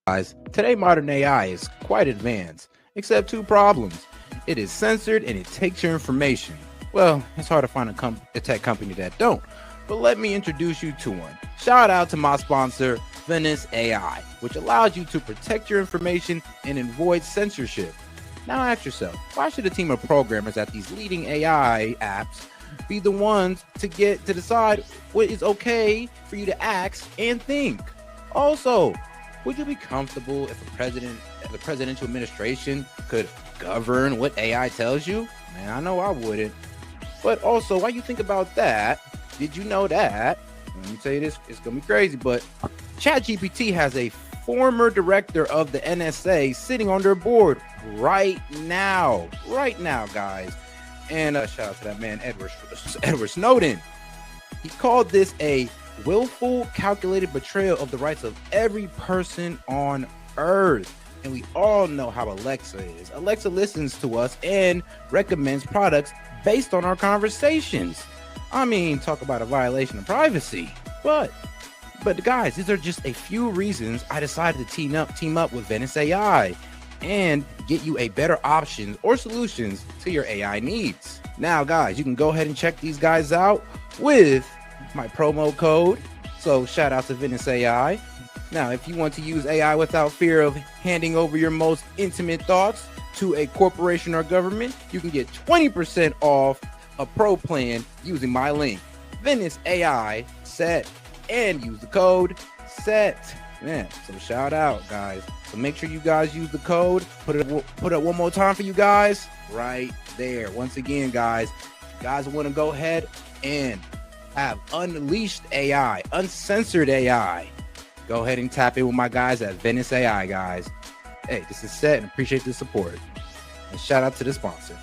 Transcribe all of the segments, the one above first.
Guys, today modern AI is quite advanced, except two problems. It is censored and it takes your information. Well, it's hard to find a tech company that don't, but let me introduce you to one. Shout out to my sponsor, Vance AI, which allows you to protect your information and avoid censorship. Now ask yourself, why should a team of programmers at these leading AI apps be the ones to decide what is okay for you to ask and think? Also, would you be comfortable if the presidential administration could govern what AI tells you? Man, I know I wouldn't. But also, while you think about that, did you know that? Let me tell you this, it's gonna be crazy, but ChatGPT has a former director of the NSA sitting on their board right now, guys. And shout out to that man, Edward Snowden. He called this a willful, calculated betrayal of the rights of every person on Earth. And we all know how Alexa is. Alexa listens to us and recommends products based on our conversations. I mean, talk about a violation of privacy. But guys, these are just a few reasons I decided to team up with Vance AI and get you a better options or solutions to your AI needs. Now, guys, you can go ahead and check these guys out with my promo code. So shout out to Vance AI. Now, if you want to use AI without fear of handing over your most intimate thoughts to a corporation or government, you can get 20% off a pro plan using my link, Vance AI SET, and use the code SET. Man, so shout out, guys. So make sure you guys use the code. Put it one more time for you guys right there. Once again, guys, if you guys want to go ahead and have unleashed AI, uncensored AI, go ahead and tap in with my guys at Vance AI, guys. Hey, this is SET and appreciate the support. And shout out to the sponsor.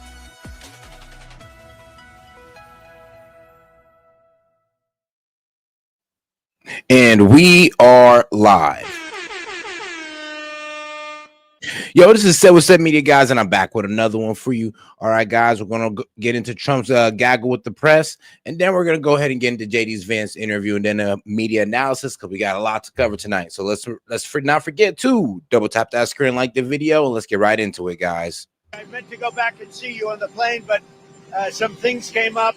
And we are live. Yo, this is Set with Set Media, guys, and I'm back with another one for you. All right, guys, we're going to get into Trump's gaggle with the press, and then we're going to go ahead and get into JD's Vance interview and then a media analysis because we got a lot to cover tonight. So let's not forget to double tap that screen, like the video, and let's get right into it, guys. I meant to go back and see you on the plane, but some things came up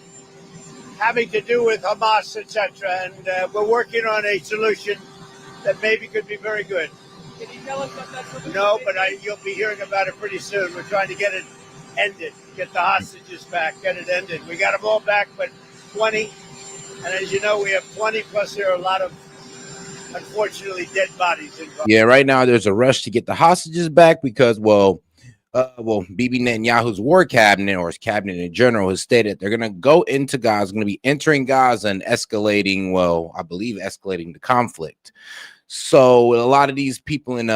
having to do with Hamas, etc., and we're working on a solution that maybe could be very good. Can you tell us what that solution is? No, but you'll be hearing about it pretty soon. We're trying to get it ended, get the hostages back, get it ended. We got them all back, but 20, and as you know, we have 20, plus there are a lot of, unfortunately, dead bodies involved. Yeah, right now there's a rush to get the hostages back because, Bibi Netanyahu's war cabinet, or his cabinet in general, has stated they're going to go into Gaza, going to be entering Gaza and escalating the conflict. So a lot of these people in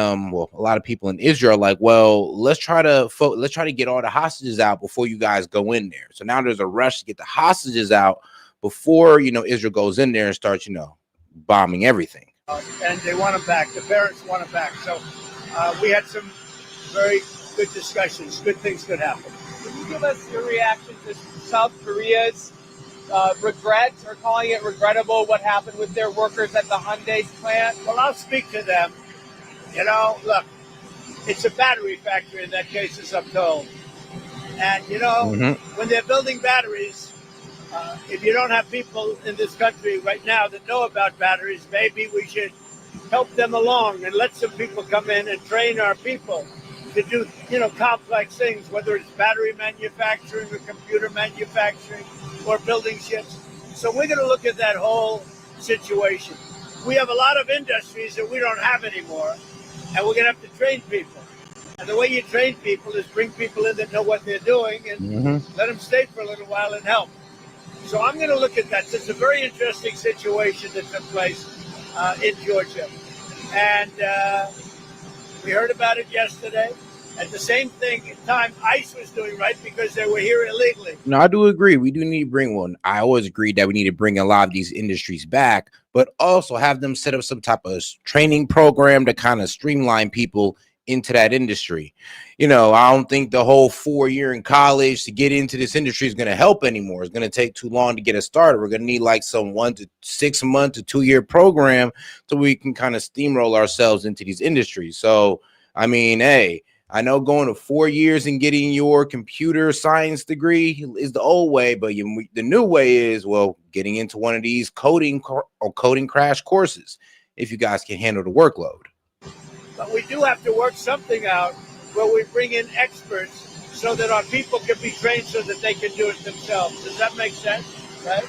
Israel are like, well, let's try to get all the hostages out before you guys go in there. So now there's a rush to get the hostages out before Israel goes in there and starts bombing everything. And they want them back. The parents want them back. So we had some very good discussions. Good things could happen. Can you give us your reaction to South Korea's regret, or calling it regrettable, what happened with their workers at the Hyundai plant? Well, I'll speak to them. Look, it's a battery factory in that case, as I'm told. And, when they're building batteries, if you don't have people in this country right now that know about batteries, maybe we should help them along and let some people come in and train our people to do, complex things, whether it's battery manufacturing or computer manufacturing or building ships. So we're going to look at that whole situation. We have a lot of industries that we don't have anymore, and we're going to have to train people. And the way you train people is bring people in that know what they're doing and let them stay for a little while and help. So I'm going to look at that. It's a very interesting situation that took place in Georgia. And we heard about it yesterday. At the same time, ICE was doing right because they were here illegally. No, I do agree. We do need to bring one. I always agreed that we need to bring a lot of these industries back, but also have them set up some type of training program to kind of streamline people into that industry. You know, I don't think the whole 4 year in college to get into this industry is going to help anymore. It's going to take too long to get us started. We're going to need like some 1 to 6 month to 2 year program so we can kind of steamroll ourselves into these industries. So, I mean, hey, I know going to 4 years and getting your computer science degree is the old way, but the new way is, well, getting into one of these coding crash courses if you guys can handle the workload. But we do have to work something out where we bring in experts so that our people can be trained so that they can do it themselves. Does that make sense? Right?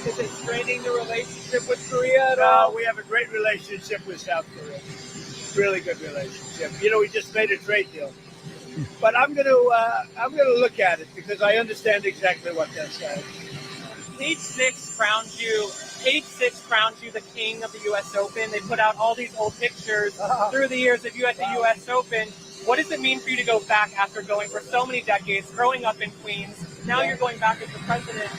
Is it straining the relationship with Korea at all? No, we have a great relationship with South Korea. Really good relationship. You know, we just made a trade deal. But I'm gonna look at it because I understand exactly what they're saying. Page 6 crowns you the king of the U.S. Open. They put out all these old pictures through the years of you at the U.S. Open. What does it mean for you to go back after going for so many decades, growing up in Queens? Now you're going back as the president.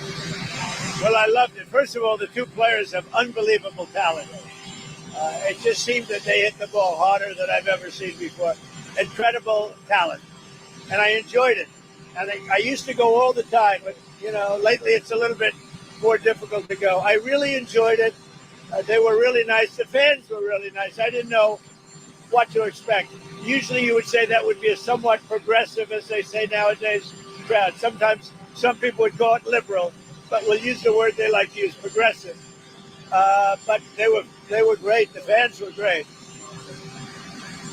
Well, I loved it. First of all, the two players have unbelievable talent. It just seemed that they hit the ball harder than I've ever seen before. Incredible talent. And I enjoyed it. And I used to go all the time, but, you know, lately it's a little bit more difficult to go. I really enjoyed it. They were really nice. The fans were really nice. I didn't know what to expect. Usually you would say that would be a somewhat progressive, as they say nowadays, crowd. Sometimes some people would call it liberal, but we'll use the word they like to use, progressive. But they were great. The fans were great.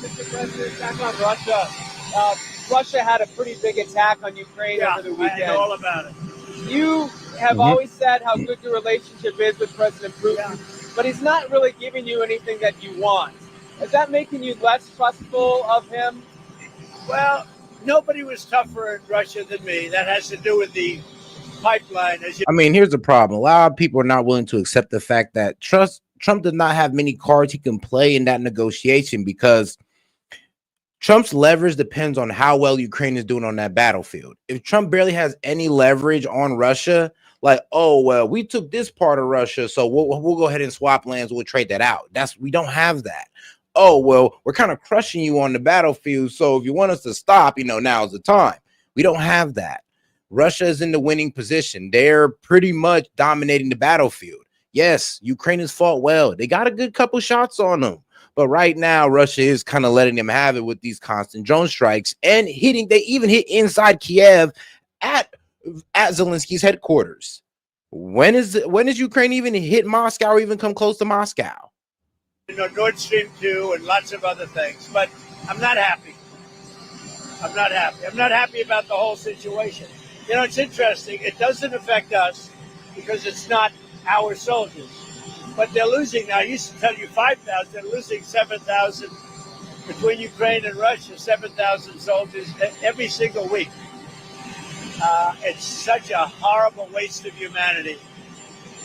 Mr. President, back on Russia. Russia had a pretty big attack on Ukraine over the weekend. I know all about it. You have always said how good your relationship is with President Putin, but he's not really giving you anything that you want. Is that making you less trustful of him? Well, nobody was tougher in Russia than me. That has to do with the pipeline. I mean, here's the problem. A lot of people are not willing to accept the fact that Trump did not have many cards he can play in that negotiation because Trump's leverage depends on how well Ukraine is doing on that battlefield. If Trump barely has any leverage on Russia, like, oh, well, we took this part of Russia, so we'll go ahead and swap lands. We'll trade that out. We don't have that. Oh, well, we're kind of crushing you on the battlefield. So if you want us to stop, you know, now's the time. We don't have that. Russia is in the winning position. They're pretty much dominating the battlefield. Yes, Ukraine has fought well. They got a good couple shots on them. But right now, Russia is kind of letting them have it with these constant drone strikes and hitting. They even hit inside Kiev at Zelensky's headquarters. When is Ukraine even hit Moscow or even come close to Moscow? You know, Nord Stream 2 and lots of other things. But I'm not happy. I'm not happy about the whole situation. You know, it's interesting. It doesn't affect us because it's not our soldiers. But they're losing now. I used to tell you 5,000. They're losing 7,000 between Ukraine and Russia, 7,000 soldiers every single week. It's such a horrible waste of humanity.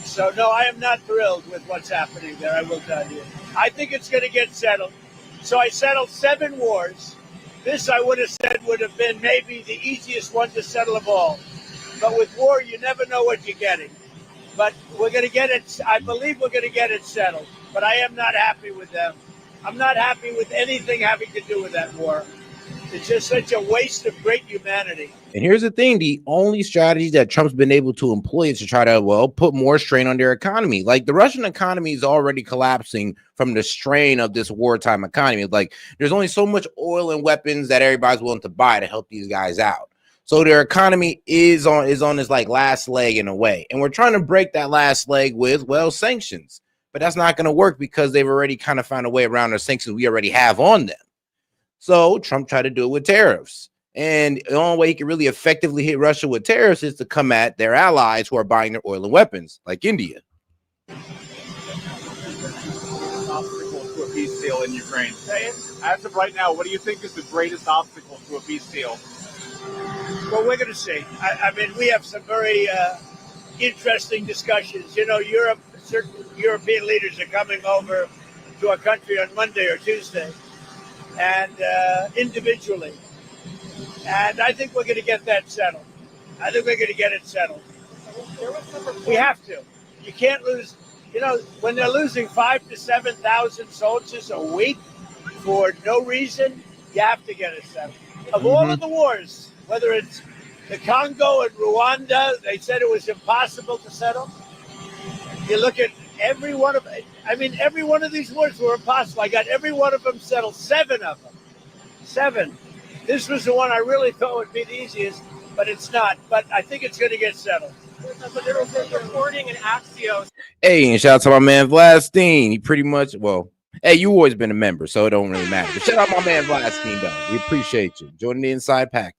So, no, I am not thrilled with what's happening there, I will tell you. I think it's going to get settled. So I settled 7 wars. This, I would have said, would have been maybe the easiest one to settle of all. But with war, you never know what you're getting. But we're going to get it. I believe we're going to get it settled. But I am not happy with them. I'm not happy with anything having to do with that war. It's just such a waste of great humanity. And here's the thing. The only strategy that Trump's been able to employ is to try to, well, put more strain on their economy. Like the Russian economy is already collapsing from the strain of this wartime economy. Like there's only so much oil and weapons that everybody's willing to buy to help these guys out. So their economy is on this like last leg in a way. And we're trying to break that last leg with, well, sanctions. But that's not going to work because they've already kind of found a way around the sanctions we already have on them. So Trump tried to do it with tariffs. And the only way he can really effectively hit Russia with tariffs is to come at their allies who are buying their oil and weapons, like India. Obstacle to a peace deal in Ukraine. As of right now, what do you think is the greatest obstacle to a peace deal? Well, we're going to see. I mean, we have some very interesting discussions. You know, certain European leaders are coming over to our country on Monday or Tuesday, and individually. And I think we're going to get that settled. We have to. You can't lose. You know, when they're losing 5,000 to 7,000 soldiers a week for no reason, You have to get it settled. Of all of the wars, whether it's the Congo and Rwanda, they said it was impossible to settle. You look at every one of every one of these wars were impossible. I got every one of them settled, 7 of them. 7. This was the one I really thought would be the easiest, but it's not. But I think it's going to get settled. But there was reporting in Axios. Hey, and shout out to my man Vladstein. He pretty much, well, hey, you always been a member, so it don't really matter. But shout out my man Vladstein, though. We appreciate you joining the inside package.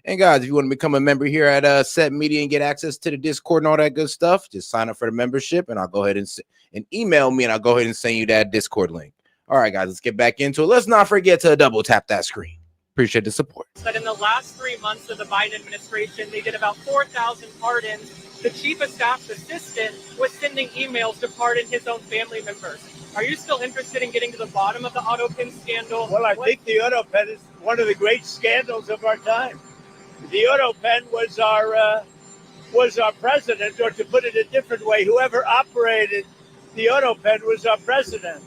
And guys, if you want to become a member here at S.E.T Media and get access to the Discord and all that good stuff, just sign up for the membership, and I'll go ahead and email me, and I'll go ahead and send you that Discord link. All right, guys, let's get back into it. Let's not forget to double tap that screen. Appreciate the support. But in the last 3 months of the Biden administration, they did about 4,000 pardons. The chief of staff's assistant was sending emails to pardon his own family members. Are you still interested in getting to the bottom of the Autopen scandal? Well, I think the Autopen is one of the great scandals of our time. The Autopen was our president, or to put it a different way, whoever operated the Autopen was our president.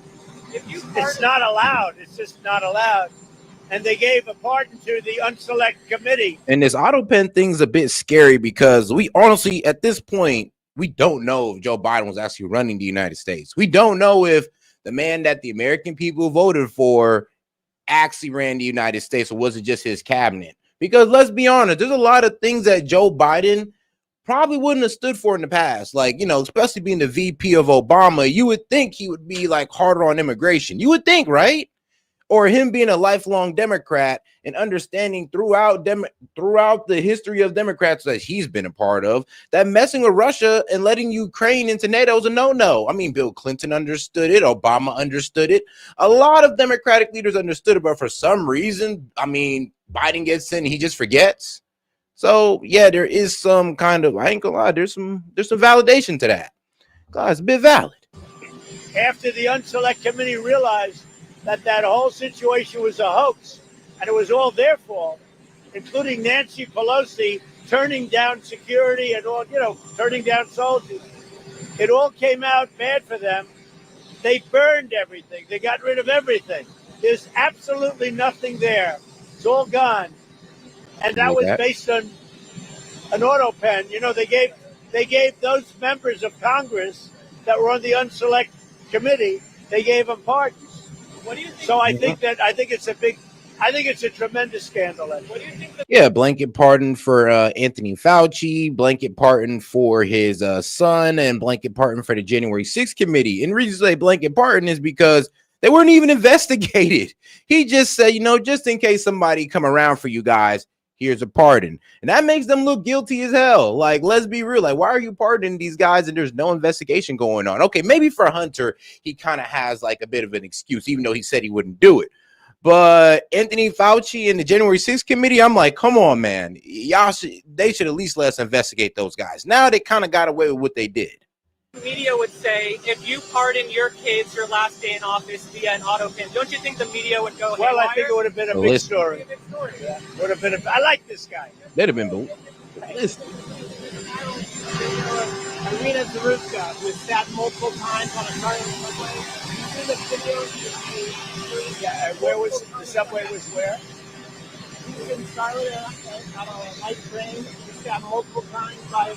It's not allowed. It's just not allowed. And they gave a pardon to the unselect committee. And this Autopen thing's a bit scary because we honestly, at this point, we don't know if Joe Biden was actually running the United States. We don't know if the man that the American people voted for actually ran the United States, or was it just his cabinet? Because let's be honest, there's a lot of things that Joe Biden probably wouldn't have stood for in the past. Like, you know, especially being the VP of Obama, you would think he would be like harder on immigration. You would think, right? Or him being a lifelong Democrat and understanding throughout the history of Democrats that he's been a part of, that messing with Russia and letting Ukraine into NATO is a no-no. I mean, Bill Clinton understood it. Obama understood it. A lot of Democratic leaders understood it, but for some reason, I mean, Biden gets in and he just forgets. So, yeah, there is some kind of, I ain't gonna lie, there's some validation to that. God, it's a bit valid. After the unselect committee realized that whole situation was a hoax, and it was all their fault, including Nancy Pelosi turning down security and all, turning down soldiers. It all came out bad for them. They burned everything. They got rid of everything. There's absolutely nothing there. It's all gone. And that was based on an Autopen. They gave those members of Congress that were on the unselect committee, they gave them pardons. What do you think? So I think it's a tremendous scandal. What do you think? Yeah, blanket pardon for Anthony Fauci, blanket pardon for his son, and blanket pardon for the January 6th committee. And the reason I say blanket pardon is because they weren't even investigated. He just said, just in case somebody come around for you guys, here's a pardon. And that makes them look guilty as hell. Like, let's be real. Like, why are you pardoning these guys and there's no investigation going on? Okay, maybe for Hunter, he kind of has like a bit of an excuse, even though he said he wouldn't do it. But Anthony Fauci and the January 6th committee, I'm like, come on, man. They should at least let us investigate those guys. Now they kind of got away with what they did. The media would say, if you pardon your kids your last day in office via an Autopen, don't you think the media would go, well, I think it would have been a big story. Yeah. Would have been. I like this guy. They'd have been Irina Zaruska was sat multiple times on a Cartel subway. You see the video? Yeah, where was the subway? Was where? He was in Charlotte on a light train. He sat multiple times by a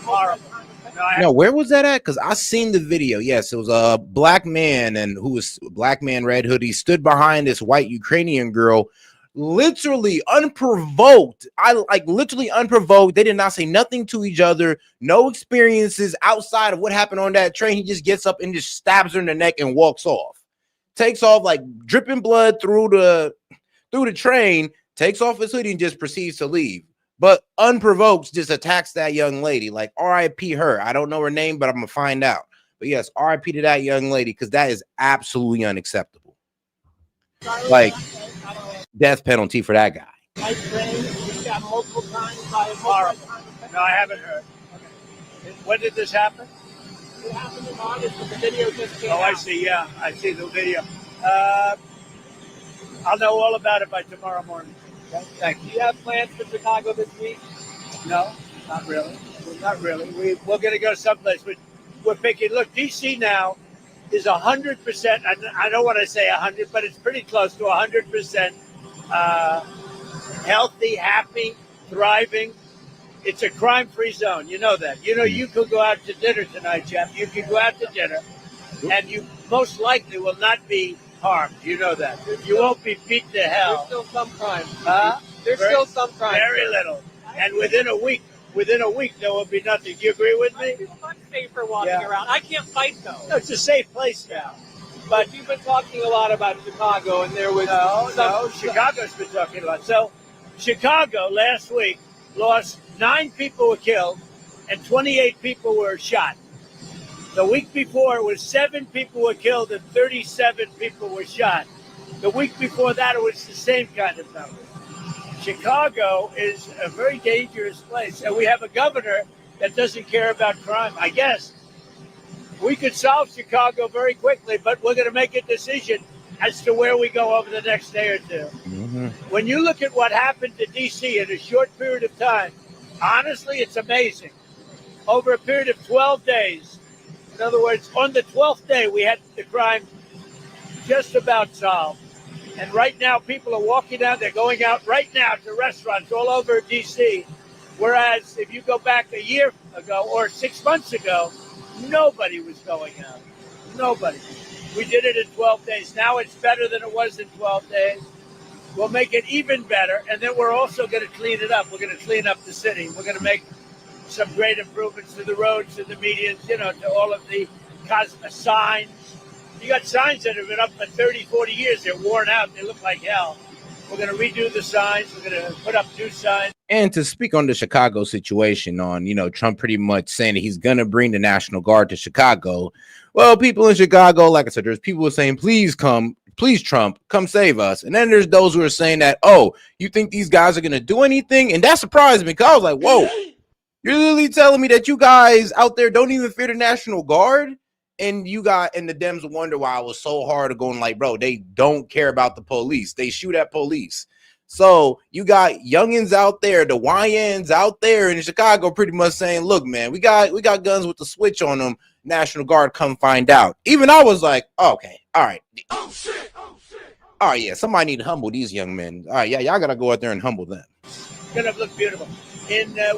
No, where was that at? Because I seen the video. Yes, it was a black man, and who was black man, red hoodie, stood behind this white Ukrainian girl, literally unprovoked. Literally unprovoked. They did not say nothing to each other. No experiences outside of what happened on that train. He just gets up and just stabs her in the neck and walks off. Takes off like dripping blood through the train. Takes off his hoodie and just proceeds to leave. But unprovoked, just attacks that young lady. Like, R.I.P. her. I don't know her name, but I'm going to find out. But yes, R.I.P. to that young lady, because that is absolutely unacceptable. Like, death penalty for that guy. Horrible. No, I haven't heard. Okay. When did this happen? It happened in August, but the video just came out. I see. Yeah, I see the video. I'll know all about it by tomorrow morning. Okay? Thank you. Do you have plans for Chicago this week? No, not really. Not really. We're going to go someplace. We're picking. Look, DC now is 100%. I don't want to say 100, but it's pretty close to 100% healthy, happy, thriving. It's a crime-free zone. You know that. You know, you could go out to dinner tonight, Jeff. You could go out to dinner, and you most likely will not be harmed. You know that. You won't be beat to hell. There's still some crime. There's still some crime. Very little. And within a week, there will be nothing. Do you agree with I me? feel much safer walking around. I can't fight, though. No, it's a safe place now. But you've been talking a lot about Chicago, and there was No, Chicago's been talking a lot. So, Chicago last week lost 9 people were killed and 28 people were shot. The week before, it was 7 people were killed and 37 people were shot. The week before that, it was the same kind of number. Chicago is a very dangerous place, and we have a governor that doesn't care about crime. I guess we could solve Chicago very quickly, but we're going to make a decision as to where we go over the next day or two. Mm-hmm. When you look at what happened to D.C. in a short period of time, honestly, it's amazing. Over a period of 12 days, in other words, on the 12th day, we had the crime just about solved. And right now, people are walking down, they're going out right now to restaurants all over D.C., whereas if you go back a year ago or 6 months ago, nobody was going out. Nobody. We did it in 12 days. Now it's better than it was in 12 days. We'll make it even better, and then we're also going to clean it up. We're going to clean up the city. We're going to make some great improvements to the roads, to the medians, you know, to all of the signs. You got signs that have been up for 30, 40 years. They're worn out. They look like hell. We're going to redo the signs. We're going to put up new signs. And to speak on the Chicago situation, on, you know, Trump pretty much saying that he's going to bring the National Guard to Chicago. Well, people in Chicago, like I said, there's people who are saying, please come, please, Trump, come save us. And then there's those who are saying that, oh, you think these guys are going to do anything? And that surprised me because I was like, whoa, you're literally telling me that you guys out there don't even fear the National Guard? And the Dems wonder why it was so hard to going like, bro, they don't care about the police. They shoot at police. So you got youngins out there, the YNs out there in Chicago pretty much saying, look, man, we got guns with the switch on them. National Guard, come find out. Even I was like, okay, all right. Oh, shit. All right, yeah, somebody need to humble these young men. All right, yeah, y'all got to go out there and humble them. It's going to look beautiful.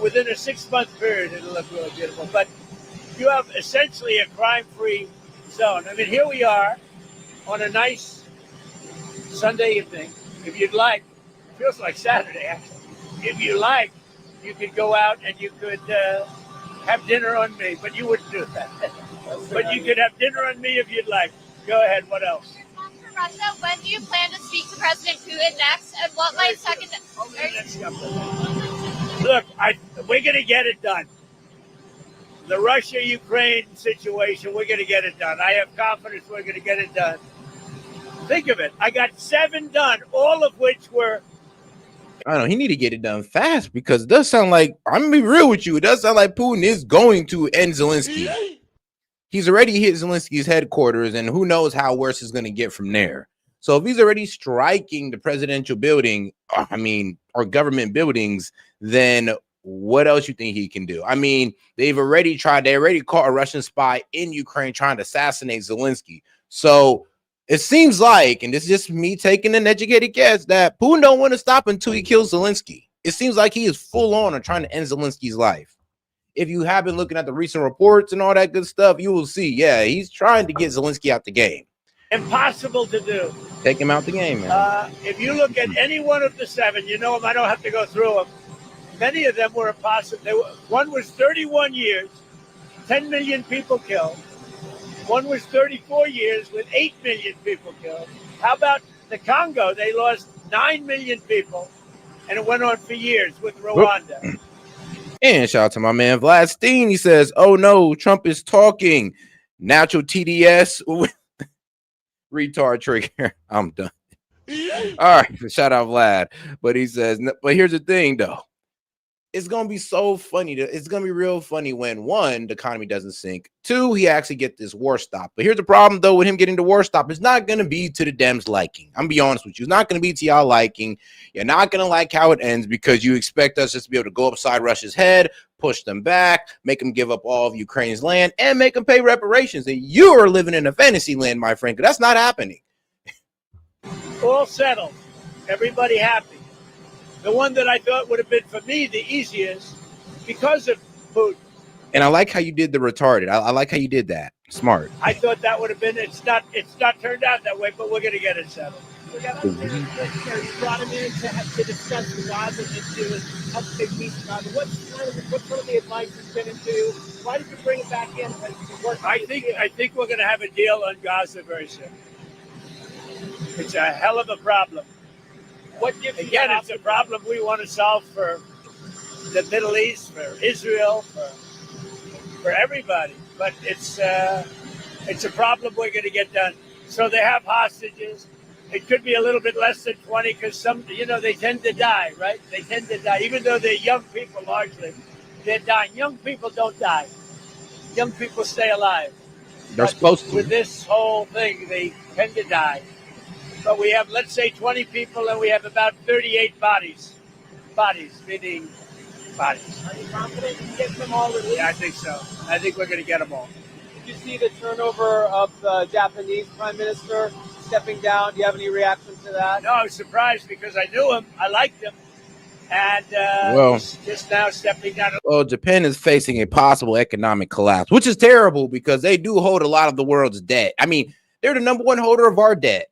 Within a 6-month period, it'll look really beautiful. But you have essentially a crime-free zone. I mean, here we are on a nice Sunday evening. If you'd like, it feels like Saturday, actually. If you like, you could go out and you could have dinner on me, but you wouldn't do that. But you could have dinner on me if you'd like. Go ahead. What else? For Russia, when do you plan to speak to President Putin next, and what might second? Look, we're going to get it done. The Russia-Ukraine situation, we're going to get it done. I have confidence we're going to get it done. Think of it. I got 7 done, all of which were... I don't know. He need to get it done fast because it does sound like, I'm going to be real with you, it does sound like Putin is going to end Zelenskyy. He's already hit Zelensky's headquarters, and who knows how worse it's going to get from there. So if he's already striking the presidential building, or government buildings, then what else you think he can do? I mean, they already caught a Russian spy in Ukraine trying to assassinate Zelenskyy. So it seems like, and this is just me taking an educated guess, that Putin don't want to stop until he kills Zelenskyy. It seems like he is full on trying to end Zelensky's life. If you have been looking at the recent reports and all that good stuff, you will see, yeah, he's trying to get Zelenskyy out the game. Impossible to do. Take him out the game, man. If you look at any one of the 7, you know them, I don't have to go through them. Many of them were impossible. One was 31 years, 10 million people killed. One was 34 years with 8 million people killed. How about the Congo? They lost 9 million people, and it went on for years with Rwanda. And shout out to my man Vlad Steen. He says, oh no, Trump is talking. Natural TDS. Retard trigger. I'm done. All right, shout out Vlad. But he says, but here's the thing though. It's going to be so funny. It's going to be real funny when, 1, the economy doesn't sink. 2, he actually get this war stop. But here's the problem, though, with him getting the war stop. It's not going to be to the Dems' liking. I'm going to be honest with you. It's not going to be to y'all liking. You're not going to like how it ends because you expect us just to be able to go upside Russia's head, push them back, make them give up all of Ukraine's land, and make them pay reparations. And you are living in a fantasy land, my friend, because that's not happening. All settled. Everybody happy. The one that I thought would have been for me the easiest because of Putin. And I like how you did the retarded. I like how you did that. Smart. I thought that would have been. It's not turned out that way, but we're going to get it settled. So yeah, that's you brought him in to discuss the Gaza issue and help take peace in Gaza. What's some of the advice he's been into? Why did you bring it back in? I think we're going to have a deal on Gaza very soon. It's a hell of a problem. What gives you Again, it's a problem we want to solve for the Middle East, for Israel, for everybody. But it's a problem we're going to get done. So they have hostages. It could be a little bit less than 20 because they tend to die, right? They tend to die, even though they're young people largely. They're dying. Young people don't die. Young people stay alive. They're supposed to. With this whole thing, they tend to die. But we have, let's say, 20 people, and we have about 38 bodies. Bodies, meaning bodies. Are you confident you can get them all released? Yeah, I think so. I think we're going to get them all. Did you see the turnover of the Japanese prime minister stepping down? Do you have any reaction to that? No, I was surprised because I knew him. I liked him. And he's just now stepping down. Well, Japan is facing a possible economic collapse, which is terrible because they do hold a lot of the world's debt. I mean, they're the number one holder of our debt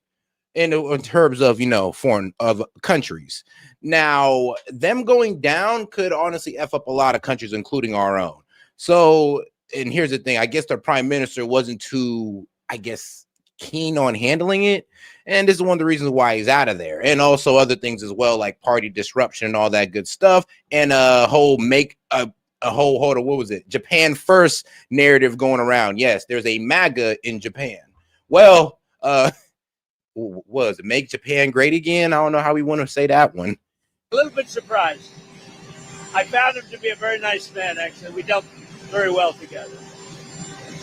in terms of, foreign of countries. Now, them going down could honestly F up a lot of countries, including our own. So, and here's the thing. I guess their prime minister wasn't too, keen on handling it. And this is one of the reasons why he's out of there. And also other things as well, like party disruption and all that good stuff. And what was it? Japan first narrative going around. Yes, there's a MAGA in Japan. Well, was it Make Japan Great Again? I don't know how we want to say that one. A little bit surprised. I found him to be a very nice man, actually. We dealt very well together.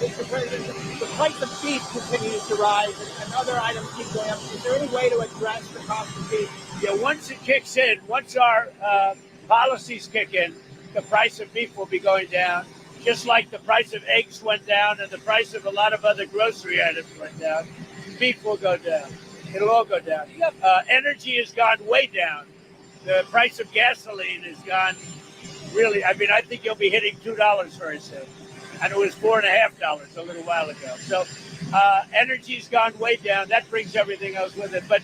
Mr. President, the price of beef continues to rise and other items keep going up. Is there any way to address the cost of beef? Yeah, once it kicks in, once our policies kick in, the price of beef will be going down, just like the price of eggs went down and the price of a lot of other grocery items went down. Beef will go down. It'll all go down. Energy has gone way down. The price of gasoline has gone really, I think you'll be hitting $2 very soon. And it was $4.50 a little while ago. So energy's gone way down. That brings everything else with it. But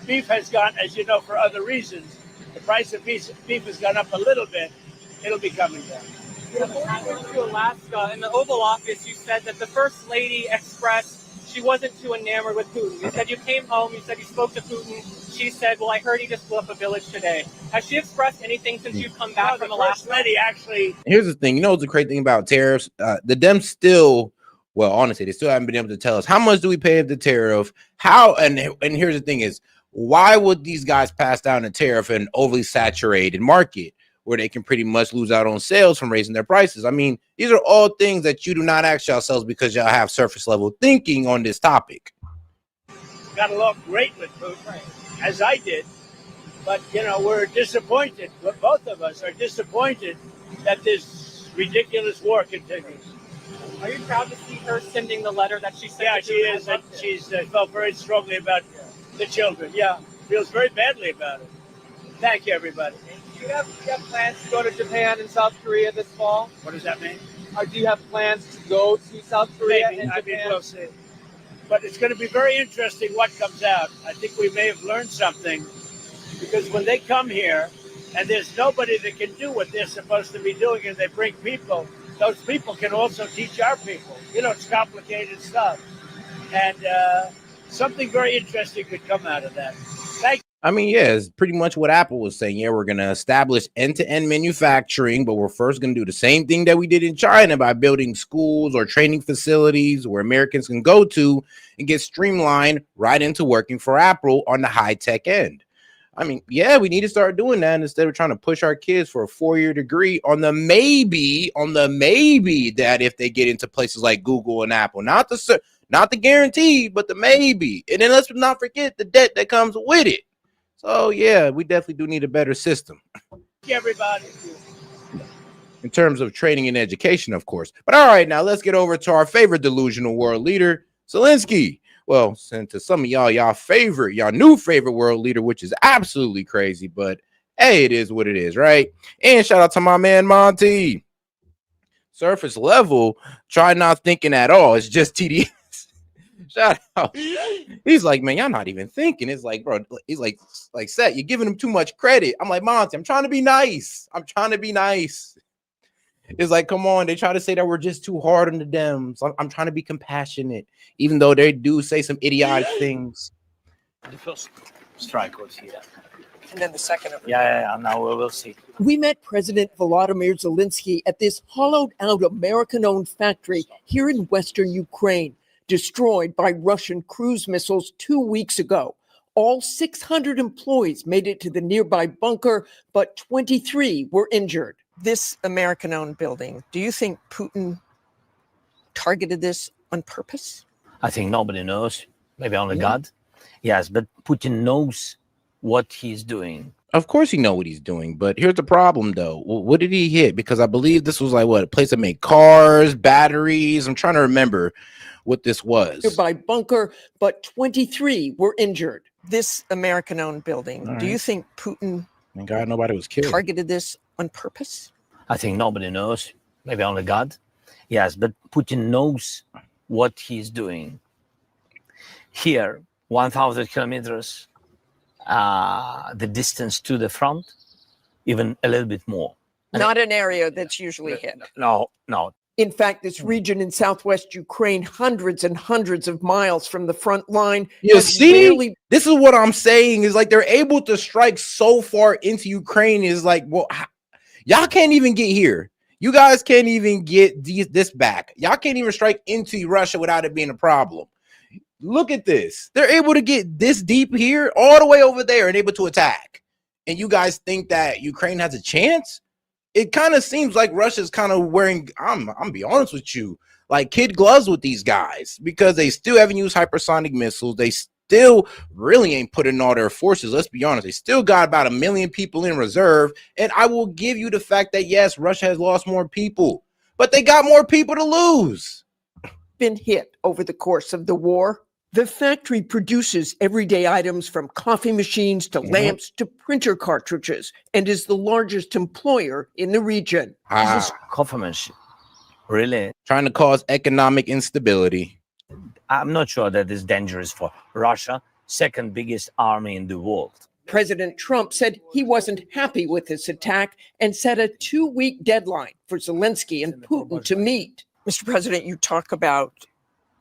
beef has gone, as you know, for other reasons. The price of beef has gone up a little bit. It'll be coming down. Before you went to Alaska, in the Oval Office, you said that the First Lady expressed she wasn't too enamored with Putin. You said you came home, you said you spoke to Putin. She said, well, I heard he just blew up a village today. Has she expressed anything since you've come back from Alaska? First Lady actually... Here's the thing. What's the great thing about tariffs? The Dems still, honestly, they still haven't been able to tell us how much do we pay the tariff? How, and here's the thing is, why would these guys pass down a tariff in an overly saturated market where they can pretty much lose out on sales from raising their prices? I mean, these are all things that you do not ask yourselves because y'all have surface level thinking on this topic. Got along great with Putin, as I did. But, we're disappointed. Both of us are disappointed that this ridiculous war continues. Are you proud to see her sending the letter that she sent? Yeah, she is. And she's felt very strongly about the children. Yeah, feels very badly about it. Thank you, everybody. Do you have plans to go to Japan and South Korea this fall? What does that mean? Or do you have plans to go to South Korea Maybe. and Japan? We'll see. But it's going to be very interesting what comes out. I think we may have learned something because when they come here and there's nobody that can do what they're supposed to be doing and they bring people, those people can also teach our people. It's complicated stuff. And something very interesting could come out of that. Thank you. I mean, yeah, it's pretty much what Apple was saying. Yeah, we're going to establish end-to-end manufacturing, but we're first going to do the same thing that we did in China by building schools or training facilities where Americans can go to and get streamlined right into working for Apple on the high-tech end. I mean, yeah, we need to start doing that instead of trying to push our kids for a 4-year degree on the maybe that if they get into places like Google and Apple, not the guarantee, but the maybe. And then let's not forget the debt that comes with it. So, yeah, we definitely do need a better system. Thank you, everybody. In terms of training and education, of course. But all right, now let's get over to our favorite delusional world leader, Zelenskyy. Well, sent to some of y'all new favorite world leader, which is absolutely crazy, but hey, it is what it is, right? And shout out to my man Monty. Surface level, try not thinking at all. It's just TDS. Shout out. He's like, man, y'all not even thinking. It's like, bro, he's like Set, you're giving him too much credit. I'm like, Monty, I'm trying to be nice. It's like, come on, they try to say that we're just too hard on the Dems. I'm trying to be compassionate, even though they do say some idiotic things. The first strike was here. And then the second. Yeah, now we'll see. We met President Volodymyr Zelenskyy at this hollowed-out American-owned factory here in western Ukraine, destroyed by Russian cruise missiles 2 weeks ago. All 600 employees made it to the nearby bunker, but 23 were injured. This American-owned building, do you think Putin targeted this on purpose? I think nobody knows. Maybe only God. Yes, but Putin knows what he's doing. Of course he know what he's doing, but here's the problem though. What did he hit? Because I believe this was like a place that made cars, batteries. I'm trying to remember what this was. Nearby bunker, but 23 were injured. This American-owned building, do you think Putin Thank God nobody was killed. targeted this on purpose? I think nobody knows. Maybe only God. Yes, but Putin knows what he's doing. Here, 1,000 kilometers, the distance to the front, even a little bit more. Not an area that's usually hit. No. In fact, this region in southwest Ukraine, hundreds and hundreds of miles from the front line. You see, this is what I'm saying is like they're able to strike so far into Ukraine is like, well, y'all can't even get here. You guys can't even get this back. Y'all can't even strike into Russia without it being a problem. Look at this. They're able to get this deep here, all the way over there, and able to attack. And you guys think that Ukraine has a chance? It kind of seems like Russia's kind of wearing, I'm gonna be honest with you, like kid gloves with these guys, because they still haven't used hypersonic missiles. They still really ain't put in all their forces. Let's be honest. They still got about 1 million people in reserve. And I will give you the fact that, yes, Russia has lost more people, but they got more people to lose. Been hit over the course of the war. The factory produces everyday items from coffee machines to lamps to printer cartridges and is the largest employer in the region. This is coffee machine. Really? Trying to cause economic instability. I'm not sure that is dangerous for Russia, second biggest army in the world. President Trump said he wasn't happy with this attack and set a 2-week deadline for Zelenskyy and Putin to meet. Mr. President, you talk about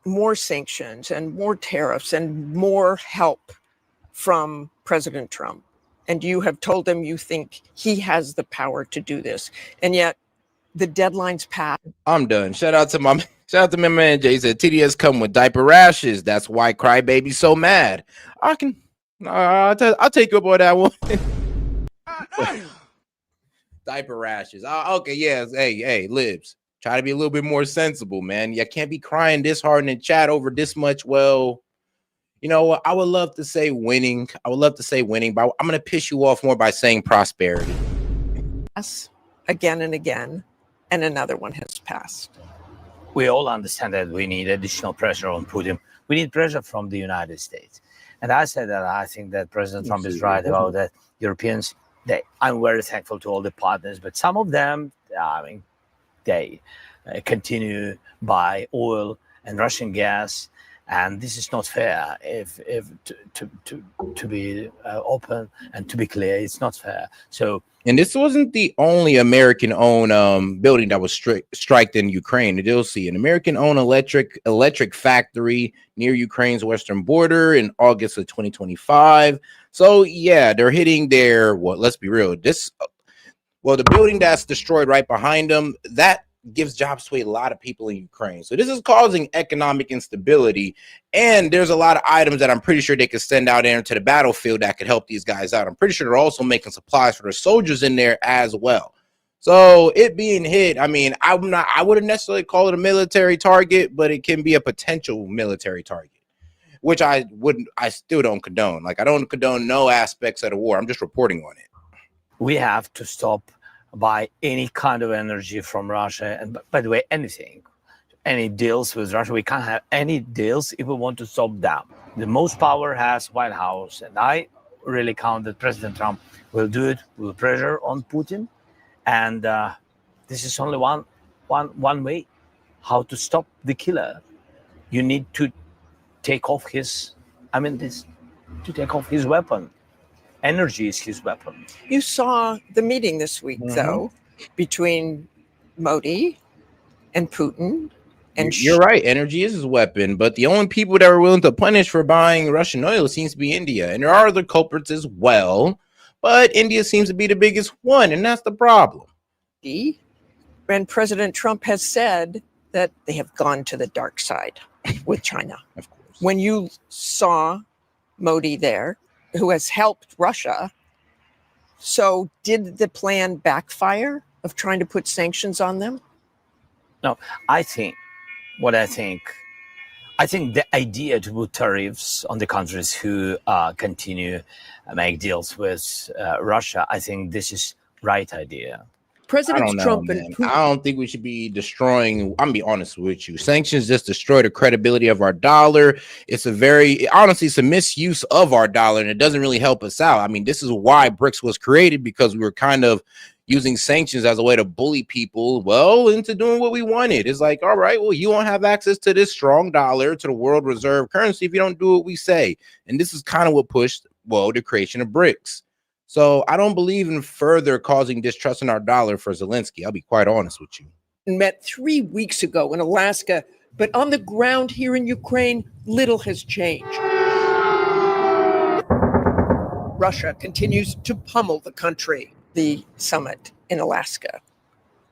more sanctions and more tariffs and more help from President Trump. And you have told him you think he has the power to do this. And yet the deadline's passed. I'm done. Shout out to my man Jay. Said TDS come with diaper rashes. That's why Crybaby's so mad. I'll take you up on that one. Diaper rashes. Okay, yes. Hey, Libs. Try to be a little bit more sensible, man. You can't be crying this hard in the chat over this much. Well, you know what? I would love to say winning. But I'm going to piss you off more by saying prosperity. Yes, again and again, and another one has passed. We all understand that we need additional pressure on Putin. We need pressure from the United States. And I said that I think that President Trump is right about that. Europeans, I'm very thankful to all the partners, but some of them, they continue buy oil and Russian gas, and this is not fair. If to be open and to be clear, it's not fair. So, and this wasn't the only American-owned building that was striked in Ukraine. You'll see an American-owned electric factory near Ukraine's western border in August of 2025. So yeah, they're hitting their let's be real. The building that's destroyed right behind them, that gives jobs to a lot of people in Ukraine. So this is causing economic instability. And there's a lot of items that I'm pretty sure they could send out there into the battlefield that could help these guys out. I'm pretty sure they're also making supplies for their soldiers in there as well. So it being hit, I wouldn't necessarily call it a military target, but it can be a potential military target, which I still don't condone. Like, I don't condone no aspects of the war. I'm just reporting on it. We have to stop buy any kind of energy from Russia, and by the way, anything, any deals with Russia. We can't have any deals if we want to stop them. The most power has White House, and I really count that President Trump will do it with pressure on Putin. And this is only one way how to stop the killer. You need to take off his, to take off his weapon. Energy is his weapon. You saw the meeting this week, though, between Modi and Putin. And You're right. Energy is his weapon, but the only people that were willing to punish for buying Russian oil seems to be India, and there are other culprits as well. But India seems to be the biggest one, and that's the problem. And President Trump has said that they have gone to the dark side with China. Of course. When you saw Modi there, who has helped Russia, so did the plan backfire of trying to put sanctions on them? No, I think the idea to put tariffs on the countries who continue make deals with Russia, I think this is right idea. Presidents Trump and Putin. I don't think we should be destroying. I'm gonna be honest with you. Sanctions just destroy the credibility of our dollar. It's a misuse of our dollar, and it doesn't really help us out. I mean, this is why BRICS was created, because we were kind of using sanctions as a way to bully people, into doing what we wanted. It's like, all right, well, you won't have access to this strong dollar, to the world reserve currency, if you don't do what we say. And this is kind of what pushed, the creation of BRICS. So I don't believe in further causing distrust in our dollar for Zelenskyy. I'll be quite honest with you. Met 3 weeks ago in Alaska, but on the ground here in Ukraine, little has changed. Russia continues to pummel the country. The summit in Alaska.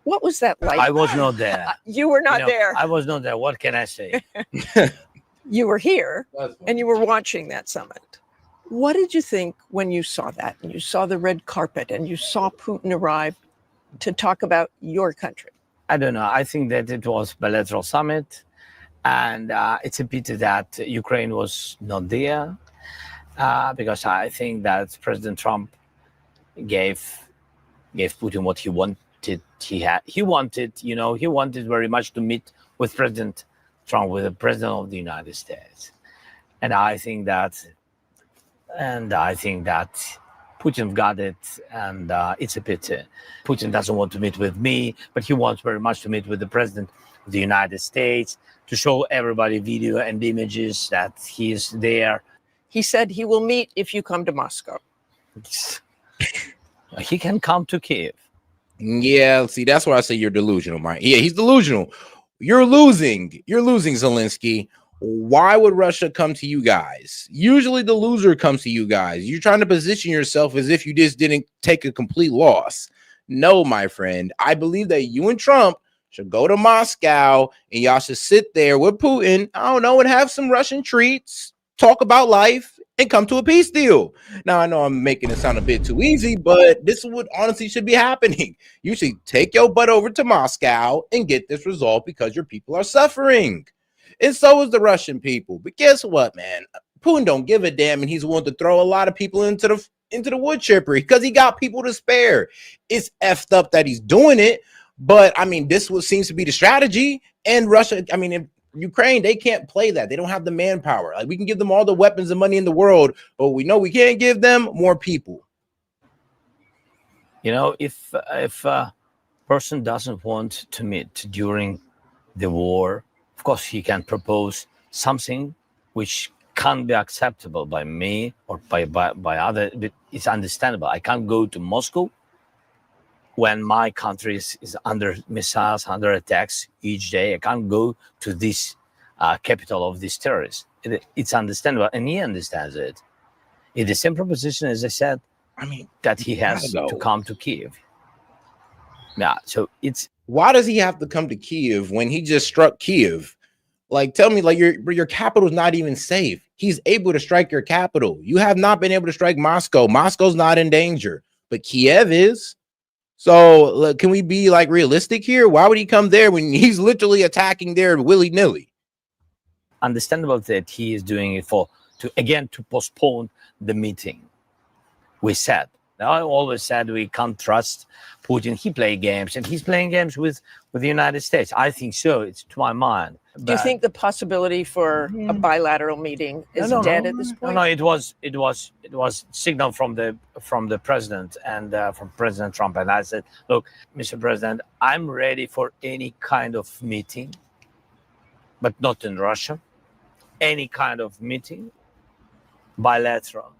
What was that like? I was not there. You were not there. I was not there. What can I say? You were here and you were watching that summit. What did you think when you saw that and you saw the red carpet and you saw Putin arrive to talk about your country? I don't know. I think that it was bilateral summit, and it's a pity that Ukraine was not there, because I think that President Trump gave Putin what he wanted. He wanted very much to meet with President Trump, with the President of the United States. And I think that Putin got it, and it's a pity. Putin doesn't want to meet with me, but he wants very much to meet with the President of the United States, to show everybody video and images that he is there. He said he will meet if you come to Moscow. He can come to Kiev. Yeah, see, that's why I say you're delusional, Mike. Yeah, he's delusional. You're losing, Zelenskyy. Why would Russia come to you guys? Usually the loser comes to you guys. You're trying to position yourself as if you just didn't take a complete loss. No, my friend. I believe that you and Trump should go to Moscow and y'all should sit there with Putin, I don't know, and have some Russian treats, talk about life, and come to a peace deal. Now, I know I'm making it sound a bit too easy, but this is what honestly should be happening. You should take your butt over to Moscow and get this resolved, because your people are suffering. And so is the Russian people. But guess what, man? Putin don't give a damn, and he's willing to throw a lot of people into the wood chipper because he got people to spare. It's effed up that he's doing it, but I mean, this what seems to be the strategy. And Russia, I mean, in Ukraine, they can't play that. They don't have the manpower. Like, we can give them all the weapons and money in the world, but we know we can't give them more people. If a person doesn't want to meet during the war, of course, he can propose something which can't be acceptable by me or by others. It's understandable. I can't go to Moscow when my country is under missiles, under attacks each day. I can't go to this capital of these terrorists. It's understandable, and he understands it. It's the same proposition, as I said, that he has to come to Kiev. Yeah, so it's... Why does he have to come to Kiev when he just struck Kiev? Like, tell me, like, your capital is not even safe. He's able to strike your capital. You have not been able to strike Moscow. Moscow's not in danger, but Kiev is. So look, can we be like realistic here? Why would he come there when he's literally attacking there willy-nilly? Understandable that he is doing it to postpone the meeting. We said Now, I always said we can't trust Putin. He plays games, and he's playing games with the United States. I think so. It's to my mind. Do you think the possibility for a bilateral meeting is dead at this point? No, it was signal from the president and from President Trump, and I said, look, Mr. President, I'm ready for any kind of meeting, but not in Russia. Any kind of meeting, bilateral,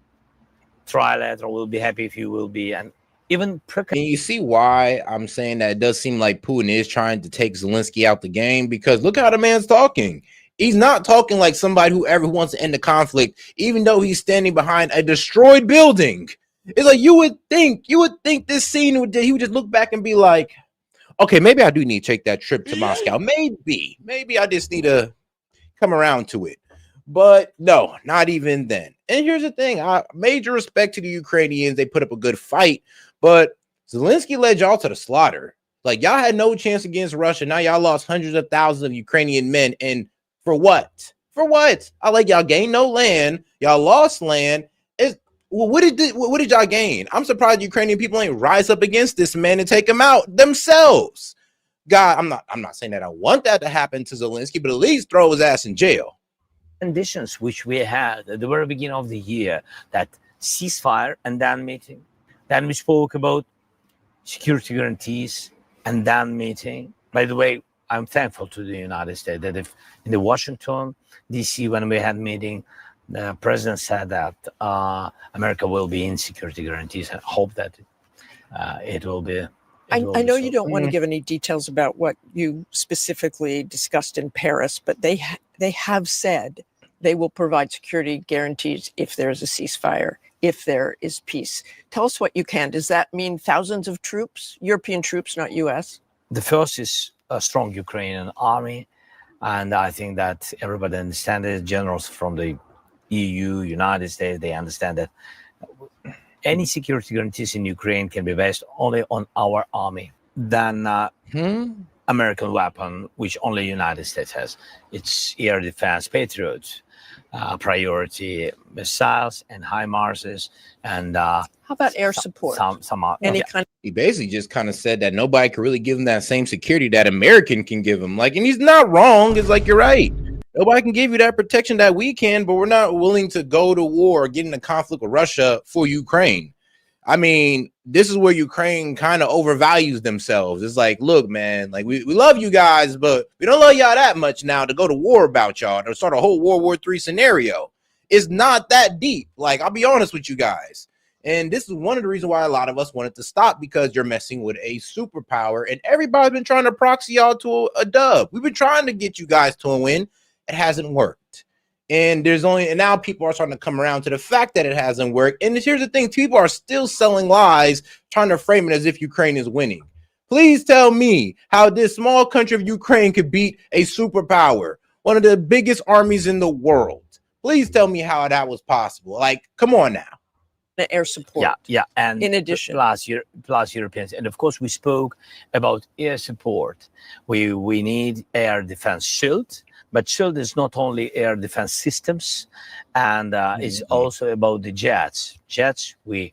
trilateral. We'll be happy if you will be, and even and you see why I'm saying that it does seem like Putin is trying to take Zelenskyy out the game, because look how the man's talking. He's not talking like somebody who ever wants to end the conflict, even though he's standing behind a destroyed building. It's like you would think this scene he would just look back and be like, okay, maybe I do need to take that trip to Moscow. Maybe I just need to come around to it. But no, not even then. And here's the thing. Major respect to the Ukrainians. They put up a good fight, but Zelenskyy led y'all to the slaughter. Like, y'all had no chance against Russia. Now y'all lost hundreds of thousands of Ukrainian men. And for what? For what? Y'all gained no land. Y'all lost land. What did y'all gain? I'm surprised Ukrainian people ain't rise up against this man and take him out themselves. God, I'm not saying that I want that to happen to Zelenskyy, but at least throw his ass in jail. Conditions which we had at the very beginning of the year, that ceasefire and then meeting. Then we spoke about security guarantees and then meeting. By the way, I'm thankful to the United States that if in the Washington, D.C., when we had meeting, the president said that America will be in security guarantees, and hope that it will be. I know you don't want to give any details about what you specifically discussed in Paris, but they have said they will provide security guarantees if there is a ceasefire, if there is peace. Tell us what you can. Does that mean thousands of troops, European troops, not U.S.? The first is a strong Ukrainian army, and I think that everybody understands it. Generals from the EU, United States, they understand that any security guarantees in Ukraine can be based only on our army. Then American weapon, which only United States has. It's air defense, Patriots, priority missiles and HIMARSs, and how about air support? He basically just kind of said that nobody could really give him that same security that American can give him. Like, and he's not wrong. It's like, you're right. Nobody can give you that protection that we can, but we're not willing to go to war or get in a conflict with Russia for Ukraine. I mean, this is where Ukraine kind of overvalues themselves. It's like, look, man, like we love you guys, but we don't love y'all that much now to go to war about y'all, to start a whole World War III scenario. It's not that deep. Like, I'll be honest with you guys. And this is one of the reasons why a lot of us wanted to stop, because you're messing with a superpower, and everybody's been trying to proxy y'all to a dub. We've been trying to get you guys to a win. It hasn't worked. And now people are starting to come around to the fact that it hasn't worked. And here's the thing, people are still selling lies, trying to frame it as if Ukraine is winning. Please tell me how this small country of Ukraine could beat a superpower, one of the biggest armies in the world. Please tell me how that was possible. Like, come on now. The air support. Yeah. And in addition, plus Europeans. And of course, we spoke about air support. We need air defense shield. But shield is not only air defense systems, and it's also about the jets. Jets, we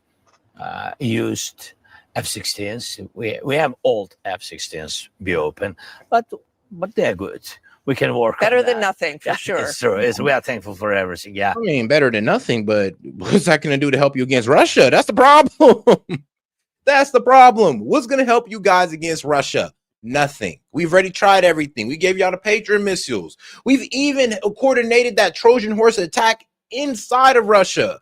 used F-16s. We have old F-16s be open, but they're good. We can work better than nothing, for sure. It's true. We are thankful for everything. Yeah. I mean, better than nothing, but what's that going to do to help you against Russia? That's the problem. That's the problem. What's going to help you guys against Russia? Nothing. We've already tried everything. We gave y'all the Patriot missiles. We've even coordinated that Trojan horse attack inside of Russia.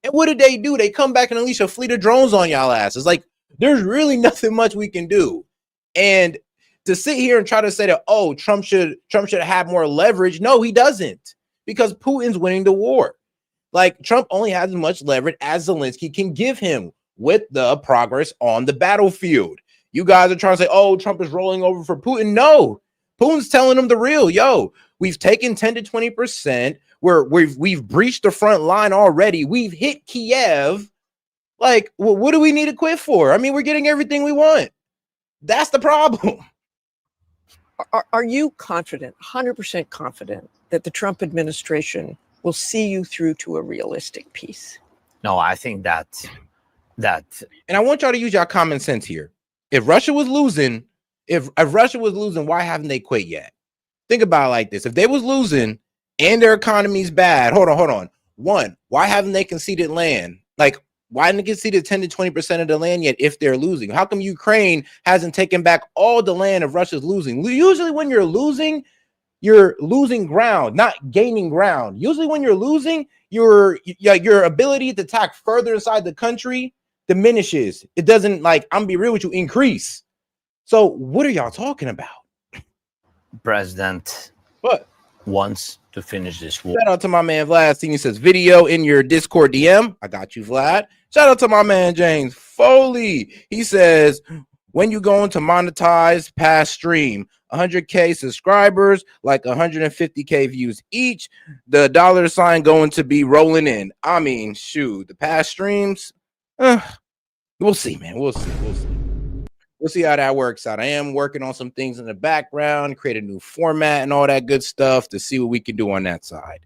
And what did they do? They come back and unleash a fleet of drones on y'all asses. Like, there's really nothing much we can do. And to sit here and try to say that, oh, Trump should have more leverage. No, he doesn't, because Putin's winning the war. Like, Trump only has as much leverage as Zelenskyy can give him with the progress on the battlefield. You guys are trying to say, oh, Trump is rolling over for Putin. No, Putin's telling them the real. Yo, we've taken 10 to 20%. We've breached the front line already. We've hit Kiev. Like, what do we need to quit for? I mean, we're getting everything we want. That's the problem. Are you confident, 100% confident, that the Trump administration will see you through to a realistic peace? No, I think that that. And I want y'all to use your common sense here. If Russia was losing, why haven't they quit yet? Think about it like this. If they was losing and their economy's bad, hold on. One, why haven't they conceded land? Like, why didn't they concede 10 to 20% of the land yet if they're losing? How come Ukraine hasn't taken back all the land if Russia's losing? Usually when you're losing ground, not gaining ground. Usually when you're losing, your ability to attack further inside the country diminishes. It doesn't, like, I'm gonna be real with you, increase. So what are y'all talking about? President What wants to finish this war. Shout out to my man Vlad. He says video in your Discord DM. I got you, Vlad. Shout out to my man James Foley. He says, when you going to monetize past stream, 100K subscribers, like 150K views each, the $ going to be rolling in. I mean, shoot, the past streams, we'll see, man. We'll see how that works out. I am working on some things in the background, create a new format and all that good stuff to see what we can do on that side.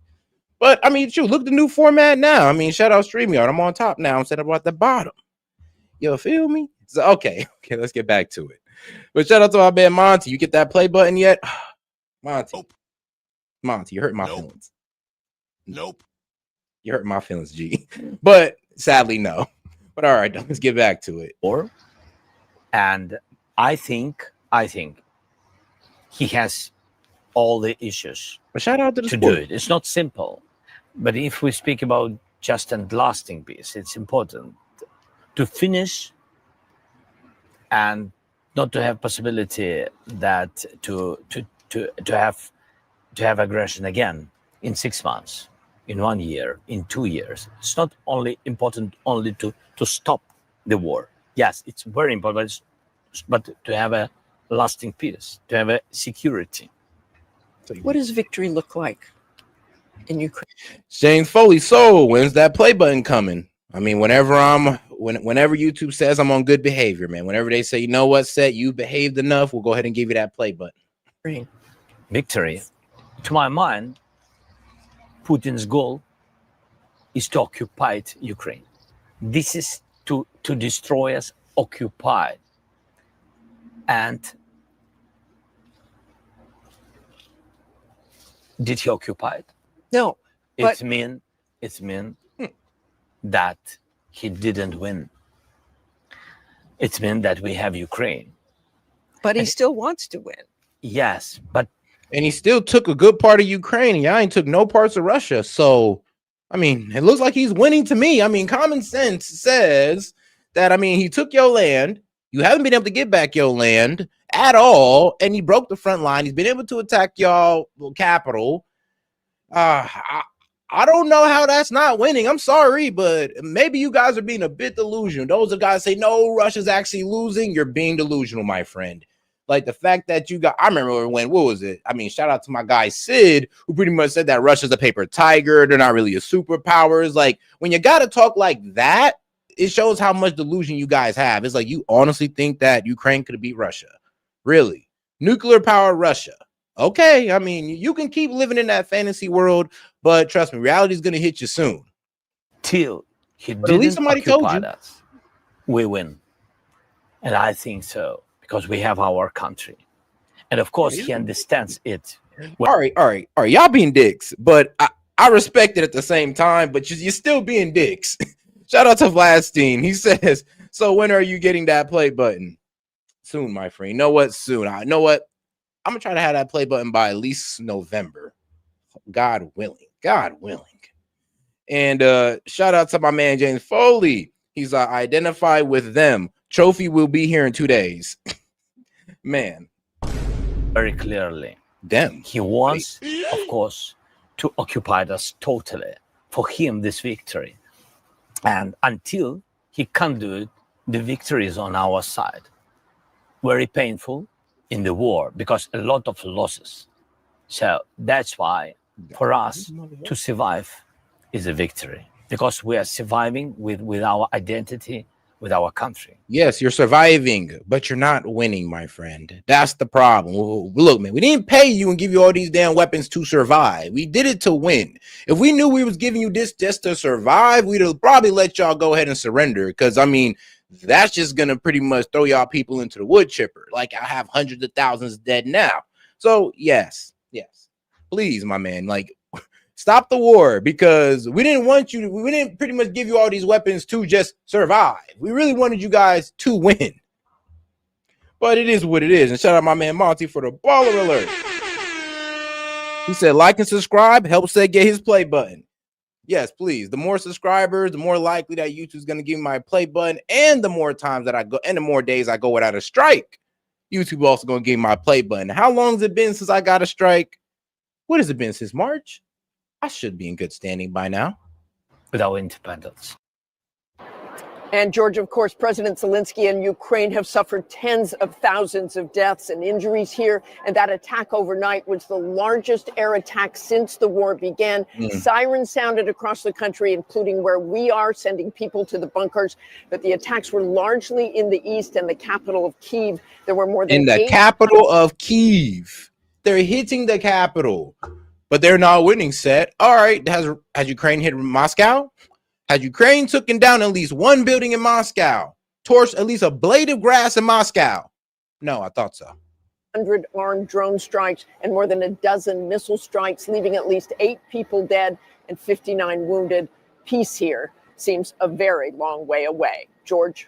But I mean, shoot, look at the new format now. I mean, shout out StreamYard. I'm on top now instead of at the bottom. You feel me? So okay, let's get back to it. But shout out to our man Monty. You get that play button yet? Monty. Nope. Monty, you hurt my feelings. Nope. You hurt my feelings, G. But sadly, no. But all right, let's get back to it. And I think he has all the issues but shout out to do it. It's not simple. But if we speak about just and lasting peace, it's important to finish and not to have possibility that to have aggression again in 6 months, in 1 year, in 2 years. It's not only important only to stop the war. Yes, it's very important, but to have a lasting peace, to have a security. What does victory look like in Ukraine? James Foley, so when's that play button coming? I mean, whenever YouTube says I'm on good behavior, man, whenever they say, you know what, Set, you behaved enough, we'll go ahead and give you that play button. Victory, to my mind, Putin's goal is to occupy Ukraine. This is to destroy us, occupy. And did he occupy it? No. It mean that he didn't win. It means that we have Ukraine. But he still wants to win. Yes, and he still took a good part of Ukraine. And y'all ain't took no parts of Russia. So, I mean, it looks like he's winning to me. I mean, common sense says that, I mean, he took your land. You haven't been able to get back your land at all. And he broke the front line. He's been able to attack y'all capital. I don't know how that's not winning. I'm sorry, but maybe you guys are being a bit delusional. Those are guys say, no, Russia's actually losing. You're being delusional, my friend. Like the fact that you got, I remember when, what was it? I mean, shout out to my guy Sid, who pretty much said that Russia's a paper tiger. They're not really a superpower. It's like, when you got to talk like that, it shows how much delusion you guys have. It's like, you honestly think that Ukraine could beat Russia? Really? Nuclear power Russia. Okay, I mean, you can keep living in that fantasy world, but trust me, reality is going to hit you soon. Till he but at least somebody told you. Us, we win. And I think so, because we have our country. And of course, he understands it. All right. Y'all being dicks, but I respect it at the same time, but you're still being dicks. Shout out to Vladstein. He says, so when are you getting that play button? Soon, my friend. You know what? Soon. I know what? I'm going to try to have that play button by at least November. God willing. And shout out to my man, James Foley. He's identified with them. Trophy will be here in 2 days. Man. Very clearly. Them. He wants, of course, to occupy us totally. For him, this victory. And until he can do it, the victory is on our side. Very painful in the war because a lot of losses. So that's why for us to survive is a victory, because we are surviving with our identity, with our country. Yes, you're surviving, but you're not winning, my friend. That's the problem. Look, man, we didn't pay you and give you all these damn weapons to survive. We did it to win. If we knew we was giving you this just to survive, we'd have probably let y'all go ahead and surrender. Because, I mean, that's just going to pretty much throw y'all people into the wood chipper. Like, I have hundreds of thousands dead now. So, yes, please, my man, like, stop the war, because we didn't want you to, we didn't pretty much give you all these weapons to just survive. We really wanted you guys to win. But it is what it is. And shout out my man Monty for the baller alert. He said, like and subscribe, help Seth get his play button. Yes, please. The more subscribers, the more likely that YouTube's going to give me my play button. And the more times that I go, and the more days I go without a strike, YouTube also going to give me my play button. How long has it been since I got a strike? What has it been, since March? I should be in good standing by now. With our independence. And George, of course, President Zelenskyy and Ukraine have suffered tens of thousands of deaths and injuries here. And that attack overnight was the largest air attack since the war began. Sirens sounded across the country, including where we are, sending people to the bunkers. But the attacks were largely in the east and the capital of Kyiv. There were more than in the capital of Kyiv. They're hitting the capital, but they're not winning. Set. All right. Has Ukraine hit Moscow? Has Ukraine taken down at least one building in Moscow? Torched at least a blade of grass in Moscow? No, I thought so. 100 armed drone strikes and more than a dozen missile strikes, leaving at least 8 people dead and 59 wounded. Peace here seems a very long way away. George.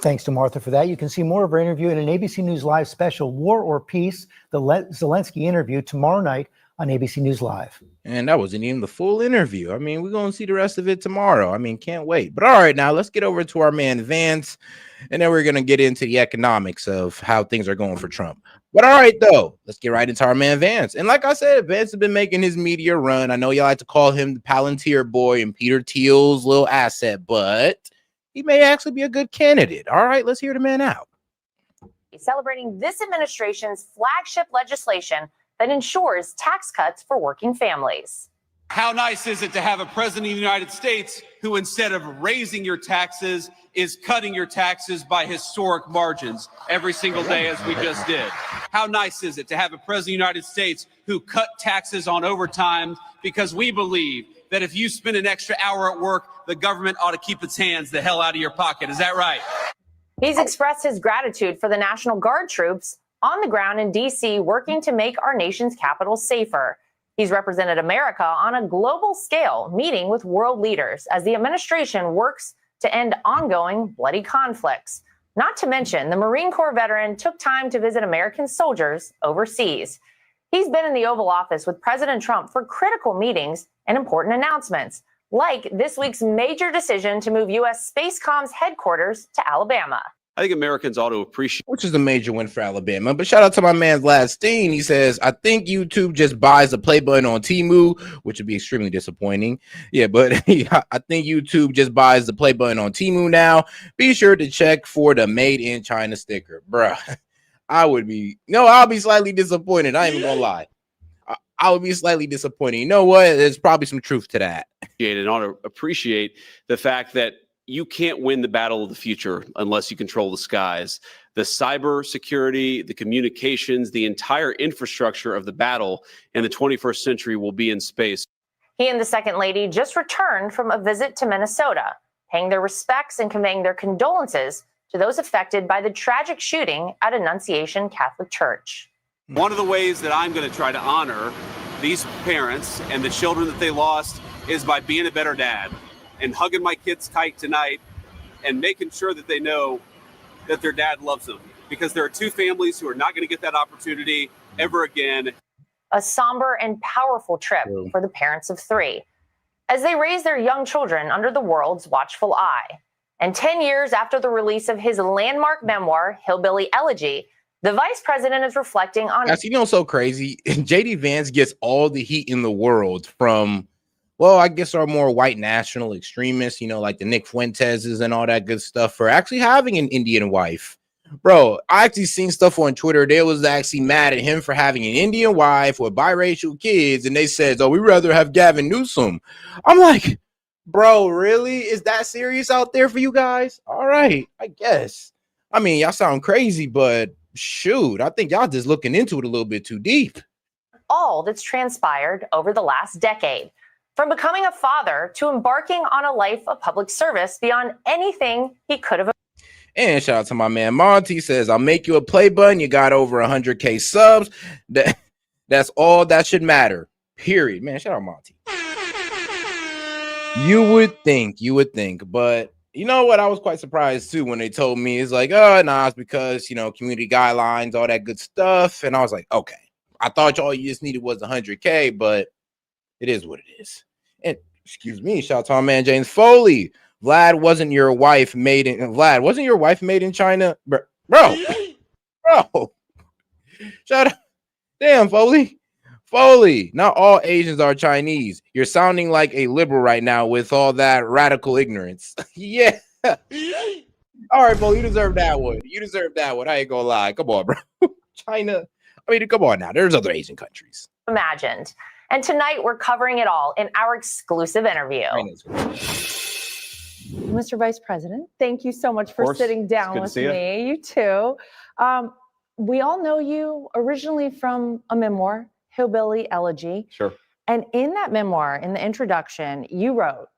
Thanks to Martha for that. You can see more of our interview in an ABC News Live special, War or Peace, the Zelenskyy interview, tomorrow night on ABC News Live. And that wasn't even the full interview. I mean, we're going to see the rest of it tomorrow. I mean, can't wait. But all right, now let's get over to our man Vance, and then we're going to get into the economics of how things are going for Trump. But all right, though, let's get right into our man Vance. And like I said, Vance has been making his media run. I know y'all like to call him the Palantir boy and Peter Thiel's little asset, but he may actually be a good candidate. All right, let's hear the man out. Celebrating this administration's flagship legislation that ensures tax cuts for working families. How nice is it to have a president of the United States who, instead of raising your taxes, is cutting your taxes by historic margins every single day, as we just did? How nice is it to have a president of the United States who cut taxes on overtime, because we believe that if you spend an extra hour at work, the government ought to keep its hands the hell out of your pocket. Is that right? He's expressed his gratitude for the National Guard troops on the ground in D.C. working to make our nation's capital safer. He's represented America on a global scale, meeting with world leaders as the administration works to end ongoing bloody conflicts. Not to mention, the Marine Corps veteran took time to visit American soldiers overseas. He's been in the Oval Office with President Trump for critical meetings and important announcements, like this week's major decision to move U.S. Spacecom's headquarters to Alabama. I think Americans ought to appreciate, which is a major win for Alabama. But shout out to my man Vladstein. He says, I think YouTube just buys the play button on Temu, which would be extremely disappointing. Yeah, but I think YouTube just buys the play button on Temu now. Be sure to check for the made in China sticker. Bruh, I'll be slightly disappointed. I ain't even gonna lie. I would be slightly disappointed. You know what? There's probably some truth to that. And ought to appreciate the fact that you can't win the battle of the future unless you control the skies. The cyber security, the communications, the entire infrastructure of the battle in the 21st century will be in space. He and the Second Lady just returned from a visit to Minnesota, paying their respects and conveying their condolences to those affected by the tragic shooting at Annunciation Catholic Church. One of the ways that I'm going to try to honor these parents and the children that they lost is by being a better dad and hugging my kids tight tonight and making sure that they know that their dad loves them, because there are 2 families who are not going to get that opportunity ever again. A somber and powerful trip for the parents of 3 as they raise their young children under the world's watchful eye. And 10 years after the release of his landmark memoir, Hillbilly Elegy, the vice president is reflecting on... That's, so crazy. JD Vance gets all the heat in the world from, well, I guess our more white national extremists, like the Nick Fuenteses and all that good stuff, for actually having an Indian wife. Bro, I actually seen stuff on Twitter. They was actually mad at him for having an Indian wife with biracial kids, and they said, oh, we'd rather have Gavin Newsom. I'm like, Bro, really? Is that serious out there for you guys? All right, I guess. I mean, y'all sound crazy, but shoot, I think y'all just looking into it a little bit too deep. All that's transpired over the last decade, from becoming a father to embarking on a life of public service beyond anything he could have. And shout out to my man Monty, says, I'll make you a play button. You got over 100K subs. That's all that should matter. Period. Man, shout out Monty. You would think, but you know what? I was quite surprised too when they told me it's like, oh, nah, it's because, community guidelines, all that good stuff. And I was like, okay, I thought all you just needed was 100K, but it is what it is. And excuse me, shout out to my man James Foley. Vlad, wasn't your wife made in China? Bro. Shout out. Damn, Foley, not all Asians are Chinese. You're sounding like a liberal right now with all that radical ignorance. Yeah. All right, Foley, you deserve that one. I ain't gonna lie. Come on, bro. China. I mean, come on now. There's other Asian countries. Imagined. And tonight we're covering it all in our exclusive interview. Mr. Vice President, thank you so much for sitting down with me. You too. We all know you originally from a memoir, Hillbilly Elegy. Sure. And in that memoir, in the introduction, you wrote,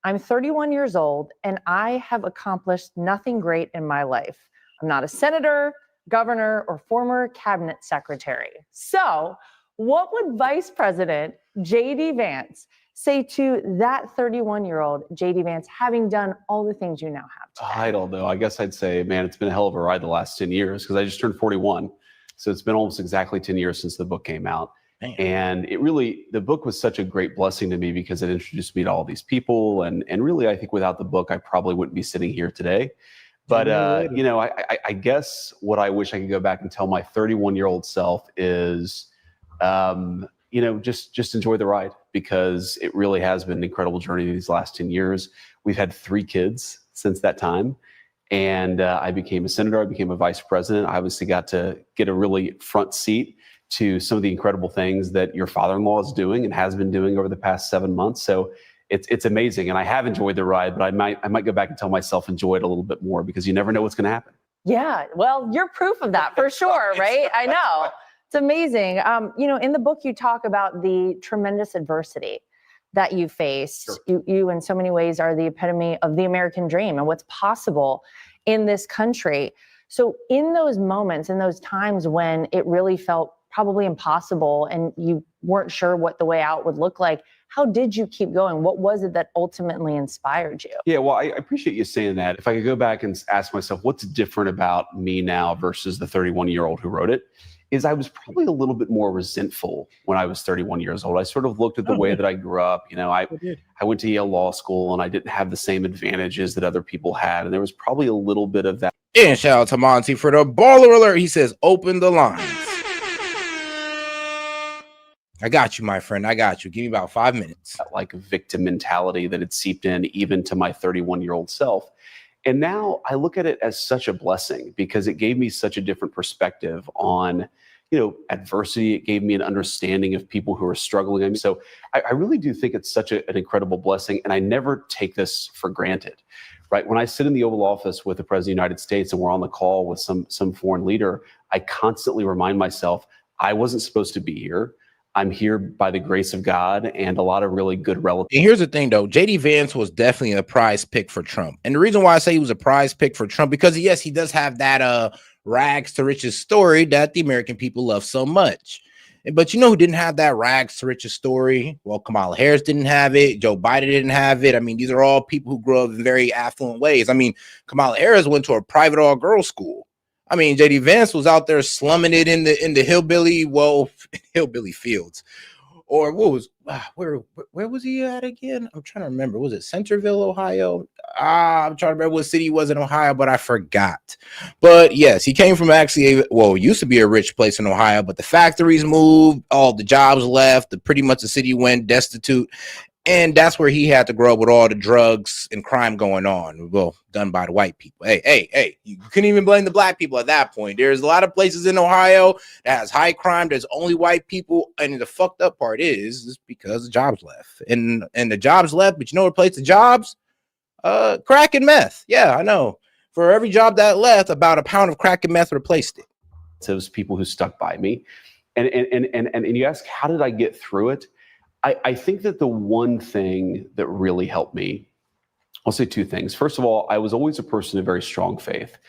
I'm 31 years old and I have accomplished nothing great in my life. I'm not a senator, governor, or former cabinet secretary. So what would Vice President J.D. Vance say to that 31-year-old J.D. Vance, having done all the things you now have today? I don't know. I guess I'd say, man, it's been a hell of a ride the last 10 years because I just turned 41. So it's been almost exactly 10 years since the book came out. Man. And the book was such a great blessing to me because it introduced me to all these people. And really, I think without the book, I probably wouldn't be sitting here today. But, I guess what I wish I could go back and tell my 31-year-old self is, just enjoy the ride because it really has been an incredible journey these last 10 years. We've had 3 kids since that time. And I became a senator. I became a vice president. I obviously got to get a really front seat to some of the incredible things that your father-in-law is doing and has been doing over the past 7 months. So it's amazing. And I have enjoyed the ride, but I might go back and tell myself enjoy it a little bit more because you never know what's going to happen. Yeah, well, you're proof of that for sure, right? I know. It's amazing. In the book, you talk about the tremendous adversity that you faced. Sure. You, in so many ways, are the epitome of the American dream and what's possible in this country. So in those moments, in those times when it really felt probably impossible and you weren't sure what the way out would look like, how did you keep going? What was it that ultimately inspired you? Yeah, well, I appreciate you saying that. If I could go back and ask myself, what's different about me now versus the 31-year-old who wrote it, is I was probably a little bit more resentful when I was 31 years old. I sort of looked at the way that I grew up. I went to Yale Law School and I didn't have the same advantages that other people had. And there was probably a little bit of that. And shout out to Monty for the baller alert. He says, open the lines. I got you, my friend. I got you. Give me about 5 minutes. Like a victim mentality that had seeped in even to my 31-year-old self. And now I look at it as such a blessing because it gave me such a different perspective on, adversity. It gave me an understanding of people who are struggling. So I really do think it's such an incredible blessing. And I never take this for granted, right? When I sit in the Oval Office with the President of the United States and we're on the call with some foreign leader, I constantly remind myself, I wasn't supposed to be here. I'm here by the grace of God and a lot of really good relatives. And here's the thing, though. J.D. Vance was definitely a prize pick for Trump. And the reason why I say he was a prize pick for Trump, because, yes, he does have that rags to riches story that the American people love so much. But you know who didn't have that rags to riches story? Well, Kamala Harris didn't have it. Joe Biden didn't have it. I mean, these are all people who grew up in very affluent ways. I mean, Kamala Harris went to a private all-girls school. I mean, J.D. Vance was out there slumming it in the hillbilly fields, or what was where was he at again? I'm trying to remember. Was it Centerville, Ohio? I'm trying to remember what city he was in Ohio, but I forgot. But yes, he came from it used to be a rich place in Ohio, but the factories moved, all the jobs left, pretty much the city went destitute. And that's where he had to grow up with all the drugs and crime going on. Well, done by the white people. Hey, you couldn't even blame the black people at that point. There's a lot of places in Ohio that has high crime. There's only white people. And the fucked up part is because the jobs left. And the jobs left, but you know what replaced the jobs? Crack and meth. Yeah, I know. For every job that left, about a pound of crack and meth replaced it. Those people who stuck by me. And you ask, how did I get through it? I think that the one thing that really helped me, I'll say two things. First of all, I was always a person of very strong faith.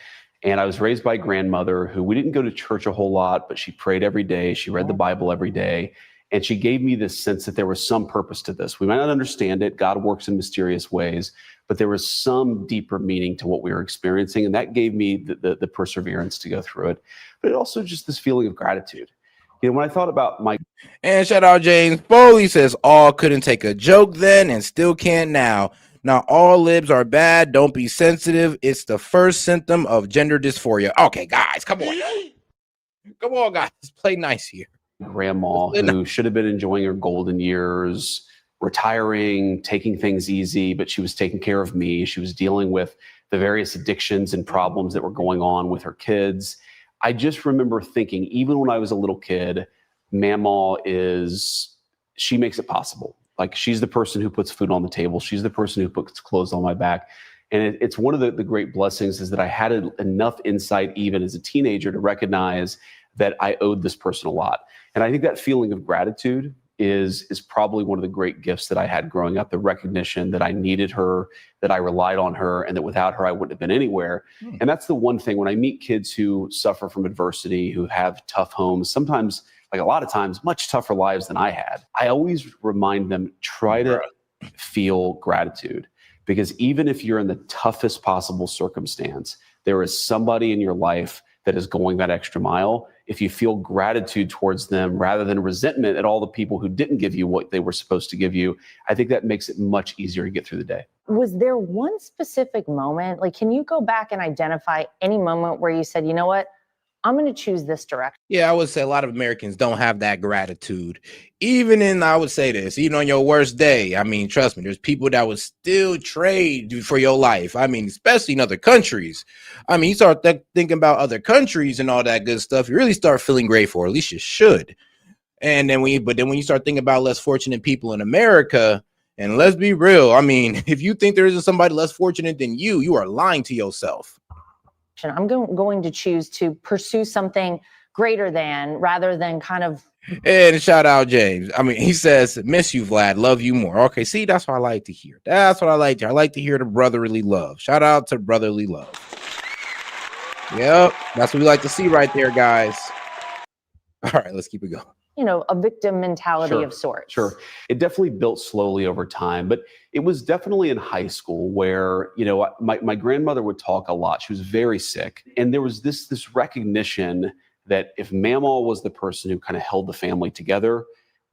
And I was raised by a grandmother who, we didn't go to church a whole lot, but she prayed every day. She read the Bible every day. And she gave me this sense that there was some purpose to this. We might not understand it. God works in mysterious ways, but there was some deeper meaning to what we were experiencing. And that gave me the perseverance to go through it. But it also just this feeling of gratitude. You know, when I thought about my... And shout out James Foley says, all couldn't take a joke then and still can't now. Now, all libs are bad. Don't be sensitive. It's the first symptom of gender dysphoria. Okay, guys, come on. Come on, guys. Play nice here. Grandma, who should have been enjoying her golden years, retiring, taking things easy, but she was taking care of me. She was dealing with the various addictions and problems that were going on with her kids. I just remember thinking, even when I was a little kid, Mama she makes it possible. Like, she's the person who puts food on the table. She's the person who puts clothes on my back. And it's one of the great blessings is that I had enough insight even as a teenager to recognize that I owed this person a lot. And I think that feeling of gratitude is probably one of the great gifts that I had growing up, the recognition that I needed her, that I relied on her, and that without her, I wouldn't have been anywhere. And that's the one thing when I meet kids who suffer from adversity, who have tough homes, sometimes, like a lot of times, much tougher lives than I had. I always remind them, try to feel gratitude, because even if you're in the toughest possible circumstance, there is somebody in your life that is going that extra mile. If you feel gratitude towards them rather than resentment at all the people who didn't give you what they were supposed to give you, I think that makes it much easier to get through the day. Was there one specific moment? Like, can you go back and identify any moment where you said, you know what, I'm going to choose this direction? Yeah, I would say a lot of Americans don't have that gratitude. I would say this, even on your worst day, I mean, trust me, there's people that would still trade for your life. I mean, especially in other countries. I mean, you start thinking about other countries and all that good stuff, you really start feeling grateful, or at least you should. And then when you start thinking about less fortunate people in America, and let's be real, I mean, if you think there isn't somebody less fortunate than you, you are lying to yourself. I'm going to choose to pursue something greater than, rather than kind of. And shout out James. I mean, he says, miss you, Vlad, love you more. Okay, see, that's what I like to hear. That's what I like to hear. I like to hear the brotherly love. Shout out to brotherly love. Yep, that's what we like to see right there, guys. All right, let's keep it going. You know, a victim mentality of sorts. Sure. It definitely built slowly over time, but it was definitely in high school where, you know, my grandmother would talk a lot. She was very sick. And there was this recognition that if Mama was the person who kind of held the family together,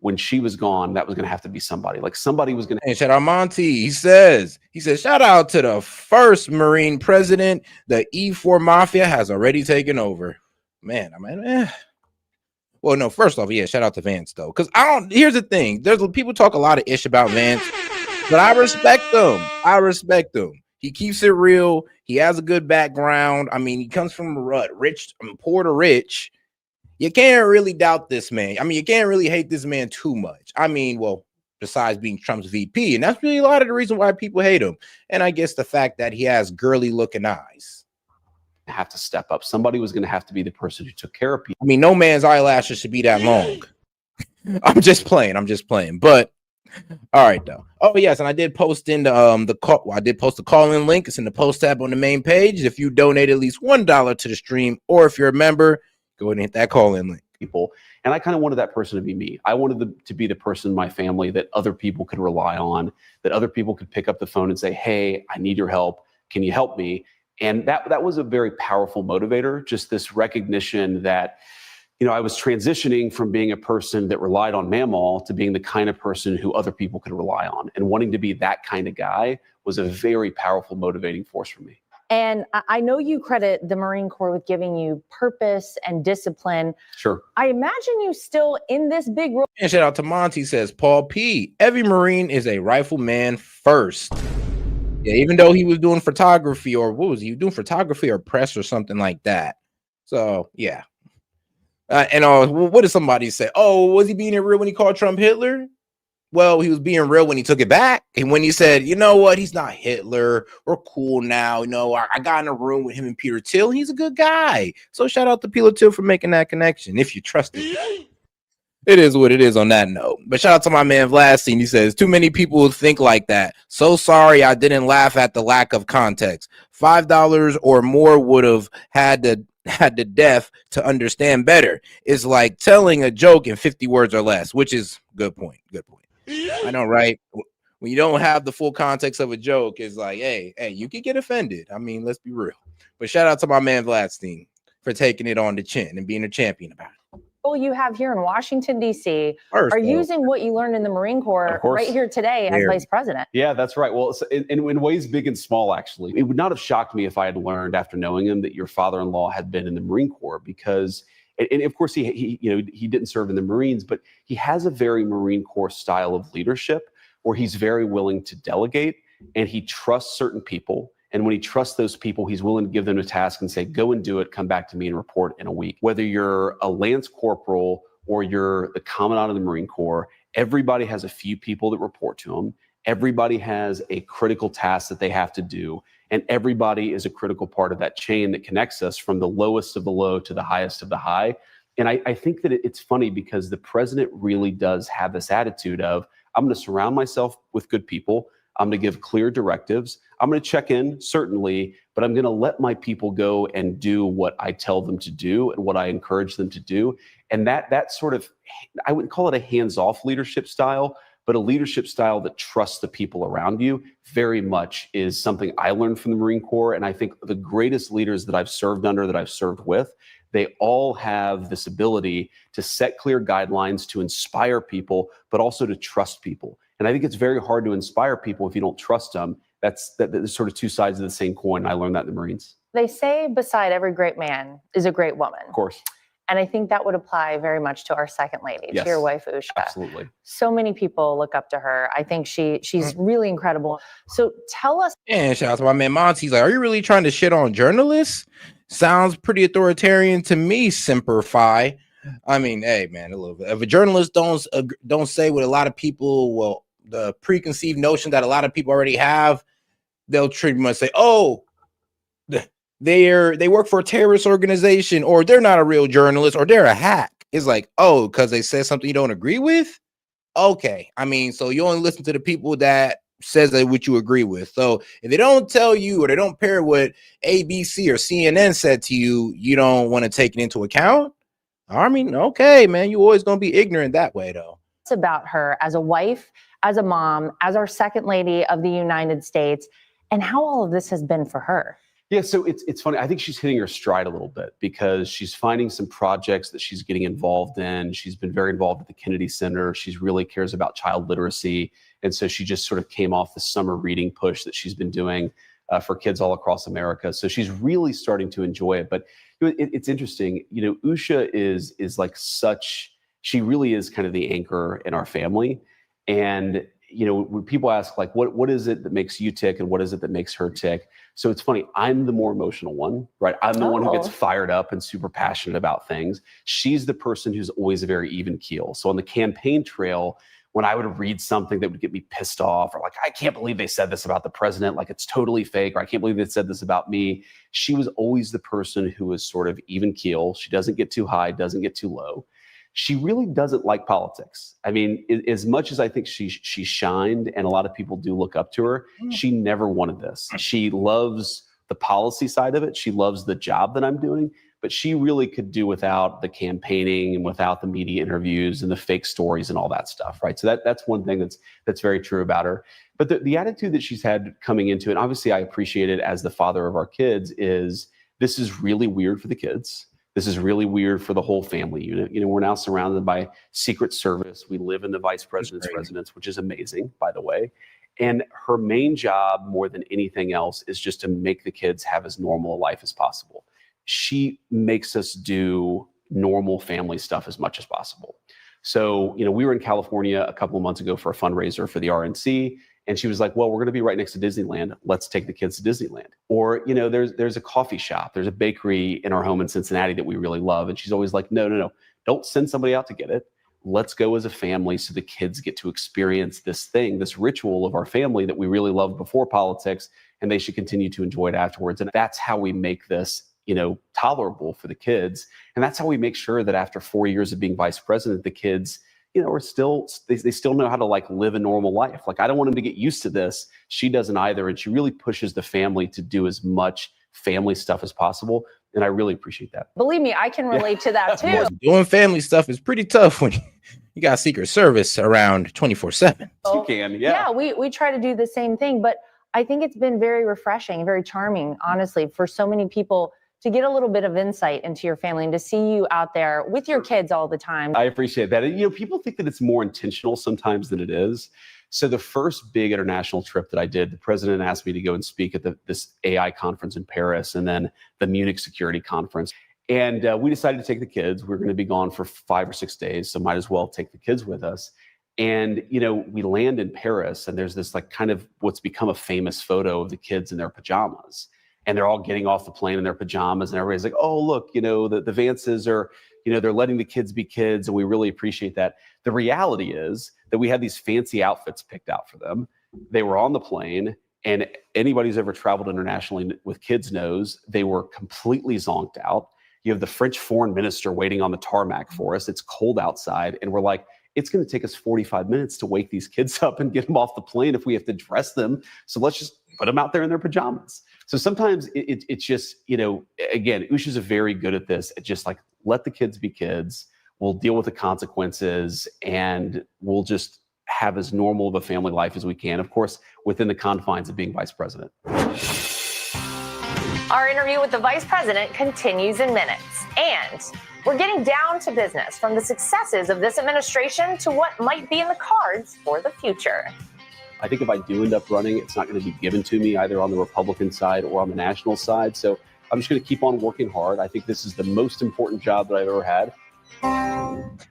when she was gone, that was going to have to be somebody. Like, somebody was going to. And shout out Monty. He says, shout out to the first Marine president. The E4 Mafia has already taken over. Man, I mean, Well, no, first off, yeah, shout out to Vance, though. Because here's the thing. There's people talk a lot of ish about Vance, but I respect him. He keeps it real. He has a good background. I mean, he comes from poor to rich. You can't really doubt this man. I mean, you can't really hate this man too much. I mean, well, besides being Trump's VP. And that's really a lot of the reason why people hate him. And I guess the fact that he has girly looking eyes. Have to step up. Somebody was going to have to be the person who took care of people. I mean, no man's eyelashes should be that long. I'm just playing. But all right, though. Oh yes, and I did post in the call. I did post the call-in link. It's in the post tab on the main page. If you donate at least $1 to the stream, or if you're a member, go ahead and hit that call-in link. People, and I kind of wanted that person to be me. I wanted to be the person in my family that other people could rely on, that other people could pick up the phone and say, "Hey, I need your help. Can you help me?" And that was a very powerful motivator, just this recognition that, you know, I was transitioning from being a person that relied on Mamaw to being the kind of person who other people could rely on. And wanting to be that kind of guy was a very powerful motivating force for me. And I know you credit the Marine Corps with giving you purpose and discipline. Sure. I imagine you still in this big role. And shout out to Monty, says Paul P. Every Marine is a rifleman first. Yeah, even though he was doing photography, or what was he doing? Photography or press or something like that. So yeah. What did somebody say? Oh, was he being real when he called Trump Hitler? Well, he was being real when he took it back. And when he said, you know what, he's not Hitler. We're cool now. You know, I got in a room with him and Peter Thiel. He's a good guy. So shout out to Peter Thiel for making that connection, if you trust it. It is what it is on that note. But shout out to my man Vance. He says, too many people think like that. So sorry I didn't laugh at the lack of context. $5 or more would have had the deaf to understand better. It's like telling a joke in 50 words or less, which is good point. Good point. I know, right? When you don't have the full context of a joke, it's like, hey, you can get offended. I mean, let's be real. But shout out to my man Vance for taking it on the chin and being a champion about it. You have here in Washington, D.C. are using what you learned in the Marine Corps right here today as vice president. Yeah, that's right. Well, in ways big and small, actually. It would not have shocked me if I had learned after knowing him that your father-in-law had been in the Marine Corps, because, and of course, he didn't serve in the Marines, but he has a very Marine Corps style of leadership where he's very willing to delegate and he trusts certain people. And when he trusts those people, he's willing to give them a task and say, go and do it, come back to me and report in a week. Whether you're a Lance Corporal or you're the Commandant of the Marine Corps, everybody has a few people that report to them. Everybody has a critical task that they have to do. And everybody is a critical part of that chain that connects us from the lowest of the low to the highest of the high. And I think that it's funny because the president really does have this attitude of, I'm going to surround myself with good people. I'm going to give clear directives. I'm going to check in, certainly, but I'm going to let my people go and do what I tell them to do and what I encourage them to do. And that sort of, I wouldn't call it a hands-off leadership style, but a leadership style that trusts the people around you very much is something I learned from the Marine Corps. And I think the greatest leaders that I've served under, that I've served with, they all have this ability to set clear guidelines, to inspire people, but also to trust people. And I think it's very hard to inspire people if you don't trust them. That's sort of two sides of the same coin. I learned that in the Marines. They say beside every great man is a great woman. Of course. And I think that would apply very much to our second lady, Yes, to your wife, Usha. Absolutely. So many people look up to her. I think she's really incredible. So tell us. And shout out to my man Monty. He's like, are you really trying to shit on journalists? Sounds pretty authoritarian to me, Semper Fi. I mean, hey, man, a little bit. If a journalist don't say what a lot of people, the preconceived notion that a lot of people already have, they'll pretty much say, oh, they work for a terrorist organization, or they're not a real journalist, or they're a hack. It's like, oh, because they said something you don't agree with? Okay. I mean, so you only listen to the people that says that what you agree with. So if they don't tell you or they don't pair what ABC or CNN said to you, you don't want to take it into account? I mean, okay, man, you always going to be ignorant that way, though. It's about her as a wife, as a mom, as our second lady of the United States, and how all of this has been for her. Yeah, so it's funny. I think she's hitting her stride a little bit because she's finding some projects that she's getting involved in. She's been very involved at the Kennedy Center. She really cares about child literacy. And so she just sort of came off the summer reading push that she's been doing for kids all across America. So she's really starting to enjoy it. But it's interesting. You know, Usha is like such, she really is kind of the anchor in our family. And you know, when people ask like, what is it that makes you tick and what is it that makes her tick? So it's funny, I'm the more emotional one, right? I'm the one who gets fired up and super passionate about things. She's the person who's always a very even keel. So on the campaign trail, when I would read something that would get me pissed off, or like, I can't believe they said this about the president, like it's totally fake, or I can't believe they said this about me. She was always the person who was sort of even keel. She doesn't get too high, doesn't get too low. She really doesn't like politics. I mean, as much as I think she shined and a lot of people do look up to her, she never wanted this. She loves the policy side of it. She loves the job that I'm doing, but she really could do without the campaigning and without the media interviews and the fake stories and all that stuff, right? So that's one thing that's very true about her. But the attitude that she's had coming into it, and obviously I appreciate it as the father of our kids, is this is really weird for the kids. This is really weird for the whole family unit. You know, we're now surrounded by Secret Service. We live in the vice president's residence, which is amazing, by the way. And her main job, more than anything else, is just to make the kids have as normal a life as possible. She makes us do normal family stuff as much as possible. So, we were in California a couple of months ago for a fundraiser for the RNC. And she was like, well, we're going to be right next to Disneyland. Let's take the kids to Disneyland. Or, there's a coffee shop. There's a bakery in our home in Cincinnati that we really love. And she's always like, no. Don't send somebody out to get it. Let's go as a family so the kids get to experience this thing, this ritual of our family that we really loved before politics, and they should continue to enjoy it afterwards. And that's how we make this, tolerable for the kids. And that's how we make sure that after 4 years of being vice president, the kids, are still, they still know how to live a normal life. I don't want them to get used to this. She doesn't either. And she really pushes the family to do as much family stuff as possible. And I really appreciate that. Believe me, I can relate to that too. Doing family stuff is pretty tough when you got Secret Service around 24/7. You can, yeah. Yeah, we try to do the same thing, but I think it's been very refreshing, very charming, honestly, for so many people to get a little bit of insight into your family and to see you out there with your kids all the time. I appreciate that. And, people think that it's more intentional sometimes than it is. So the first big international trip that I did, the president asked me to go and speak at this AI conference in Paris and then the Munich security conference. And we decided to take the kids. We're going to be gone for 5 or 6 days, so might as well take the kids with us. And, we land in Paris and there's this kind of what's become a famous photo of the kids in their pajamas. And they're all getting off the plane in their pajamas and everybody's like, oh, look, the Vances are, they're letting the kids be kids. And we really appreciate that. The reality is that we had these fancy outfits picked out for them. They were on the plane, and anybody who's ever traveled internationally with kids knows they were completely zonked out. You have the French foreign minister waiting on the tarmac for us. It's cold outside. And we're like, it's going to take us 45 minutes to wake these kids up and get them off the plane if we have to dress them. So let's just put them out there in their pajamas. So sometimes it's just, again, Usha's very good at this. It's just let the kids be kids. We'll deal with the consequences and we'll just have as normal of a family life as we can, of course, within the confines of being vice president. Our interview with the vice president continues in minutes. And we're getting down to business, from the successes of this administration to what might be in the cards for the future. I think if I do end up running, it's not going to be given to me either on the Republican side or on the national side. So I'm just going to keep on working hard. I think this is the most important job that I've ever had.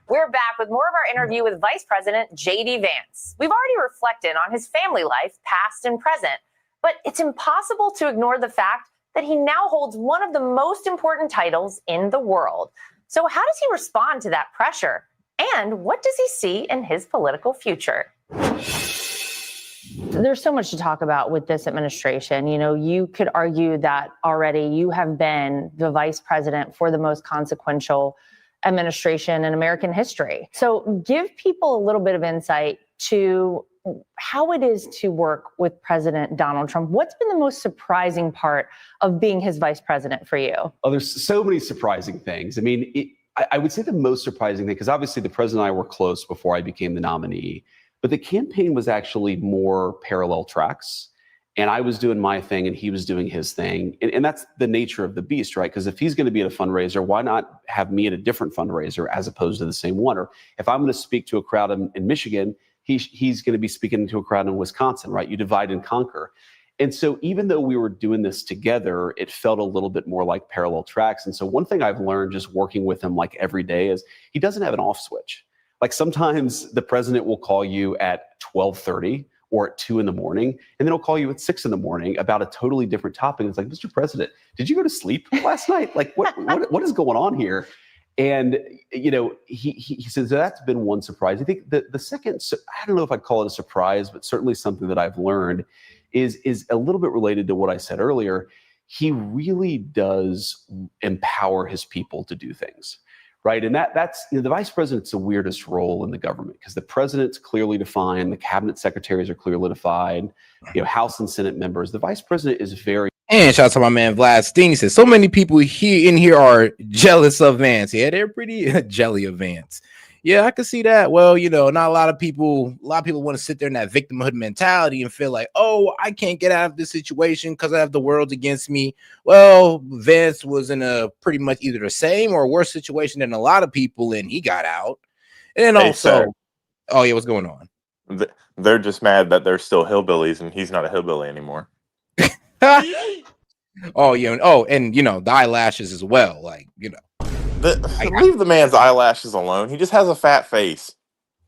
We're back with more of our interview with Vice President J.D. Vance. We've already reflected on his family life, past and present, but it's impossible to ignore the fact that he now holds one of the most important titles in the world. So how does he respond to that pressure? And what does he see in his political future? There's so much to talk about with this administration. You could argue that already you have been the vice president for the most consequential administration in American history. So give people a little bit of insight to how it is to work with President Donald Trump. What's been the most surprising part of being his vice president for you? Oh, there's so many surprising things. I mean, I would say the most surprising thing, because obviously the president and I were close before I became the nominee, but the campaign was actually more parallel tracks. And I was doing my thing and he was doing his thing. And that's the nature of the beast, right? Because if he's going to be at a fundraiser, why not have me at a different fundraiser as opposed to the same one? Or if I'm going to speak to a crowd in Michigan, he's going to be speaking to a crowd in Wisconsin, right? You divide and conquer. And so even though we were doing this together, it felt a little bit more like parallel tracks. And so one thing I've learned just working with him every day is he doesn't have an off switch. Sometimes the president will call you at 12:30 or at 2 in the morning, and then he'll call you at 6 in the morning about a totally different topic. It's like, Mr. President, did you go to sleep last night? What is going on here? And, he says that's been one surprise. I think the second, I don't know if I'd call it a surprise, but certainly something that I've learned is a little bit related to what I said earlier. He really does empower his people to do things. Right. And that's the vice president's the weirdest role in the government, because the president's clearly defined. The cabinet secretaries are clearly defined, House and Senate members. The vice president is very. And shout out to my man Vlad Steen. He says so many people here are jealous of Vance. Yeah, they're pretty jelly of Vance. Yeah, I can see that. Well, not a lot of people want to sit there in that victimhood mentality and feel like, oh, I can't get out of this situation because I have the world against me. Well, Vance was in a pretty much either the same or worse situation than a lot of people, and he got out. And then also, oh yeah, what's going on? They're just mad that they're still hillbillies and he's not a hillbilly anymore. Oh yeah. Oh, and the eyelashes as well. Like Leave the man's eyelashes alone. He just has a fat face.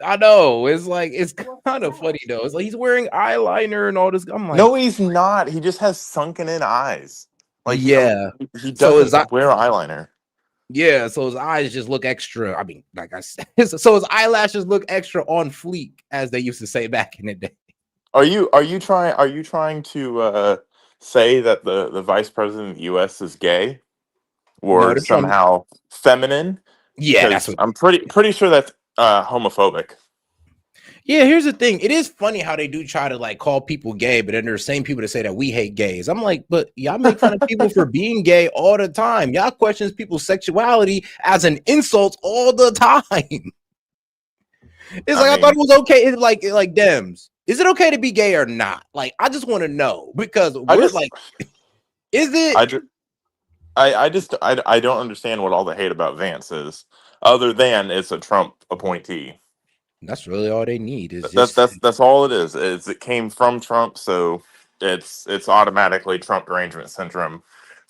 I know. It's like it's kind of funny though. It's like he's wearing eyeliner and all this. I'm like, No, he's not. He just has sunken in eyes. Like yeah. he So doesn't wear eyeliner. Yeah, so his eyes just look extra. I mean, like I said, so his eyelashes look extra on fleek, as they used to say back in the day. Are you trying to say that the vice president of the U.S. is gay or somehow feminine? Yeah, that's what I'm pretty sure that's homophobic. Yeah, here's the thing. It is funny how they do try to like call people gay, but then there's the same people that say that we hate gays. I'm like, but y'all make fun of people for being gay all the time. Y'all questions people's sexuality as an insult all the time. It's like I thought it was okay. It's like Dems. Is it okay to be gay or not? Like, I just want to know because is it? I don't understand what all the hate about Vance is, other than it's a Trump appointee. That's really all they need. Is that's all it is. It came from Trump, so it's automatically Trump derangement syndrome.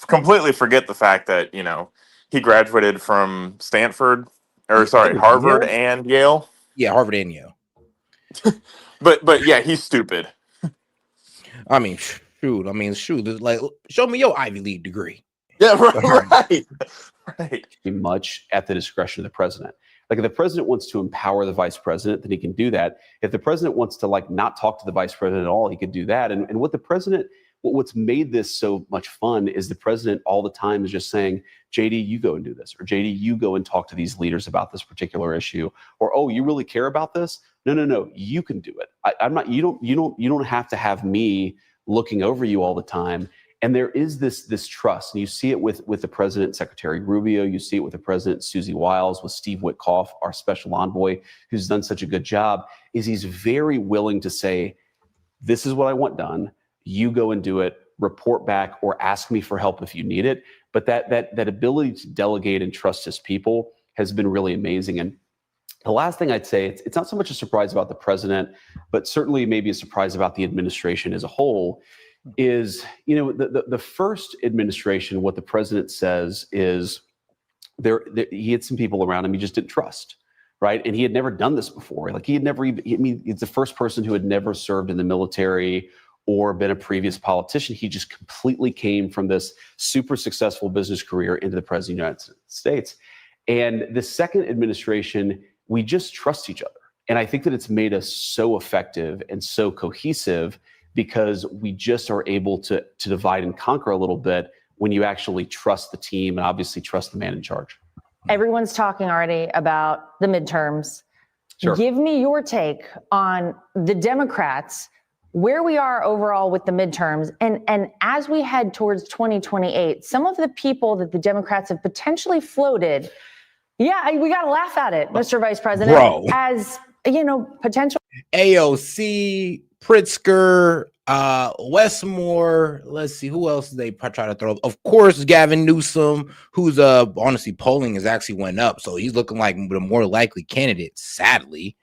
Completely forget the fact that he graduated from Stanford, or sorry, Harvard and Yale. Yeah, Harvard and Yale. but yeah, he's stupid. I mean, shoot. Like, show me your Ivy League degree. Yeah, right. Much at the discretion of the president. Like if the president wants to empower the vice president, then he can do that. If the president wants to not talk to the vice president at all, he could do that. And what's made this so much fun is the president all the time is just saying, JD, you go and do this, or JD, you go and talk to these leaders about this particular issue, or oh, you really care about this? No, you can do it. I'm not. You don't have to have me looking over you all the time. And there is this trust, and you see it with the president, Secretary Rubio. You see it with the president, Susie Wiles, with Steve Witkoff, our special envoy, who's done such a good job. Is he's very willing to say, "This is what I want done. You go and do it. Report back, or ask me for help if you need it." But that ability to delegate and trust his people has been really amazing. And the last thing I'd say, it's not so much a surprise about the president, but certainly maybe a surprise about the administration as a whole. Is the first administration, what the president says is there he had some people around him he just didn't trust, right? And he had never done this before. Like he had never even, he's the first person who had never served in the military or been a previous politician. He just completely came from this super successful business career into the president of the United States. And the second administration, we just trust each other. And I think that it's made us so effective and so cohesive because we just are able to divide and conquer a little bit when you actually trust the team and obviously trust the man in charge. Everyone's talking already about the midterms. Sure. Give me your take on the Democrats, where we are overall with the midterms, and as we head towards 2028, some of the people that the Democrats have potentially floated. Yeah, we got to laugh at it, Mr. Vice President, as potential AOC, Pritzker, Westmore. Let's see, who else did they try to throw? Of course, Gavin Newsom, who's honestly polling has actually went up, so he's looking like the more likely candidate, sadly.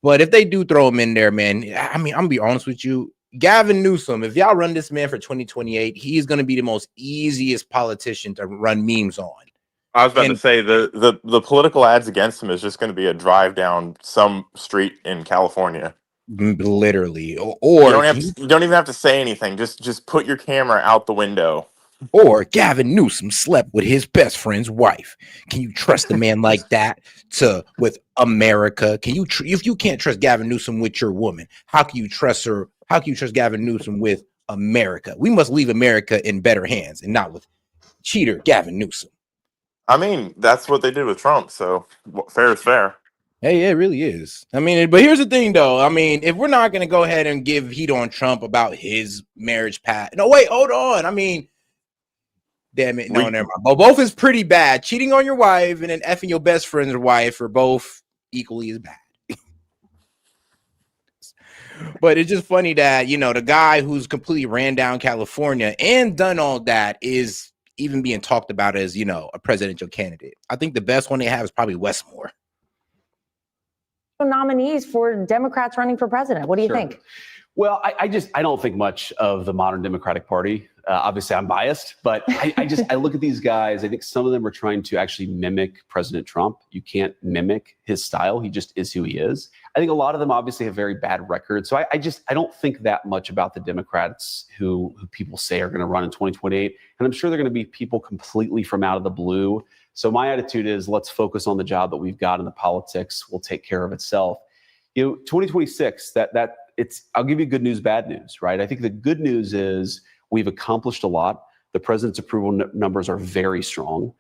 But if they do throw him in there, man, I mean, I'm gonna be honest with you, Gavin Newsom, if y'all run this man for 2028, he's gonna be the most easiest politician to run memes on. I was about to say the political ads against him is just going to be a drive down some street in California. Literally, or you don't even have to say anything. Just put your camera out the window. Or Gavin Newsom slept with his best friend's wife. Can you trust a man like that with America? Can you if you can't trust Gavin Newsom with your woman, how can you trust her? How can you trust Gavin Newsom with America? We must leave America in better hands and not with cheater Gavin Newsom. I mean, that's what they did with Trump, so fair is fair. Hey, it really is. I mean, but here's the thing, though. I mean, if we're not going to go ahead and give heat on Trump about his marriage path. No, wait, hold on. I mean, damn it. No, never mind. But both is pretty bad. Cheating on your wife and then effing your best friend's wife are both equally as bad. But it's just funny that, the guy who's completely ran down California and done all that is even being talked about as, a presidential candidate. I think the best one they have is probably Westmore. nominees for Democrats running for president. What do you Sure. think? Well, I don't think much of the modern Democratic Party. Obviously, I'm biased, but I look at these guys. I think some of them are trying to actually mimic President Trump. You can't mimic his style. He just is who he is. I think a lot of them obviously have very bad records. So I don't think that much about the Democrats who people say are going to run in 2028. And I'm sure they're going to be people completely from out of the blue. So my attitude is, let's focus on the job that we've got, and the politics will take care of itself. 2026, I'll give you good news, bad news, right? I think the good news is we've accomplished a lot. The president's approval numbers are very strong.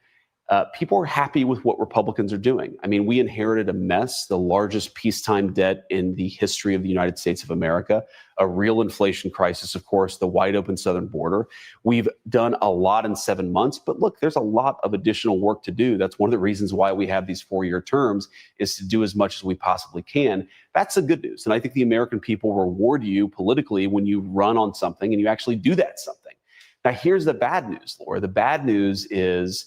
People are happy with what Republicans are doing. I mean, we inherited a mess, the largest peacetime debt in the history of the United States of America, a real inflation crisis, of course, the wide open southern border. We've done a lot in 7 months, but look, there's a lot of additional work to do. That's one of the reasons why we have these 4-year terms, is to do as much as we possibly can. That's the good news. And I think the American people reward you politically when you run on something and you actually do that something. Now, here's the bad news, Laura. The bad news is,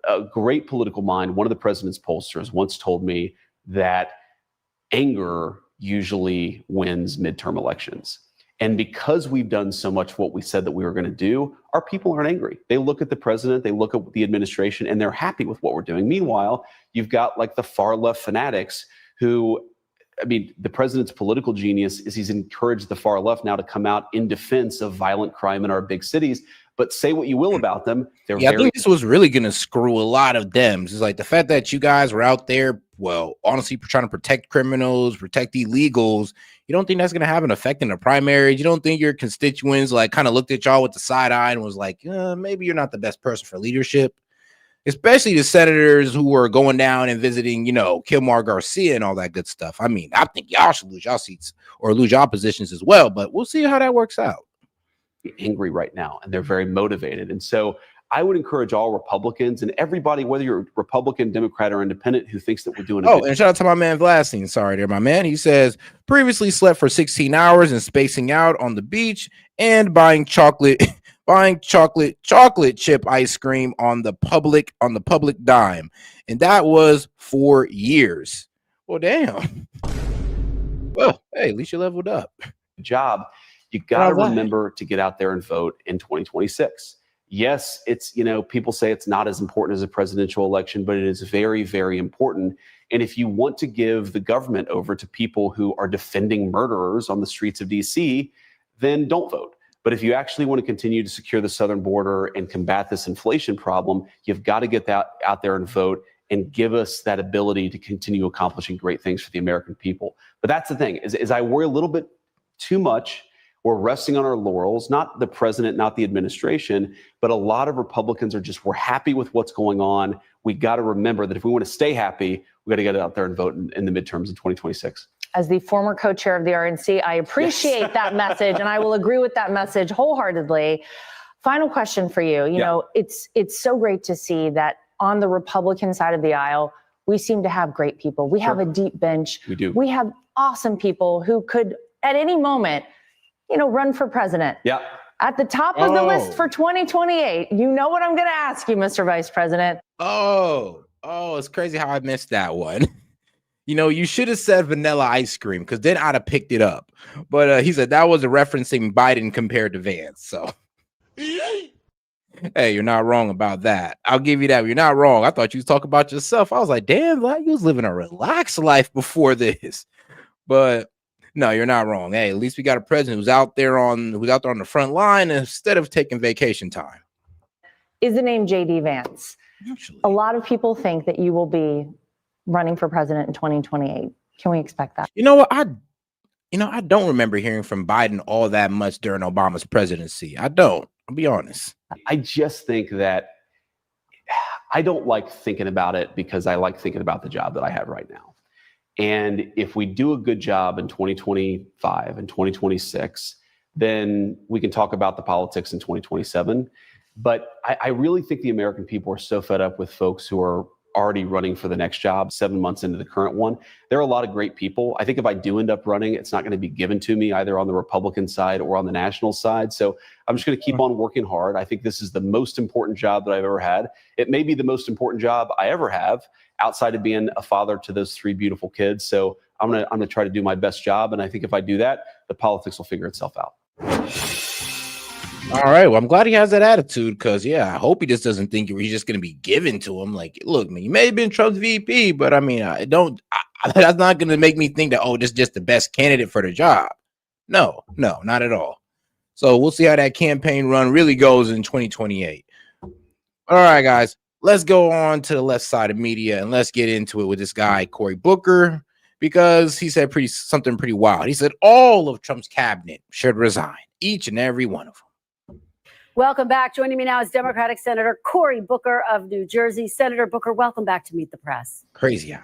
a great political mind, one of the president's pollsters once told me that anger usually wins midterm elections. And because we've done so much what we said that we were going to do, our people aren't angry. They look at the president, they look at the administration, and they're happy with what we're doing. Meanwhile, you've got like the far left fanatics who, the president's political genius is he's encouraged the far left now to come out in defense of violent crime in our big cities. But say what you will about them, I think this was really going to screw a lot of Dems. It's like the fact that you guys were out there, well, honestly, trying to protect criminals, protect illegals. You don't think that's going to have an effect in the primaries? You don't think your constituents kind of looked at y'all with the side eye and was like, maybe you're not the best person for leadership? Especially the senators who were going down and visiting, Kilmar Garcia and all that good stuff. I think y'all should lose y'all seats or lose y'all positions as well, but we'll see how that works out. Angry right now, and they're very motivated. And so I would encourage all Republicans and everybody, whether you're Republican, Democrat, or Independent, who thinks that we're doing and shout out to my man Vance. Sorry there, my man. He says, previously slept for 16 hours and spacing out on the beach and buying chocolate chip ice cream on the public dime. And that was 4 years. Well, damn. Well, hey, at least you leveled up. Job. You got to remember to get out there and vote in 2026. Yes, it's, people say it's not as important as a presidential election, but it is very, very important. And if you want to give the government over to people who are defending murderers on the streets of DC, then don't vote. But if you actually want to continue to secure the southern border and combat this inflation problem, you've got to get that out there and vote and give us that ability to continue accomplishing great things for the American people. But that's the thing, is I worry a little bit too much. We're resting on our laurels, not the president, not the administration, but a lot of Republicans we're happy with what's going on. We got to remember that if we want to stay happy, we got to get out there and vote in the midterms in 2026. As the former co-chair of the RNC, I appreciate that message, and I will agree with that message wholeheartedly. Final question for you. It's so great to see that on the Republican side of the aisle, we seem to have great people. We have a deep bench. We do. We have awesome people who could, at any moment, run for president. Yeah. At the top of the list for 2028. You know what I'm going to ask you, Mr. Vice President. It's crazy how I missed that one. You should have said vanilla ice cream, because then I'd have picked it up. But he said that was referencing Biden compared to Vance. So, hey, you're not wrong about that. I'll give you that. You're not wrong. I thought you was talking about yourself. I was like, damn, you was living a relaxed life before this. But no, you're not wrong. Hey, at least we got a president who's out there on the front line instead of taking vacation time. Is the name J.D. Vance? Actually, a lot of people think that you will be running for president in 2028. Can we expect that? You know what? I don't remember hearing from Biden all that much during Obama's presidency. I don't. I'll be honest. I just think that I don't like thinking about it, because I like thinking about the job that I have right now. And if we do a good job in 2025 and 2026, then we can talk about the politics in 2027. But I really think the American people are so fed up with folks who are already running for the next job 7 months into the current one. There are a lot of great people. I think if I do end up running, it's not going to be given to me either on the Republican side or on the national side. So I'm just going to keep on working hard. I think this is the most important job that I've ever had. It may be the most important job I ever have outside of being a father to those 3 beautiful kids. So I'm gonna try to do my best job. And I think if I do that, the politics will figure itself out. All right. Well, I'm glad he has that attitude because, yeah, I hope he just doesn't think he's just going to be given to him. Like, look, man, you may have been Trump's VP, but I mean, that's not going to make me think that, oh, this is just the best candidate for the job. No, not at all. So we'll see how that campaign run really goes in 2028. All right, guys, let's go on to the left side of media and let's get into it with this guy, Cory Booker, because he said something pretty wild. He said all of Trump's cabinet should resign, each and every one of them. Welcome back. Joining me now is Democratic Senator Cory Booker of New Jersey. Senator Booker, welcome back to Meet the Press. Crazy eyes.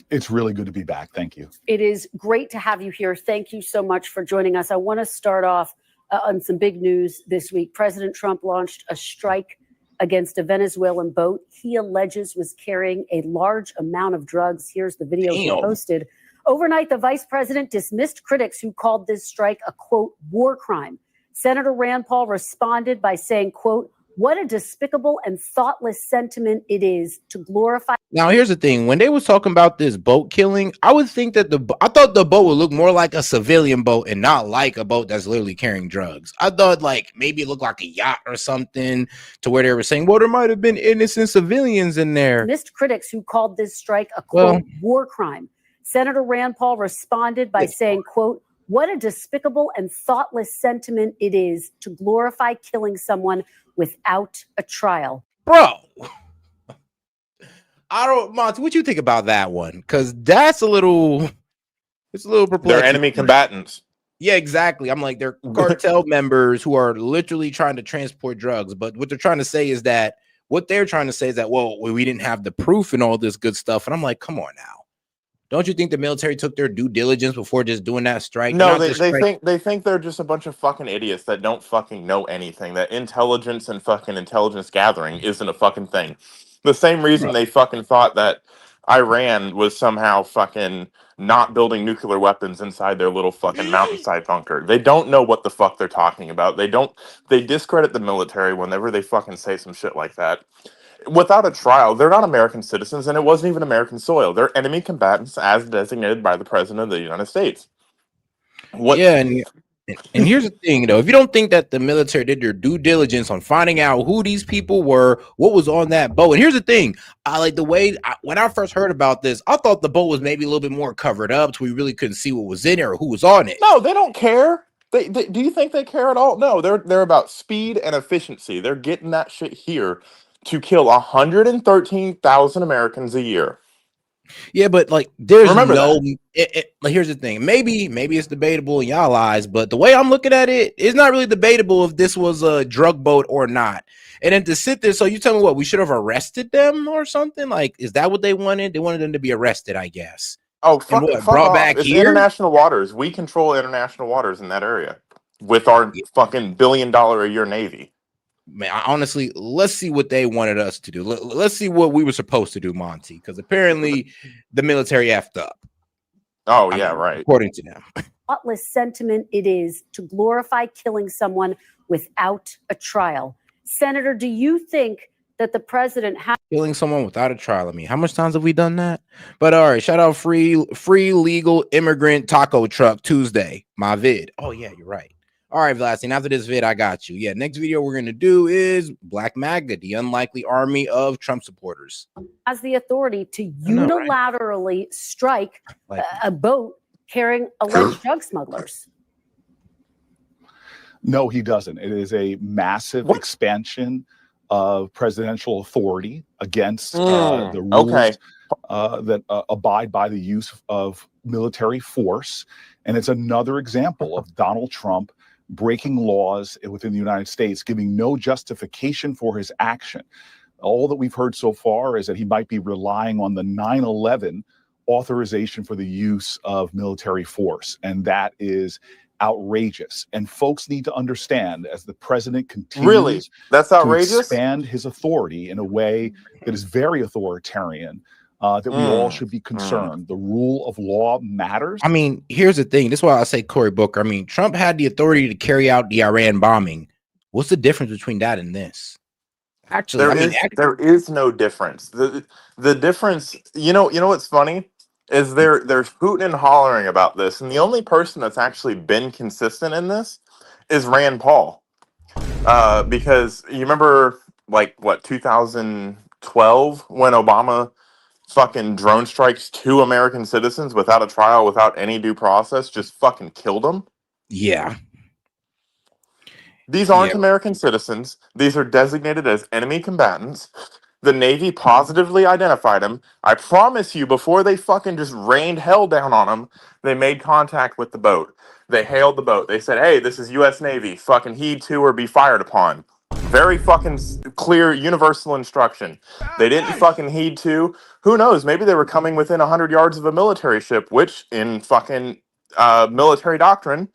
It's really good to be back. Thank you. It is great to have you here. Thank you so much for joining us. I want to start off on some big news this week. President Trump launched a strike against a Venezuelan boat he alleges was carrying a large amount of drugs. Here's the video he posted. Overnight, the vice president dismissed critics who called this strike a, quote, war crime. Senator Rand Paul responded by saying, quote, what a despicable and thoughtless sentiment it is to glorify. Now, here's the thing. When they was talking about this boat killing, I would think that I thought the boat would look more like a civilian boat and not like a boat that's literally carrying drugs. I thought like maybe it looked like a yacht or something to where they were saying, well, there might have been innocent civilians in there. Missed critics who called this strike a, quote, war crime. Senator Rand Paul responded by saying, quote, what a despicable and thoughtless sentiment it is to glorify killing someone without a trial. Bro, Monty, what you think about that one? Because it's a little perplexing. They're enemy combatants. Yeah, exactly. I'm like, they're cartel members who are literally trying to transport drugs. But what they're trying to say is that, well, we didn't have the proof and all this good stuff. And I'm like, come on now. Don't you think the military took their due diligence before just doing that strike? No, they think they're just a bunch of fucking idiots that don't fucking know anything. That intelligence and fucking intelligence gathering isn't a fucking thing. The same reason they fucking thought that Iran was somehow fucking not building nuclear weapons inside their little fucking mountainside bunker. They don't know what the fuck they're talking about. They discredit the military whenever they fucking say some shit like that. Without a trial, they're not American citizens, and it wasn't even American soil. They're enemy combatants as designated by the President of the United States. Yeah, and here's the thing, though. If you don't think that the military did their due diligence on finding out who these people were, what was on that boat, and here's the thing. I like the way, when I first heard about this, I thought the boat was maybe a little bit more covered up so we really couldn't see what was in it or who was on it. No, they don't care. They do you think they care at all? No, they're about speed and efficiency. They're getting that shit here to kill 113,000 Americans a year. Yeah, but like, there's like, here's the thing. Maybe it's debatable in y'all eyes, but the way I'm looking at it, it's not really debatable if this was a drug boat or not. And then to sit there, so you tell me what, we should have arrested them or something? Like, is that what they wanted? They wanted them to be arrested, I guess. Oh, fuck brought off. back It's here? international waters. We control international waters in that area with our fucking $1 billion a year Navy. Man, honestly, let's see what they wanted us to do. Let's see what we were supposed to do, Monty, because apparently the military effed up. Oh, yeah, right. According to them. Thoughtless sentiment it is to glorify killing someone without a trial. Senator, do you think that the president has Killing someone without a trial? I mean, how much times have we done that? But all right, shout out free legal immigrant taco truck Tuesday, my vid. Oh, yeah, you're right. All right, Vlastin, after this vid, I got you. Yeah, next video we're going to do is Black MAGA, the unlikely army of Trump supporters. has the authority to unilaterally strike a boat carrying alleged drug smugglers? No, he doesn't. It is a massive expansion of presidential authority against the rules that abide by the use of military force. And it's another example of Donald Trump breaking laws within the United States, giving no justification for his action. All that we've heard so far is that he might be relying on the 9/11 authorization for the use of military force. And that is outrageous. And folks need to understand, as the president continues Really? That's to outrageous? expand his authority in a way that is very authoritarian, that we all should be concerned. The rule of law matters. I mean, here's the thing. This is why I say Cory Booker. I mean, Trump had the authority to carry out the Iran bombing. What's the difference between that and this? Actually, There is no difference. The difference, you know what's funny is there's hooting and hollering about this, and the only person that's actually been consistent in this is Rand Paul, because you remember like what 2012 when Obama fucking drone strikes 2 American citizens without a trial, without any due process, just fucking killed them. Yeah. These aren't American citizens. These are designated as enemy combatants. The Navy positively identified them. I promise you, before they fucking just rained hell down on them, they made contact with the boat. They hailed the boat. They said, hey, this is U.S. Navy. Fucking heed to or be fired upon. Very fucking clear, universal instruction. They didn't fucking heed to. Who knows? Maybe they were coming within 100 yards of a military ship, which in fucking military doctrine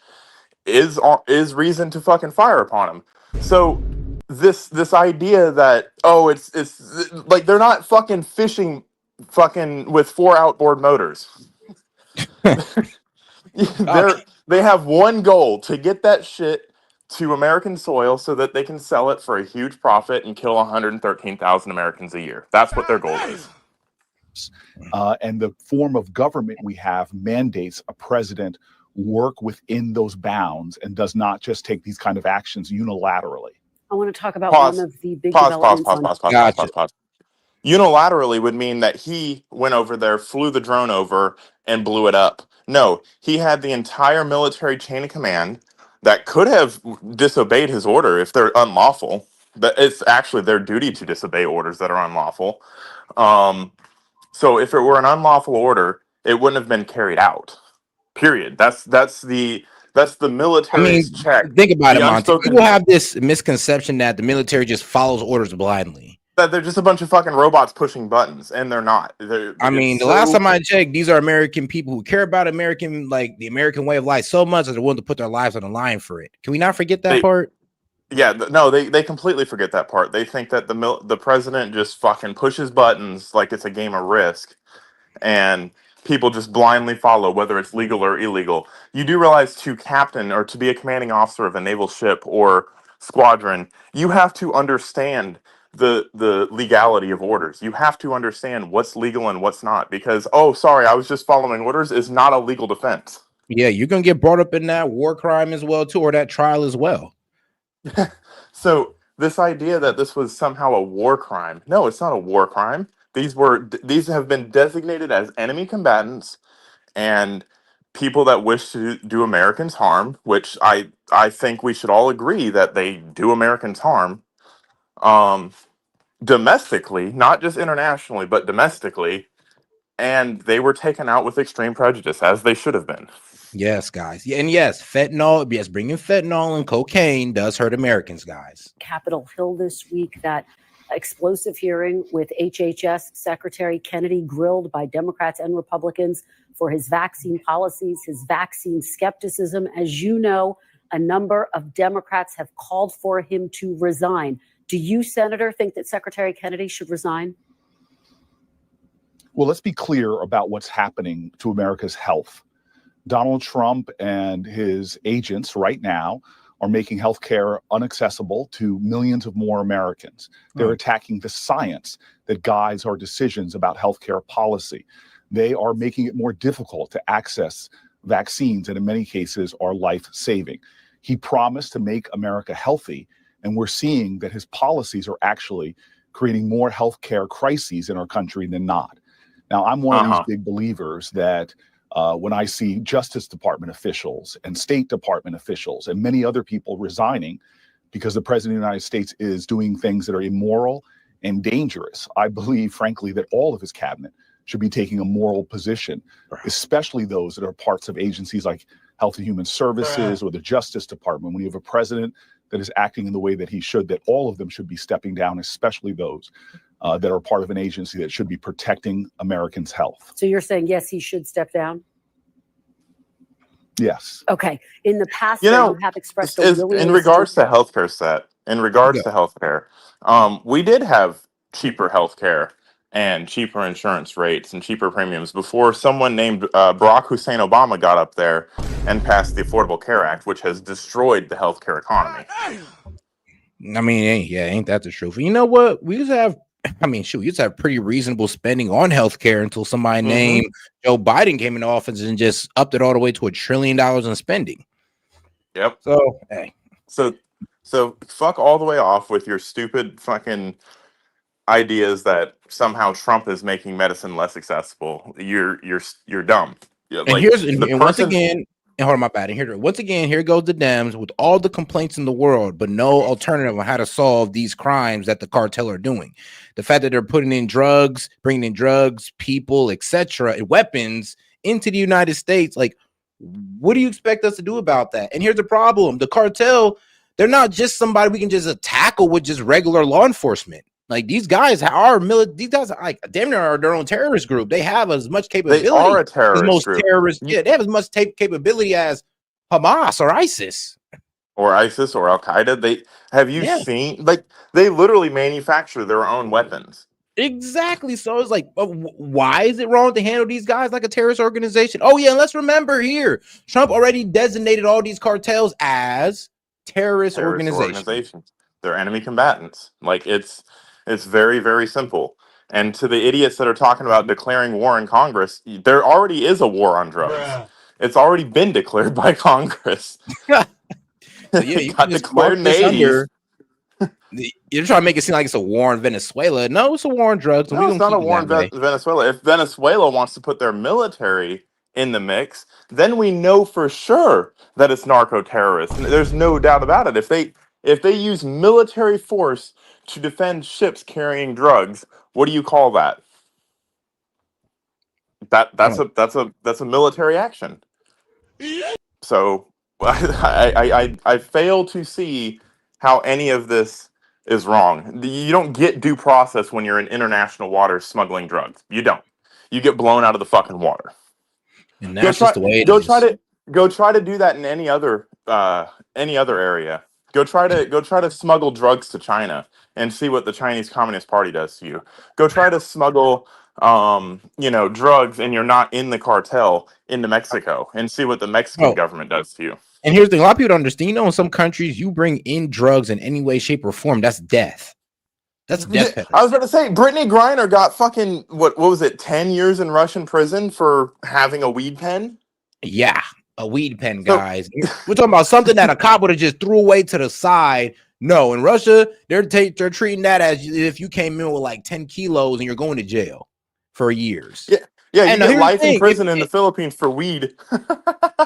is reason to fucking fire upon them. So this idea that it's like they're not fucking fishing fucking with 4 outboard motors. They have one goal: to get that shit to American soil so that they can sell it for a huge profit and kill 113,000 Americans a year. That's what their goal is. And the form of government we have mandates a president work within those bounds and does not just take these kind of actions unilaterally. I want to talk about one of the big developments. Pause. Unilaterally would mean that he went over there, flew the drone over, and blew it up. No, he had the entire military chain of command that could have disobeyed his order if they're unlawful. But it's actually their duty to disobey orders that are unlawful. So if it were an unlawful order, it wouldn't have been carried out. Period. That's the military's check. Think about it, Monty. People have this misconception that the military just follows orders blindly. That they're just a bunch of fucking robots pushing buttons, and they're not. The last time I checked, these are American people who care about the American way of life so much that they're willing to put their lives on the line for it. Can we not forget that part? Yeah, no, they completely forget that part. They think that the president just fucking pushes buttons like it's a game of Risk, and people just blindly follow, whether it's legal or illegal. You do realize to captain or to be a commanding officer of a naval ship or squadron, you have to understand the legality of orders. You have to understand what's legal and what's not, because, oh, sorry, I was just following orders is not a legal defense. Yeah, you're going to get brought up in that war crime as well, too, or that trial as well. So this idea that this was somehow a war crime, no, it's not a war crime. These have been designated as enemy combatants and people that wish to do Americans harm, which I think we should all agree that they do Americans harm, domestically, not just internationally, but domestically, and they were taken out with extreme prejudice, as they should have been. Yes, guys. Yeah, and yes, fentanyl, bringing fentanyl and cocaine does hurt Americans, guys. Capitol Hill this week, that explosive hearing with HHS Secretary Kennedy grilled by Democrats and Republicans for his vaccine policies, his vaccine skepticism. As you know, a number of Democrats have called for him to resign. Do you, Senator, think that Secretary Kennedy should resign? Well, let's be clear about what's happening to America's health. Donald Trump and his agents right now are making healthcare inaccessible to millions of more Americans. They're attacking the science that guides our decisions about healthcare policy. They are making it more difficult to access vaccines, and in many cases are life-saving. He promised to make America healthy, and we're seeing that his policies are actually creating more healthcare crises in our country than not. Now, I'm one of these big believers that when I see Justice Department officials and State Department officials and many other people resigning because the President of the United States is doing things that are immoral and dangerous, I believe, frankly, that all of his cabinet should be taking a moral position, especially those that are parts of agencies like Health and Human Services or the Justice Department. When you have a president that is acting in the way that he should, that all of them should be stepping down, especially those that are part of an agency that should be protecting Americans' health. So you're saying, yes, he should step down? Yes. Okay. In the past, You though, you know, have expressed a is in willingness regards to. to healthcare set, in regards to healthcare, we did have cheaper healthcare and cheaper insurance rates and cheaper premiums before someone named Barack Hussein Obama got up there and passed the Affordable Care Act, which has destroyed the healthcare economy. I mean, ain't that the truth? You know what? We used to have, we used to have pretty reasonable spending on healthcare until somebody named Joe Biden came into office and just upped it all the way to $1 trillion in spending. Yep. So, hey. So fuck all the way off with your stupid fucking ideas that somehow Trump is making medicine less accessible. You're dumb. Yeah, And like once again, and hold on, my bad. And here goes the Dems with all the complaints in the world, but no alternative on how to solve these crimes that the cartel are doing. The fact that they're bringing in drugs, people, etc., and weapons into the United States. Like, what do you expect us to do about that? And here's the problem: the cartel, they're not just somebody we can just tackle with just regular law enforcement. Like, these guys are these guys are like damn near are their own terrorist group. They have as much capability. They are a terrorist as most group. terrorists. Yeah, they have as much capability as Hamas or ISIS. Or ISIS or Al Qaeda. Seen, like, they literally manufacture their own weapons. Exactly. So it's like, why is it wrong to handle these guys like a terrorist organization? Oh yeah, and let's remember here, Trump already designated all these cartels as terrorist organizations. They're enemy combatants. Like, it's very, very simple. And to the idiots that are talking about declaring war in Congress, there already is a war on drugs. Bruh. It's already been declared by Congress. So yeah, you got declared in the 80s. You're trying to make it seem like it's a war in Venezuela. No, it's a war on drugs. No, it's not a war in Venezuela. If Venezuela wants to put their military in the mix, then we know for sure that it's narco-terrorists. There's no doubt about it. If they use military force to defend ships carrying drugs, what do you call that? That's a military action. So I fail to see how any of this is wrong. You don't get due process when you're in international waters smuggling drugs. You don't. You get blown out of the fucking water. And that's just the way it is. Go try to do that in any other area. Go try to smuggle drugs to China and see what the Chinese Communist Party does to you. Go try to smuggle drugs and you're not in the cartel into Mexico and see what the Mexican government does to you. And here's the thing: a lot of people don't understand. In some countries, you bring in drugs in any way, shape, or form, that's death. That's death penalty. I was about to say, Brittany Griner got fucking what was it, 10 years in Russian prison for having a weed pen? Yeah, a weed pen, guys. We're talking about something that a cop would have just threw away to the side. No, in Russia, they're treating that as if you came in with like 10 kilos and you're going to jail for years. Yeah, you get life in prison in the Philippines for weed.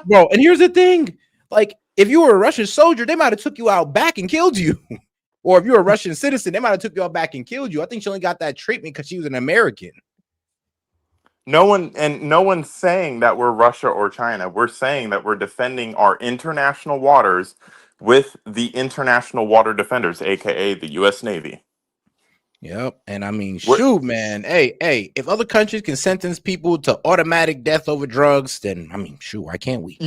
Bro, and here's the thing. Like, if you were a Russian soldier, they might have took you out back and killed you. Or if you're a Russian citizen, they might have took you out back and killed you. I think she only got that treatment because she was an American. No one's saying that we're Russia or China. We're saying that we're defending our international waters with the International Water Defenders, aka the U.S. Navy. Yep. And I mean, shoot, man. Hey, if other countries can sentence people to automatic death over drugs, then I mean, shoot, why can't we?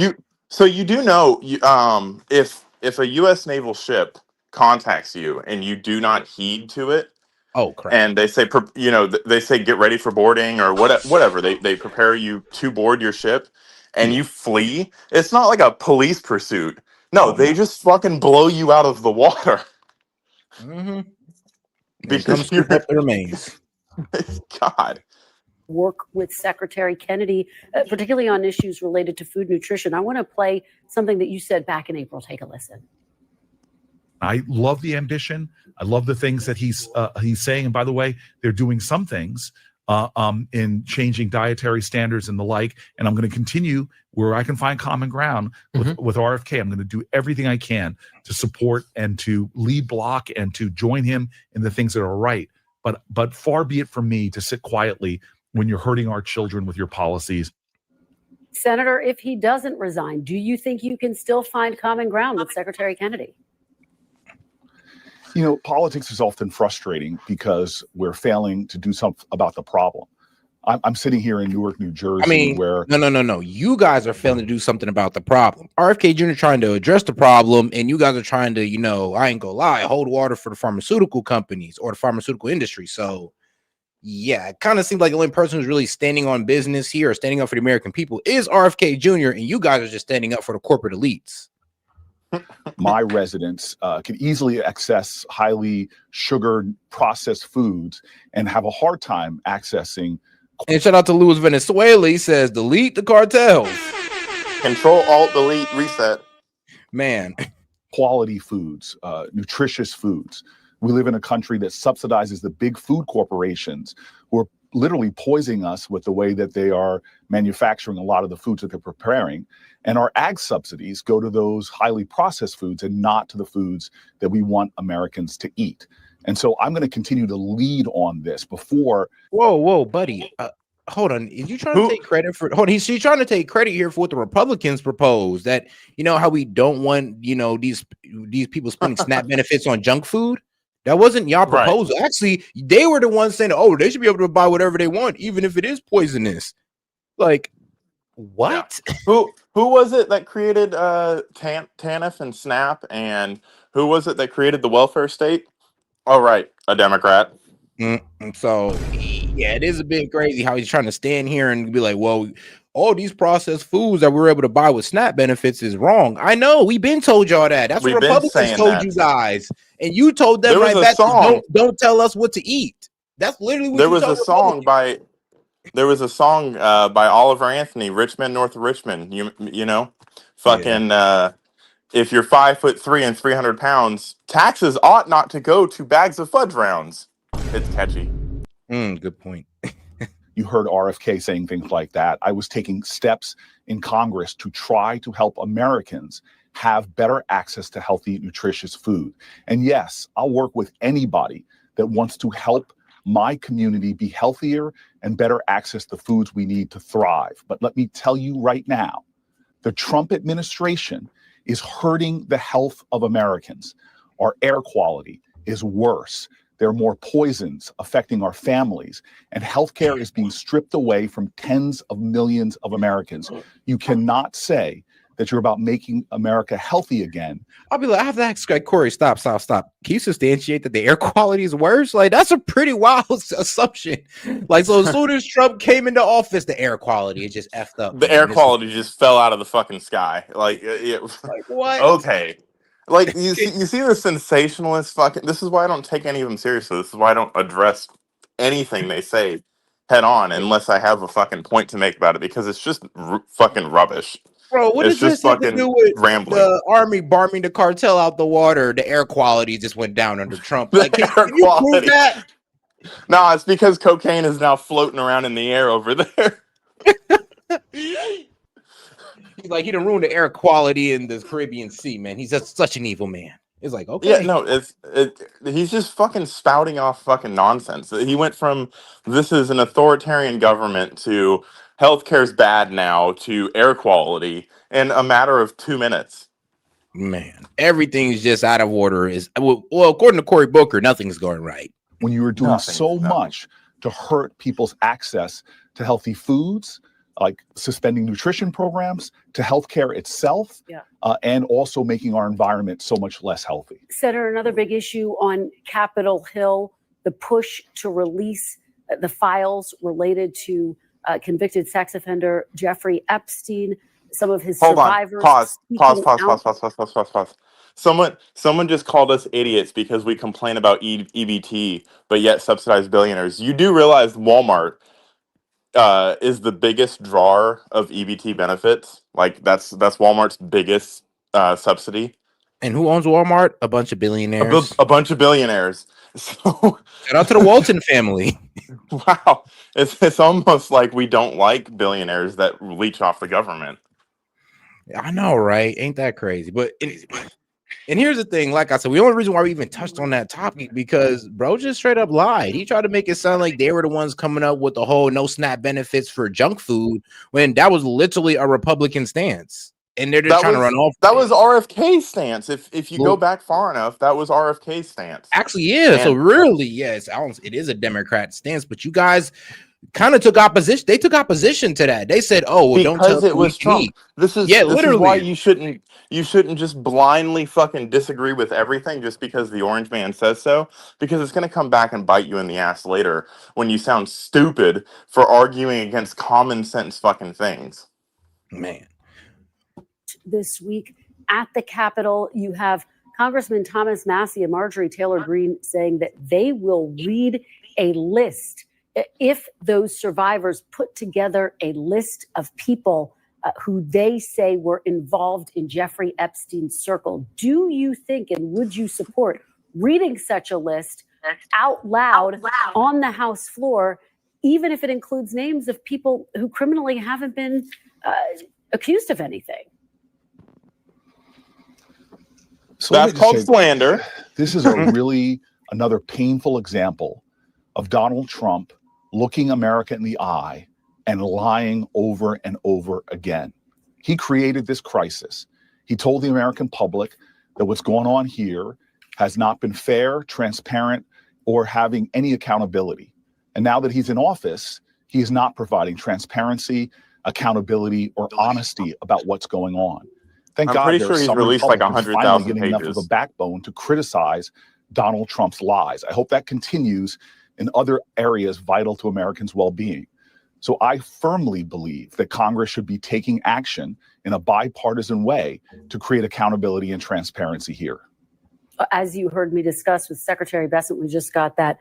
So you do know, if a U.S. naval ship contacts you and you do not heed to it, oh crap, and they say, they say get ready for boarding or whatever, they prepare you to board your ship, and you flee. It's not like a police pursuit. No, they just fucking blow you out of the water. Mm-hmm. Because you're up the remains. God. Work with Secretary Kennedy, particularly on issues related to food nutrition. I want to play something that you said back in April. Take a listen. I love the ambition. I love the things that he's saying. And by the way, they're doing some things in changing dietary standards and the like. And I'm going to continue where I can find common ground with RFK. I'm going to do everything I can to support and to lead block and to join him in the things that are right. But far be it from me to sit quietly when you're hurting our children with your policies. Senator, if he doesn't resign, do you think you can still find common ground with Secretary Kennedy? You know, politics is often frustrating because we're failing to do something about the problem. I'm sitting here in Newark, New Jersey, I mean, where no. You guys are failing to do something about the problem. RFK Jr. trying to address the problem, and you guys are trying to, I ain't gonna lie, hold water for the pharmaceutical companies or the pharmaceutical industry. So, yeah, it kind of seems like the only person who's really standing on business here or standing up for the American people is RFK Jr., and you guys are just standing up for the corporate elites. my residents can easily access highly sugared processed foods and have a hard time accessing. And shout out to Luis Venezuela. He says, delete the cartels. Control, Alt, Delete, Reset. Man. Quality foods, nutritious foods. We live in a country that subsidizes the big food corporations who are literally poisoning us with the way that they are manufacturing a lot of the foods that they're preparing. And our ag subsidies go to those highly processed foods and not to the foods that we want Americans to eat. And so I'm going to continue to lead on this before. Whoa, buddy. Hold on. Is you trying to take credit for? Hold on. He's trying to take credit here for what the Republicans proposed. That how we don't want these people spending SNAP benefits on junk food. That wasn't y'all proposal. Right. Actually, they were the ones saying, "Oh, they should be able to buy whatever they want, even if it is poisonous." Like, what? Yeah. Who was it that created TANF and SNAP, and who was it that created the welfare state? Oh, right, a Democrat. So, yeah, it is a bit crazy how he's trying to stand here and be like, well, all these processed foods that we're able to buy with SNAP benefits is wrong. I know. We've been told y'all that. That's what Republicans told you guys. And you told them right back, don't tell us what to eat. That's literally what there was a song by Oliver Anthony, Rich Men North of Richmond. You know, fucking if you're 5'3" and 300 pounds, taxes ought not to go to bags of fudge rounds. It's catchy. Good point. You heard RFK saying things like that. I was taking steps in Congress to try to help Americans have better access to healthy, nutritious food. And yes, I'll work with anybody that wants to help my community be healthier and better access the foods we need to thrive. But let me tell you right now, the Trump administration is hurting the health of Americans. Our air quality is worse. There are more poisons affecting our families, and healthcare is being stripped away from tens of millions of Americans. You cannot say that you're about making America healthy again. I'll be like, I have to ask Corey, stop. Can you substantiate that the air quality is worse? Like, that's a pretty wild assumption. Like, so as soon as Trump came into office, the air quality, it just effed up. The air quality just fell out of the fucking sky. Like what? Okay. Like, you see the sensationalist fucking... This is why I don't take any of them seriously. This is why I don't address anything they say head on unless I have a fucking point to make about it, because it's just fucking rubbish. Bro, what does this have to do with rambling. The army barming the cartel out the water? The air quality just went down under Trump. Like, can you prove that? No, it's because cocaine is now floating around in the air over there. He's like, he done ruined the air quality in the Caribbean Sea, man. He's just such an evil man. It's like, okay. Yeah, no, he's just fucking spouting off fucking nonsense. He went from this is an authoritarian government to healthcare's bad now to air quality in a matter of 2 minutes. Man, everything's just out of order. Well, according to Cory Booker, nothing's going right. When you were doing so much to hurt people's access to healthy foods, like suspending nutrition programs, to healthcare itself, and also making our environment so much less healthy. Senator, another big issue on Capitol Hill, the push to release the files related to convicted sex offender Jeffrey Epstein, some of his survivors. Pause. Someone just called us idiots because we complain about EBT, but yet subsidize billionaires. You do realize Walmart is the biggest drawer of EBT benefits. Like that's Walmart's biggest subsidy. And who owns Walmart? A bunch of billionaires. A bunch of billionaires. So shout out to the Walton family. Wow, it's almost like we don't like billionaires that leech off the government. I know, right? Ain't that crazy? But and here's the thing, like I said, the only reason why we even touched on that topic because bro just straight up lied. He tried to make it sound like they were the ones coming up with the whole no SNAP benefits for junk food when that was literally a Republican stance. And they're just trying to run off. That was RFK's stance. If you go back far enough, that was RFK's stance. Actually, yeah. So really, yes, it is a Democrat stance. But you guys, kind of took opposition. They took opposition to that. They said, "Oh, well, don't tell Because us it what we was Trump. need." This is Yeah, this is why literally. you shouldn't just blindly fucking disagree with everything just because the orange man says so, because it's going to come back and bite you in the ass later when you sound stupid for arguing against common sense fucking things. Man. This week at the Capitol, you have Congressman Thomas Massie and Marjorie Taylor Greene saying that they will read a list if those survivors put together a list of people who they say were involved in Jeffrey Epstein's circle. Do you think and would you support reading such a list out loud on the House floor, even if it includes names of people who criminally haven't been accused of anything? So that's called slander. This is a really another painful example of Donald Trump looking America in the eye and lying over and over again. He created this crisis. He told the American public that what's going on here has not been fair, transparent, or having any accountability. And now that he's in office, he is not providing transparency, accountability, or honesty about what's going on. Thank I'm God pretty there's sure he's some released like Republicans 100,000 finally getting enough of pages. a backbone to criticize Donald Trump's lies. I hope that continues in other areas vital to Americans' well-being. So I firmly believe that Congress should be taking action in a bipartisan way to create accountability and transparency here. As you heard me discuss with Secretary Bessent, we just got that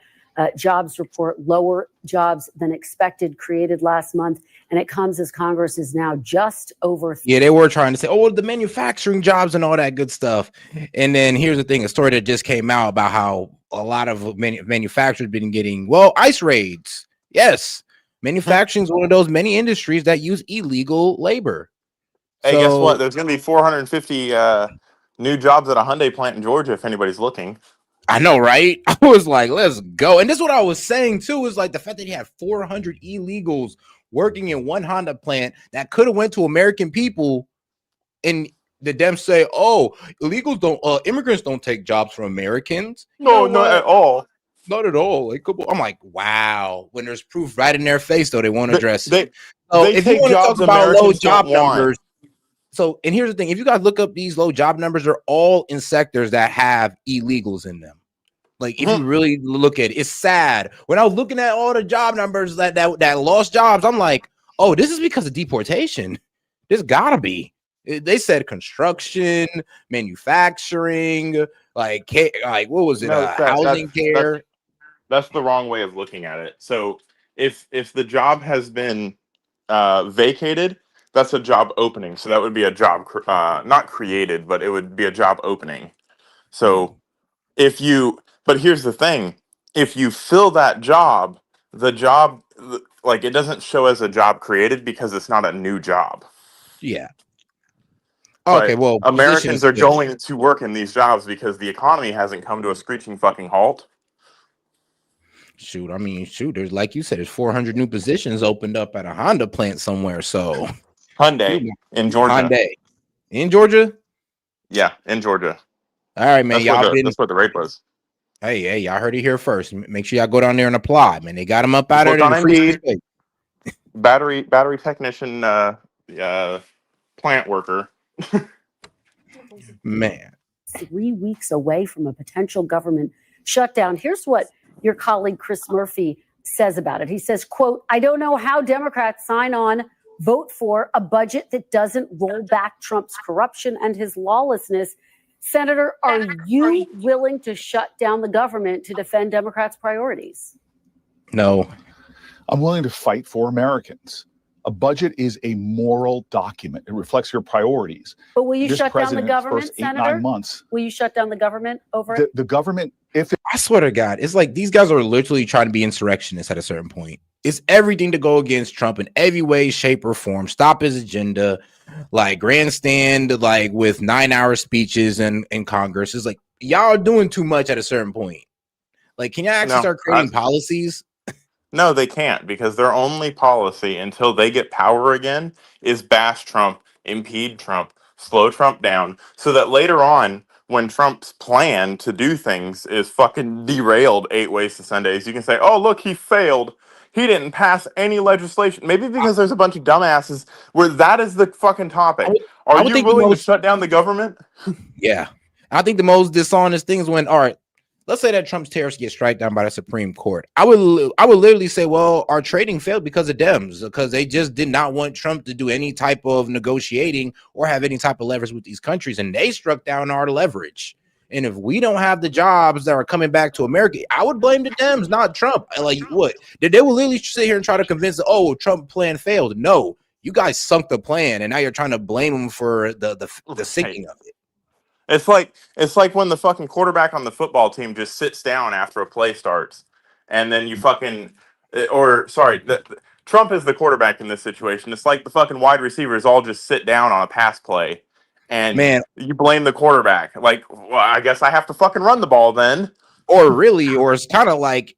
jobs report, lower jobs than expected, created last month. And it comes as Congress is now just over. Yeah, they were trying to say, oh, the manufacturing jobs and all that good stuff. And then here's the thing, a story that just came out about how a lot of manufacturers been getting, well, ICE raids. Yes. Manufacturing is one of those many industries that use illegal labor. Hey, guess what? There's going to be 450 new jobs at a Hyundai plant in Georgia if anybody's looking. I know, right? I was like, let's go. And this is what I was saying, too, is like the fact that he had 400 illegals working in one Honda plant that could have went to American people, and the Dems say, oh, illegals don't, immigrants don't take jobs from Americans. No, not at all. Not at all. Like, I'm like, wow. When there's proof right in their face, though, they won't address it. So if you want to talk about low job numbers, so, and here's the thing, if you guys look up these low job numbers, they're all in sectors that have illegals in them. Like, if you really look at it, it's sad. When I was looking at all the job numbers that lost jobs, I'm like, oh, this is because of deportation. This gotta be. They said construction, manufacturing, like what was it? Housing care. That's the wrong way of looking at it. So if the job has been vacated, that's a job opening. So that would be a job not created, but it would be a job opening. So but here's the thing: if you fill that job, the job, like, it doesn't show as a job created because it's not a new job. Yeah. Okay, well, Americans are going to work in these jobs because the economy hasn't come to a screeching fucking halt. Shoot, I mean, there's, like you said, there's 400 new positions opened up at a Honda plant somewhere. So Hyundai in Georgia. Hyundai in Georgia. Yeah, in Georgia. All right, man. That's what the rate was. Hey, y'all heard it here first. Make sure y'all go down there and apply, man. They got them up out of there. The battery technician, plant worker. Man. 3 weeks away from a potential government shutdown. Here's what your colleague Chris Murphy says about it. He says, quote, I don't know how Democrats vote for a budget that doesn't roll back Trump's corruption and his lawlessness. Senator, are you willing to shut down the government to defend Democrats' priorities? No. I'm willing to fight for Americans. A budget is a moral document. It reflects your priorities. But will you shut down the government, first 8, Senator? 9 months. Will you shut down the government over it? The government, I swear to God, it's like these guys are literally trying to be insurrectionists at a certain point. It's everything to go against Trump in every way, shape, or form. Stop his agenda, like grandstand, like with 9-hour speeches in Congress. It's like y'all are doing too much at a certain point. Like, can y'all actually start creating policies? No, they can't, because their only policy until they get power again is bash Trump, impede Trump, slow Trump down, so that later on, when Trump's plan to do things is fucking derailed 8 ways to Sundays, you can say, oh, look, he failed. he didn't pass any legislation. Maybe because there's a bunch of dumbasses where that is the fucking topic. I Are would you think the willing to most, shut down the government? yeah. I think the most dishonest thing is when, all right, let's say that Trump's tariffs get struck down by the Supreme Court. I would literally say, well, our trading failed because of Dems, because they just did not want Trump to do any type of negotiating or have any type of leverage with these countries, and they struck down our leverage. And if we don't have the jobs that are coming back to America, I would blame the Dems, not Trump. Like what? They will literally sit here and try to convince, oh, Trump plan failed. No, you guys sunk the plan, and now you're trying to blame them for the sinking of it. It's like when the fucking quarterback on the football team just sits down after a play starts, and then you fucking, or sorry, Trump is the quarterback in this situation. It's like the fucking wide receivers all just sit down on a pass play, and you blame the quarterback. Like, well, I guess I have to fucking run the ball then. Or it's kind of like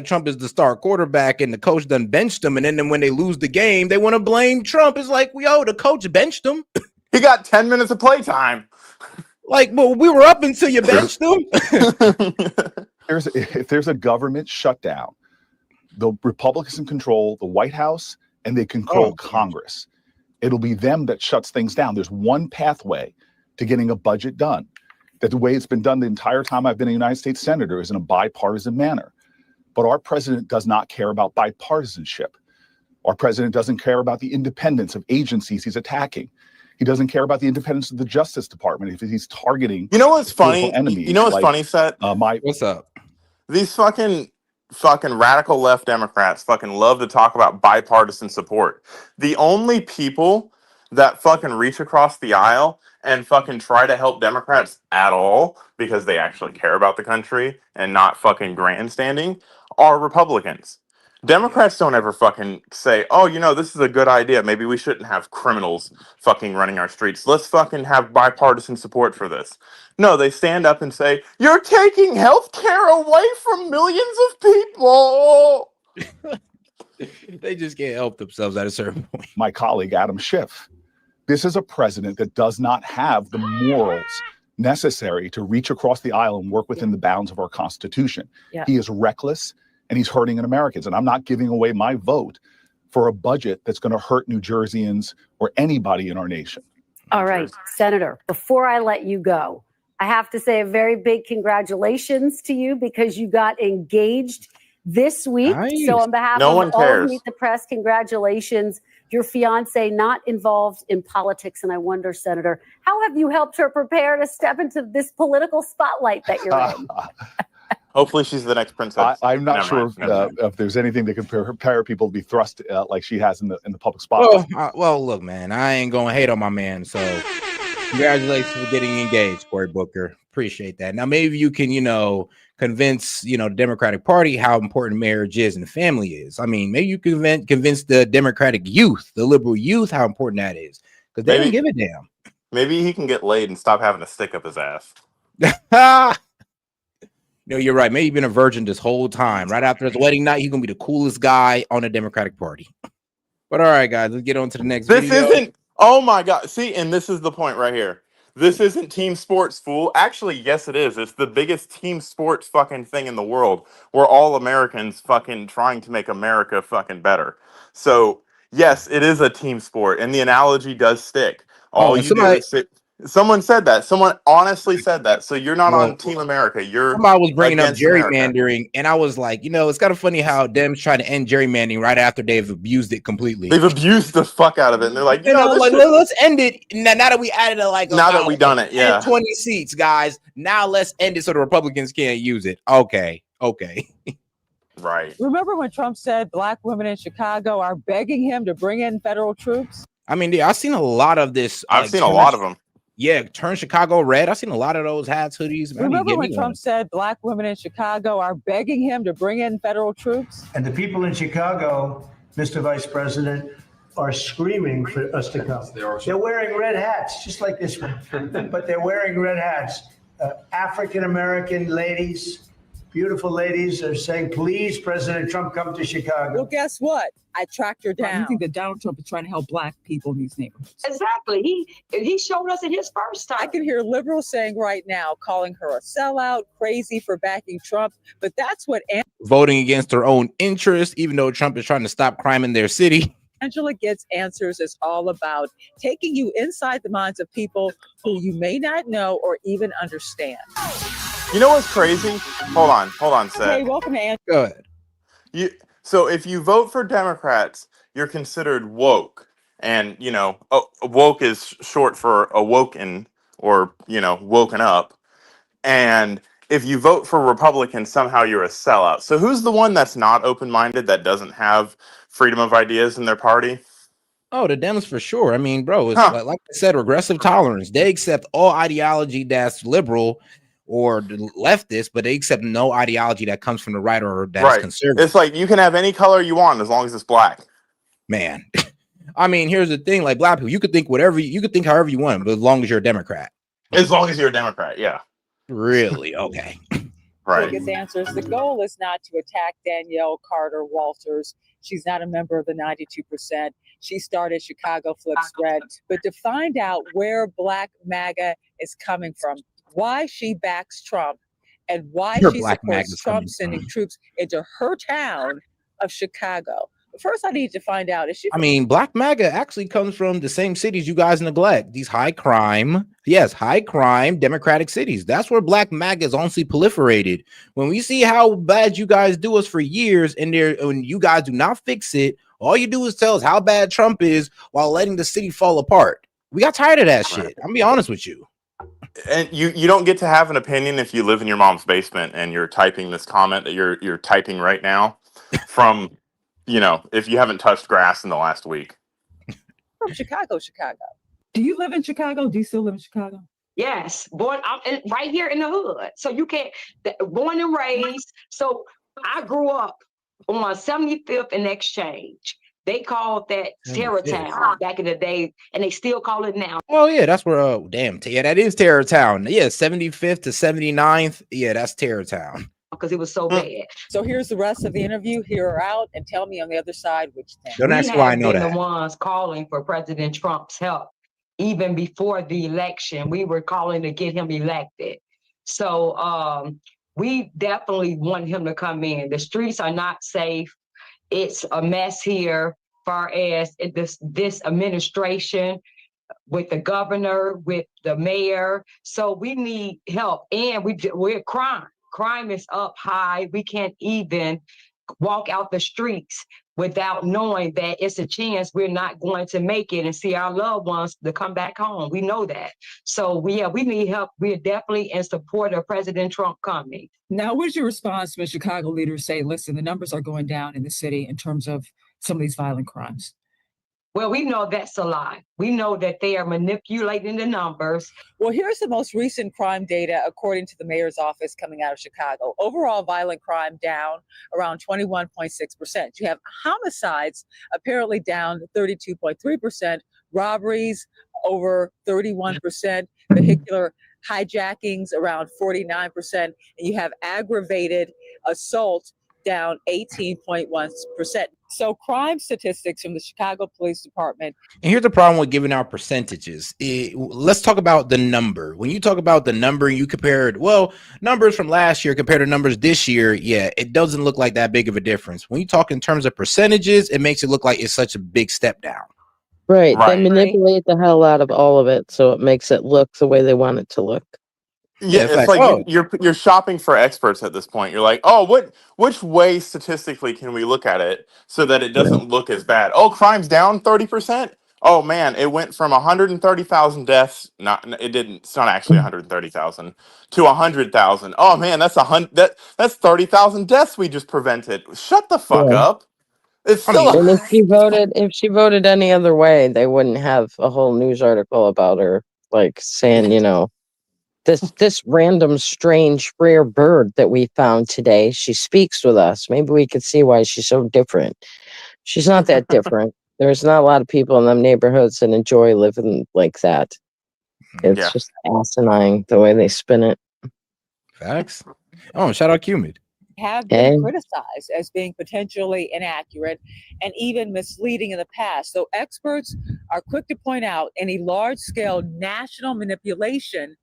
Trump is the star quarterback and the coach done benched him, and then when they lose the game, they want to blame Trump. It's like, the coach benched him. He got 10 minutes of play time. Like, well, we were up until you benched them. If there's a government shutdown, the Republicans control the White House and they control Congress. It'll be them that shuts things down. There's one pathway to getting a budget done. That the way it's been done the entire time I've been a United States Senator is in a bipartisan manner. But our president does not care about bipartisanship. Our president doesn't care about the independence of agencies he's attacking. He doesn't care about the independence of the Justice Department if he's targeting. You know what's funny? Enemies, you know what's funny, Seth? What's up? These fucking radical left Democrats fucking love to talk about bipartisan support. The only people that fucking reach across the aisle and fucking try to help Democrats at all because they actually care about the country and not fucking grandstanding are Republicans. Democrats don't ever fucking say, oh, this is a good idea. Maybe we shouldn't have criminals fucking running our streets. Let's fucking have bipartisan support for this. No, they stand up and say, you're taking health care away from millions of people. They just can't help themselves at a certain point. My colleague, Adam Schiff. This is a president that does not have the morals necessary to reach across the aisle and work within the bounds of our Constitution. Yeah. He is reckless. And he's hurting Americans. And I'm not giving away my vote for a budget that's going to hurt New Jerseyans or anybody in our nation. All right, Senator, before I let you go, I have to say a very big congratulations to you because you got engaged this week. Nice. So on behalf of all of Meet the Press, congratulations. Your fiance not involved in politics. And I wonder, Senator, how have you helped her prepare to step into this political spotlight that you're in? Hopefully she's the next princess. I'm not sure if there's anything that can prepare people to be thrust like she has in the public spotlight. Well, look, man, I ain't gonna hate on my man. So congratulations for getting engaged, Cory Booker. Appreciate that. Now maybe you can, convince the Democratic Party how important marriage is and family is. I mean, maybe you can convince the Democratic youth, the liberal youth, how important that is, because they don't give a damn. Maybe he can get laid and stop having to stick up his ass. No, you're right. Maybe he's been a virgin this whole time. Right after his wedding night, he's gonna be the coolest guy on the Democratic Party. But all right, guys, let's get on to the next video. This isn't. Oh my God! See, and this is the point right here. This isn't team sports, fool. Actually, yes, it is. It's the biggest team sports fucking thing in the world. We're all Americans fucking trying to make America fucking better. So yes, it is a team sport, and the analogy does stick. All you do is sit. Someone said that. Someone honestly said that. So you're not on Team America. I was bringing up gerrymandering, and I was like, it's kind of funny how Dems try to end gerrymandering right after they've abused it completely. They've abused the fuck out of it, and they're like, let's end it. Now that we added now that we done it, 20 seats, guys. Now let's end it so the Republicans can't use it. Okay. Right. Remember when Trump said black women in Chicago are begging him to bring in federal troops? I mean, I've seen a lot of this. I've seen a lot of them. Yeah, turn Chicago red. I've seen a lot of those hats, hoodies. Remember when Trump said black women in Chicago are begging him to bring in federal troops? And the people in Chicago, Mr. Vice President, are screaming for us to come. They're wearing red hats, just like this one, but they're wearing red hats. African-American ladies, beautiful ladies are saying, please, President Trump, come to Chicago. Well, guess what? I tracked her down. You think that Donald Trump is trying to help Black people in these neighborhoods? Exactly. He showed us in his first time. I can hear liberals saying right now, calling her a sellout, crazy for backing Trump. But that's what Voting against their own interests, even though Trump is trying to stop crime in their city. Angela Gets Answers is all about, taking you inside the minds of people who you may not know or even understand. You know what's crazy? Hold on, Seth. Hey, welcome to Answers. Go ahead. So if you vote for Democrats, you're considered woke. And, woke is short for awoken or, woken up. And if you vote for Republicans, somehow you're a sellout. So who's the one that's not open-minded, that doesn't have freedom of ideas in their party? Oh, the Dems for sure. I mean, bro, it's like I said, regressive tolerance. They accept all ideology that's liberal or leftist, but they accept no ideology that comes from the right or that's conservative. It's like you can have any color you want as long as it's black. Man, I mean, here's the thing: like Black people, you could think whatever you could think however you want, but as long as you're a Democrat. As long as you're a Democrat, yeah. Really? Okay. Right. Gets Answers. The goal is not to attack Danielle Carter Walters. She's not a member of the 92%. She started Chicago Flips Red, but to find out where Black MAGA is coming from, why she backs Trump, and why she supports Trump sending troops into her town of Chicago. But first, I need to find out, is she? I mean, Black MAGA actually comes from the same cities you guys neglect. These high crime Democratic cities. That's where Black MAGA is honestly proliferated. When we see how bad you guys do us for years, and when you guys do not fix it, all you do is tell us how bad Trump is while letting the city fall apart. We got tired of that shit. I'm gonna be honest with you. And you don't get to have an opinion if you live in your mom's basement and you're typing this comment that you're typing right now from, if you haven't touched grass in the last week. From Chicago. Do you live in Chicago? Do you still live in Chicago? Yes, born right here in the hood. So you can't, born and raised. So I grew up on 75th and Exchange. They called that Terror Town back in the day, and they still call it now. Oh yeah, that's where that is Terror Town. Yeah, 75th to 79th. Yeah, that's Terror Town. Because it was so bad. So here's the rest of the interview. Hear her out and tell me on the other side which thing. Don't ask why I know that. We have been the ones calling for President Trump's help. Even before the election, we were calling to get him elected. So we definitely want him to come in. The streets are not safe. It's a mess here, far as this administration, with the governor, with the mayor. So we need help, and we're crime. Crime is up high. We can't even walk out the streets without knowing that it's a chance we're not going to make it and see our loved ones to come back home. We know that. So we need help. We are definitely in support of President Trump coming. Now, what's your response when Chicago leaders say, listen, the numbers are going down in the city in terms of some of these violent crimes? Well, we know that's a lie. We know that they are manipulating the numbers. Well, here's the most recent crime data, according to the mayor's office coming out of Chicago. Overall violent crime down around 21.6%. You have homicides apparently down 32.3%, robberies over 31%, vehicular hijackings around 49%, and you have aggravated assault down 18.1%. So crime statistics from the Chicago Police Department. And here's the problem with giving out percentages. Let's talk about the number. When you talk about the number, you compare it, numbers from last year compared to numbers this year, it doesn't look like that big of a difference. When you talk in terms of percentages, it makes it look like it's such a big step down. Right. They manipulate the hell out of all of it, so it makes it look the way they want it to look. Yeah, it's like you're shopping for experts at this point. You're like, which way statistically can we look at it so that it doesn't look as bad? Oh, crime's down 30%. Oh man, it went from 130,000 deaths. It's not actually 130,000 to 100,000. Oh man, that's 30,000 deaths we just prevented. Shut the fuck up. It's still. And if she voted any other way, they wouldn't have a whole news article about her, like saying, this random, strange, rare bird that we found today, she speaks with us. Maybe we could see why she's so different. She's not that different. There's not a lot of people in them neighborhoods that enjoy living like that. It's just asinine the way they spin it. Facts. Oh, shout out Cumid. have been criticized as being potentially inaccurate and even misleading in the past. So experts are quick to point out any large-scale national manipulation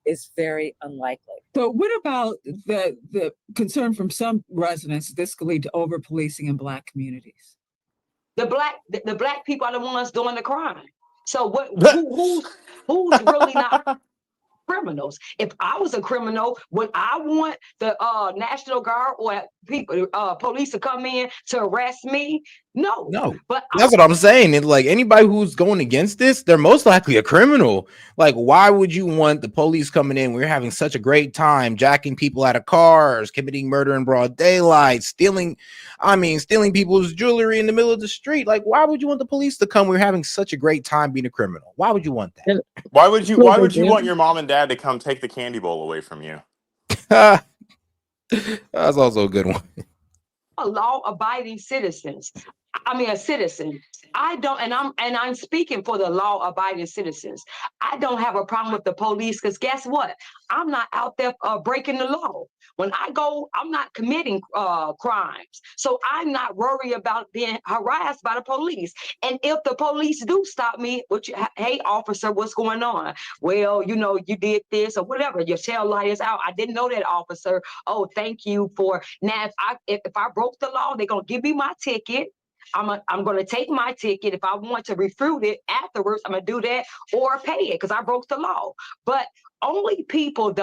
is very unlikely. So what about the concern from some residents this could lead to over-policing in Black communities? The black people are the ones doing the crime. So who's really not criminals? If I was a criminal, would I want the National Guard or people, police to come in to arrest me? No. No, but that's what I'm saying. And like anybody who's going against this, they're most likely a criminal. Like, why would you want the police coming in? We're having such a great time jacking people out of cars, committing murder in broad daylight, stealing people's jewelry in the middle of the street. Like, why would you want the police to come? We're having such a great time being a criminal. Why would you want that? Why would you want your mom and dad to come take the candy bowl away from you? That's also a good one. Law-abiding citizens. I mean, a citizen. I don't, and I'm speaking for the law-abiding citizens. I don't have a problem with the police because guess what? I'm not out there breaking the law. When I go, I'm not committing crimes, so I'm not worried about being harassed by the police. And if the police do stop me, hey, officer, what's going on? Well, you know, you did this or whatever. Your tail light is out. I didn't know that, officer. Oh, thank you for. Now, if I broke the law, they're gonna give me my ticket. I'm going to take my ticket. If I want to refute it afterwards, I'm going to do that or pay it because I broke the law. But the only people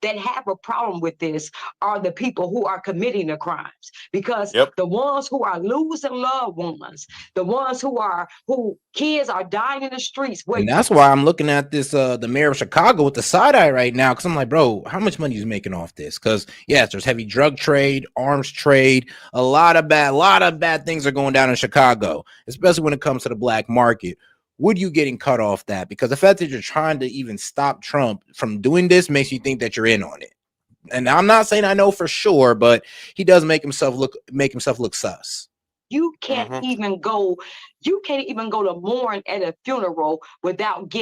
that have a problem with this are the people who are committing the crimes, because the ones who are losing loved ones, the ones who kids are dying in the streets. And that's why I'm looking at this, the mayor of Chicago with the side eye right now. Cause I'm like, bro, how much money is he making off this? Cause yes, there's heavy drug trade, arms trade, a lot of bad things are going down in Chicago, especially when it comes to the black market. Would you getting cut off that? Because the fact that you're trying to even stop Trump from doing this makes you think that you're in on it. And I'm not saying I know for sure, but he does make himself look sus. You can't even go. You can't even go to mourn at a funeral without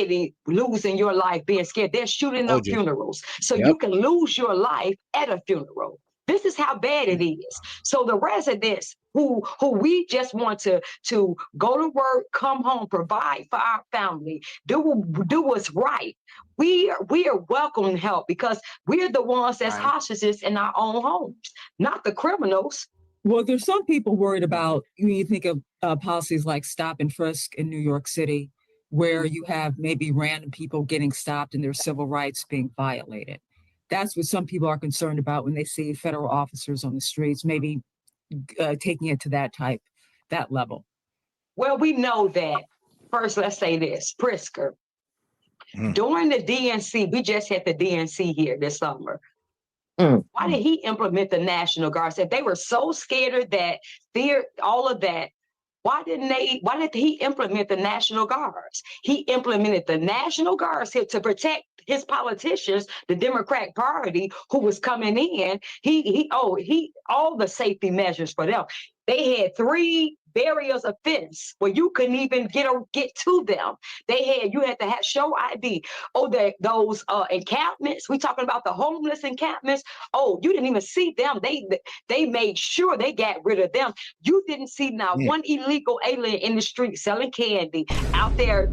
losing your life, being scared. They're shooting up funerals, so you can lose your life at a funeral. This is how bad it is. So the residents who we just want to go to work, come home, provide for our family, do what's right. We are welcoming help because we're the ones that's hostages in our own homes, not the criminals. Well, there's some people worried about, when you think of policies like stop and frisk in New York City, where you have maybe random people getting stopped and their civil rights being violated. That's what some people are concerned about when they see federal officers on the streets, maybe taking it to that level. Well, we know that. First, let's say this, Prisker. During the DNC, we just had the DNC here this summer. Why did he implement the National Guard? If they were so scared of that, fear, all of that, why did he implement the National Guards? He implemented the National Guards here to protect his politicians, the Democratic Party, who was coming in. He all the safety measures for them. They had 3 barriers of fence where you couldn't even get to them. You had to show ID. Those encampments. We talking about the homeless encampments. Oh, you didn't even see them. They made sure they got rid of them. You didn't see not one illegal alien in the street selling candy out there,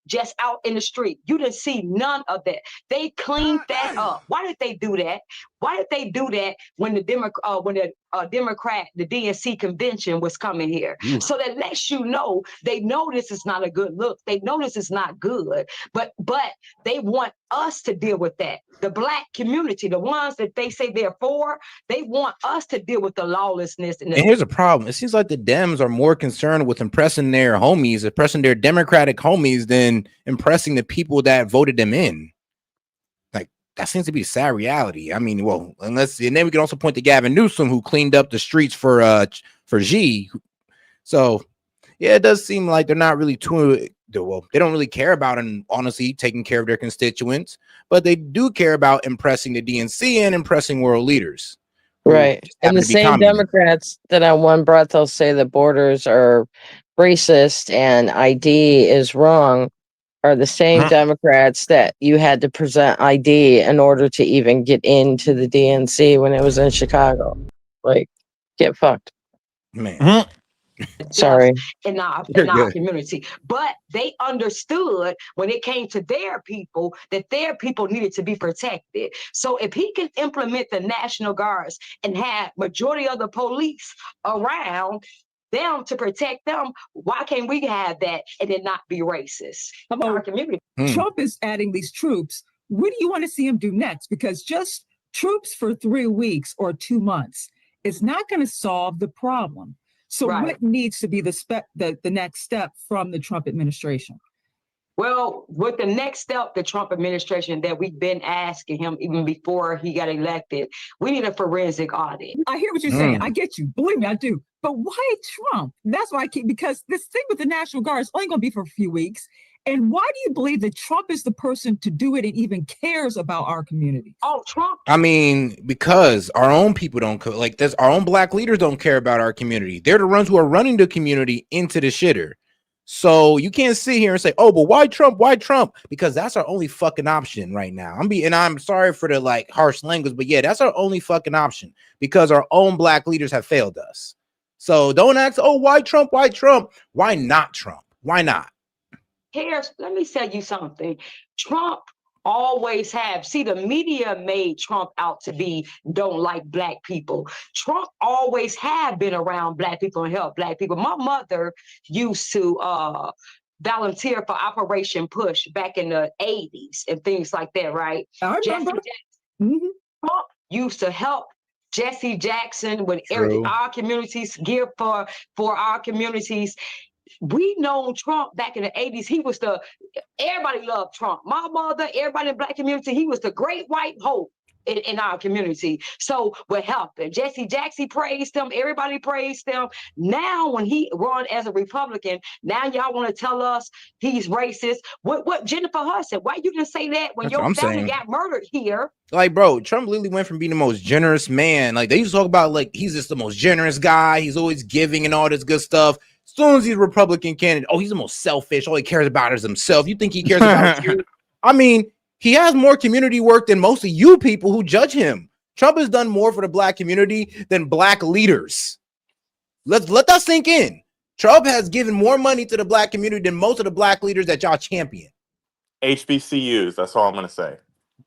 just out in the street. You didn't see none of that. They cleaned that up. Why did they do that? Why did they do that when the DNC convention was coming here? So that lets you know they know this is not a good look. They know this is not good, but they want us to deal with that. The black community, the ones that they say they're for, they want us to deal with the lawlessness. And here's a problem. It seems like the Dems are more concerned with impressing their homies, impressing their Democratic homies, than impressing the people that voted them in. That seems to be a sad reality. I mean, well, and then we can also point to Gavin Newsom, who cleaned up the streets for Xi. So, yeah, it does seem like they're not really they don't really care about, and honestly, taking care of their constituents, but they do care about impressing the DNC and impressing world leaders. Right. And the same Democrats that on one breath they'll say the borders are racist and ID is wrong. are the same Democrats that you had to present ID in order to even get into the DNC when it was in Chicago. Like, get fucked. Man. Sorry. in our You're good. community. But they understood when it came to their people that their people needed to be protected. So if he can implement the National Guards and have majority of the police around them to protect them, why can't we have that and then not be racist? Our community. Trump is adding these troops. What do you want to see him do next? Because just troops for 3 weeks or 2 months is not going to solve the problem. So what needs to be the next step from the Trump administration? Well, with the next step, the Trump administration that we've been asking him even before he got elected, we need a forensic audit. I hear what you're saying. I get you. Believe me, I do. But why Trump? That's why I keep, because this thing with the National Guard is only going to be for a few weeks. And why do you believe that Trump is the person to do it and even cares about our community? Oh, Trump. I mean, because our own people don't like this. Our own black leaders don't care about our community. They're the ones who are running the community into the shitter. So you can't sit here and say, "Oh, but why Trump? Why Trump?" Because that's our only fucking option right now. I'm sorry for the like harsh language, but yeah, that's our only fucking option because our own black leaders have failed us. So don't ask, "Oh, why Trump? Why Trump? Why not Trump? Why not?" Here's, let me tell you something. Trump always have, see, the media made Trump out to be don't like black people. Trump always have been around black people and help black people. My mother used to volunteer for Operation Push back in the 80s and things like that, right? I remember. Trump used to help Jesse Jackson with our communities, give for our communities. We known Trump back in the 80s. He was everybody loved Trump. My mother, everybody in the black community, he was the great white hope in our community. So we're helping. Jesse Jackson praised him. Everybody praised him. Now when he run as a Republican, now y'all want to tell us he's racist. What Jennifer Hudson, why you didn't say that when your family got murdered here? Like, bro, Trump literally went from being the most generous man. Like, they used to talk about, like, he's just the most generous guy. He's always giving and all this good stuff. As soon as he's a Republican candidate, oh, he's the most selfish. All he cares about is himself. You think he cares about you? I mean, he has more community work than most of you people who judge him. Trump has done more for the black community than black leaders. Let that sink in. Trump has given more money to the black community than most of the black leaders that y'all champion. HBCUs, that's all I'm going to say.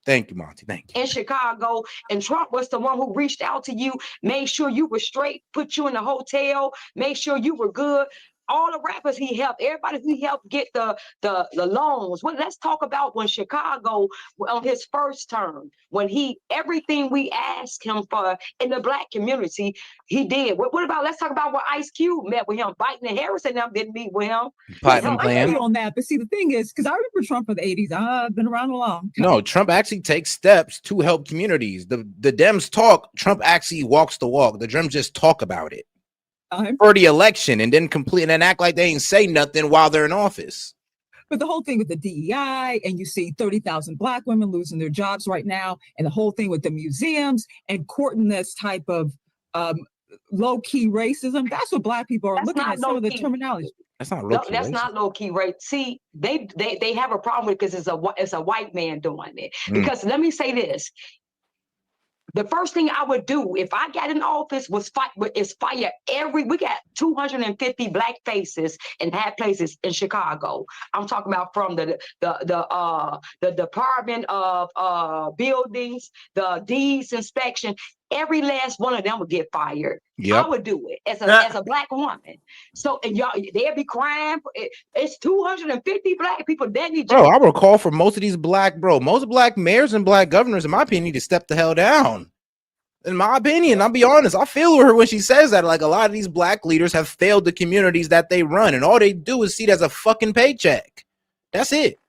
Thank you, Monty. Thank you. In Chicago, and Trump was the one who reached out to you, made sure you were straight, put you in the hotel, made sure you were good. All the rappers he helped, everybody he helped get the loans. Well, let's talk about when Chicago on his first term, when everything we asked him for in the black community, he did. What about, let's talk about when Ice Cube met with him. Biden and Harris and them didn't meet with him. I hear you on that, but see, the thing is, because I remember Trump in the 80s. I've been around a long time. No, Trump actually takes steps to help communities. The Dems talk, Trump actually walks the walk. The Dems just talk about it for the election and then act like they ain't say nothing while they're in office. But the whole thing with the DEI, and you see 30,000 black women losing their jobs right now, and the whole thing with the museums and courting this type of low-key racism, that's what black people are looking at, some of the terminology. That's not low-key. That's not low-key race. See, they have a problem with it because it's a white man doing it. Because let me say this. The first thing I would do if I got in office was fire we got 250 black faces in high places in Chicago. I'm talking about from the Department of Buildings, the deeds inspection. Every last one of them would get fired. Yep. I would do it as a black woman. So, and y'all, they'd be crying. It's 250 black people that need. Bro, I would call for most black mayors and black governors, in my opinion, need to step the hell down. In my opinion, I'll be honest, I feel her when she says that. Like, a lot of these black leaders have failed the communities that they run, and all they do is see it as a fucking paycheck. That's it.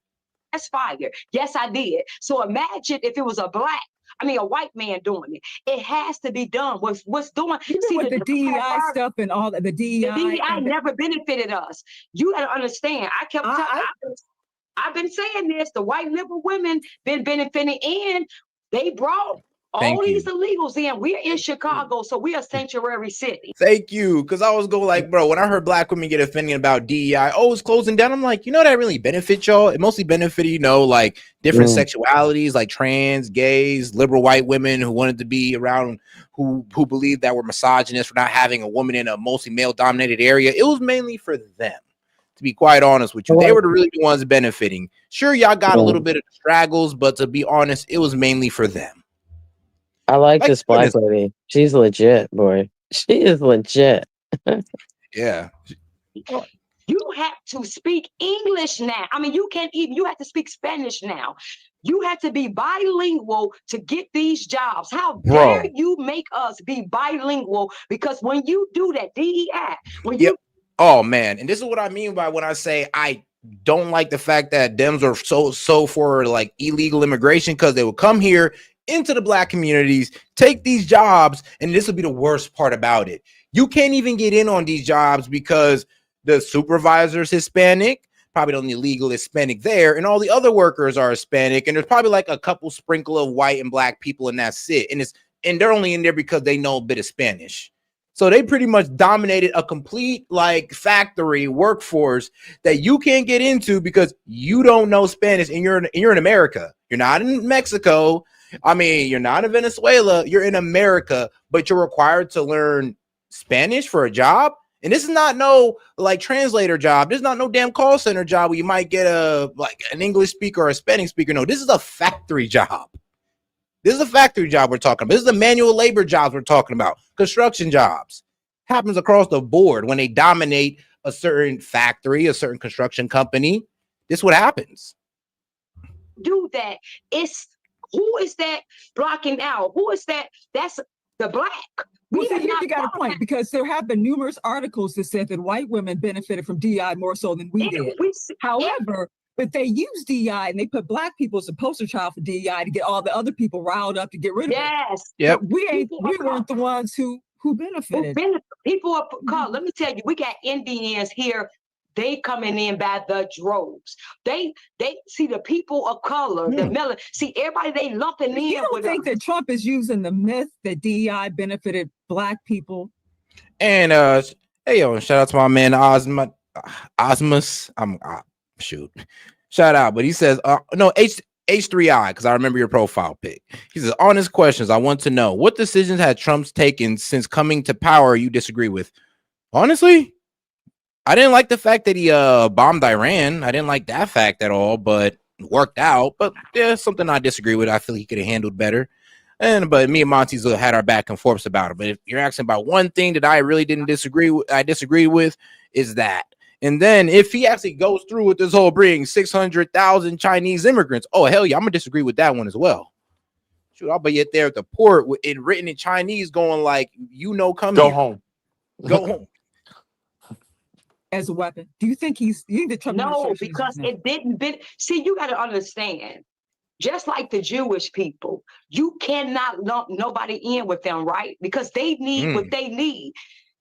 That's fire. Yes, I did. So imagine if it was a white man doing it. It has to be done. What's doing? See, with the DEI stuff and all that, the DEI. The DEI never benefited us. You gotta understand. I've been saying this. The white liberal women been benefiting, and they brought All these illegals in. We're in Chicago, so we're a sanctuary city. Thank you. Because I was going like, bro, when I heard black women get offended about DEI, oh, it's closing down. I'm like, that really benefits y'all. It mostly benefited, like different sexualities, like trans, gays, liberal white women who wanted to be around, who believed that were misogynist for not having a woman in a mostly male dominated area. It was mainly for them. To be quite honest with you, they were really the ones benefiting. Sure, y'all got a little bit of straggles, but to be honest, it was mainly for them. I like this black lady. She's legit, boy. She is legit. Yeah. You have to speak English now. I mean, you have to speak Spanish now. You have to be bilingual to get these jobs. How dare you make us be bilingual? Because when you do that, DEI, when you oh man, and this is what I mean by when I say I don't like the fact that Dems are so for like illegal immigration, because they will come here into the black communities, take these jobs, and this will be the worst part about it. You can't even get in on these jobs because the supervisor's Hispanic, probably the only legal Hispanic there, and all the other workers are Hispanic, and there's probably like a couple sprinkle of white and black people, and that's it. And they're only in there because they know a bit of Spanish. So they pretty much dominated a complete like factory workforce that you can't get into because you don't know Spanish, and you're in America. You're not in Mexico. I mean, you're not in Venezuela. You're in America, but you're required to learn Spanish for a job. And this is not no like translator job. This is not no damn call center job where you might get an English speaker or a Spanish speaker. No, this is a factory job. This is a factory job we're talking about. This is the manual labor jobs we're talking about. Construction jobs. Happens across the board when they dominate a certain factory, a certain construction company. This is what happens. Do that. Who is that blocking out? Who is that? That's the black. Well, see, here you got a point, because there have been numerous articles that said that white women benefited from DEI more so than we did. However, but they use DEI and they put black people as a poster child for DEI to get all the other people riled up to get rid of it. Yes. Yep. But we weren't the ones who benefited. People are called. Let me tell you, we got Indians here. They coming in by the droves. They see the people of color, the melon. See everybody they lumping in. You don't think that Trump is using the myth that DEI benefited black people? And hey yo, shout out to my man Osmus. Shoot. Shout out, but he says no H3I, because I remember your profile pic. He says, honest questions. I want to know what decisions had Trump's taken since coming to power you disagree with. Honestly, I didn't like the fact that he bombed Iran. I didn't like that fact at all, but it worked out. But yeah, something I disagree with. I feel he could have handled better. But me and Monty's had our back and forths about it. But if you're asking about one thing that I really didn't disagree with, is that. And then if he actually goes through with this whole bringing 600,000 Chinese immigrants, oh hell yeah, I'm gonna disagree with that one as well. Shoot, I'll be there at the port with it written in Chinese, going like, come go here. home, go home. As a weapon. Do you think the Trump No, because it didn't. See, you got to understand. Just like the Jewish people, you cannot lump nobody in with them, right? Because they need what they need.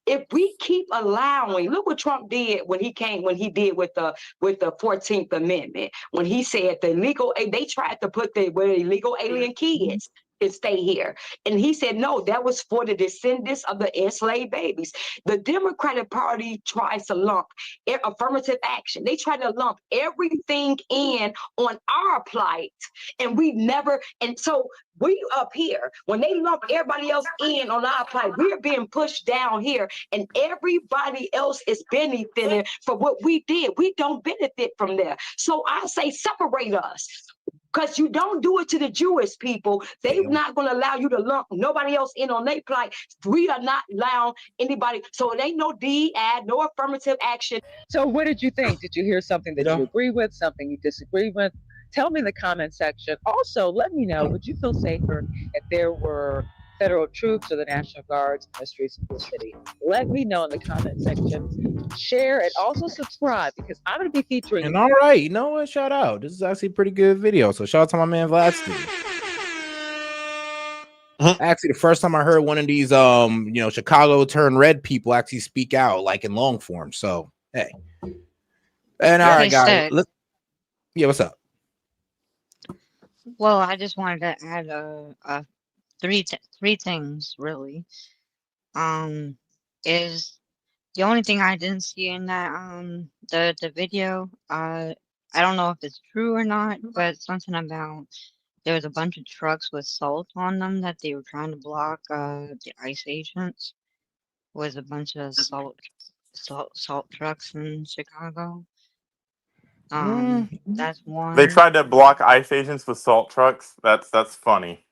If we keep allowing, look what Trump did when he did with the 14th Amendment, when he said they tried to put the illegal alien kids to stay here. And he said, no, that was for the descendants of the enslaved babies. The Democratic Party tries to lump affirmative action. They try to lump everything in on our plight. And so we up here, when they lump everybody else in on our plight, we're being pushed down here, and everybody else is benefiting for what we did. We don't benefit from there. So I say separate us. Because you don't do it to the Jewish people. They're not going to allow you to lump nobody else in on their plight. We are not allowing anybody. So it ain't no DEI, no affirmative action. So what did you think? Did you hear something that you agree with, something you disagree with? Tell me in the comment section. Also, let me know, would you feel safer if there were federal troops or the National Guards in the streets of the city? Let me know in the comment section. Share and also subscribe, because I'm going to be featuring. And all right, you know what? Shout out. This is actually a pretty good video. So shout out to my man Vance. Actually, the first time I heard one of these Chicago turn red people actually speak out like in long form. So hey. And all right, guys. What's up? Well, I just wanted to add three things really. Is the only thing I didn't see in that the video. I don't know if it's true or not, but something about there was a bunch of trucks with salt on them that they were trying to block the ICE agents. Was a bunch of salt trucks in Chicago. That's They one. tried to block ICE agents with salt trucks. That's funny.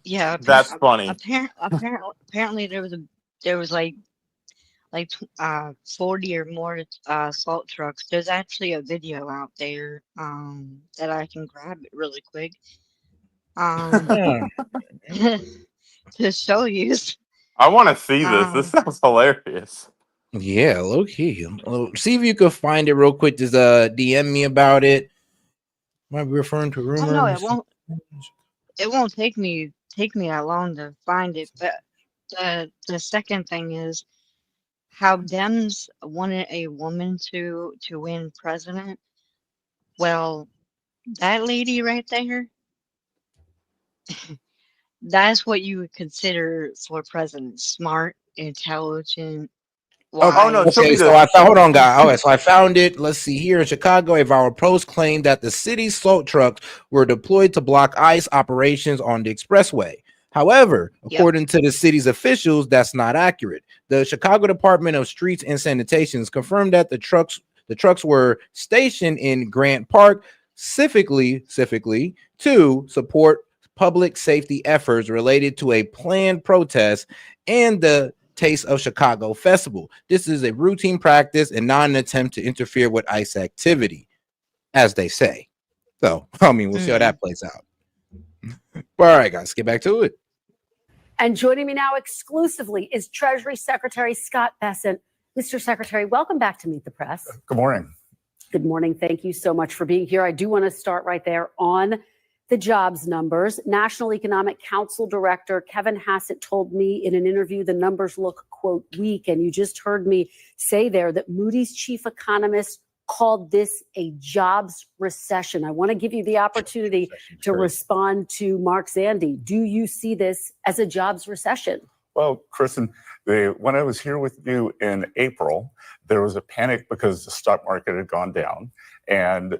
Yeah, That's funny. apparently there was like 40 or more salt trucks. There's actually a video out there that I can grab it really quick Yeah. to show you. I want to see this. This Um, sounds hilarious. Yeah, low key. See if you could find it real quick. Just DM me about it. Might be referring to oh no, rumors. it won't take me that long to find it. But the second thing is how Dems wanted a woman to win president. Well, that lady right there, that's what you would consider for president. Smart, intelligent, Oh no, wise. she'll be Okay, so the. I found. Hold on, guys. Okay, so I found it. Let's see. Here in Chicago, a viral post claimed that the city's salt trucks were deployed to block ICE operations on the expressway. However, Yep. according to the city's officials, that's not accurate. The Chicago Department of Streets and Sanitation confirmed that the trucks were stationed in Grant Park, specifically to support public safety efforts related to a planned protest and the Taste of Chicago Festival. This is a routine practice and not an attempt to interfere with ICE activity, as they say. So, I mean, we'll see how that plays out. But all right, guys, get back to it. And joining me now exclusively is Treasury Secretary Scott Bessent. Mr. Secretary, welcome back to Meet the Press. Good morning. Good morning. Thank you so much for being here. I do want to start right there on the jobs numbers. National Economic Council Director Kevin Hassett told me in an interview the numbers look, quote, weak. And you just heard me say there that Moody's chief economist called this a jobs recession. I want to give you the opportunity to respond to Mark Zandi. Do you see this as a jobs recession? Well, Kristen, when I was here with you in April, there was a panic because the stock market had gone down, and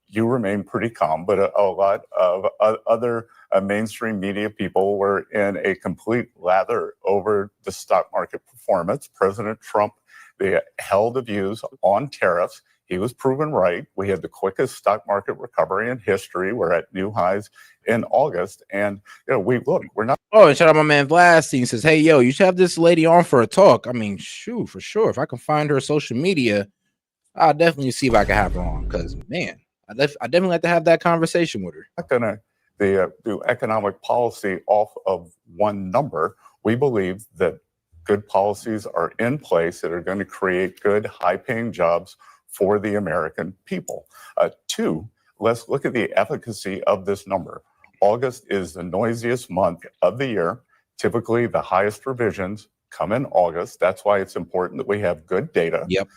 you remained pretty calm, but a lot of other mainstream media people were in a complete lather over the stock market performance. President Trump, they held the views on tariffs. He was proven right. We had the quickest stock market recovery in history. We're at new highs in August, and we're not. Oh, and shout out my man Vance. He says, "Hey, yo, you should have this lady on for a talk." I mean, shoot, for sure. If I can find her social media, I'll definitely see if I can have her on. Because man, I definitely like to have that conversation with her. Not going to do economic policy off of one number. We believe that good policies are in place that are going to create good, high-paying jobs for the American people. Two, let's look at the efficacy of this number. August is the noisiest month of the year. Typically, the highest revisions come in August. That's why it's important that we have good data. Yep.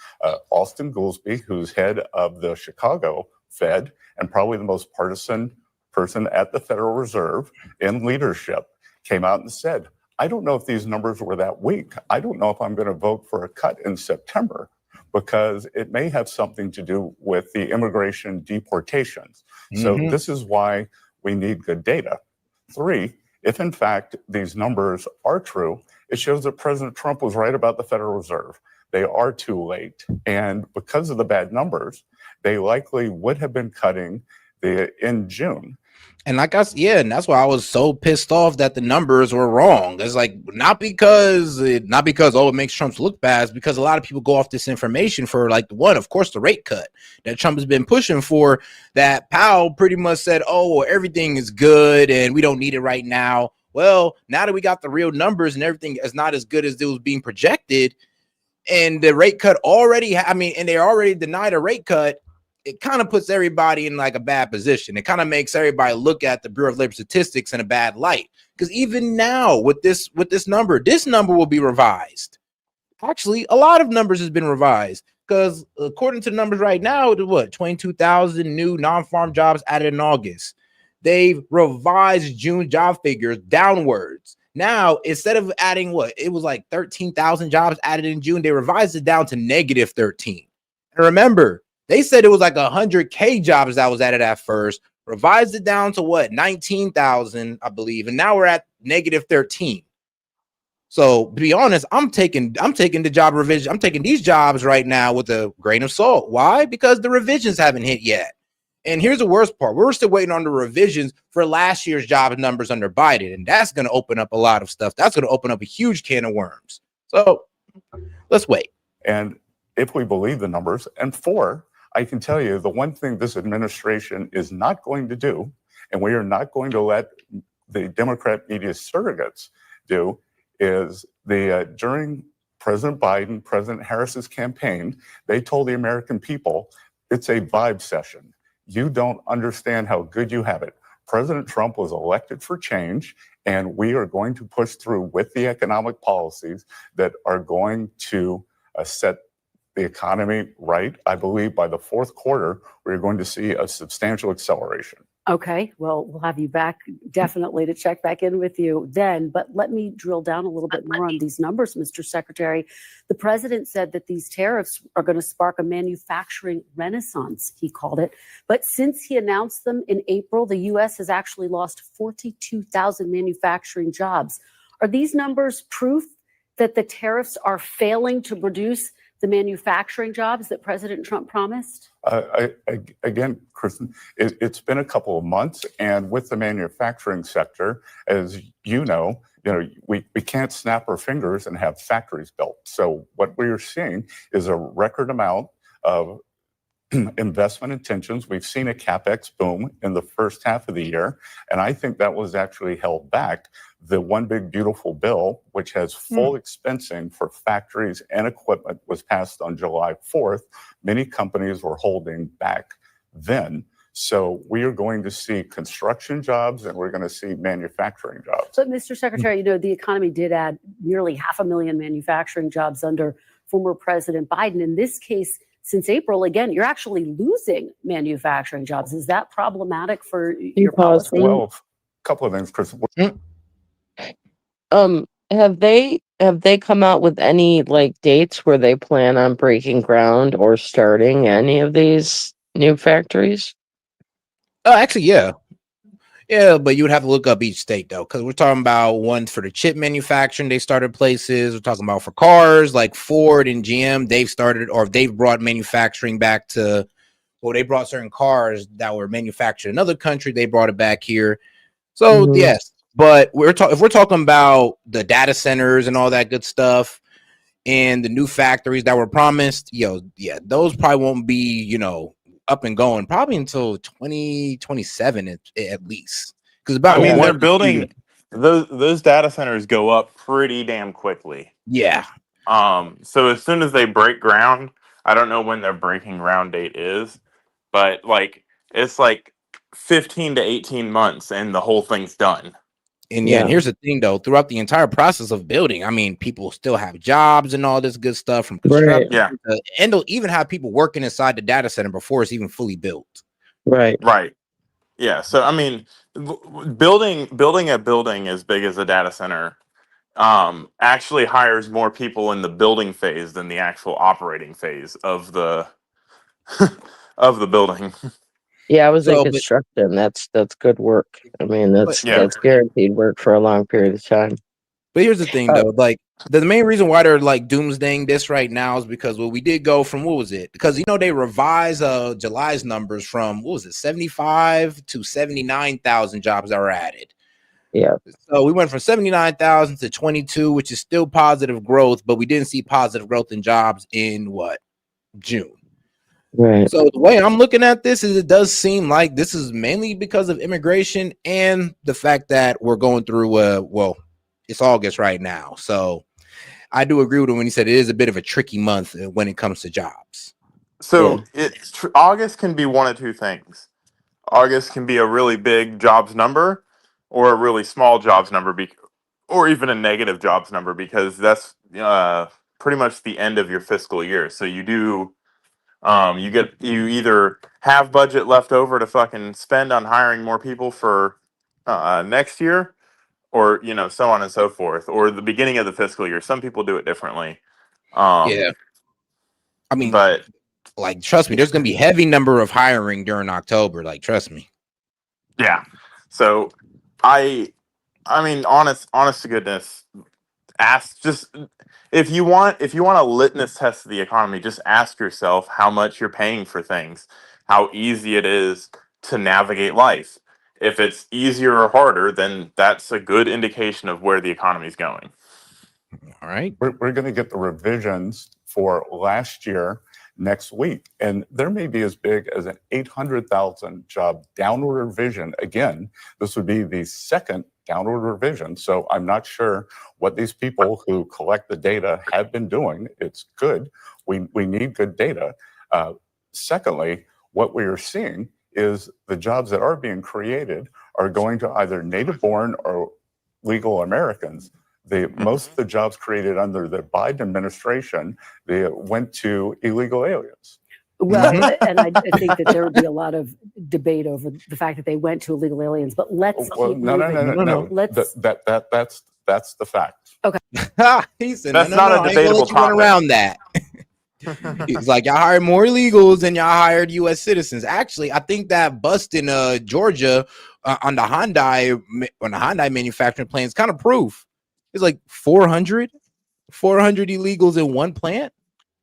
Austin Goolsbee, who's head of the Chicago Fed and probably the most partisan person at the Federal Reserve in leadership, came out and said, I don't know if these numbers were that weak. I don't know if I'm going to vote for a cut in September because it may have something to do with the immigration deportations. So this is why we need good data. Three, if in fact these numbers are true, it shows that President Trump was right about the Federal Reserve. They are too late. And because of the bad numbers, they likely would have been cutting in June. And like and that's why I was so pissed off that the numbers were wrong. It's like not because it makes Trump look bad, it's because a lot of people go off this information for like of course, the rate cut that Trump has been pushing for. That Powell pretty much said, "Oh, well, everything is good and we don't need it right now." Well, now that we got the real numbers and everything is not as good as it was being projected, and the rate cut already, and they already denied a rate cut. It kind of puts everybody in like a bad position. It kind of makes everybody look at the Bureau of Labor Statistics in a bad light. Because even now with this number will be revised. Actually, a lot of numbers has been revised because according to the numbers right now, 22,000 new non-farm jobs added in August. they've revised June job figures downwards. Now, instead of adding what it was like 13,000 jobs added in June, they revised it down to negative 13. And remember, they said it was like 100K jobs that was added at first, revised it down to what 19,000, I believe, and now we're at negative 13. So to be honest, I'm taking the job revision. I'm taking these jobs right now with a grain of salt. Why? Because the revisions haven't hit yet. And here's the worst part. We're still waiting on the revisions for last year's job numbers under Biden. And that's going to open up a lot of stuff. That's going to open up a huge can of worms. So let's wait. And if we believe the numbers, and four, I can tell you the one thing this administration is not going to do, and we are not going to let the Democrat media surrogates do, is during President Biden, President Harris's campaign, they told the American people it's a vibe session. You don't understand how good you have it. President Trump was elected for change, and we are going to push through with the economic policies that are going to set the economy right. I believe by the fourth quarter, we're going to see a substantial acceleration. Okay, well, we'll have you back definitely to check back in with you then. But let me drill down a little bit more on these numbers, Mr. Secretary. The president said that these tariffs are going to spark a manufacturing renaissance, he called it. But since he announced them in April, the U.S. has actually lost 42,000 manufacturing jobs. Are these numbers proof that the tariffs are failing to produce the manufacturing jobs that President Trump promised? Again, Kristen, it's been a couple of months, and with the manufacturing sector, as you know, we can't snap our fingers and have factories built. So what we are seeing is a record amount of investment intentions. We've seen a capex boom in the first half of the year, and I think that was actually held back. The One Big Beautiful Bill, which has full expensing for factories and equipment, was passed on July 4th. Many companies were holding back then. So we are going to see construction jobs and we're going to see manufacturing jobs. So, Mr. Secretary, the economy did add nearly 500,000 manufacturing jobs under former President Biden. In this case, since April, again, you're actually losing manufacturing jobs. Is that problematic for your policy? Well, a couple of things, Chris. Have they come out with any dates where they plan on breaking ground or starting any of these new factories? Actually, yeah. Yeah, but you would have to look up each state though, because we're talking about one for the chip manufacturing. They started places. We're talking about for cars like Ford and GM. They've started, or they've brought manufacturing back to. Well, they brought certain cars that were manufactured in another country. They brought it back here. So yes, but if we're talking about the data centers and all that good stuff, and the new factories that were promised, those probably won't be up and going probably until 2027 at least. Because they're building those data centers go up pretty damn quickly. Yeah. So as soon as they break ground, I don't know when their breaking ground date is, but it's 15 to 18 months and the whole thing's done. And and here's the thing though, throughout the entire process of building, people still have jobs and all this good stuff from construction. And they'll even have people working inside the data center before it's even fully built. Right. Yeah. So building a building as big as a data center actually hires more people in the building phase than the actual operating phase of the of the building. Yeah, I was in construction. That's good work. That's guaranteed work for a long period of time. But here's the thing, though. The main reason why they're doomsdaying this right now is because we did go from because they revised July's numbers from 75 to 79,000 jobs that were added. Yeah. So we went from 79,000 to 22, which is still positive growth, but we didn't see positive growth in jobs in June. Right. So the way I'm looking at this is it does seem like this is mainly because of immigration and the fact that we're going through it's August right now. So I do agree with him when he said it is a bit of a tricky month when it comes to jobs. So August can be one of two things. August can be a really big jobs number or a really small jobs number or even a negative jobs number because that's pretty much the end of your fiscal year. So you do You either have budget left over to fucking spend on hiring more people for next year, or so on and so forth, or the beginning of the fiscal year. Some people do it differently. Yeah. I mean, but like, trust me, there's gonna be heavy number of hiring during October. Like, trust me. Yeah. So I mean, honest to goodness, ask just if you want a litmus test of the economy, just ask yourself how much you're paying for things, how easy it is to navigate life. If it's easier or harder, then that's a good indication of where the economy is going. All right. We're going to get the revisions for last year next week, and there may be as big as an 800,000 job downward revision. Again, this would be the second downward revision, so I'm not sure what these people who collect the data have been doing. It's good. We need good data. Secondly, what we are seeing is the jobs that are being created are going to either native-born or legal Americans. Most of the jobs created under the Biden administration, they went to illegal aliens. Well, and I think that there would be a lot of debate over the fact that they went to illegal aliens. But let's keep moving. No. Let's. That's the fact. Okay. He said, That's no, not a I ain't gonna debatable let you run topic. around that. He's like, y'all hired more illegals than y'all hired U.S. citizens. Actually, I think that bust in Georgia on the Hyundai manufacturing plant is kind of proof. It's like 400 illegals in one plant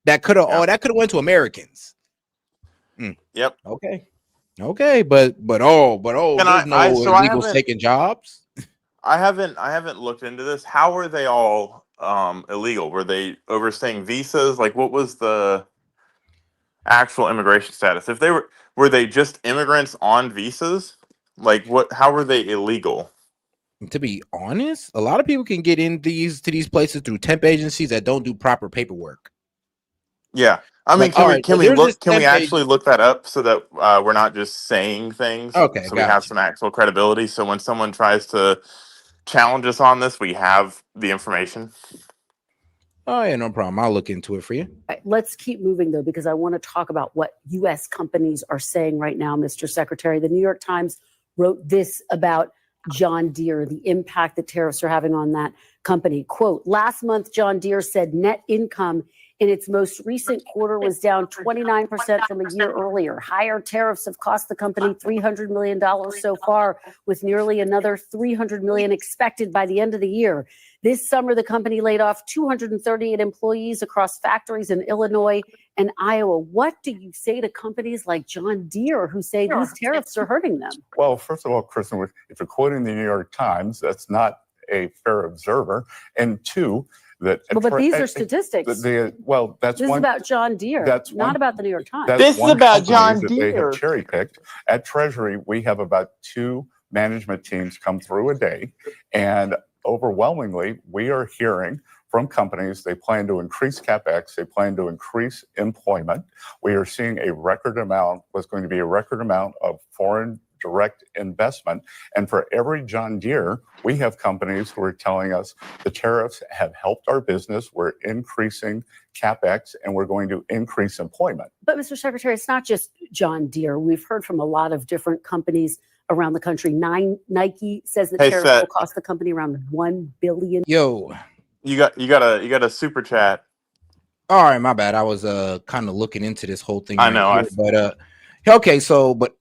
that could have went to Americans. Yep. Okay, but there's no illegals taking jobs. I haven't looked into this. How were they all illegal? Were they overstaying visas? Like, what was the actual immigration status? If they were they just immigrants on visas? Like, how were they illegal? To be honest, a lot of people can get in to these places through temp agencies that don't do proper paperwork. Yeah, I mean, Like, can we actually look that up so that we're not just saying things? Okay, so we have some actual credibility. So when someone tries to challenge us on this, we have the information. Oh yeah, no problem. I'll look into it for you. Right, let's keep moving though, because I want to talk about what U.S. companies are saying right now, Mr. Secretary. The New York Times wrote this about John Deere, the impact that tariffs are having on that company. Quote, last month, John Deere said net income in its most recent quarter was down 29% from a year earlier. Higher tariffs have cost the company $300 million so far, with nearly another $300 million expected by the end of the year. This summer, the company laid off 238 employees across factories in Illinois and Iowa. What do you say to companies like John Deere who say these tariffs are hurting them? Well, first of all, Kristen, if you're quoting the New York Times, that's not a fair observer. And two, but these are statistics. That's this is about John Deere. That's not about the New York Times. This is about John Deere. They have cherry picked. At Treasury, we have about 2 management teams come through a day, and overwhelmingly, we are hearing from companies they plan to increase capex, they plan to increase employment. We are seeing what's going to be a record amount of foreign direct investment. And for every John Deere, we have companies who are telling us the tariffs have helped our business. We're increasing capex and we're going to increase employment. But Mr. Secretary, it's not just John Deere. We've heard from a lot of different companies around the country. Nike says the tariffs will cost the company around $1 billion. Yo, you got a super chat. All right, my bad. I was kind of looking into this whole thing. I know, but okay. So, but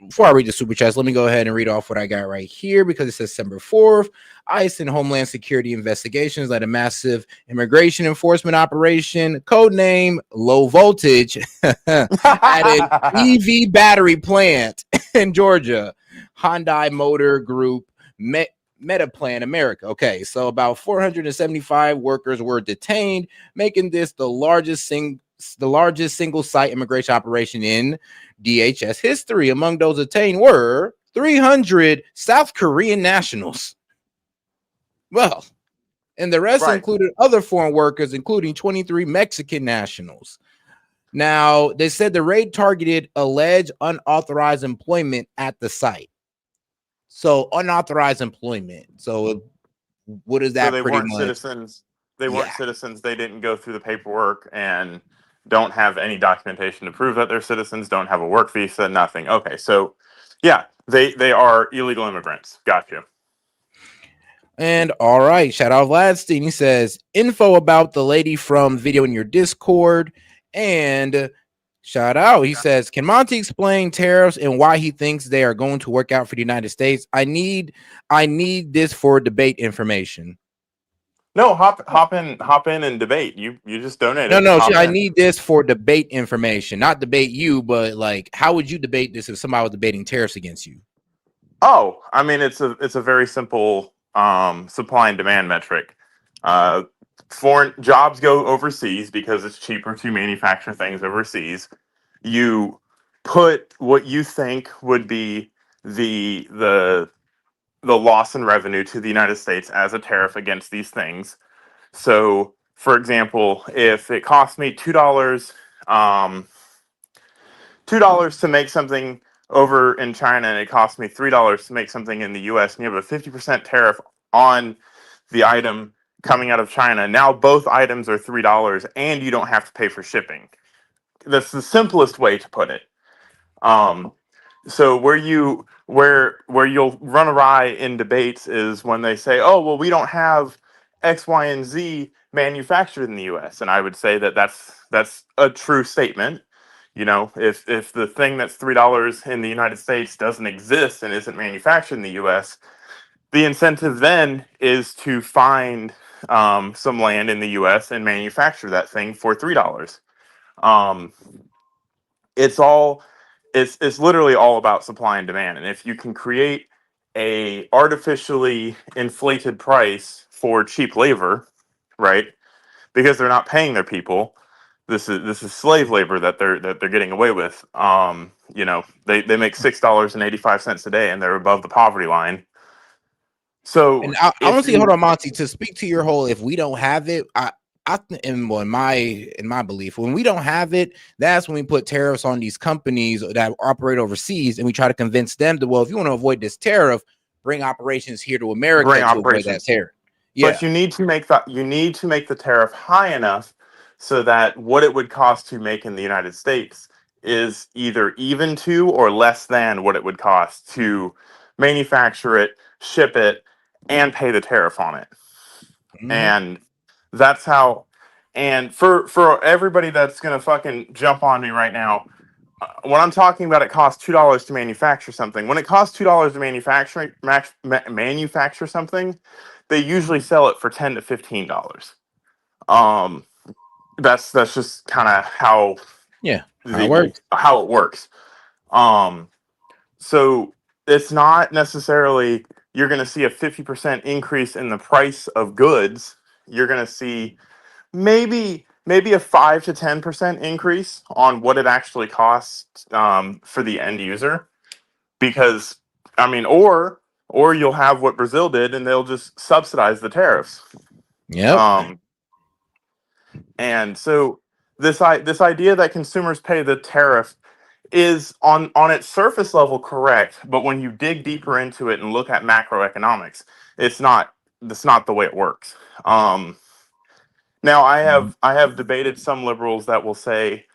before I read the super chats, let me go ahead and read off what I got right here, because it says December 4th, ICE and Homeland Security investigations led a massive immigration enforcement operation, codename Low Voltage, at an EV battery plant in Georgia. Hyundai Motor Group Metaplan America. Okay, so about 475 workers were detained, making this the largest single site immigration operation in DHS history. Among those detained were 300 South Korean nationals. Well, and the rest included other foreign workers, including 23 Mexican nationals. Now, they said the raid targeted alleged unauthorized employment at the site. So unauthorized employment. So what is that? So they pretty weren't much? Citizens. They weren't citizens. They didn't go through the paperwork, and don't have any documentation to prove that they're citizens, don't have a work visa, nothing. Okay, so yeah, they are illegal immigrants. Got you. And all right, shout out Vladstein. He says info about the lady from video in your Discord. And shout out, he says, can Monty explain tariffs and why he thinks they are going to work out for the United States? I need this for debate information. No, hop in and debate. You just donated. No, I need this for debate information, not debate you, but like, how would you debate this if somebody was debating tariffs against you? Oh, I mean, it's a very simple supply and demand metric. Foreign jobs go overseas because it's cheaper to manufacture things overseas. You put what you think would be the loss in revenue to the United States as a tariff against these things. So, for example, if it costs me $2 to make something over in China and it costs me $3 to make something in the US, and you have a 50% tariff on the item coming out of China, now both items are $3 and you don't have to pay for shipping. That's the simplest way to put it. So where you'll run awry in debates is when they say, oh, well, we don't have X, Y, and Z manufactured in the US. And I would say that that's a true statement. You know, if the thing that's $3 in the United States doesn't exist and isn't manufactured in the US, the incentive then is to find some land in the US and manufacture that thing for $3. It's literally all about supply and demand. And if you can create a artificially inflated price for cheap labor, right? Because they're not paying their people. This is slave labor that they're getting away with. You know, they make $6.85 a day and they're above the poverty line. So, and I want to see, hold on, Monty, to speak to your whole, if we don't have it, in my belief, when we don't have it, that's when we put tariffs on these companies that operate overseas, and we try to convince them to, well, if you want to avoid this tariff, bring operations here to America to avoid that tariff. Yeah. But you need to make the tariff high enough so that what it would cost to make in the United States is either even to or less than what it would cost to manufacture it, ship it, and pay the tariff on it. Mm-hmm. And that's how. And for everybody that's gonna fucking jump on me right now, when I'm talking about it costs $2 to manufacture something, when it costs $2 to manufacture something, they usually sell it for $10 to $15. That's just kind of how how it works. So it's not necessarily you're going to see a 50% increase in the price of goods. You're going to see maybe a 5 to 10% increase on what it actually costs for the end user, because I mean, or you'll have what Brazil did and they'll just subsidize the tariffs. Yeah. And so this idea that consumers pay the tariff is on its surface level correct, but when you dig deeper into it and look at macroeconomics, that's not the way it works. Now I have debated some liberals that will say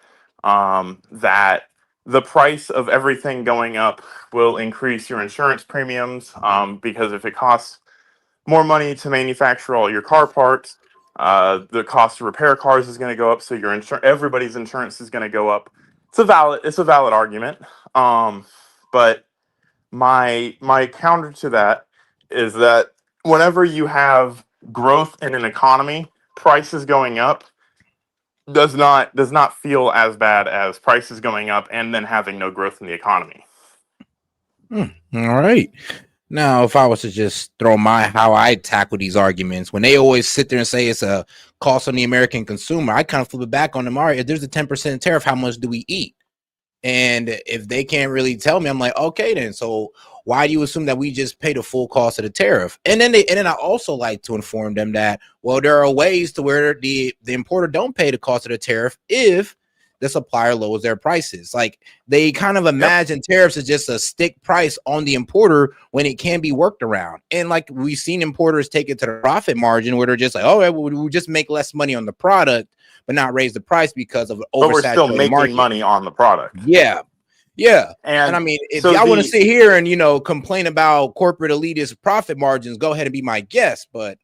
that the price of everything going up will increase your insurance premiums, because if it costs more money to manufacture all your car parts, the cost to repair cars is going to go up, so your everybody's insurance is going to go up. It's a valid argument, but my counter to that is that whenever you have growth in an economy, prices going up does not feel as bad as prices going up and then having no growth in the economy. All right. Now, if I was to just throw how I tackle these arguments, when they always sit there and say it's a cost on the American consumer, I kind of flip it back on them. All right, if there's a 10% tariff, how much do we eat? And if they can't really tell me, I'm like, okay, then. So why do you assume that we just pay the full cost of the tariff? And then I also like to inform them that, well, there are ways to where the importer don't pay the cost of the tariff if the supplier lowers their prices. Like, they kind of imagine tariffs as just a stick price on the importer when it can be worked around. And like, we've seen importers take it to the profit margin where they're just like, oh, we'll just make less money on the product, but not raise the price because of an But we're still oversaturated making market. money on the product. Yeah. Yeah. And I And mean, if so y'all want to the sit here and, complain about corporate elitist profit margins, go ahead and be my guest. But,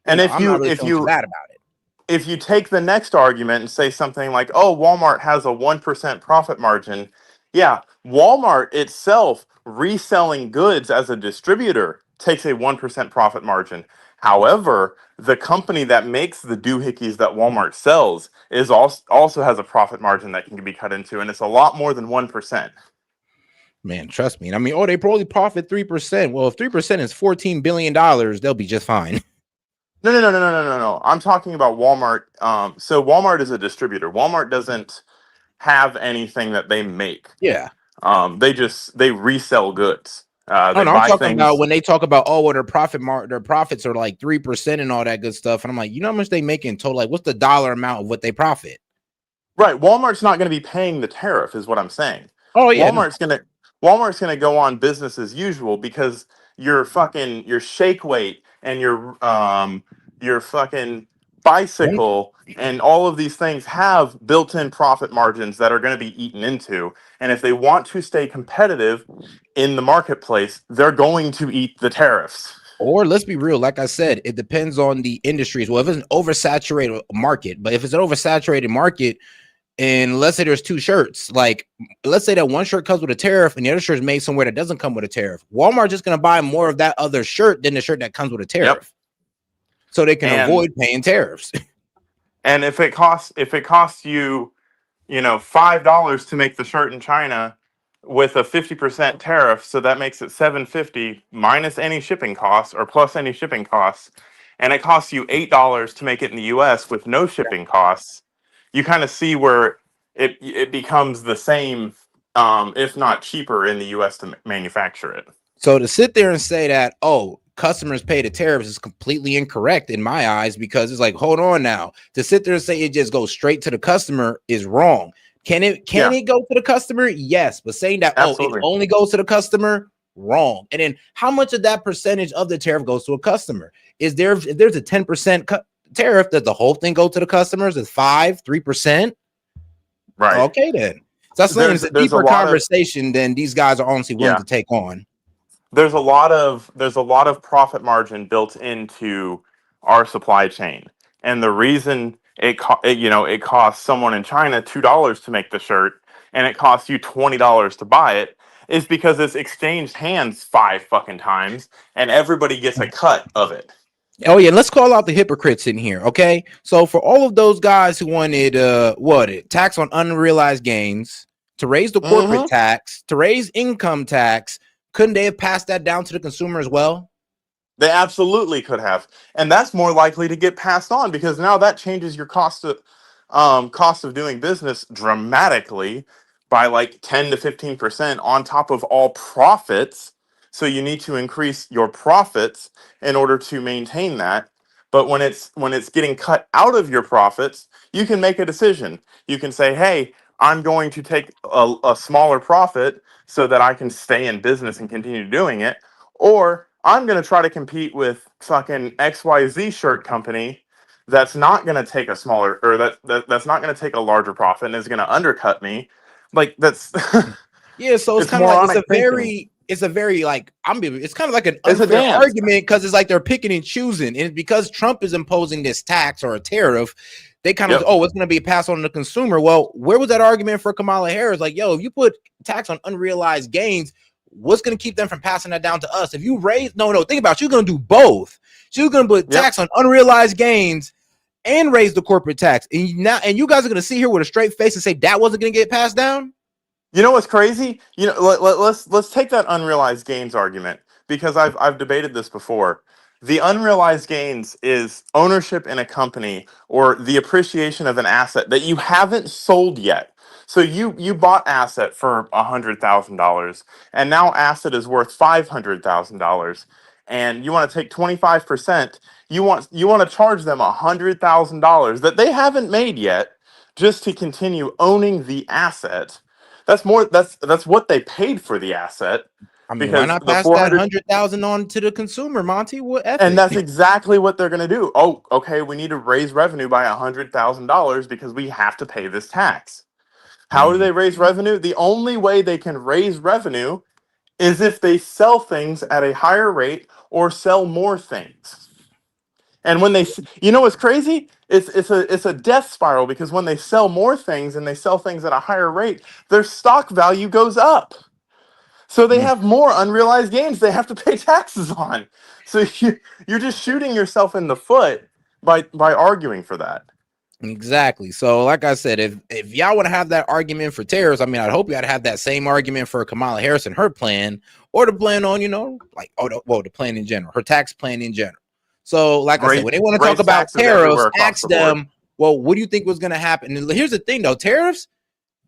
and if I'm not you really if feeling too you bad about it. if you take the next argument and say something like, oh, Walmart has a 1% profit margin. Yeah, Walmart itself reselling goods as a distributor takes a 1% profit margin. However, the company that makes the doohickeys that Walmart sells is also has a profit margin that can be cut into, and it's a lot more than 1%. Man, trust me. I mean, they probably profit 3%. Well, if 3% is $14 billion, they'll be just fine. No. I'm talking about Walmart. So Walmart is a distributor. Walmart doesn't have anything that they make. Yeah. They resell goods. Oh, They no, I'm buy talking about things. when they talk about, well, their profits are like 3% and all that good stuff. And I'm like, you know how much they make in total? Like, what's the dollar amount of what they profit? Right. Walmart's not going to be paying the tariff, is what I'm saying. Oh, yeah. Walmart's gonna go on business as usual because your shake weight and your fucking bicycle and all of these things have built-in profit margins that are going to be eaten into. And if they want to stay competitive in the marketplace, they're going to eat the tariffs. Or let's be real, like I said, it depends on the industries. Well, if it's an oversaturated market, but if it's an oversaturated market, and let's say there's two shirts, like let's say that one shirt comes with a tariff and the other shirt is made somewhere that doesn't come with a tariff. Walmart just going to buy more of that other shirt than the shirt that comes with a tariff, so they can avoid paying tariffs. And if it costs you, $5 to make the shirt in China with a 50% tariff, so that makes it $7.50 minus any shipping costs or plus any shipping costs, and it costs you $8 to make it in the U.S. with no shipping costs. You kind of see where it becomes the same, if not cheaper, in the U.S. to manufacture it. So to sit there and say that, oh, customers pay the tariffs is completely incorrect in my eyes, because it's like, hold on now. To sit there and say it just goes straight to the customer is wrong. Can it go to the customer? Yes. But saying that, Absolutely. it only goes to the customer, wrong. And then how much of that percentage of the tariff goes to a customer? If there's a 10% tariff, does the whole thing go to the customers? Is 3%? Right. Okay, then. So that's saying it's a deeper conversation than these guys are honestly willing to take on. There's a lot of profit margin built into our supply chain, and the reason it costs someone in China $2 to make the shirt and it costs you $20 to buy it is because it's exchanged hands 5 fucking times and everybody gets a cut of it. Oh yeah, let's call out the hypocrites in here, okay? So for all of those guys who wanted tax on unrealized gains, to raise the corporate tax, to raise income tax, couldn't they have passed that down to the consumer as well? They absolutely could have, and that's more likely to get passed on because now that changes your cost of doing business dramatically by like 10 to 15% on top of all profits. So you need to increase your profits in order to maintain that. But when it's getting cut out of your profits, you can make a decision. You can say, "Hey, I'm going to take a smaller profit so that I can stay in business and continue doing it," or I'm going to try to compete with fucking XYZ shirt company that's not going to take a smaller, or that's not going to take a larger profit and is going to undercut me. Like that's yeah. So it's kind of like it's kind of like an unfair argument because it's like they're picking and choosing, and because Trump is imposing this tax or a tariff, they kind of it's going to be passed on to the consumer. Well, where was that argument for Kamala Harris? Like, yo, if you put tax on unrealized gains, what's going to keep them from passing that down to us? If you raise, think about it, you're going to do both. You're going to put tax on unrealized gains and raise the corporate tax, and you guys are going to sit here with a straight face and say that wasn't going to get passed down. You know what's crazy? Let's take that unrealized gains argument, because I've debated this before. The unrealized gains is ownership in a company or the appreciation of an asset that you haven't sold yet. So you bought asset for $100,000 and now asset is worth $500,000, and you want to take 25%. You want to charge them $100,000 that they haven't made yet just to continue owning the asset. That's what they paid for the asset. I mean, why because not the pass that 400 100,000 on to the consumer, Monty? What and ethic? that's exactly what they're going to do. Oh, okay, we need to raise revenue by $100,000 because we have to pay this tax. How do they raise revenue? The only way they can raise revenue is if they sell things at a higher rate or sell more things. And when they, you know what's crazy? It's a death spiral, because when they sell more things and they sell things at a higher rate, their stock value goes up. So they have more unrealized gains they have to pay taxes on. So you're just shooting yourself in the foot by arguing for that. Exactly. So, like I said, if y'all want to have that argument for tariffs, I mean, I'd hope y'all have that same argument for Kamala Harris and her plan, or the plan on, the plan in general, her tax plan in general. So, like I said, when they want to talk Raise about taxes everywhere tariffs, across ask the board. them, well, what do you think was going to happen? And here's the thing, though, tariffs,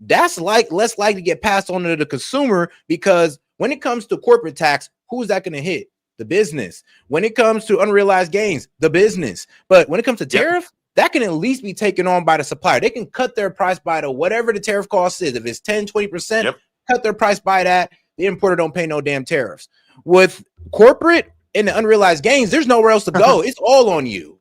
that's less likely to get passed on to the consumer, because when it comes to corporate tax, who's that going to hit? The business. When it comes to unrealized gains, the business. But when it comes to tariff, that can at least be taken on by the supplier. They can cut their price by whatever the tariff cost is. If it's 10, 20%, cut their price by that. The importer don't pay no damn tariffs. With corporate and the unrealized gains, there's nowhere else to go. It's all on you.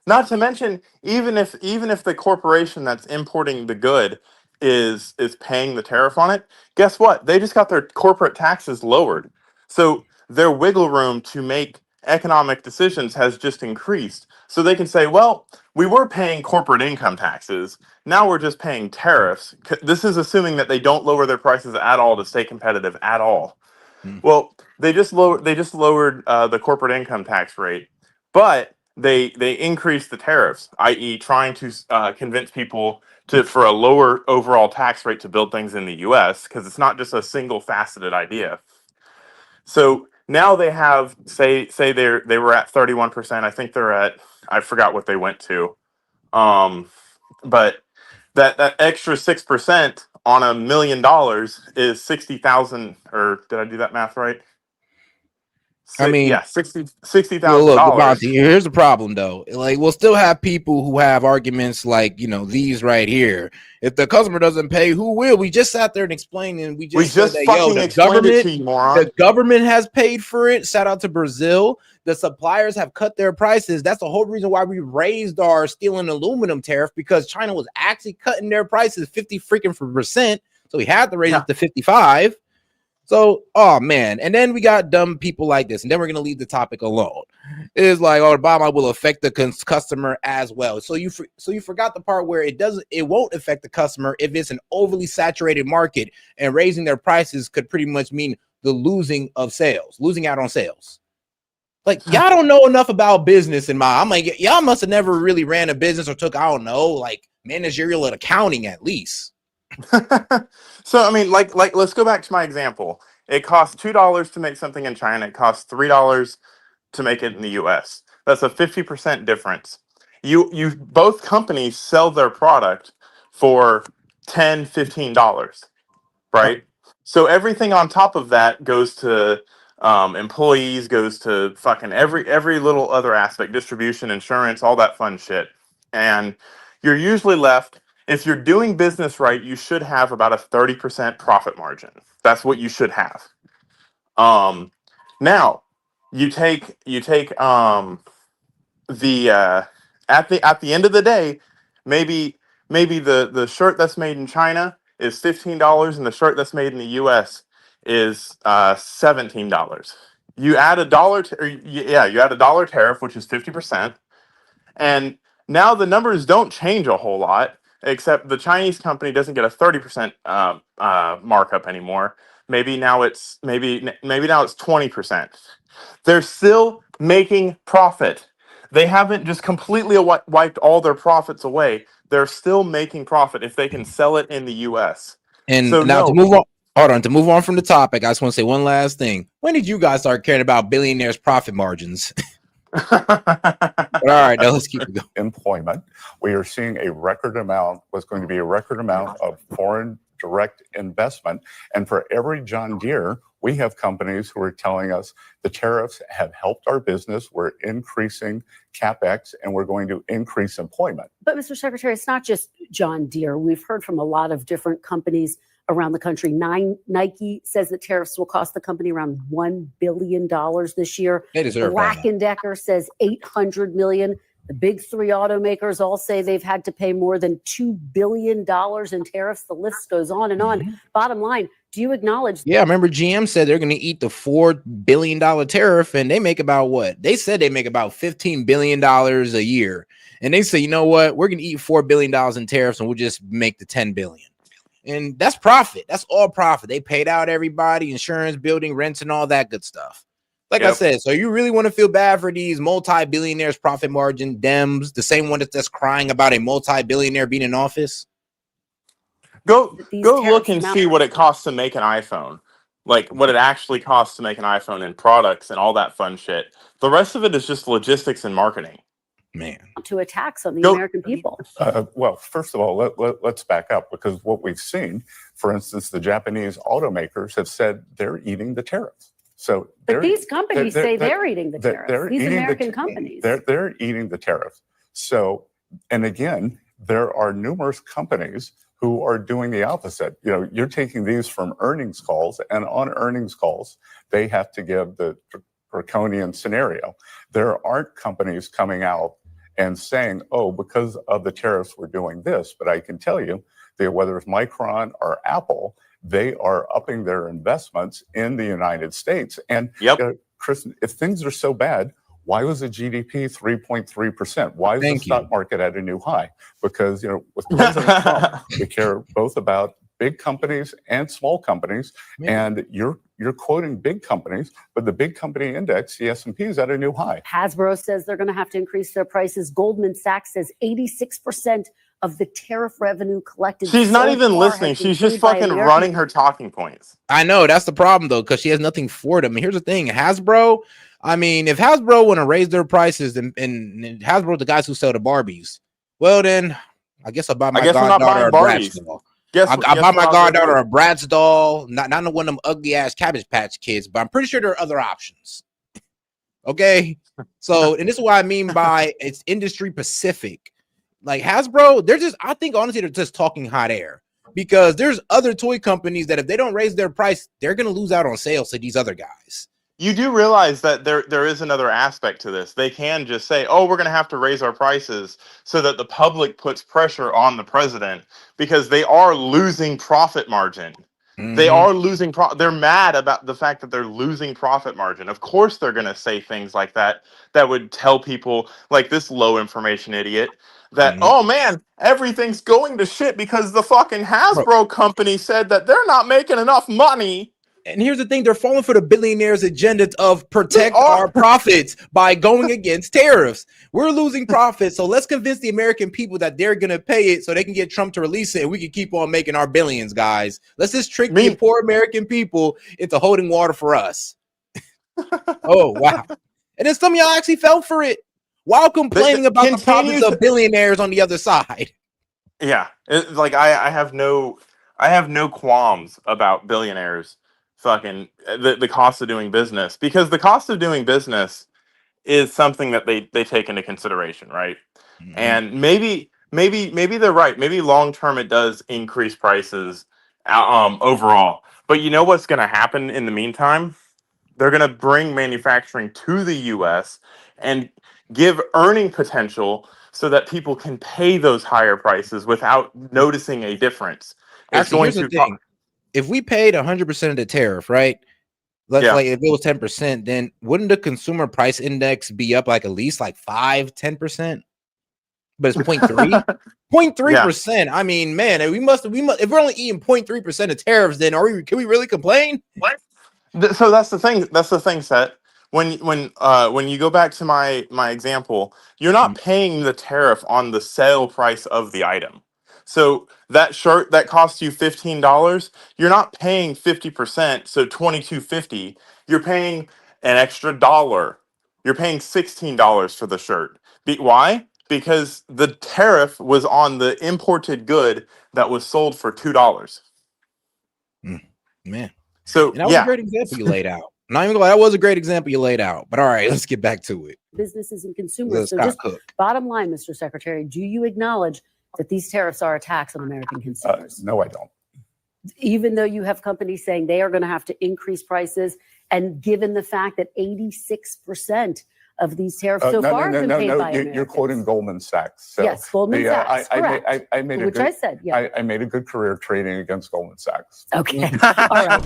Not to mention, even if the corporation that's importing the good is paying the tariff on it, guess what? They just got their corporate taxes lowered. So their wiggle room to make economic decisions has just increased. So they can say, well, we were paying corporate income taxes. Now we're just paying tariffs. This is assuming that they don't lower their prices at all to stay competitive at all. Well, they just lowered the corporate income tax rate, but they increased the tariffs, i.e., trying to convince people for a lower overall tax rate to build things in the U.S., because it's not just a single faceted idea. So now they have say they were at 31%. I think they're at, I forgot what they went to, but that extra 6% on $1 million is 60,000, or did I do that math right? I mean, yeah, $60,000. Look, Monty, here's the problem, though. Like, we'll still have people who have arguments like, these right here. If the customer doesn't pay, who will? We just sat there and explained, and we just said that, the government has paid for it. Shout out to Brazil. The suppliers have cut their prices. That's the whole reason why we raised our steel and aluminum tariff, because China was actually cutting their prices 50%. So we had to raise it to 55. So, oh man, and then we got dumb people like this, and then we're gonna leave the topic alone. It's like, oh, Obama will affect the customer as well. So you forgot the part where it won't affect the customer if it's an overly saturated market, and raising their prices could pretty much mean the losing out on sales. Like, y'all don't know enough about business. I'm like, y'all must have never really ran a business or took, I don't know, like managerial and accounting at least. So I mean, like let's go back to my example. It costs $2 to make something in China. It costs $3 to make it in the U.S. That's a 50% difference. You both companies sell their product for $10, $15, right? So everything on top of that goes to employees, goes to fucking every little other aspect, distribution, insurance, all that fun shit. And you're usually left, if you're doing business right, you should have about a 30% profit margin. That's what you should have. Now you take the at the end of the day, maybe the shirt that's made in China is $15, and the shirt that's made in the U.S. is $17. You add you add $1 tariff, which is 50%, and now the numbers don't change a whole lot, except the Chinese company doesn't get a 30% markup anymore. Maybe now it's 20%. They're still making profit. They haven't just completely wiped all their profits away. They're still making profit if they can sell it in the U.S. And So now no, to move on from the topic, I just want to say one last thing. When did you guys start caring about billionaires' profit margins? All right, now let's keep it going. Employment. We are seeing a record amount, what's going to be a record amount of foreign direct investment. And for every John Deere, we have companies who are telling us the tariffs have helped our business. We're increasing CapEx and we're going to increase employment. But Mr. Secretary, it's not just John Deere. We've heard from a lot of different companies around the country. Nike says that tariffs will cost the company around $1 billion this year. They deserve Black that. & Decker says $800 million. The big three automakers all say they've had to pay more than $2 billion in tariffs. The list goes on and on. Bottom line, do you acknowledge? Yeah, I remember GM said they're going to eat the $4 billion tariff, and they make about what? They said they make about $15 billion a year. And they say, you know what? We're going to eat $4 billion in tariffs, and we'll just make the $10 billion. And that's profit. That's all profit. They paid out everybody, insurance, building, rents, and all that good stuff. Like I said, so you really want to feel bad for these multi-billionaires, profit margin, Dems, the same one that's crying about a multi-billionaire being in office? Go look and see what it costs to make an iPhone. Like what it actually costs to make an iPhone and products and all that fun shit. The rest of it is just logistics and marketing. Man. To attacks on the American people. Well, first of all, let's back up, because what we've seen, for instance, the Japanese automakers have said they're eating the tariffs. So, but these companies say they're eating the tariffs. These American companies. They're eating the tariffs. So, and again, there are numerous companies who are doing the opposite. You know, you're taking these from earnings calls, and on earnings calls, they have to give the draconian scenario. There aren't companies coming out and saying, oh, because of the tariffs, we're doing this. But I can tell you that whether it's Micron or Apple, they are upping their investments in the United States. And Chris, if things are so bad, why was the GDP 3.3%? Why is the stock market at a new high? Because, you know, with President Trump, we care both about big companies and small companies. And you're quoting big companies, but the big company index, the S&P, is at a new high. Hasbro says they're going to have to increase their prices. Goldman Sachs says 86% of the tariff revenue collected. She's not even listening. She's just fucking running her talking points. I know, that's the problem though, because she has nothing for them. And here's the thing, Hasbro, I mean, if Hasbro want to raise their prices and Hasbro, the guys who sell the Barbies, well then, I guess I'll buy my goddaughter a Bratz doll. I buy my goddaughter a Bratz doll, not one of them ugly ass Cabbage Patch Kids, but I'm pretty sure there are other options. Okay, so and this is what I mean by it's industry specific. Like Hasbro, they're just, I think honestly, they're just talking hot air, because there's other toy companies that if they don't raise their price, they're going to lose out on sales to these other guys. You do realize that there is another aspect to this. They can just say, oh, we're going to have to raise our prices so that the public puts pressure on the president, because they are losing profit margin. They are losing they're mad about the fact that they're losing profit margin. Of course they're going to say things like that would tell people like this low information idiot that, oh man, everything's going to shit because the fucking Hasbro company said that they're not making enough money. And here's the thing, they're falling for the billionaires' agenda of protect our profits by going against tariffs. We're losing profits, so let's convince the American people that they're going to pay it so they can get Trump to release it and we can keep on making our billions, guys. Let's just trick the poor American people into holding water for us. Oh, wow. And then some of y'all actually fell for it while complaining about the profits of billionaires on the other side. Yeah, like I have no qualms about billionaires fucking the cost of doing business, because the cost of doing business is something that they take into consideration, right? And maybe they're right. Maybe long term it does increase prices overall. But you know what's going to happen in the meantime? They're going to bring manufacturing to the US and give earning potential so that people can pay those higher prices without noticing a difference. Actually, here's the thing. If we paid 100% of the tariff, right? Like if it was 10%, then wouldn't the consumer price index be up like at least like 5-10%? But it's 0.3. 0.3%. I mean, man, we must if we're only eating 0.3% of tariffs, then can we really complain? What? So that's the thing. That's the thing, Seth. When you go back to my example, you're not paying the tariff on the sale price of the item. So that shirt that costs you $15, you're not paying 50%, so $22.50. You're paying an extra $1. You're paying $16 for the shirt. Why? Because the tariff was on the imported good that was sold for $2. Man. So and that was a great example you laid out. Not even that was a great example you laid out. But all right, let's get back to it. Businesses and consumers. So just bottom line, Mr. Secretary, do you acknowledge that these tariffs are a tax on American consumers? No, I don't. even though you have companies saying they are going to have to increase prices, and given the fact that 86% of these tariffs so far have been paid by Americans. You're quoting Goldman Sachs. So yes, Goldman Sachs, correct. I made Which I said, yeah. I made a good career trading against Goldman Sachs. Okay, all right.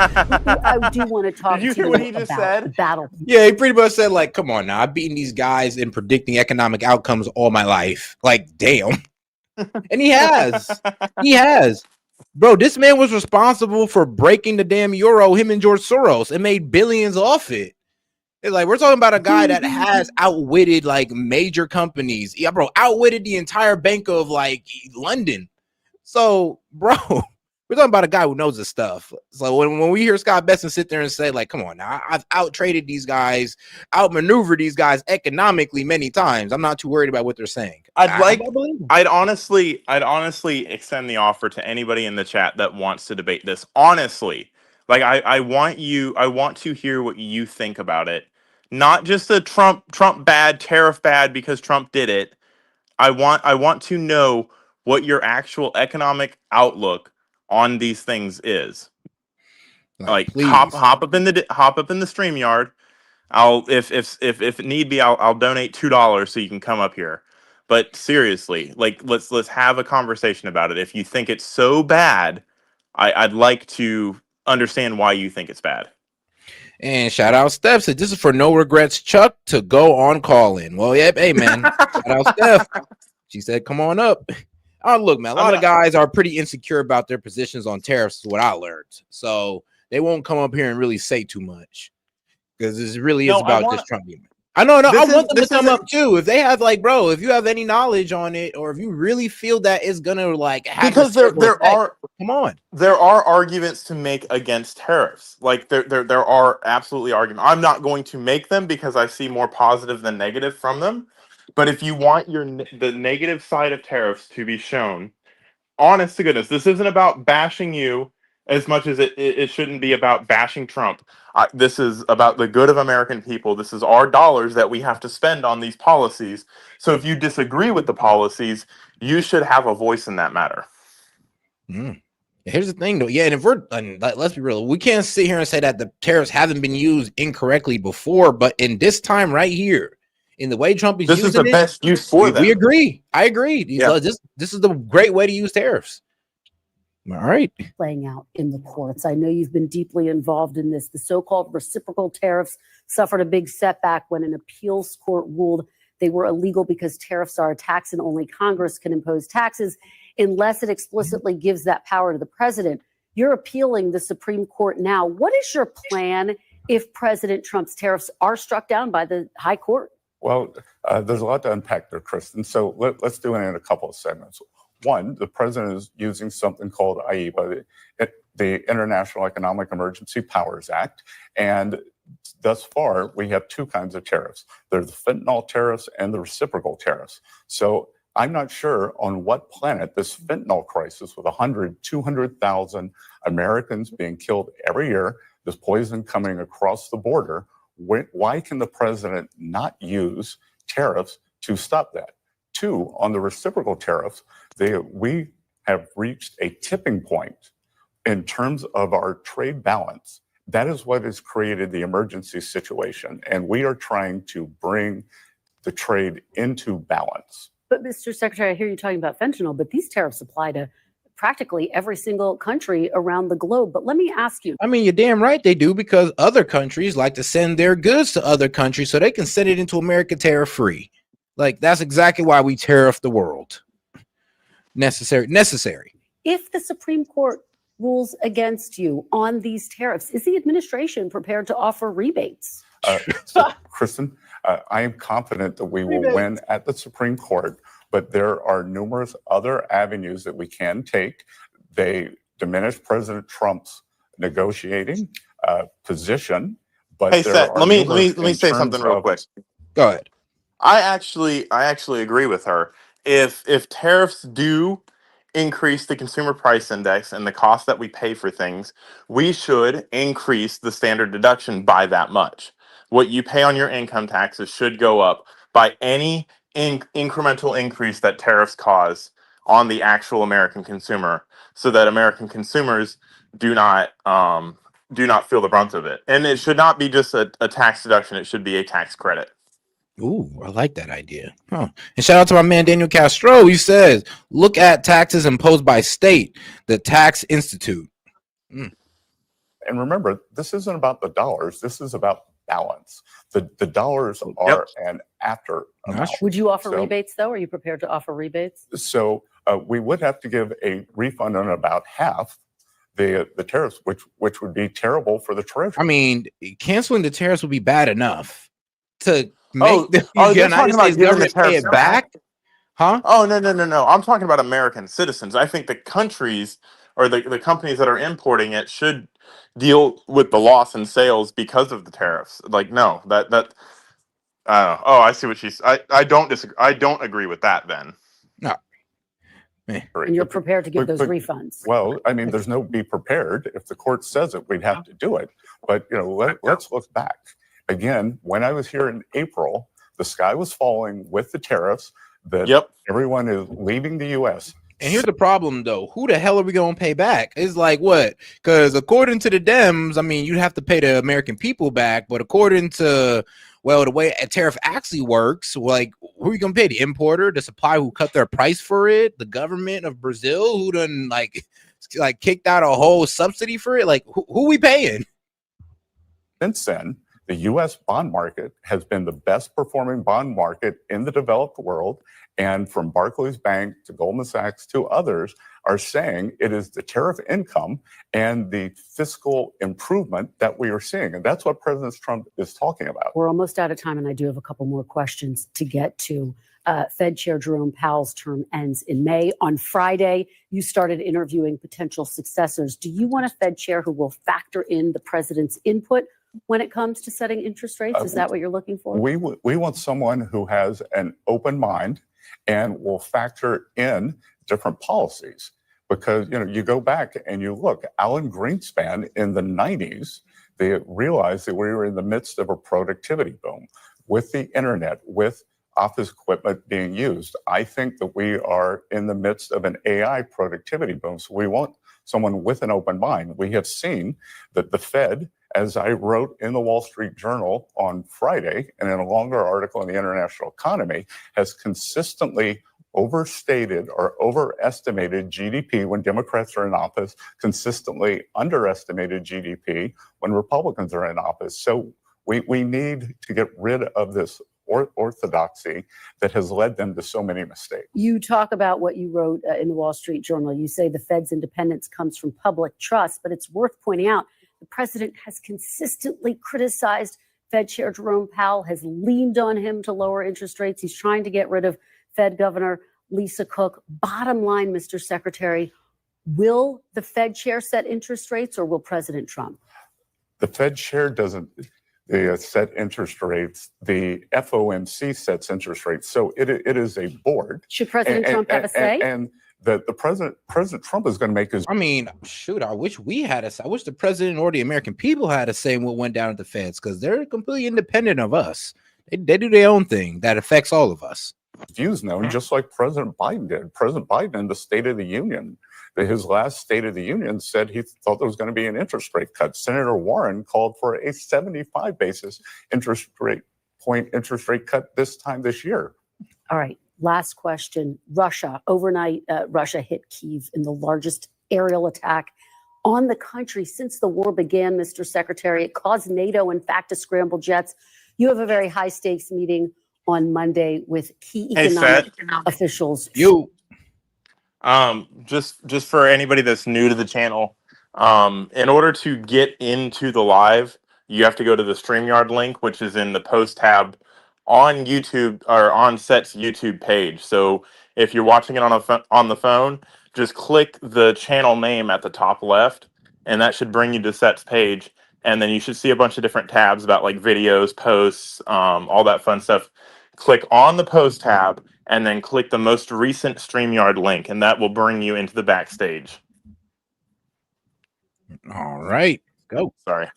I do want to talk Did you to hear what he just about said? battle. Yeah, he pretty much said, like, come on now, I've beaten these guys in predicting economic outcomes all my life. Like, damn. And he has. He has. Bro, this man was responsible for breaking the damn euro, him and George Soros, and made billions off it. It's like, we're talking about a guy that has outwitted like major companies. Yeah, bro, outwitted the entire Bank of like London. So, bro, we're talking about a guy who knows his stuff. So when we hear Scott Besson sit there and say, like, come on now, I've out-traded these guys, outmaneuvered these guys economically many times. I'm not too worried about what they're saying. I'd honestly extend the offer to anybody in the chat that wants to debate this. Honestly, like I want to hear what you think about it. Not just the Trump bad, tariff bad because Trump did it. I want to know what your actual economic outlook on these things is. Like hop up in the StreamYard. I'll if need be, I'll donate $2 so you can come up here. But seriously, like let's have a conversation about it. If you think it's so bad, I'd like to understand why you think it's bad. And shout out Steph said this is for no regrets Chuck to go on call in. Well, yep, hey man. Shout out Steph. She said, come on up. Oh, look, man, a lot of guys are pretty insecure about their positions on tariffs, is what I learned. So they won't come up here and really say too much. Because this really is about this Trump game. I know, I want them to come up too. If they have like, bro, if you have any knowledge on it, or if you really feel that it's gonna like have because there are there are arguments to make against tariffs. Like there are absolutely arguments. I'm not going to make them because I see more positive than negative from them. But if you want the negative side of tariffs to be shown, honest to goodness, this isn't about bashing you as much as it shouldn't be about bashing Trump. This is about the good of American people. This is our dollars that we have to spend on these policies. So if you disagree with the policies, you should have a voice in that matter. Here's the thing, though. Yeah, and let's be real. We can't sit here and say that the tariffs haven't been used incorrectly before, but in this time right here, in the way Trump is using this is the best use for them. We agree. I agree. Yeah. This is the great way to use tariffs. All right. Playing out in the courts. I know you've been deeply involved in this. The so-called reciprocal tariffs suffered a big setback when an appeals court ruled they were illegal because tariffs are a tax and only Congress can impose taxes unless it explicitly gives that power to the president. You're appealing the Supreme Court now. What is your plan if President Trump's tariffs are struck down by the high court? Well, there's a lot to unpack there, Kristen. So let's do it in a couple of segments. One, the president is using something called IEPA, the International Economic Emergency Powers Act. And thus far, we have two kinds of tariffs. There's the fentanyl tariffs and the reciprocal tariffs. So I'm not sure on what planet this fentanyl crisis with 200,000 Americans being killed every year, this poison coming across the border, why can the president not use tariffs to stop that? Two, on the reciprocal tariffs, we have reached a tipping point in terms of our trade balance. That is what has created the emergency situation. And we are trying to bring the trade into balance. But Mr. Secretary, I hear you talking about fentanyl, but these tariffs apply to practically every single country around the globe. But let me ask you. I mean, you're damn right they do, because other countries like to send their goods to other countries so they can send it into America tariff-free. Like, that's exactly why we tariff the world. Necessary. If the Supreme Court rules against you on these tariffs, is the administration prepared to offer rebates? So, Kristen, I am confident that we will win at the Supreme Court, but there are numerous other avenues that we can take. They diminish President Trump's negotiating position. But hey, Seth, let me say something real quick. Go ahead. I actually agree with her. If tariffs do increase the consumer price index and the cost that we pay for things, we should increase the standard deduction by that much. What you pay on your income taxes should go up by any incremental increase that tariffs cause on the actual American consumer, so that American consumers do not feel the brunt of it. And it should not be just a tax deduction; it should be a tax credit. Ooh, I like that idea. Huh. And shout out to my man Daniel Castro. He says, "Look at taxes imposed by state, the Tax Institute." And remember, this isn't about the dollars. This is about balance. The dollars are an after amount. Would you offer So- rebates, though? Are you prepared to offer rebates? So we would have to give a refund on about half the tariffs, which would be terrible for the Treasury. I mean, canceling the tariffs would be bad enough to make Oh, the they're United talking about States giving the government pay tariffs it back? Huh? Oh, no. I'm talking about American citizens. I think the countries or the companies that are importing it should deal with the loss in sales because of the tariffs. Like, no, that. I see what she's. I don't disagree. I don't agree with that. Then. No. And you're prepared to give those refunds? Well, I mean, there's no be prepared. If the court says it, we'd have to do it. But let's look back again. When I was here in April, the sky was falling with the tariffs. That everyone is leaving the U.S. And here's the problem, though. Who the hell are we going to pay back? It's like, what? Because according to the Dems, I mean, you'd have to pay the American people back. But according to, well, the way a tariff actually works, like, who are you going to pay? The importer, the supplier who cut their price for it, the government of Brazil who done, like kicked out a whole subsidy for it? Like, who we paying? Since then, the U.S. bond market has been the best performing bond market in the developed world. And from Barclays Bank to Goldman Sachs to others are saying it is the tariff income and the fiscal improvement that we are seeing. And that's what President Trump is talking about. We're almost out of time, and I do have a couple more questions to get to. Fed Chair Jerome Powell's term ends in May. On Friday, you started interviewing potential successors. Do you want a Fed chair who will factor in the president's input when it comes to setting interest rates? Is that what you're looking for? We want someone who has an open mind and will factor in different policies. Because, you go back and you look, Alan Greenspan in the 90s, they realized that we were in the midst of a productivity boom with the internet, with office equipment being used. I think that we are in the midst of an AI productivity boom. So we want someone with an open mind. We have seen that the Fed, as I wrote in the Wall Street Journal on Friday, and in a longer article in the International Economy, has consistently overstated or overestimated GDP when Democrats are in office, consistently underestimated GDP when Republicans are in office. So we need to get rid of this orthodoxy that has led them to so many mistakes. You talk about what you wrote in the Wall Street Journal. You say the Fed's independence comes from public trust, but it's worth pointing out the president has consistently criticized Fed Chair Jerome Powell, has leaned on him to lower interest rates. He's trying to get rid of Fed Governor Lisa Cook. Bottom line, Mr. Secretary, will the Fed chair set interest rates, or will President Trump? The Fed chair doesn't set interest rates. The FOMC sets interest rates. So it is a board. Should President Trump have a say? And the President Trump is going to make his. I mean, shoot, I wish we had a say. I wish the president or the American people had a say in what went down at the Feds, because they're completely independent of us. They do their own thing that affects all of us. Views known, just like President Biden did. President Biden in the State of the Union, his last State of the Union, said he thought there was going to be an interest rate cut. Senator Warren called for a 75 basis interest rate cut this year. All right. Last question. Russia. Overnight, Russia hit Kyiv in the largest aerial attack on the country since the war began, Mr. Secretary. It caused NATO, in fact, to scramble jets. You have a very high stakes meeting on Monday with key economic officials. Just for anybody that's new to the channel, in order to get into the live, you have to go to the StreamYard link, which is in the post tab on YouTube or on S.E.T's YouTube page. So if you're watching it on the phone, just click the channel name at the top left, and that should bring you to S.E.T's page. And then you should see a bunch of different tabs about like videos, posts, all that fun stuff. Click on the post tab and then click the most recent StreamYard link, and that will bring you into the backstage. All right, go. Sorry.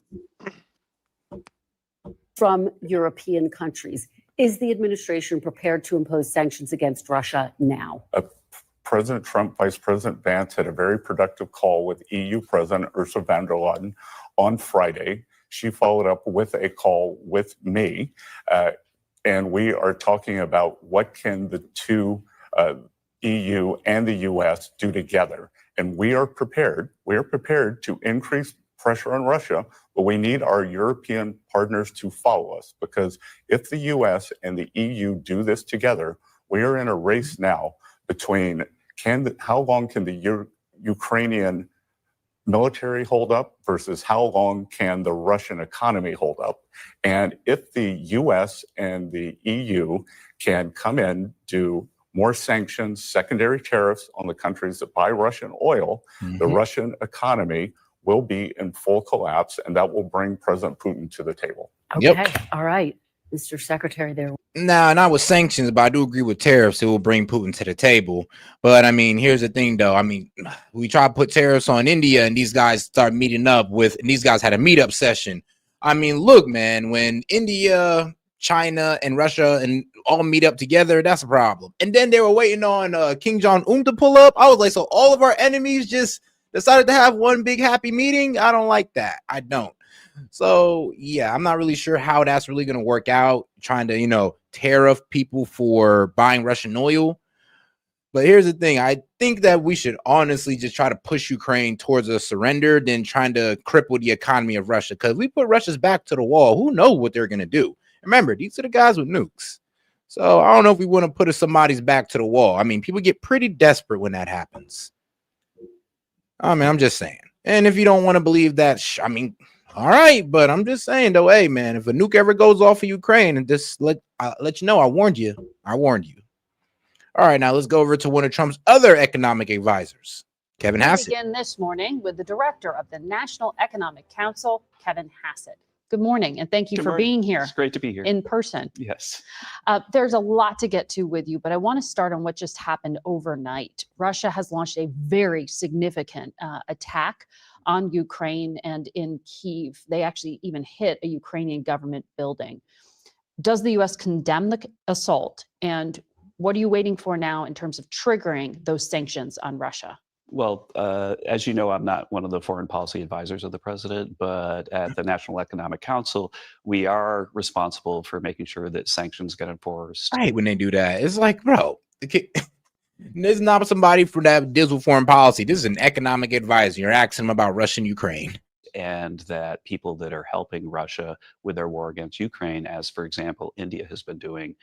From European countries. Is the administration prepared to impose sanctions against Russia now? President Trump, Vice President Vance had a very productive call with EU President Ursula von der Leyen on Friday. She followed up with a call with me, and we are talking about what can the two EU and the US do together. And we are prepared to increase pressure on Russia, but we need our European partners to follow us, because if the US and the EU do this together, we are in a race now between how long can the Ukrainian military hold up versus how long can the Russian economy hold up. And if the US and the EU can come in, do more sanctions, secondary tariffs on the countries that buy Russian oil, the Russian economy will be in full collapse, and that will bring President Putin to the table. Okay. All right. Mr. Secretary there. Nah, not with sanctions, but I do agree with tariffs. It will bring Putin to the table. But I mean, here's the thing, though. I mean, we try to put tariffs on India, and these guys start meeting up with, and these guys had a meetup session. I mean, look, man, when India, China, and Russia and all meet up together, that's a problem. And then they were waiting on King Jong-un to pull up. I was like, so all of our enemies just decided to have one big happy meeting? I don't like that. I don't. So, yeah, I'm not really sure how that's really going to work out, trying to, tariff people for buying Russian oil. But here's the thing. I think that we should honestly just try to push Ukraine towards a surrender than trying to cripple the economy of Russia. Because if we put Russia's back to the wall, who knows what they're going to do? Remember, these are the guys with nukes. So I don't know if we want to put somebody's back to the wall. I mean, people get pretty desperate when that happens. I mean, I'm just saying. And if you don't want to believe that, all right, but I'm just saying, though, hey, man, if a nuke ever goes off of Ukraine, and just let you know, I warned you. I warned you. All right, now let's go over to one of Trump's other economic advisors, Kevin Hassett. Begin this morning with the director of the National Economic Council, Kevin Hassett. Good morning, and thank you for being here. It's great to be here in person. Yes. There's a lot to get to with you, but I want to start on what just happened overnight. Russia has launched a very significant attack on Ukraine and in Kyiv. They actually even hit a Ukrainian government building. Does the U.S. condemn the assault? And what are you waiting for now in terms of triggering those sanctions on Russia? Well, as you know, I'm not one of the foreign policy advisors of the president, but at the National Economic Council, we are responsible for making sure that sanctions get enforced. I hate when they do that. It's like, bro, this is not somebody that deals with foreign policy. This is an economic advisor. You're asking them about Russia and Ukraine. And that people that are helping Russia with their war against Ukraine, as for example, India has been doing,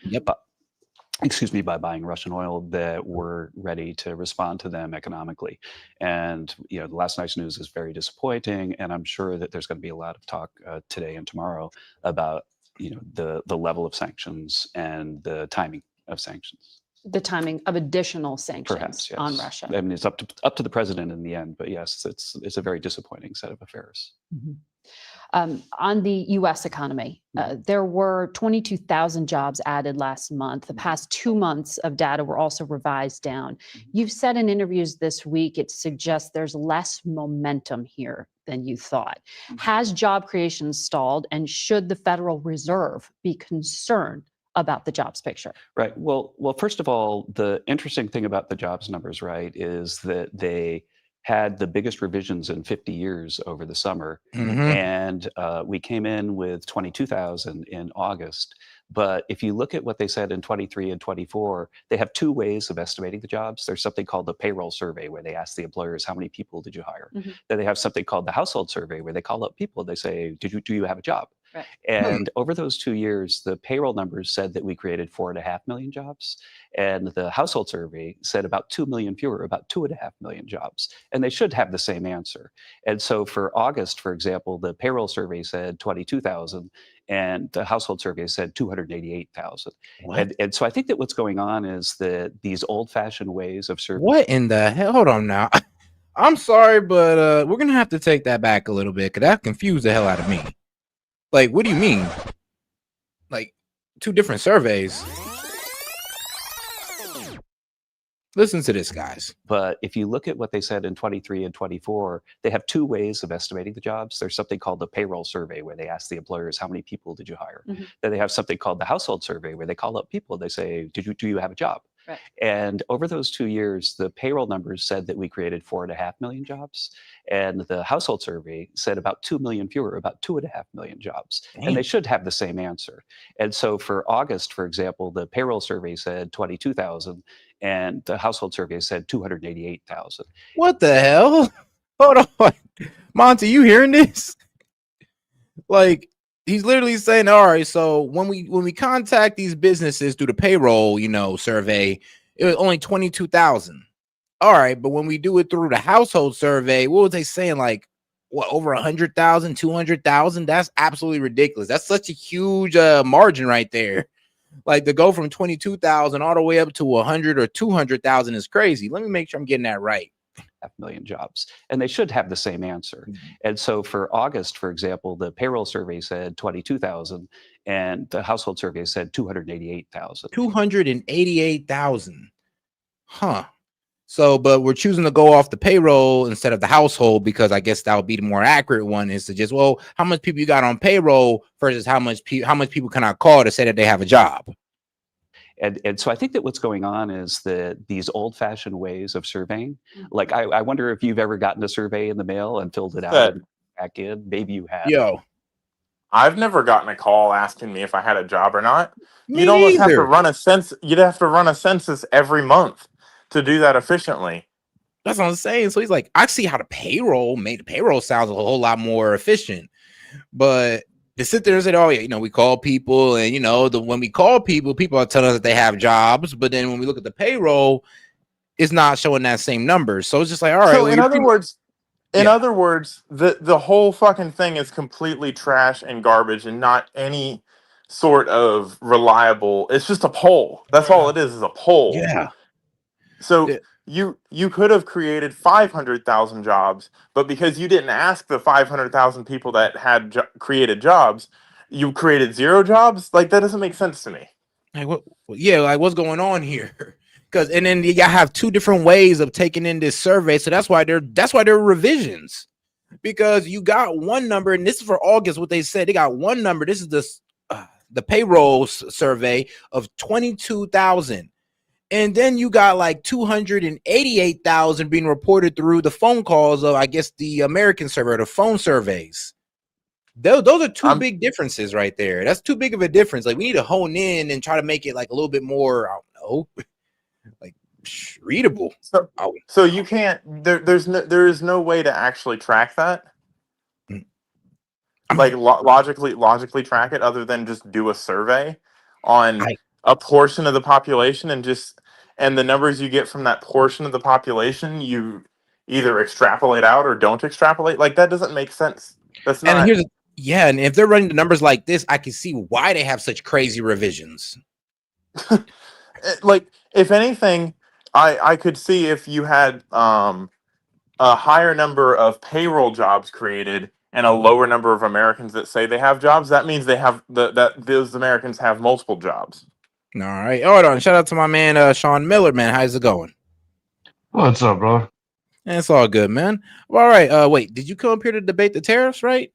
by buying Russian oil, that we're ready to respond to them economically. And, the last night's news is very disappointing. And I'm sure that there's going to be a lot of talk today and tomorrow about, the level of sanctions and the timing of sanctions. The timing of additional sanctions Perhaps, yes, on Russia. I mean, it's up to the president in the end, but yes, it's a very disappointing set of affairs. Mm-hmm. On the U.S. economy, there were 22,000 jobs added last month. The past 2 months of data were also revised down. You've said in interviews this week, it suggests there's less momentum here than you thought. Has job creation stalled, and should the Federal Reserve be concerned about the jobs picture? Right. Well, first of all, the interesting thing about the jobs numbers, right, is that they had the biggest revisions in 50 years over the summer. And we came in with 22,000 in August. But if you look at what they said in 23 and 24, they have two ways of estimating the jobs. There's something called the payroll survey, where they ask the employers, how many people did you hire? Then they have something called the household survey, where they call up people. They say, do you have a job? Right. And over those 2 years, the payroll numbers said that we created 4.5 million jobs. And the household survey said about 2 million fewer, about 2.5 million jobs. And they should have the same answer. And so for August, for example, the payroll survey said 22,000 and the household survey said 288,000. And so I think that what's going on is that these old-fashioned ways of serving. What in the hell? Hold on now. I'm sorry, but we're going to have to take that back a little bit, because that confused the hell out of me. Like, what do you mean? Like, two different surveys. Listen to this, guys. But if you look at what they said in 23 and 24, they have two ways of estimating the jobs. There's something called the payroll survey, where they ask the employers, how many people did you hire? Then they have something called the household survey, where they call up people. They say, do you have a job? Right. And over those 2 years, the payroll numbers said that we created 4.5 million jobs. And the household survey said about 2 million fewer, about 2.5 million jobs. Damn. And they should have the same answer. And so for August, for example, the payroll survey said 22,000 and the household survey said 288,000. What the hell? Hold on. Monty, you hearing this? Like, he's literally saying, all right, so when we contact these businesses through the payroll, survey, it was only 22,000. All right, but when we do it through the household survey, what was they saying? Like, what, over 100,000, 200,000? That's absolutely ridiculous. That's such a huge margin right there. Like, to go from 22,000 all the way up to 100 or 200,000 is crazy. Let me make sure I'm getting that right. 5 million jobs, and they should have the same answer. And so for August, for example, the payroll survey said 22,000 and the household survey said 288,000. 288,000. Huh. So, but we're choosing to go off the payroll instead of the household because I guess that would be the more accurate one, is to just, well, how much people you got on payroll versus how much people can I call to say that they have a job? And so I think that what's going on is that these old-fashioned ways of surveying, like I wonder if you've ever gotten a survey in the mail and filled it out and back in. Maybe you have. Yo, I've never gotten a call asking me if I had a job or not. Me You'd almost have to neither. run a census. You'd have to run a census every month to do that efficiently. That's what I'm saying. So he's like, I see how the payroll sounds a whole lot more efficient, but to sit there and say, oh yeah, we call people, and when we call people are telling us that they have jobs, but then when we look at the payroll, it's not showing that same number. So it's just like, all right. So well, in other words, the whole fucking thing is completely trash and garbage and not any sort of reliable. It's just a poll. That's all it is a poll. Yeah. So you could have created 500,000 jobs, but because you didn't ask the 500,000 people that had created jobs, you created 0 jobs. Like, that doesn't make sense to me. Like, what? Yeah, like, what's going on here? And then you have 2 different ways of taking in this survey, so that's why there are revisions, because you got one number, and this is for August. What they said, they got one number. This is the payroll survey of 22,000. And then you got like 288,000 being reported through the phone calls of, I guess, the American survey, the phone surveys. Those are 2 big differences right there. That's too big of a difference. Like, we need to hone in and try to make it like a little bit more, I don't know, like readable. So you can't. There is no way to actually track that. Like logically track it, other than just do a survey on a portion of the population, and the numbers you get from that portion of the population, you either extrapolate out or don't extrapolate. Like, that doesn't make sense. That's not. And if they're running the numbers like this, I can see why they have such crazy revisions. Like, if anything, I could see if you had a higher number of payroll jobs created and a lower number of Americans that say they have jobs. That means they have that those Americans have multiple jobs. All right. Hold on. Shout out to my man, Sean Miller, man. How's it going? What's up, bro? It's all good, man. All right. Wait, did you come up here to debate the tariffs, right?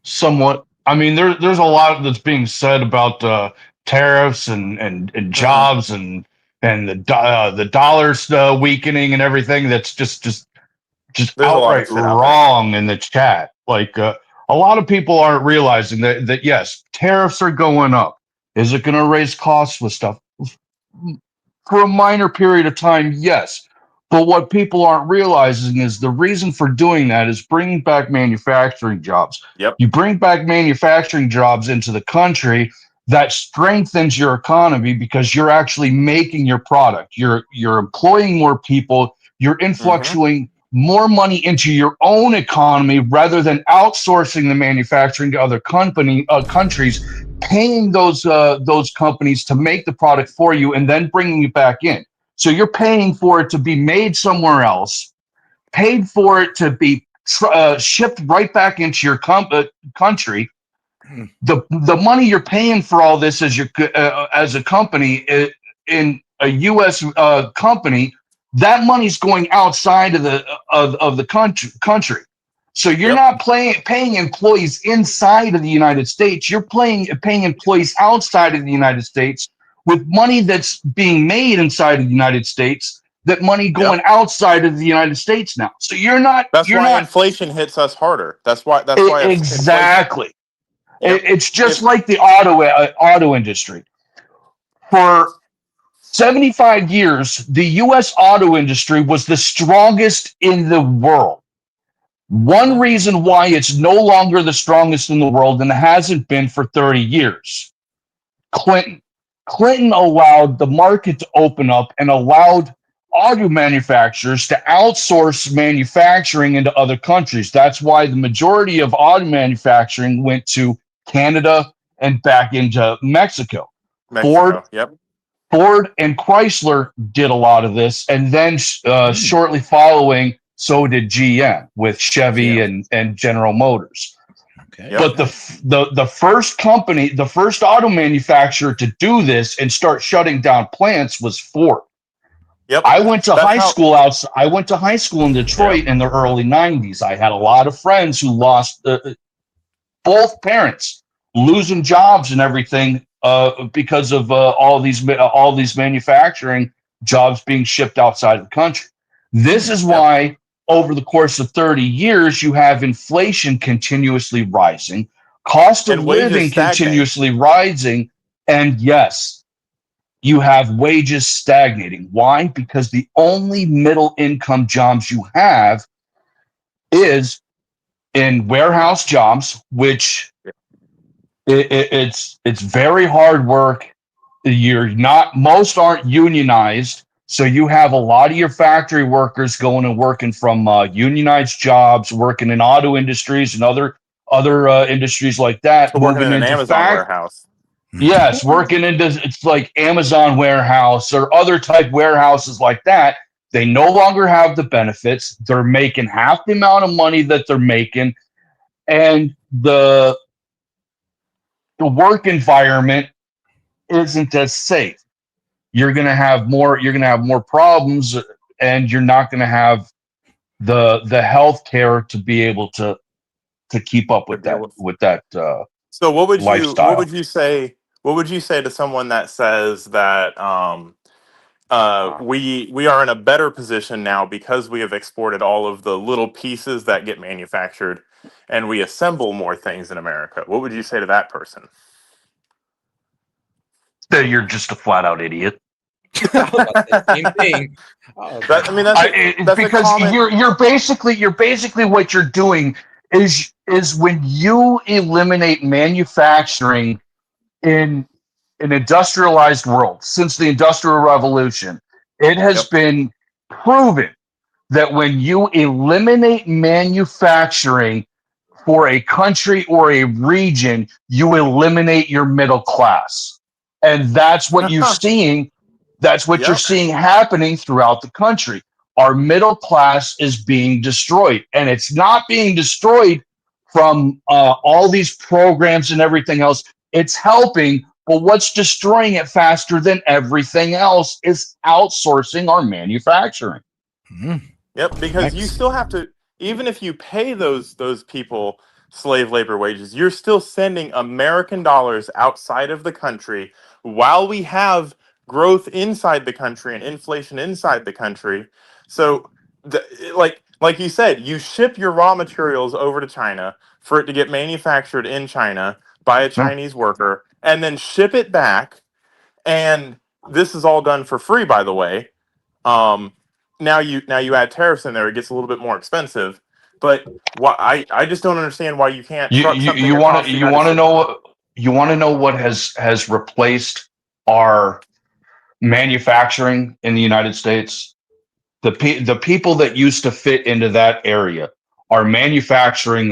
Somewhat. I mean, there's a lot that's being said about tariffs and jobs and the dollar's weakening and everything. That's just outright wrong in the chat. Like, a lot of people aren't realizing that yes, tariffs are going up. Is it going to raise costs with stuff? For a minor period of time, yes. But what people aren't realizing is the reason for doing that is bringing back manufacturing jobs. Yep. You bring back manufacturing jobs into the country, that strengthens your economy because you're actually making your product. You're employing more people. You're influxing more money into your own economy rather than outsourcing the manufacturing to other countries, paying those companies to make the product for you and then bringing it back in. So you're paying for it to be made somewhere else, paid for it to be shipped right back into your country. The money you're paying for all this as a company in a U.S. Company, that money's going outside of the country. So you're not paying employees inside of the United States. You're paying employees outside of the United States, with money that's being made inside of the United States, that money going outside of the United States now. So That's why inflation hits us harder. That's why exactly. Yep. It's just like the auto industry. For 75 years, the U.S. auto industry was the strongest in the world. One reason why it's no longer the strongest in the world and hasn't been for 30 years. Clinton allowed the market to open up and allowed auto manufacturers to outsource manufacturing into other countries. That's why the majority of auto manufacturing went to Canada and back into Mexico. Ford and Chrysler did a lot of this, and then shortly following, so did GM with Chevy and General Motors. Okay. But the first company, the first auto manufacturer to do this and start shutting down plants was Ford. Yep. I went to high school in Detroit in the early 90s. I had a lot of friends who lost both parents, losing jobs and everything because of all these manufacturing jobs being shipped outside of the country. This is why over the course of 30 years, you have inflation continuously rising, cost of living continuously rising, and yes, you have wages stagnating. Why? Because the only middle income jobs you have is in warehouse jobs, which it's very hard work. Most aren't unionized. So you have a lot of your factory workers going and working from unionized jobs, working in auto industries and other industries like that. So working in an Amazon warehouse. Yes, working into it's like Amazon warehouse or other type warehouses like that. They no longer have the benefits. They're making half the amount of money that they're making, and the work environment isn't as safe. You're going to have more problems, and you're not going to have the health care to be able to keep up with that So what would lifestyle. you say to someone that says that we are in a better position now because we have exported all of the little pieces that get manufactured and we assemble more things in America? What would you say to that person? That you're just a flat out idiot. Same thing. Because you're basically what you're doing is when you eliminate manufacturing in an industrialized world since the Industrial Revolution, it has been proven that when you eliminate manufacturing for a country or a region, you eliminate your middle class. And that's what you're seeing. That's what you're seeing happening throughout the country. Our middle class is being destroyed, and it's not being destroyed from all these programs and everything else. It's helping, but what's destroying it faster than everything else is outsourcing our manufacturing. Yep, because you still have to, even if you pay those people slave labor wages, you're still sending American dollars outside of the country while we have growth inside the country and inflation inside the country. So, like you said, you ship your raw materials over to China for it to get manufactured in China by a Chinese worker, and then ship it back. And this is all done for free, by the way. Now you add tariffs in there, it gets a little bit more expensive. But I just don't understand why you can't truck something. You want to know what has replaced our manufacturing in the United States? The people that used to fit into that area are manufacturing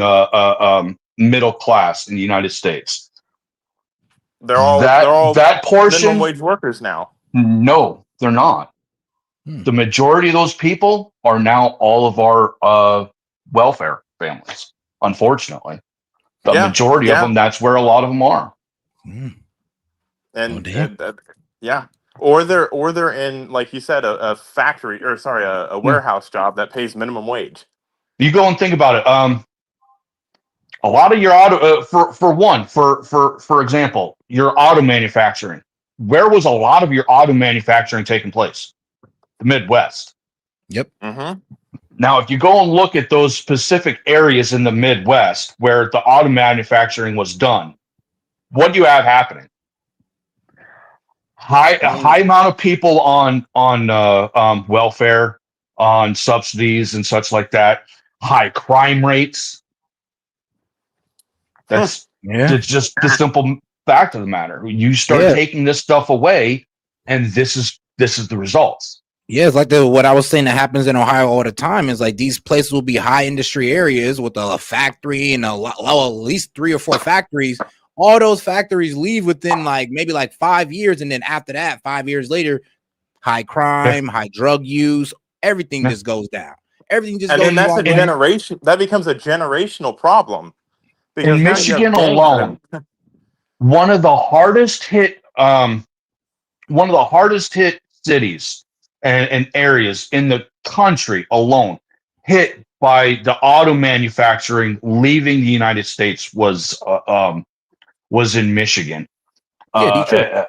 middle class in the United States. They're all that portion minimum wage workers now. No, they're not. The majority of those people are now all of our welfare families. Unfortunately, the majority of them. That's where a lot of them are. Or they're in, like you said, a factory or a warehouse job that pays minimum wage. You go and think about it. A lot of your auto, for example, your auto manufacturing. where was a lot of your auto manufacturing taking place? The Midwest. Yep. Now, if you go and look at those specific areas in the Midwest where the auto manufacturing was done, what do you have happening? A high amount of people on welfare, on subsidies and such like that. High crime rates. That's just the simple fact of the matter. You start taking this stuff away, and this is the results. Yeah, it's like what I was saying that happens in Ohio all the time is like these places will be high industry areas with a factory and at least 3 or 4 factories. All those factories leave within maybe 5 years, and then after that, 5 years later, high crime, high drug use, everything just goes down. Everything just goes then that's down. a generation. That becomes a generational problem. Because In now you have Michigan gangs alone, one of the hardest hit cities and areas in the country alone hit by the auto manufacturing leaving the United States was in Michigan. Detroit.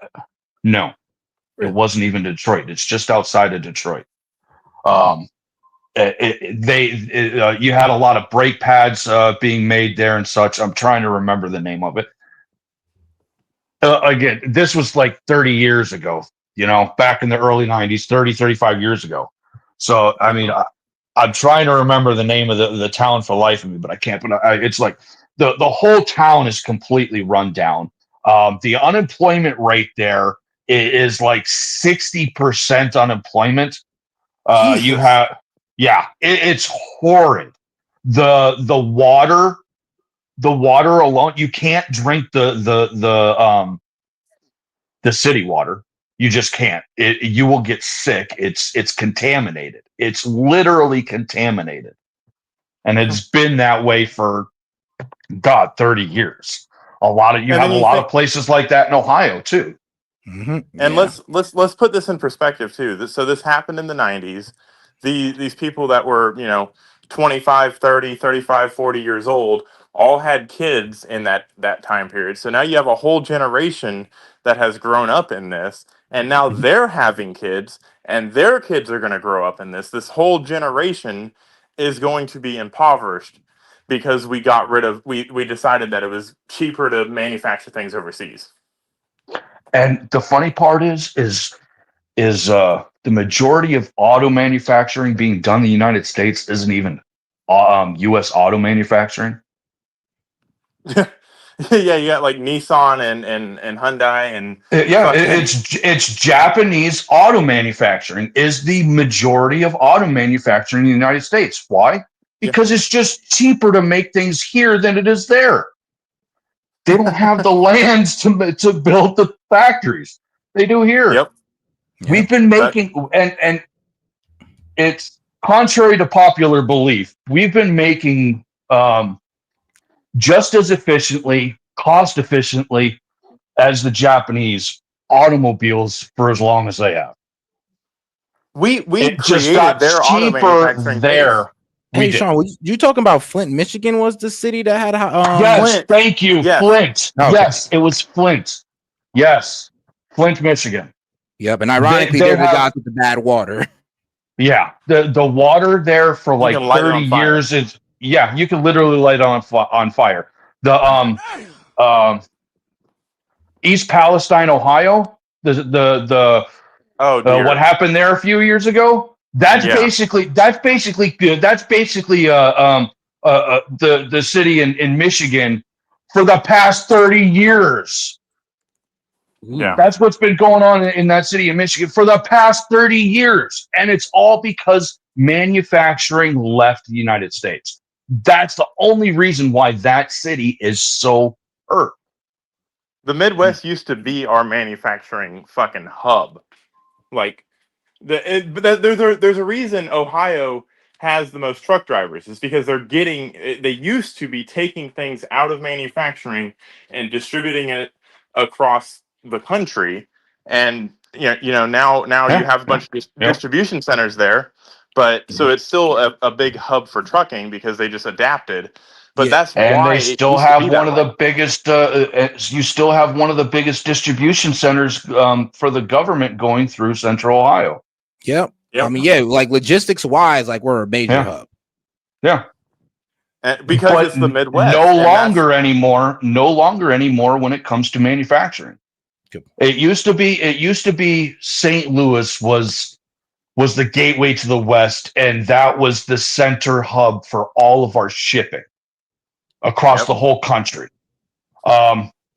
No, it wasn't even Detroit. It's just outside of Detroit. You had a lot of brake pads being made there and such. I'm trying to remember the name of it. Again, this was like 30 years ago, back in the early 90s, 35 years ago. So, I mean, I'm trying to remember the name of the town for the life of me, but I can't. But it's like the whole town is completely run down. The unemployment rate there is like 60% unemployment. You have, it's horrid. The water alone, you can't drink the city water. You just can't. You will get sick. It's contaminated. It's literally contaminated, and it's been that way for 30 years. You have a lot of places like that in Ohio too. And let's put this in perspective too. So this happened in the 90s. These people that were 25, 30, 35, 40 years old all had kids in that time period. So now you have a whole generation that has grown up in this, and now they're having kids, and their kids are going to grow up in this. This whole generation is going to be impoverished because we decided that it was cheaper to manufacture things overseas. And the funny part is the majority of auto manufacturing being done in the United States isn't even U.S. auto manufacturing. Yeah, you got like Nissan and Hyundai and it's Japanese auto manufacturing is the majority of auto manufacturing in the United States. Why? Because it's just cheaper to make things here than it is there. They don't have the lands to build the factories. They do here. Yep. We've been making and it's contrary to popular belief. We've been making just as efficiently, cost efficiently as the Japanese automobiles for as long as they have. We it created just got their auto cheaper manufacturing there. Hey, Sean, you talking about Flint, Michigan was the city that had yes, Flint. thank you, Yes. Flint. Okay. Yes, it was Flint. Yes, Flint, Michigan. Yep, and ironically, they're the guys with the bad water. Yeah, the water there for like 30 years is you can literally light it on fire. The East Palestine, Ohio, what happened there a few years ago? That's basically the city in Michigan for the past 30 years. Yeah. That's what's been going on in that city in Michigan for the past 30 years. And it's all because manufacturing left the United States. That's the only reason why that city is so hurt. The Midwest used to be our manufacturing fucking hub. Like, there's a reason Ohio has the most truck drivers. It's because they used to be taking things out of manufacturing and distributing it across the country. And now you have a bunch of distribution centers there. But so it's still a big hub for trucking because they just adapted. But that's and why they it still used to be have that one of way. the biggest. You still have one of the biggest distribution centers for the government going through Central Ohio. Yep. I mean, yeah, like logistics wise, like we're a major hub. Yeah. Because but it's the Midwest. No and longer anymore. No longer anymore when it comes to manufacturing. It used to be St. Louis was the gateway to the West, and that was the center hub for all of our shipping across the whole country.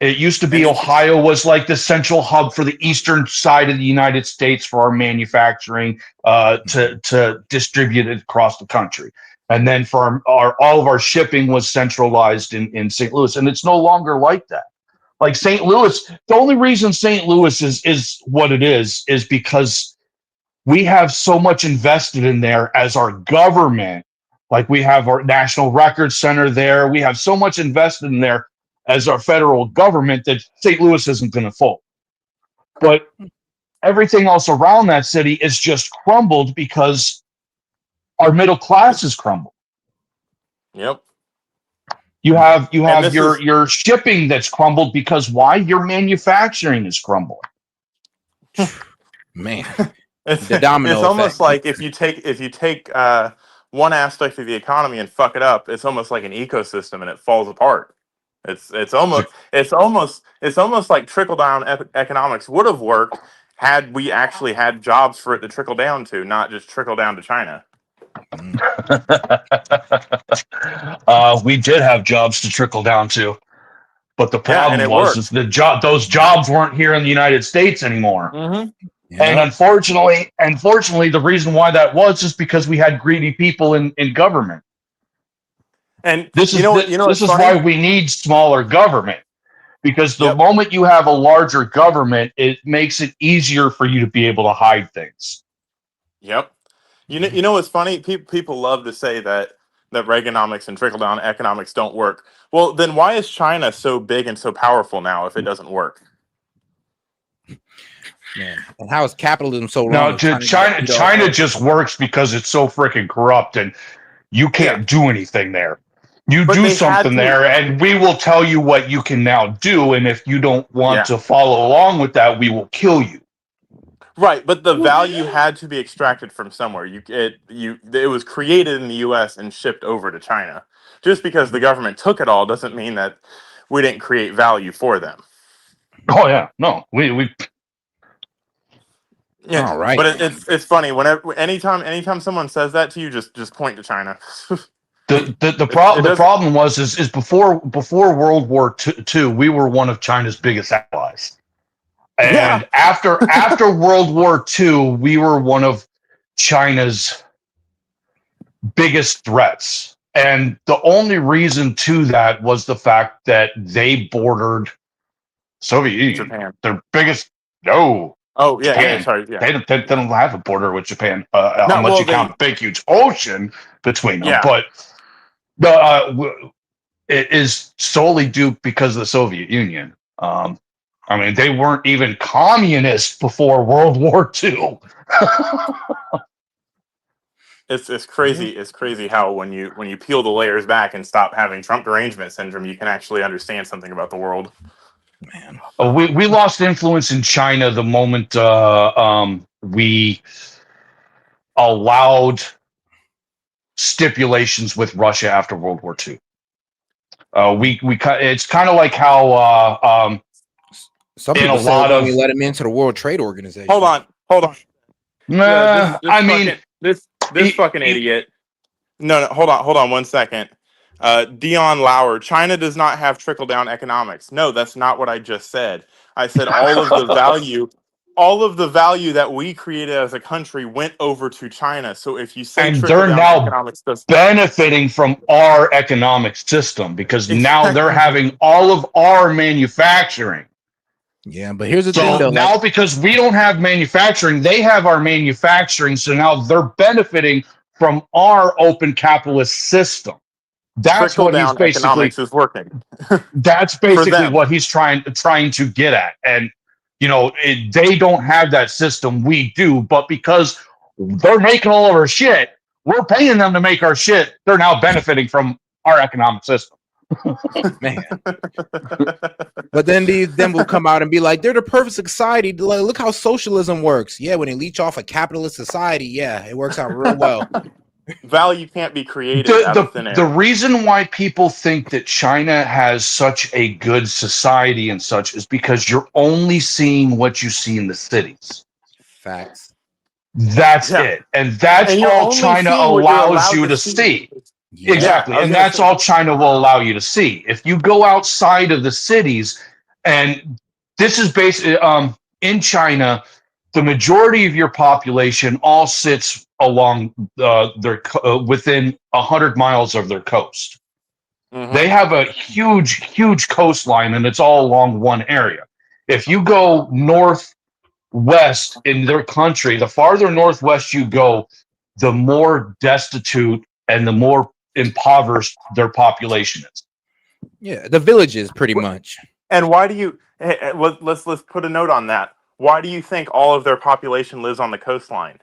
It used to be Ohio was like the central hub for the eastern side of the United States for our manufacturing to distribute it across the country. And then for our all of our shipping was centralized in St. Louis. And it's no longer like that. Like St. Louis, the only reason St. Louis is what it is because we have so much invested in there as our government. Like we have our National Records Center there. We have so much invested in there as our federal government that St. Louis isn't going to fold. But everything else around that city is just crumbled because our middle class is crumbled. Yep. You have your shipping that's crumbled because why? Your manufacturing is crumbled. Man, it's the domino it's almost effect. like if you take one aspect of the economy and fuck it up, it's almost like an ecosystem and it falls apart. It's almost like trickle down economics would have worked had we actually had jobs for it to trickle down to, not just trickle down to China. We did have jobs to trickle down to, but the problem it was worked. those jobs weren't here in the United States anymore. Mm-hmm. And unfortunately, the reason why that was is because we had greedy people in government. And this is why we need smaller government, because the moment you have a larger government, it makes it easier for you to be able to hide things. Yep. You know what's funny? People love to say that Reaganomics and trickle down economics don't work. Well, then why is China so big and so powerful now if it doesn't work? Man, and how is capitalism so No, long? China just works because it's so freaking corrupt, and you can't do anything there. You do something there, and we will tell you what you can now do, and if you don't want to follow along with that, we will kill you. Right, but the value had to be extracted from somewhere. It was created in the U.S. and shipped over to China. Just because the government took it all doesn't mean that we didn't create value for them. Oh yeah, no, we. Yeah, all right. But it's funny anytime someone says that to you, just point to China. The problem was before World War II, we were one of China's biggest allies. And after World War II, we were one of China's biggest threats. And the only reason to that was the fact that they bordered Soviet Union. Japan. Their biggest Japan. Sorry. Yeah. They don't have a border with Japan unless you count a big, huge ocean between them. Yeah. But it is solely due because of the Soviet Union. I mean, they weren't even communist before World War II. It's crazy. It's crazy how when you peel the layers back and stop having Trump derangement syndrome, you can actually understand something about the world. Man, we lost influence in China the moment we allowed stipulations with Russia after World War II. It's kind of like how some people say when we let him into the World Trade Organization. Hold on. This fucking he, idiot. No, hold on 1 second. Dion Lauer, China does not have trickle down economics. No, that's not what I just said. I said all of the value that we created as a country went over to China. So if you say and trickle they're down now economics benefiting from our economic system because now they're having all of our manufacturing. Yeah, but here's the thing though. Now because we don't have manufacturing, they have our manufacturing. So now they're benefiting from our open capitalist system. That's what he's basically economics is working. That's basically what he's trying to get at. And they don't have that system, we do, but because they're making all of our shit, we're paying them to make our shit. They're now benefiting from our economic system. Man. But then them will come out and be like, they're the perfect society. Look how socialism works. Yeah, when they leech off a capitalist society, yeah, it works out real well. Value can't be created out of thin The air. reason why people think that China has such a good society and such is because you're only seeing what you see in the cities. Facts. That's it. And that's And you're all only China seeing what you're allows allowed you to to see. see. Yeah. Exactly. I was And gonna that's say- all China will allow you to see. If you go outside of the cities, and this is basically in China, the majority of your population all sits along within 100 miles of their coast. They have a huge coastline, and it's all along one area. If you go northwest in their country, the farther northwest you go, the more destitute and the more impoverished their population is. Yeah, the villages, pretty much. And why do you? Let's put a note on that. Why do you think all of their population lives on the coastline?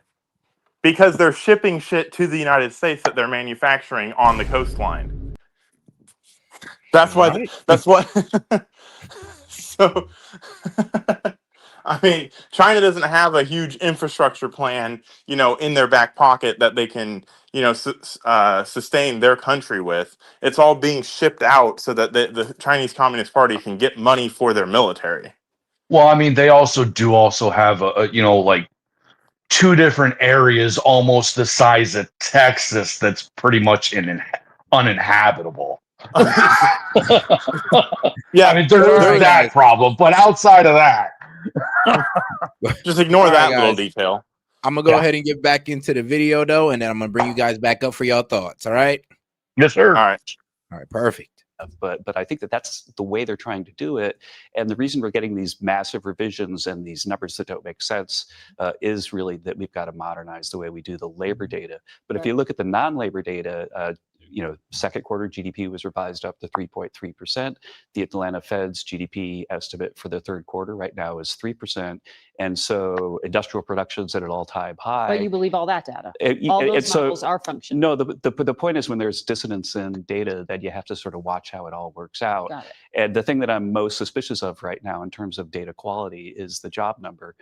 Because they're shipping shit to the United States that they're manufacturing on the coastline. That's why. Right. That's what. So, I mean, China doesn't have a huge infrastructure plan, in their back pocket that they can, sustain their country with. It's all being shipped out so that the Chinese Communist Party can get money for their military. Well, I mean, they also have like two different areas almost the size of Texas that's pretty much uninhabitable. Yeah, I mean, there's that problem, but outside of that, just ignore All that right, little guys. detail. I'm gonna go ahead and get back into the video though, and then I'm gonna bring you guys back up for your thoughts. All right? Yes, sir. All right, perfect. But I think that's the way they're trying to do it. And the reason we're getting these massive revisions and these numbers that don't make sense is really that we've got to modernize the way we do the labor data. But if you look at the non-labor data, second quarter GDP was revised up to 3.3%. The Atlanta Fed's GDP estimate for the third quarter right now is 3%. And so industrial production's at an all-time high. But you believe all that data? All those models are functioning. No, the point is when there's dissonance in data, that you have to sort of watch how it all works out. Got it. And the thing that I'm most suspicious of right now in terms of data quality is the job number,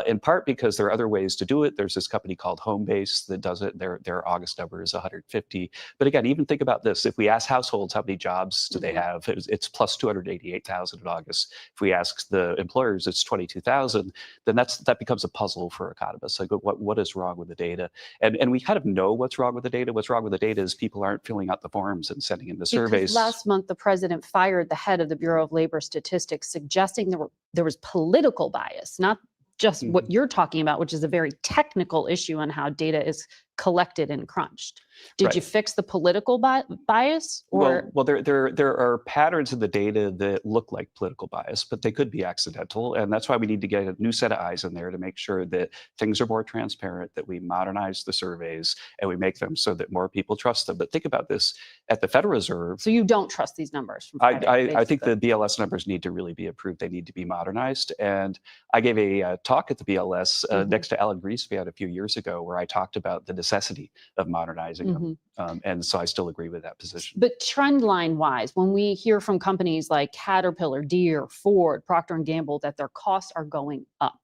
in part because there are other ways to do it. There's this company called Homebase that does it. Their August number is 150. But again, even think about this. If we ask households how many jobs do they have, it's plus 288,000 in August. If we ask the employers, it's 22,000. Then that becomes a puzzle for economists. Like, what is wrong with the data? And we kind of know what's wrong with the data. What's wrong with the data is people aren't filling out the forms and sending in the surveys. Last month, the president fired the head of the Bureau of Labor Statistics, suggesting there was political bias, not just what you're talking about, which is a very technical issue on how data is collected and crunched. Did you fix the political bias? Or Well, there are patterns in the data that look like political bias, but they could be accidental, and that's why we need to get a new set of eyes in there to make sure that things are more transparent, that we modernize the surveys, and we make them so that more people trust them. But think about this: at the Federal Reserve. So you don't trust these numbers from Friday, I think the BLS numbers need to really be improved. They need to be modernized. And I gave a talk at the BLS next to Alan Greenspan a few years ago, where I talked about the necessity of modernizing them. And so I still agree with that position. But trend line wise, when we hear from companies like Caterpillar, Deere, Ford, Procter & Gamble, that their costs are going up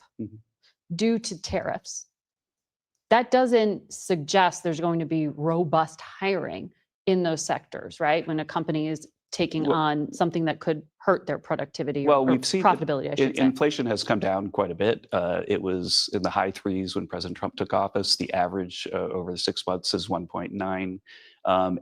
due to tariffs, that doesn't suggest there's going to be robust hiring in those sectors, right? When a company is taking on something that could hurt their productivity or we've seen profitability, I should say. Inflation has come down quite a bit. It was in the high threes when President Trump took office. The average over the 6 months is 1.9.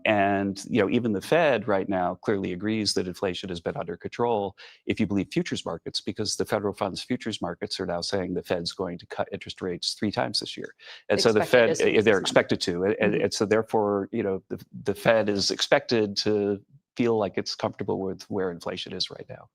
And even the Fed right now clearly agrees that inflation has been under control if you believe futures markets, because the federal funds futures markets are now saying the Fed's going to cut interest rates 3 times this year. And so the Fed, they're expected to. And so therefore, the Fed is expected to feel like it's comfortable with where inflation is right now.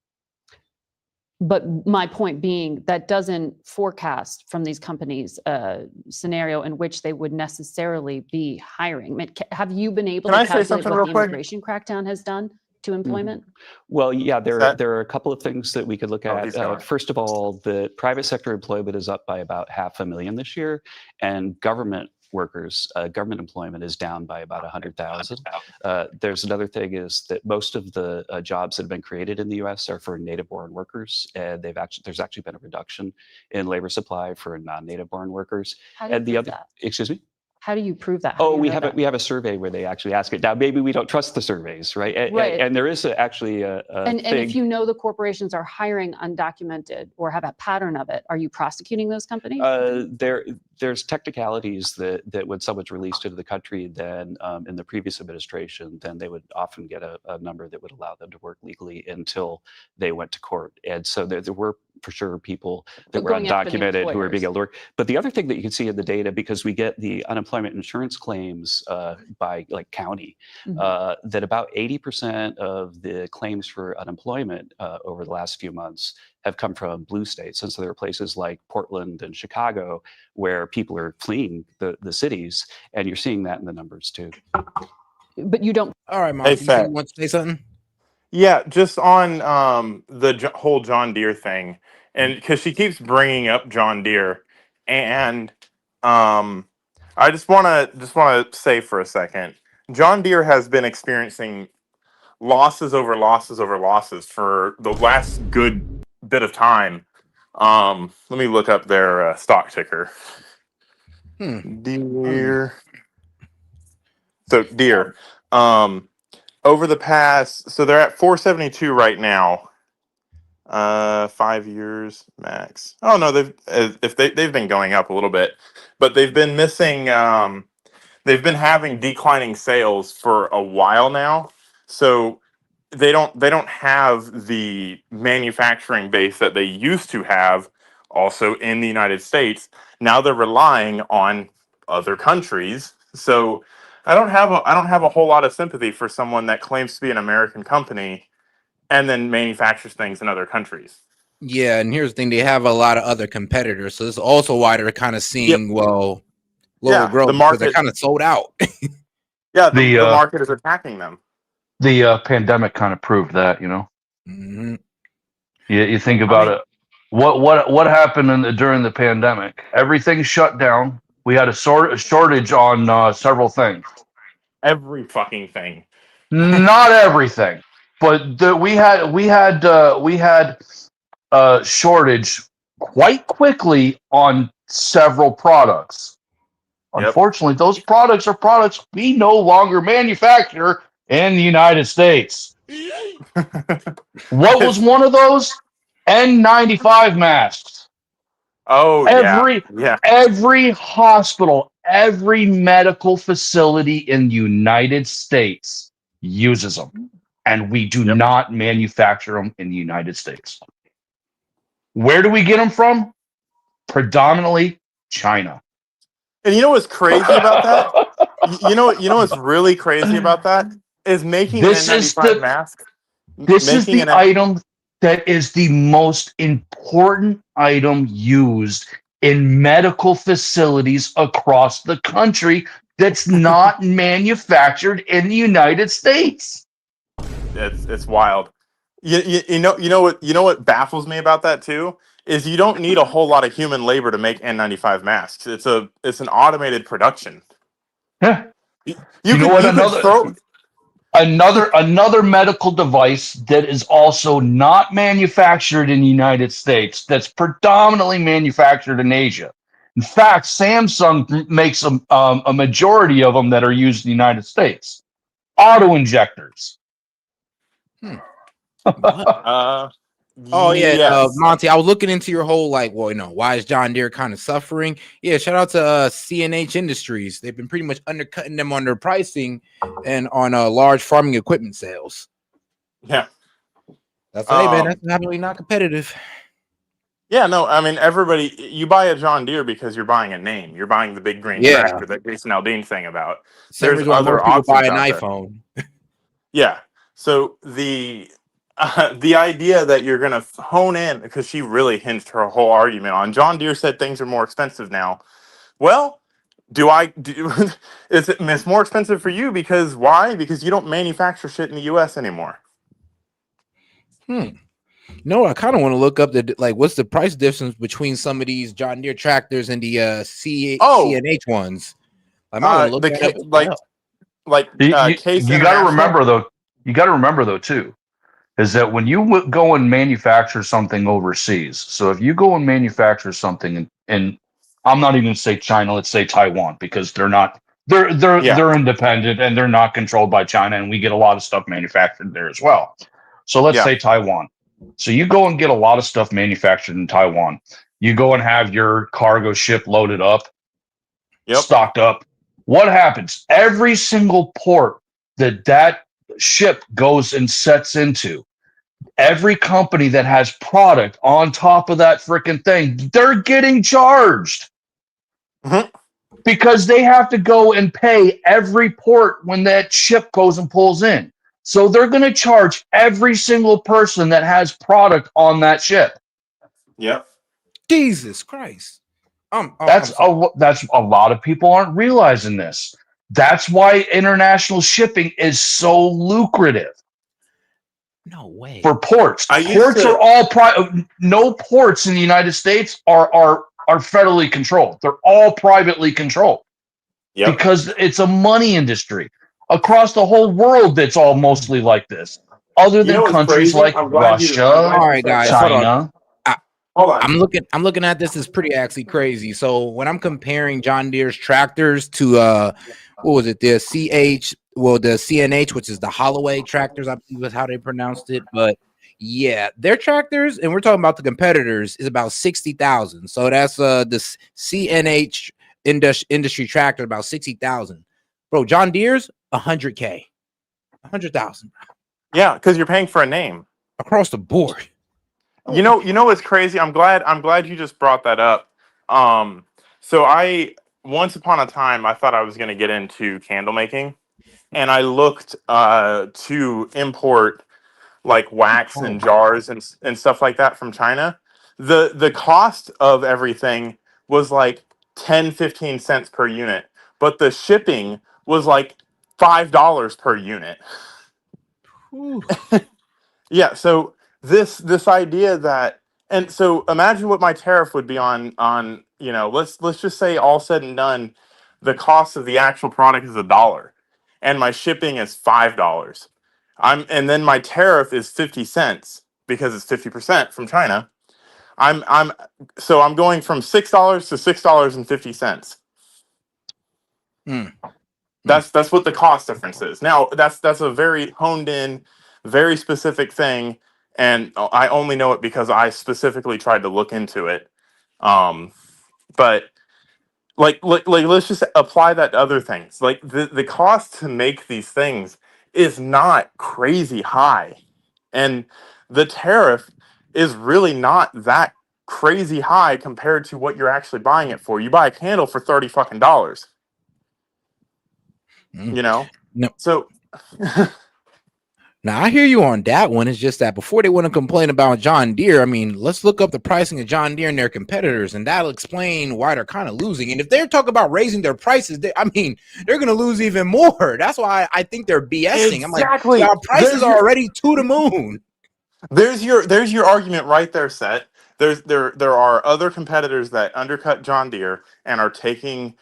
But my point being, that doesn't forecast from these companies a scenario in which they would necessarily be hiring. I mean, have you been able to calculate what the immigration crackdown has done to employment? Well, yeah, there are a couple of things that we could look at. First of all, the private sector employment is up by about 500,000 this year, and government workers, government employment is down by about 100,000. There's another thing is that most of the jobs that have been created in the U.S. are for native-born workers, and there's actually been a reduction in labor supply for non-native-born workers. How do you And the prove other, that? excuse me. How do you prove that? How do Oh, you we know have that? we have a survey where they actually ask it. Now, maybe we don't trust the surveys, right? Right. And there is actually a And thing. if you know the corporations are hiring undocumented or have a pattern of it, are you prosecuting those companies? There's technicalities that when someone's released into the country, then in the previous administration, then they would often get a number that would allow them to work legally until they went to court. And so there were for sure people that were Going after the undocumented who were being employers. able to work. But the other thing that you can see in the data, because we get the unemployment insurance claims by like county, that about 80% of the claims for unemployment over the last few months have come from blue states. And so there are places like Portland and Chicago where people are fleeing the cities, and you're seeing that in the numbers too. But you don't. All right, Hey, Monty, you Fat. want to say something? Yeah, just on the whole John Deere thing, and because she keeps bringing up John Deere, and I just want to say for a second, John Deere has been experiencing losses over losses over losses for the last good bit of time. Let me look up their stock ticker. Deere. So Deere. Over the past, so they're at 472 right now. 5 years max. Oh no, they've been going up a little bit, but they've been missing. They've been having declining sales for a while now. So they don't have the manufacturing base that they used to have. Also in the United States, now they're relying on other countries. So I don't have a whole lot of sympathy for someone that claims to be an American company and then manufactures things in other countries. Yeah, and here's the thing: they have a lot of other competitors, so this is also why they're kind of seeing lower growth the because they're market kind of sold out. Yeah, the market is attacking them. The pandemic kind of proved that, you know. Mm-hmm. You think about it. What happened during the pandemic? Everything shut down. We had a shortage on several things. Every fucking thing. Not everything, but we had shortage quite quickly on several products. Unfortunately, those products are products we no longer manufacture in the United States. What was one of those? N95 masks. Oh, Every hospital, every medical facility in the United States uses them, and we do not manufacture them in the United States. Where do we get them from? Predominantly China. And you know what's crazy about that? You know what's really crazy about that is making an N95 mask. This is the item that is the most important item used in medical facilities across the country that's not manufactured in the United States. It's wild. You know what baffles me about that too is you don't need a whole lot of human labor to make N95 masks. It's an automated production. Yeah. You know what? Another medical device that is also not manufactured in the United States, that's predominantly manufactured in Asia. In fact, Samsung makes a majority of them that are used in the United States. Auto injectors. Oh yeah, yes. Monty, I was looking into your whole why is John Deere kind of suffering? Yeah, shout out to CNH Industries. They've been pretty much undercutting them on their pricing and on large farming equipment sales. Yeah, that's man. That's not really not competitive. Yeah, no, I mean everybody. You buy a John Deere because you're buying a name. You're buying the big green tractor that Jason Aldean sang about. Same There's reason why other most people buy options an out there. iPhone. Yeah. So the idea that you're going to hone in, because she really hinged her whole argument on John Deere said things are more expensive now. Well, it's more expensive for you because why? Because you don't manufacture shit in the U.S. anymore. No, I kind of want to look up what's the price difference between some of these John Deere tractors and the CNH ones. I might want to look that up as well. You got to remember though. You got to remember though too, is that when you go and manufacture something overseas. So if you go and manufacture something in I'm not even going to say China. Let's say Taiwan, because they're not. They're independent and they're not controlled by China, and we get a lot of stuff manufactured there as well. So let's say Taiwan. So you go and get a lot of stuff manufactured in Taiwan. You go and have your cargo ship loaded up, stocked up. What happens? Every single port that ship goes and sets into, every company that has product on top of that freaking thing, they're getting charged. Because they have to go and pay every port when that ship goes and pulls in. So they're going to charge every single person that has product on that ship. Yep. Jesus Christ. That's a lot of people aren't realizing this. That's why international shipping is so lucrative. No way. For ports. Ports are all no ports in the United States are federally controlled. They're all privately controlled. Because it's a money industry. Across the whole world, it's all mostly like this. Other than countries like Russia, all right, guys, China. I'm looking at this. Is pretty actually crazy. So when I'm comparing John Deere's tractors to what was it? The CNH, which is the Holloway tractors, I believe is how they pronounced it. But yeah, their tractors, and we're talking about the competitors, is about 60,000. So that's the CNH industry tractor about 60,000. Bro, John Deere's 100K, 100,000. Yeah, because you're paying for a name across the board. You know what's crazy? I'm glad you just brought that up. So I once upon a time I thought I was going to get into candle making, and I looked to import like wax and jars and stuff like that from China. The cost of everything was like 10-15 cents per unit, but the shipping was like $5 per unit. Yeah, so this idea that, and so imagine what my tariff would be on let's just say all said and done, the cost of the actual product is $1 and my shipping is $5. And then my tariff is 50 cents because it's 50% from China. I'm going from $6 to $6.50. That's what the cost difference is. Now that's a very honed in, very specific thing, and I only know it because I specifically tried to look into it. But like let's just apply that to other things. Like the cost to make these things is not crazy high, and the tariff is really not that crazy high compared to what you're actually buying it for. You buy a candle for $30 fucking. No. So now I hear you on that one. It's just that before they want to complain about John Deere, I mean, let's look up the pricing of John Deere and their competitors, and that'll explain why they're kind of losing. And if they're talking about raising their prices, they're going to lose even more. That's why I think they're BSing. Exactly. I'm like, our prices are already to the moon. There's your argument right there, Set. There are other competitors that undercut John Deere and are taking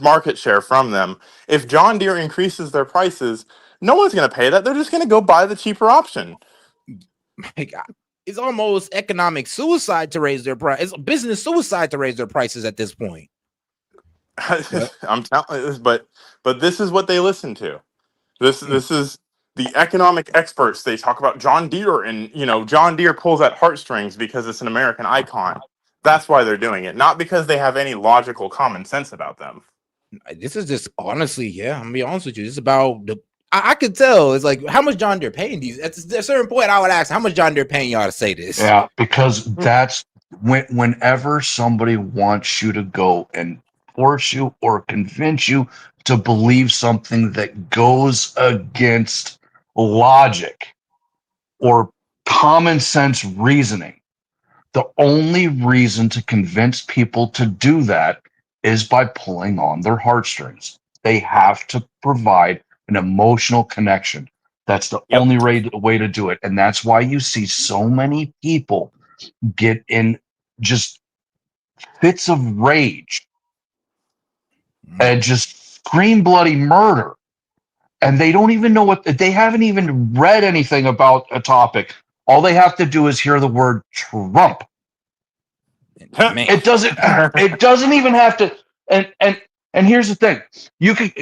market share from them. If John Deere increases their prices, no one's going to pay that. They're just going to go buy the cheaper option. My God. It's almost economic suicide to raise their price. It's business suicide to raise their prices at this point. I'm telling you, but this is what they listen to. This is the economic experts. They talk about John Deere, and John Deere pulls at heartstrings because it's an American icon. That's why they're doing it, not because they have any logical common sense about them. This is just honestly, I'm gonna be honest with you. It's about the. I could tell. It's like, how much John Deere paying these? At a certain point, I would ask, how much John Deere paying y'all to say this? Yeah, because that's whenever somebody wants you to go and force you or convince you to believe something that goes against logic or common sense reasoning. The only reason to convince people to do that is by pulling on their heartstrings. They have to provide an emotional connection. That's the only way to do it. And that's why you see so many people get in just fits of rage and just scream bloody murder. And they don't even know they haven't even read anything about a topic. All they have to do is hear the word Trump. Man. It doesn't even have to. And here's the thing. You can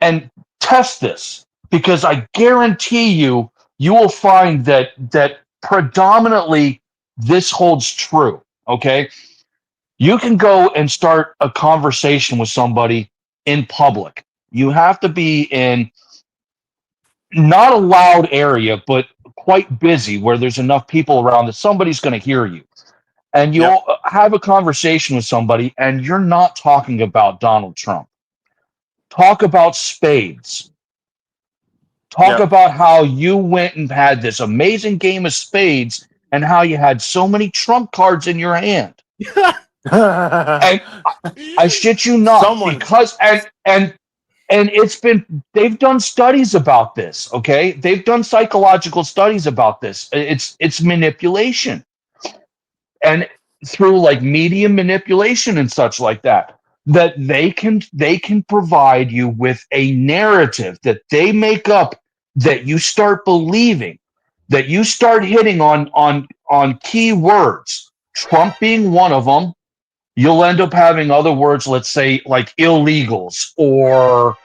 and test this, because I guarantee you will find that predominantly this holds true. Okay. You can go and start a conversation with somebody in public. You have to be in not a loud area, but quite busy, where there's enough people around that somebody's going to hear you. And you'll have a conversation with somebody, and you're not talking about Donald Trump. Talk about spades. Talk about how you went and had this amazing game of spades, and how you had so many Trump cards in your hand. And I shit you not, because and they've done studies about this. Okay, they've done psychological studies about this. It's manipulation, and through like media manipulation and such like that they can provide you with a narrative that they make up, that you start believing, that you start hitting on key words, Trump being one of them. You'll end up having other words, let's say like illegals or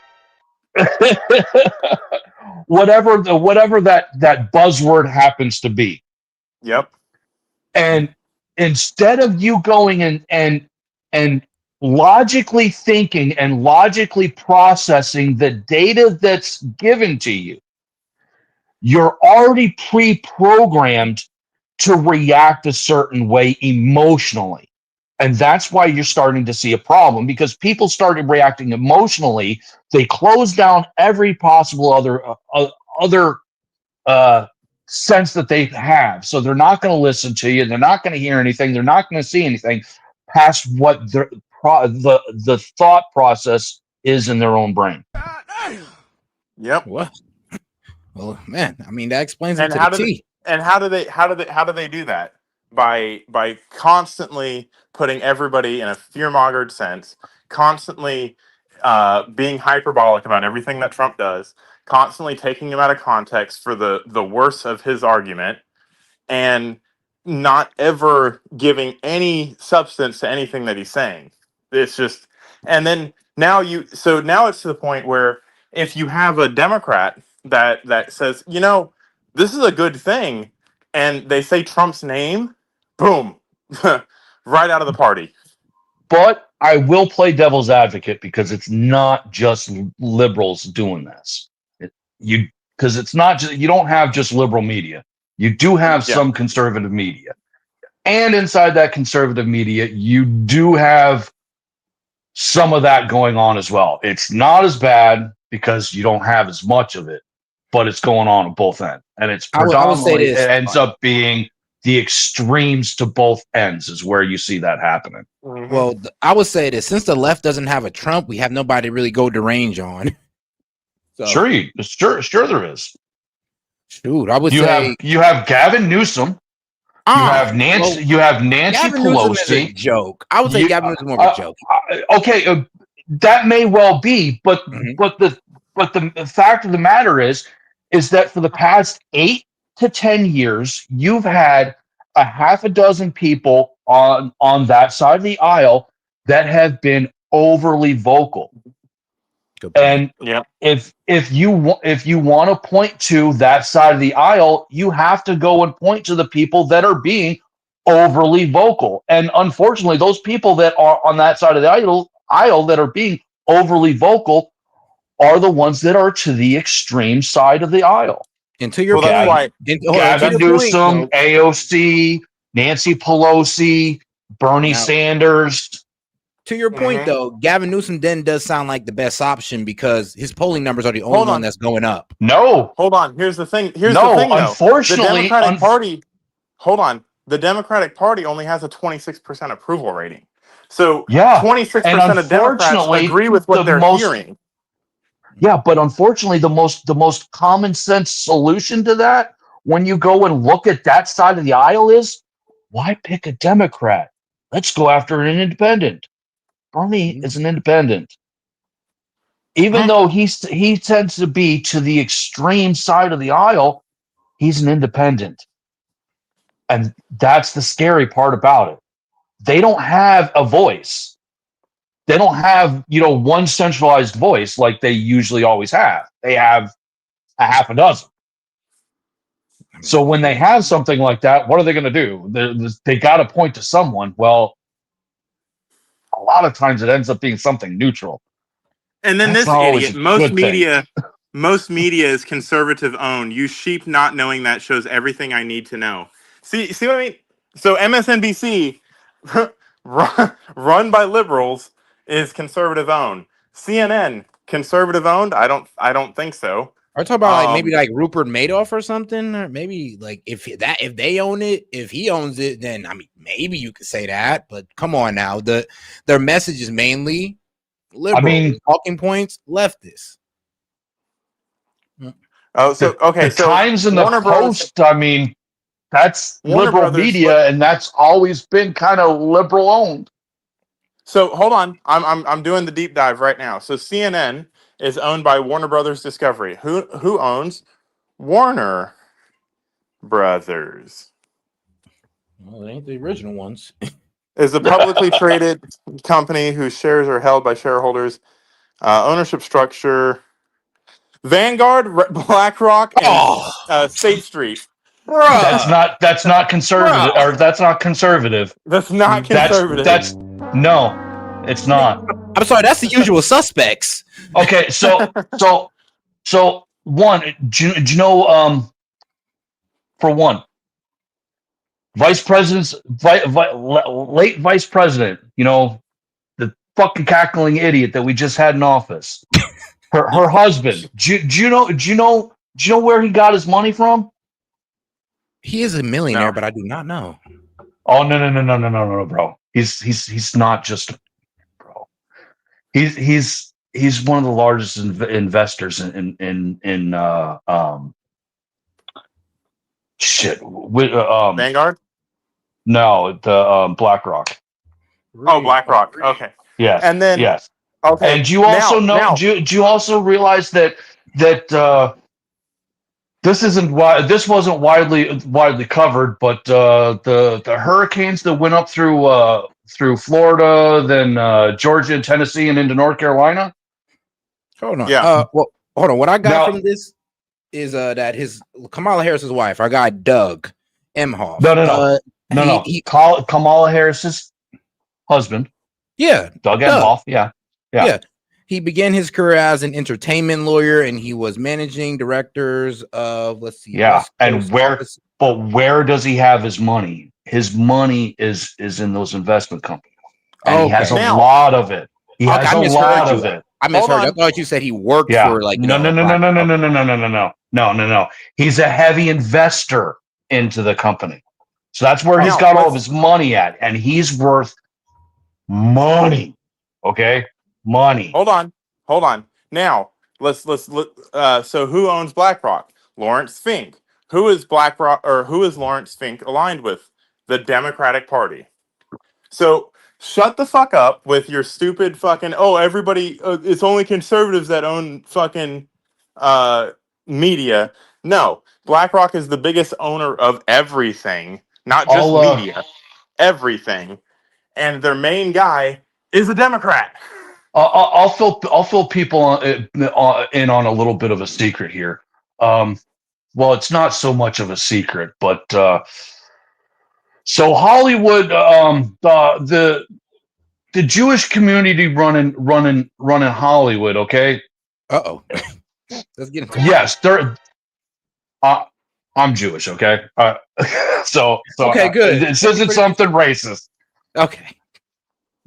whatever that buzzword happens to be. Yep. And instead of you going and logically thinking and logically processing the data that's given to you, you're already pre-programmed to react a certain way emotionally. And that's why you're starting to see a problem, because people started reacting emotionally. They closed down every possible other sense that they have. So they're not going to listen to you. They're not going to hear anything. They're not going to see anything past what the thought process is in their own brain. Yep. What? Well, man, I mean, that explains it And to how the do T. how do they do that? By constantly putting everybody in a fear-mongered sense, constantly being hyperbolic about everything that Trump does, constantly taking him out of context for the worst of his argument, and not ever giving any substance to anything that he's saying. It's just, and then now it's to the point where if you have a Democrat that says, this is a good thing, and they say Trump's name, boom, right out of the party. But I will play devil's advocate, because it's not just liberals doing this. Because it's not just, you don't have just liberal media. You do have some conservative media. And inside that conservative media, you do have some of that going on as well. It's not as bad because you don't have as much of it, but it's going on both ends. And it's I would say predominantly, this. it ends up being the extremes to both ends is where you see that happening. Well, I would say that since the left doesn't have a Trump, we have nobody to really go deranged on. So, Sure there is. Shoot, I would say you have Gavin Newsom. You have Nancy Gavin Newsom Pelosi. is a joke. I would say Gavin Newsom is more of a joke. Okay, that may well be, but the fact of the matter is that for the past 8 to 10 years, you've had a half a dozen people on that side of the aisle that have been overly vocal. And if you want to point to that side of the aisle, you have to go and point to the people that are being overly vocal. And unfortunately, those people that are on that side of the aisle that are being overly vocal are the ones that are to the extreme side of the aisle. And to your Gavin Newsom, AOC, Nancy Pelosi, Bernie Sanders. To your point, though, Gavin Newsom then does sound like the best option because his polling numbers are the only one that's going up. No. Hold on. Here's the thing. Unfortunately, the Democratic Party. Hold on. The Democratic Party only has a 26% approval rating. So 26% of Democrats agree with what they're hearing. Yeah, but unfortunately, the most common sense solution to that, when you go and look at that side of the aisle, is why pick a Democrat? Let's go after an independent. Bernie is an independent. even though he tends to be to the extreme side of the aisle, he's an independent. And that's the scary part about it. They don't have a voice. They don't have, one centralized voice like they usually always have. They have a half a dozen. So when they have something like that, what are they going to do? They got to point to someone. Well, a lot of times it ends up being something neutral. And then That's this not always idiot, a good thing. most media is conservative owned. You sheep not knowing that shows everything I need to know. See what I mean? So MSNBC, run by liberals, is conservative owned. CNN, conservative owned? I don't think so. Are you talking about maybe like Rupert Madoff or something? Or maybe like if they own it, if he owns it, then I mean maybe you could say that. But come on now, their message is mainly liberal. Talking points, leftist. Oh, so okay, the Times and the Post. That's Warner liberal Brothers, media, and that's always been kind of liberal owned. So hold on, I'm doing the deep dive right now. So CNN is owned by Warner Brothers Discovery. Who owns Warner Brothers? Well, it ain't the original ones. Is a publicly traded company whose shares are held by shareholders. Ownership structure: Vanguard, BlackRock, and State Street. That's not conservative, or that's not conservative. That's not conservative. That's no, it's not. I'm sorry, that's the usual suspects. Okay, so one, do you know, for one, vice president's late vice president, the fucking cackling idiot that we just had in office, her husband. Do you know where he got his money from? He is a millionaire, but I do not know. Oh no, bro. He's not just bro. He's one of the largest investors in shit. Vanguard? No, the BlackRock. Oh, BlackRock. Okay. Yes. And then yes. Okay. And do you also know? Do you also realize that this wasn't widely covered, but the hurricanes that went up through Florida, then Georgia and Tennessee, and into North Carolina. Hold on. Yeah. Well, hold on. What I got from this is that his Kamala Harris's wife, our guy Doug Emhoff. No. Kamala Harris's husband. Yeah. Doug Emhoff. Yeah. He began his career as an entertainment lawyer, and he was managing directors of where does he have his money? His money is in those investment companies, and he has a lot of it. He has a lot of it. I misheard. I thought you said he worked for like no. He's a heavy investor into the company, so that's where he's got all of his money at, and he's worth money. Okay. Money. Hold on. Now let's so who owns BlackRock? Lawrence Fink. Who is BlackRock, or who is Lawrence Fink aligned with? The Democratic Party. So shut the fuck up with your stupid fucking everybody. It's only conservatives that own fucking media. No, BlackRock is the biggest owner of everything, not just media. Everything, and their main guy is a Democrat. I'll fill people in on a little bit of a secret here. Well, it's not so much of a secret, but so Hollywood, the Jewish community running Hollywood. Okay. Let's get into yes, they're. I'm Jewish. Okay. So okay, good. This isn't something racist. Okay.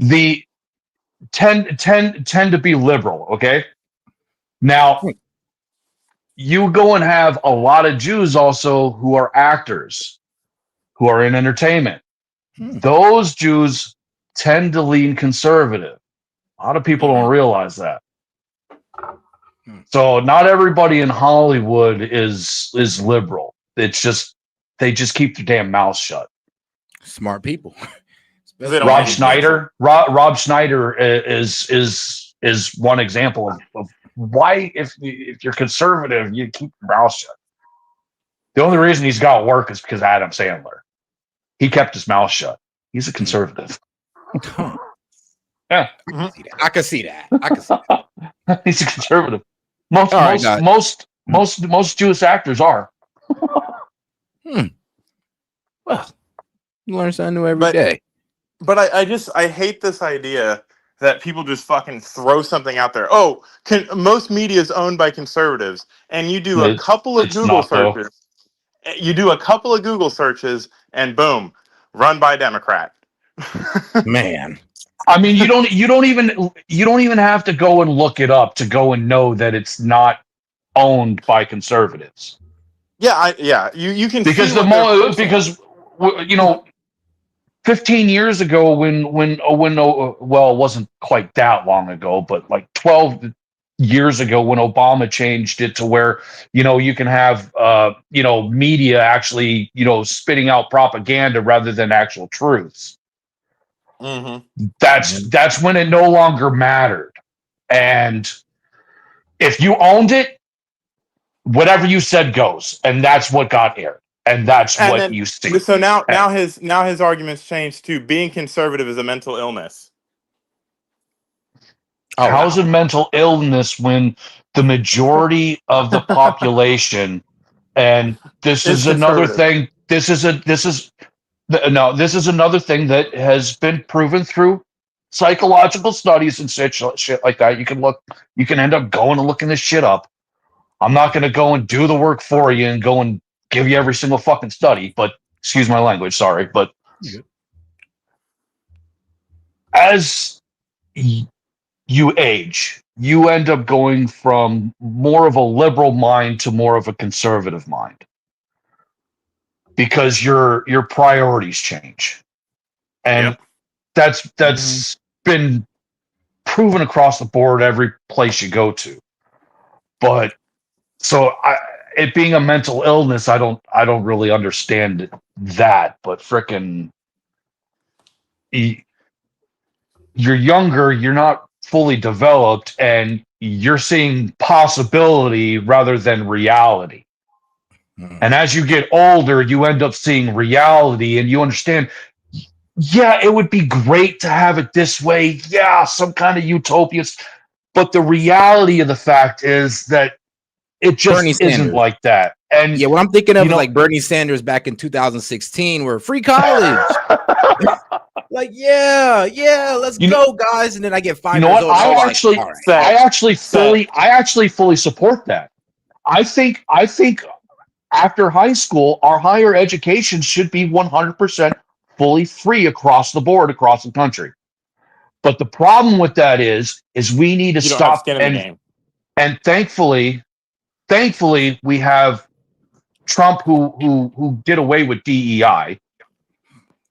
The tend to be liberal. Okay. Now, you go and have a lot of Jews also who are actors, who are in entertainment. Those Jews tend to lean conservative. A lot of people don't realize that. So not everybody in Hollywood is liberal. It's just they just keep their damn mouths shut. Smart people. Rob Schneider. Rob Schneider is one example of why, if you're conservative, you keep your mouth shut. The only reason he's got work is because Adam Sandler. He kept his mouth shut. He's a conservative. Yeah, I can see that. I can see that. He's a conservative. Most Jewish actors are. Well, you learn something new every day. But I hate this idea that people just fucking throw something out there. Oh, most media is owned by conservatives, and you do a couple of Google searches. You do a couple of Google searches, and boom, run by Democrat. Man, I mean, you don't even have to go and look it up to go and know that it's not owned by conservatives. Yeah, you can because see because 15 years ago when well, it wasn't quite that long ago, but like 12 years ago when Obama changed it to where you can have media actually spitting out propaganda rather than actual truths. Mm-hmm. That's when it no longer mattered, and if you owned it, whatever you said goes, and that's what got aired, and that's what you see. So now his arguments changed to being conservative is a mental illness. How's it mental illness when the majority of the population, and this is another thing. This is another thing that has been proven through psychological studies and shit like that. You can end up going and looking this shit up. I'm not going to go and do the work for you and go and give you every single fucking study, but excuse my language, sorry. But as you age, you end up going from more of a liberal mind to more of a conservative mind because your priorities change. And that's been proven across the board every place you go to. But so it being a mental illness, I don't really understand that. But frickin', you're younger, you're not fully developed, and you're seeing possibility rather than reality. And as you get older, you end up seeing reality, and you understand. Yeah, it would be great to have it this way. Yeah, some kind of utopia. But the reality of the fact is that it just isn't like that. And yeah, what I'm thinking of is like Bernie Sanders back in 2016, where free college. Like, yeah, let's go, guys. And then I get 5 years old. I actually fully support that. I think after high school, our higher education should be 100% fully free across the board, across the country. But the problem with that is we need to stop. And thankfully, we have Trump who did away with DEI.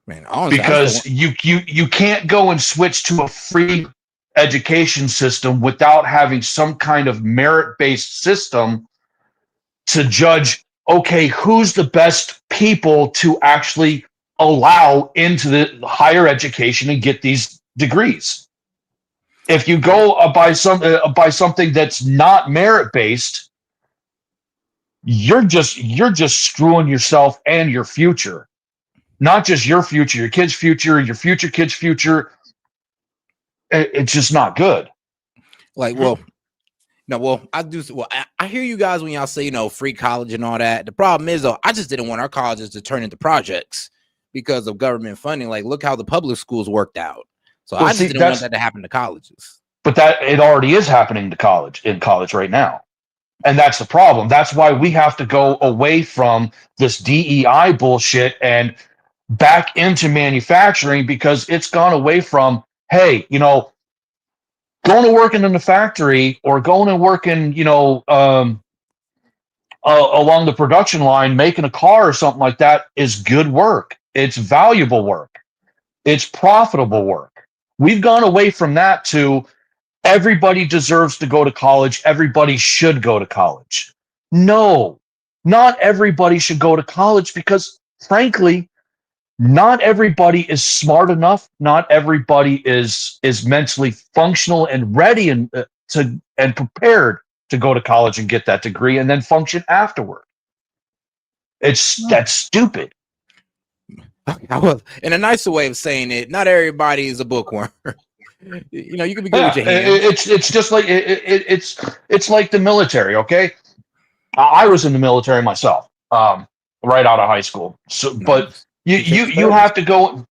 Man, honestly, because you can't go and switch to a free education system without having some kind of merit-based system to judge, okay, who's the best people to actually allow into the higher education and get these degrees. If you go by something that's not merit-based, you're just screwing yourself and your future. Not just your future, your kid's future, your future kid's future. It's just not good. Like, I hear you guys when y'all say, free college and all that. The problem is, though, I just didn't want our colleges to turn into projects because of government funding. Like, look how the public schools worked out. So I just didn't want that to happen to colleges. But it already is happening in college right now. And that's the problem. That's why we have to go away from this DEI bullshit and back into manufacturing, because it's gone away from, hey, going to work in the factory or going and working, along the production line, making a car or something like that is good work. It's valuable work. It's profitable work. We've gone away from that to everybody deserves to go to college. Everybody should go to college. No, not everybody should go to college because, frankly, not everybody is smart enough. Not everybody is mentally functional and ready and prepared to go to college and get that degree and then function afterward. That's stupid. Well, in a nicer way of saying it, not everybody is a bookworm. You know, you can be good with your hands. It's just like it's like the military. Okay, I was in the military myself, right out of high school. So, but you have to go.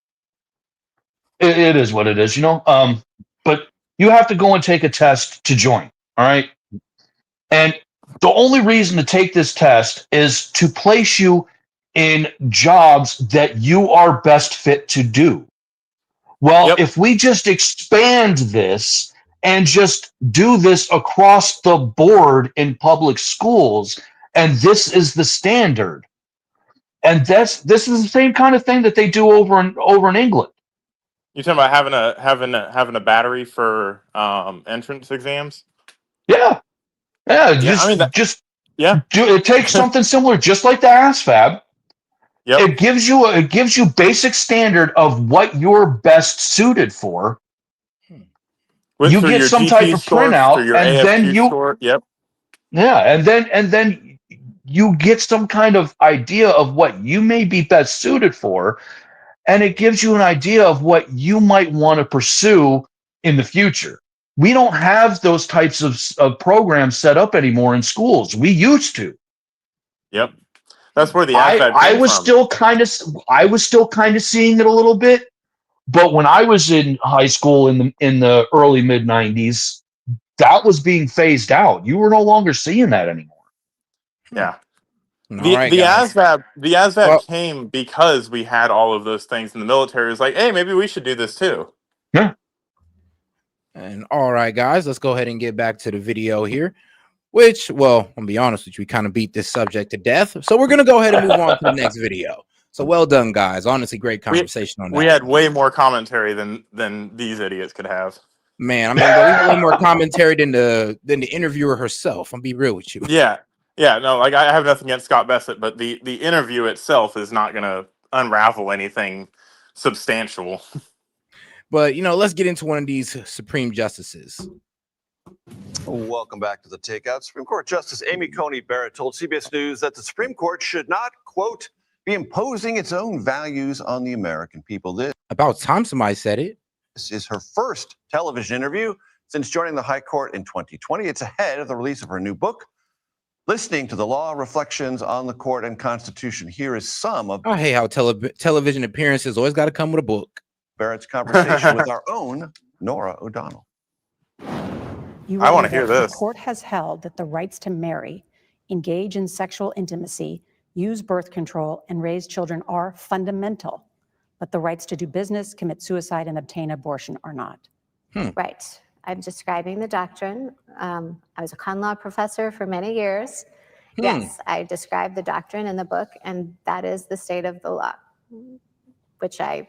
It is what it is, you know. But you have to go and take a test to join. All right, and the only reason to take this test is to place you in jobs that you are best fit to do. Well, if we just expand this and just do this across the board in public schools, and this is the standard, and this is the same kind of thing that they do over in England. You talking about having a battery for entrance exams? Yeah, just do it. Takes something similar, just like the ASVAB. It gives you basic standard of what you're best suited for. You get some type of printout, and then and then you get some kind of idea of what you may be best suited for, and it gives you an idea of what you might want to pursue in the future. We don't have those types of programs set up anymore in schools. We used to. Yep, that's where the I was still kind of seeing it a little bit. But when I was in high school in the early mid 90s, that was being phased out. You were no longer seeing that anymore. Yeah. The ASVAB came because we had all of those things in the military. It was like, hey, maybe we should do this too. Yeah. And all right, guys, let's go ahead and get back to the video here. Which, well, I'll be honest with you, we kind of beat this subject to death. So we're gonna go ahead and move on to the next video. So well done, guys. Honestly, great conversation on that. We had way more commentary than these idiots could have. Man, I mean, but we had way more commentary than the interviewer herself. I'll be real with you. Yeah, no, like I have nothing against Scott Bassett, but the interview itself is not going to unravel anything substantial. But you know, let's get into one of these Supreme Justices. Welcome back to the Takeout. Supreme Court Justice Amy Coney Barrett told CBS News that the Supreme Court should not, quote, be imposing its own values on the American people. This About time somebody said it. This is her first television interview since joining the High Court in 2020. It's ahead of the release of her new book, Listening to the Law, Reflections on the Court and Constitution. Here is some of I hate how television appearances always got to come with a book. Barrett's conversation with our own Nora O'Donnell. I want to hear this. The court has held that the rights to marry, engage in sexual intimacy, use birth control, and raise children are fundamental, but the rights to do business, commit suicide, and obtain abortion are not. Right. I'm describing the doctrine. I was a con law professor for many years. Yes, I described the doctrine in the book, and that is the state of the law, which I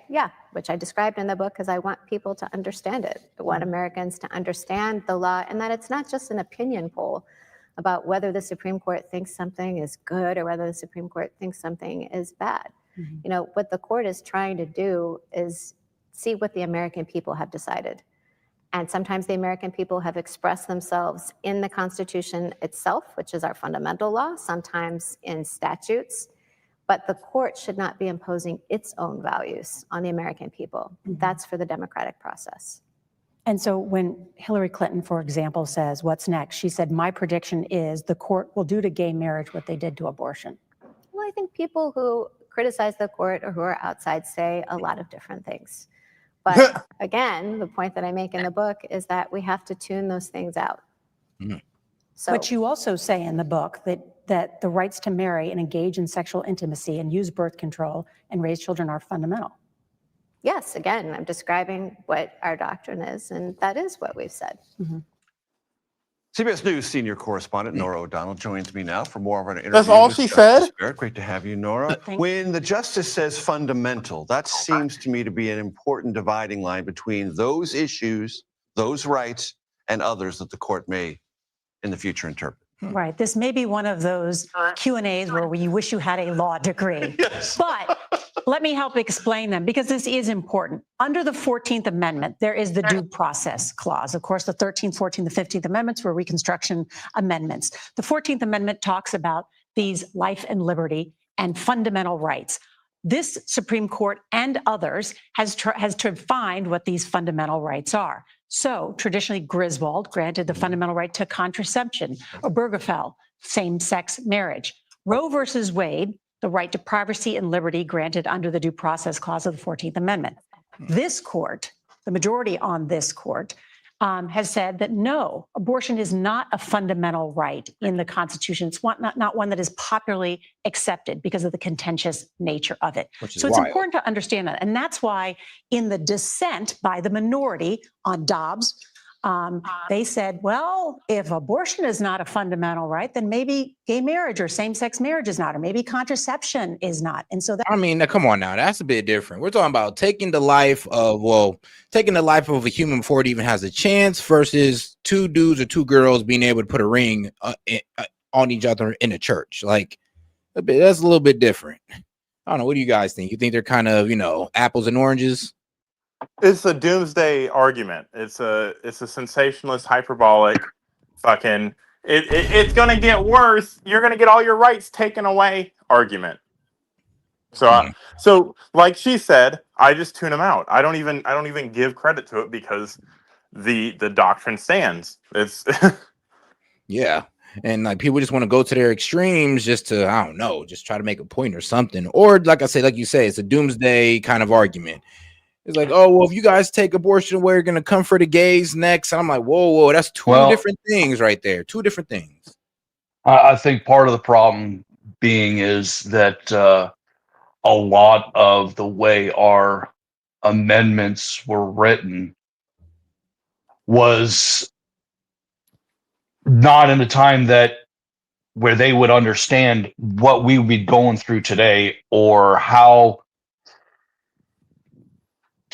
described in the book because I want people to understand it. I want Americans to understand the law, and that it's not just an opinion poll about whether the Supreme Court thinks something is good or whether the Supreme Court thinks something is bad. You know, what the court is trying to do is see what the American people have decided. And sometimes the American people have expressed themselves in the Constitution itself, which is our fundamental law, sometimes in statutes. But the court should not be imposing its own values on the American people. That's for the democratic process. And so when Hillary Clinton, for example, says, what's next? She said, my prediction is the court will do to gay marriage what they did to abortion. Well, I think people who criticize the court or who are outside say a lot of different things. But again, the point that I make in the book is that we have to tune those things out. So, but you also say in the book that the rights to marry and engage in sexual intimacy and use birth control and raise children are fundamental. yes, again, I'm describing what our doctrine is, and that is what we've said. CBS News senior correspondent Nora O'Donnell joins me now for more of an interview. That's all with she Justice said? Barrett. Great to have you, Nora. When the justice says fundamental, that seems to me to be an important dividing line between those issues, those rights, and others that the court may in the future interpret. Right. This may be one of those Q&As where you wish you had a law degree. But Let me help explain them because this is important. Under the 14th Amendment, there is the due process clause. Of course, the 13th, 14th, the 15th Amendments were Reconstruction amendments. The 14th Amendment talks about these life and liberty and fundamental rights. This Supreme Court and others has defined what these fundamental rights are. So traditionally, Griswold granted the fundamental right to contraception, Obergefell, same-sex marriage. Roe versus Wade, the right to privacy and liberty granted under the Due Process Clause of the 14th Amendment. This court, the majority on this court, has said that no, abortion is not a fundamental right in the Constitution. It's not one that is popularly accepted because of the contentious nature of it. So it's important to understand that. And that's why in the dissent by the minority on Dobbs, they said, well, if abortion is not a fundamental right, then maybe gay marriage or same-sex marriage is not, or maybe contraception is not. And so that, I mean, now, come on now, that's a bit different. We're talking about taking the life of a human before it even has a chance versus two dudes or two girls being able to put a ring on each other in a church. Like, that's a little bit different. I don't know. What do you guys think? You think they're kind of, apples and oranges? It's a doomsday argument. It's a sensationalist, hyperbolic, fucking. It's gonna get worse. You're gonna get all your rights taken away. Argument. So like she said, I just tune them out. I don't even give credit to it because the doctrine stands. It's Yeah. And like people just want to go to their extremes just to, I don't know, just try to make a point or something. Or like I say, like you say, it's a doomsday kind of argument. It's like, oh, well, if you guys take abortion away, you're going to come for the gays next. And I'm like, whoa, that's two different things right there. Two different things. I think part of the problem being is that a lot of the way our amendments were written was not in a time where they would understand what we would be going through today or how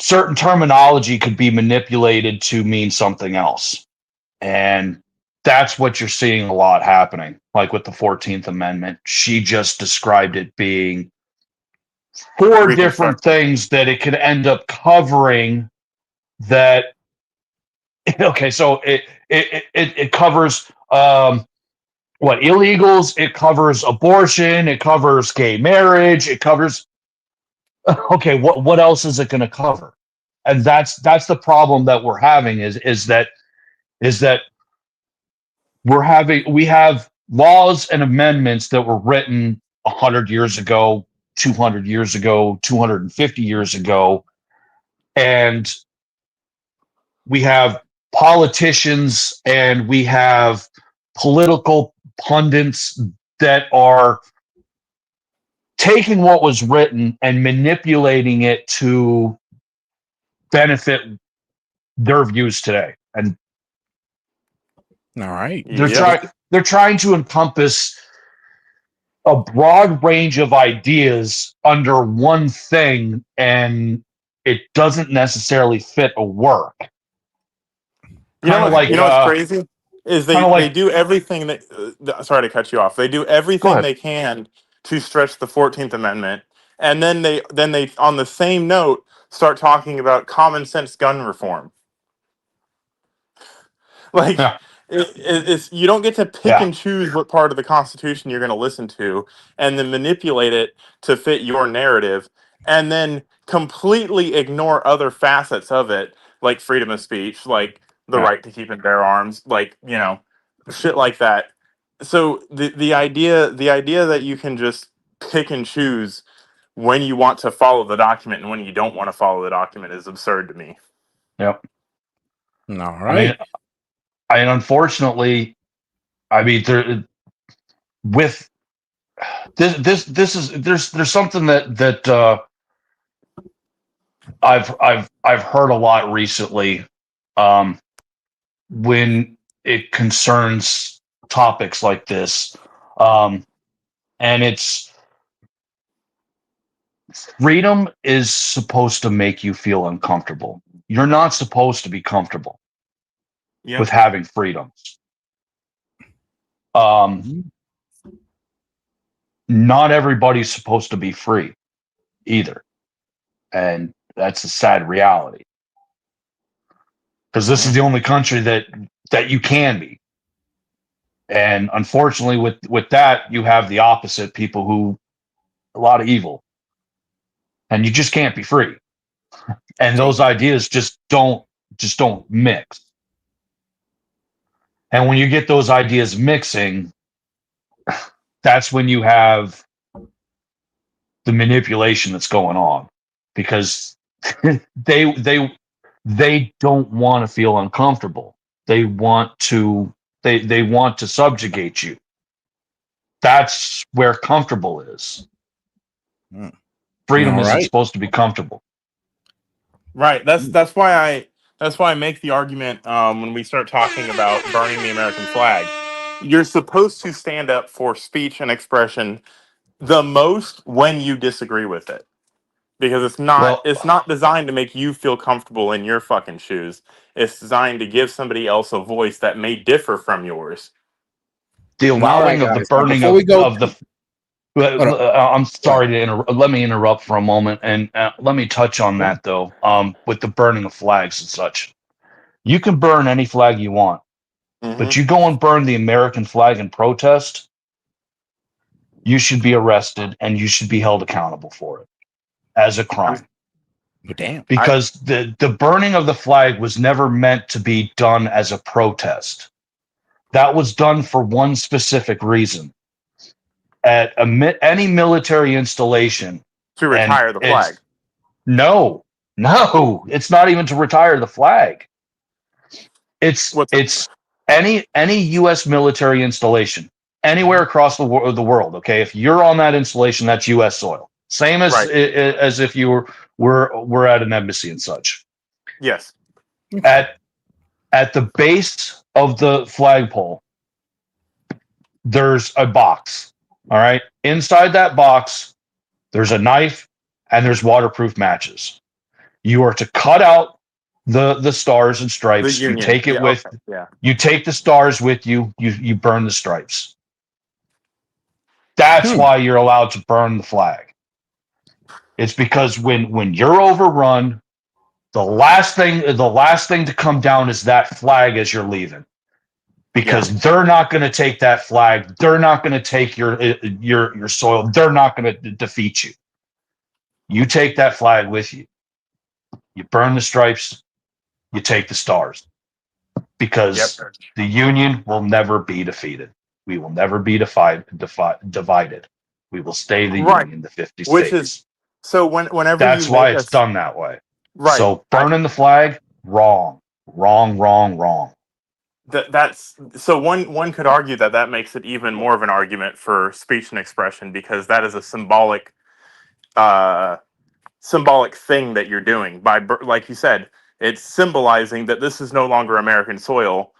certain terminology could be manipulated to mean something else. And that's what you're seeing a lot happening. Like with the 14th Amendment, she just described it being four different things that it could end up covering that. Okay, so it covers what illegals, it covers abortion, it covers gay marriage, it covers okay, what else is it going to cover? And that's the problem that we're having is that we have laws and amendments that were written 100 years ago, 200 years ago, 250 years ago, and we have politicians and we have political pundits that are taking what was written and manipulating it to benefit their views today. And all right, they're trying to encompass a broad range of ideas under one thing, and it doesn't necessarily fit a work. You know what's crazy is they do everything that. Sorry to cut you off. They do everything they can to stretch the 14th Amendment, and then they on the same note start talking about common sense gun reform. Like it's you don't get to pick and choose what part of the Constitution you're going to listen to, and then manipulate it to fit your narrative, and then completely ignore other facets of it, like freedom of speech, like the right to keep and bear arms, like shit like that. So the idea that you can just pick and choose when you want to follow the document and when you don't want to follow the document is absurd to me. Yep. All right. And unfortunately, there with this is there's something that I've heard a lot recently when it concerns topics like this, and it's freedom is supposed to make you feel uncomfortable. You're not supposed to be comfortable with having freedoms. Not everybody's supposed to be free. either. And that's a sad reality. Because this is the only country that you can be. And unfortunately, with that, you have the opposite, people who a lot of evil. And you just can't be free. And those ideas just don't mix. And when you get those ideas mixing, that's when you have the manipulation that's going on, because they don't want to feel uncomfortable. They want to subjugate you. That's where comfortable is. Freedom All isn't right. supposed to be comfortable. Right. That's why I make the argument when we start talking about burning the American flag. You're supposed to stand up for speech and expression the most when you disagree with it. Because it's not designed to make you feel comfortable in your fucking shoes. It's designed to give somebody else a voice that may differ from yours. The allowing of the burning of the I'm sorry to interrupt. Let me interrupt for a moment, and let me touch on that though. With the burning of flags and such, you can burn any flag you want, but you go and burn the American flag in protest, you should be arrested and you should be held accountable for it as a crime. Damn. Because the burning of the flag was never meant to be done as a protest. That was done for one specific reason. At any military installation, to retire the flag. No, it's not even to retire the flag. It's any U.S. military installation anywhere across the world. Okay, if you're on that installation, that's U.S. soil. Same as if you were at an embassy and such. Yes. At the base of the flagpole, there's a box. All right. Inside that box, there's a knife and there's waterproof matches. You are to cut out the stars and stripes. You take it you take the stars with you. You burn the stripes. That's why you're allowed to burn the flag. It's because when you're overrun, the last thing to come down is that flag as you're leaving. Because they're not going to take that flag. They're not going to take your soil. They're not going to defeat you. You take that flag with you. You burn the stripes. You take the stars. Because the Union will never be defeated. We will never be divided. We will stay the Union, the 50 states. Which is so whenever that's why it's done that way. Right. So burning the flag, wrong. That's so one could argue that makes it even more of an argument for speech and expression, because that is a symbolic thing that you're doing by, like you said, it's symbolizing that this is no longer American soil,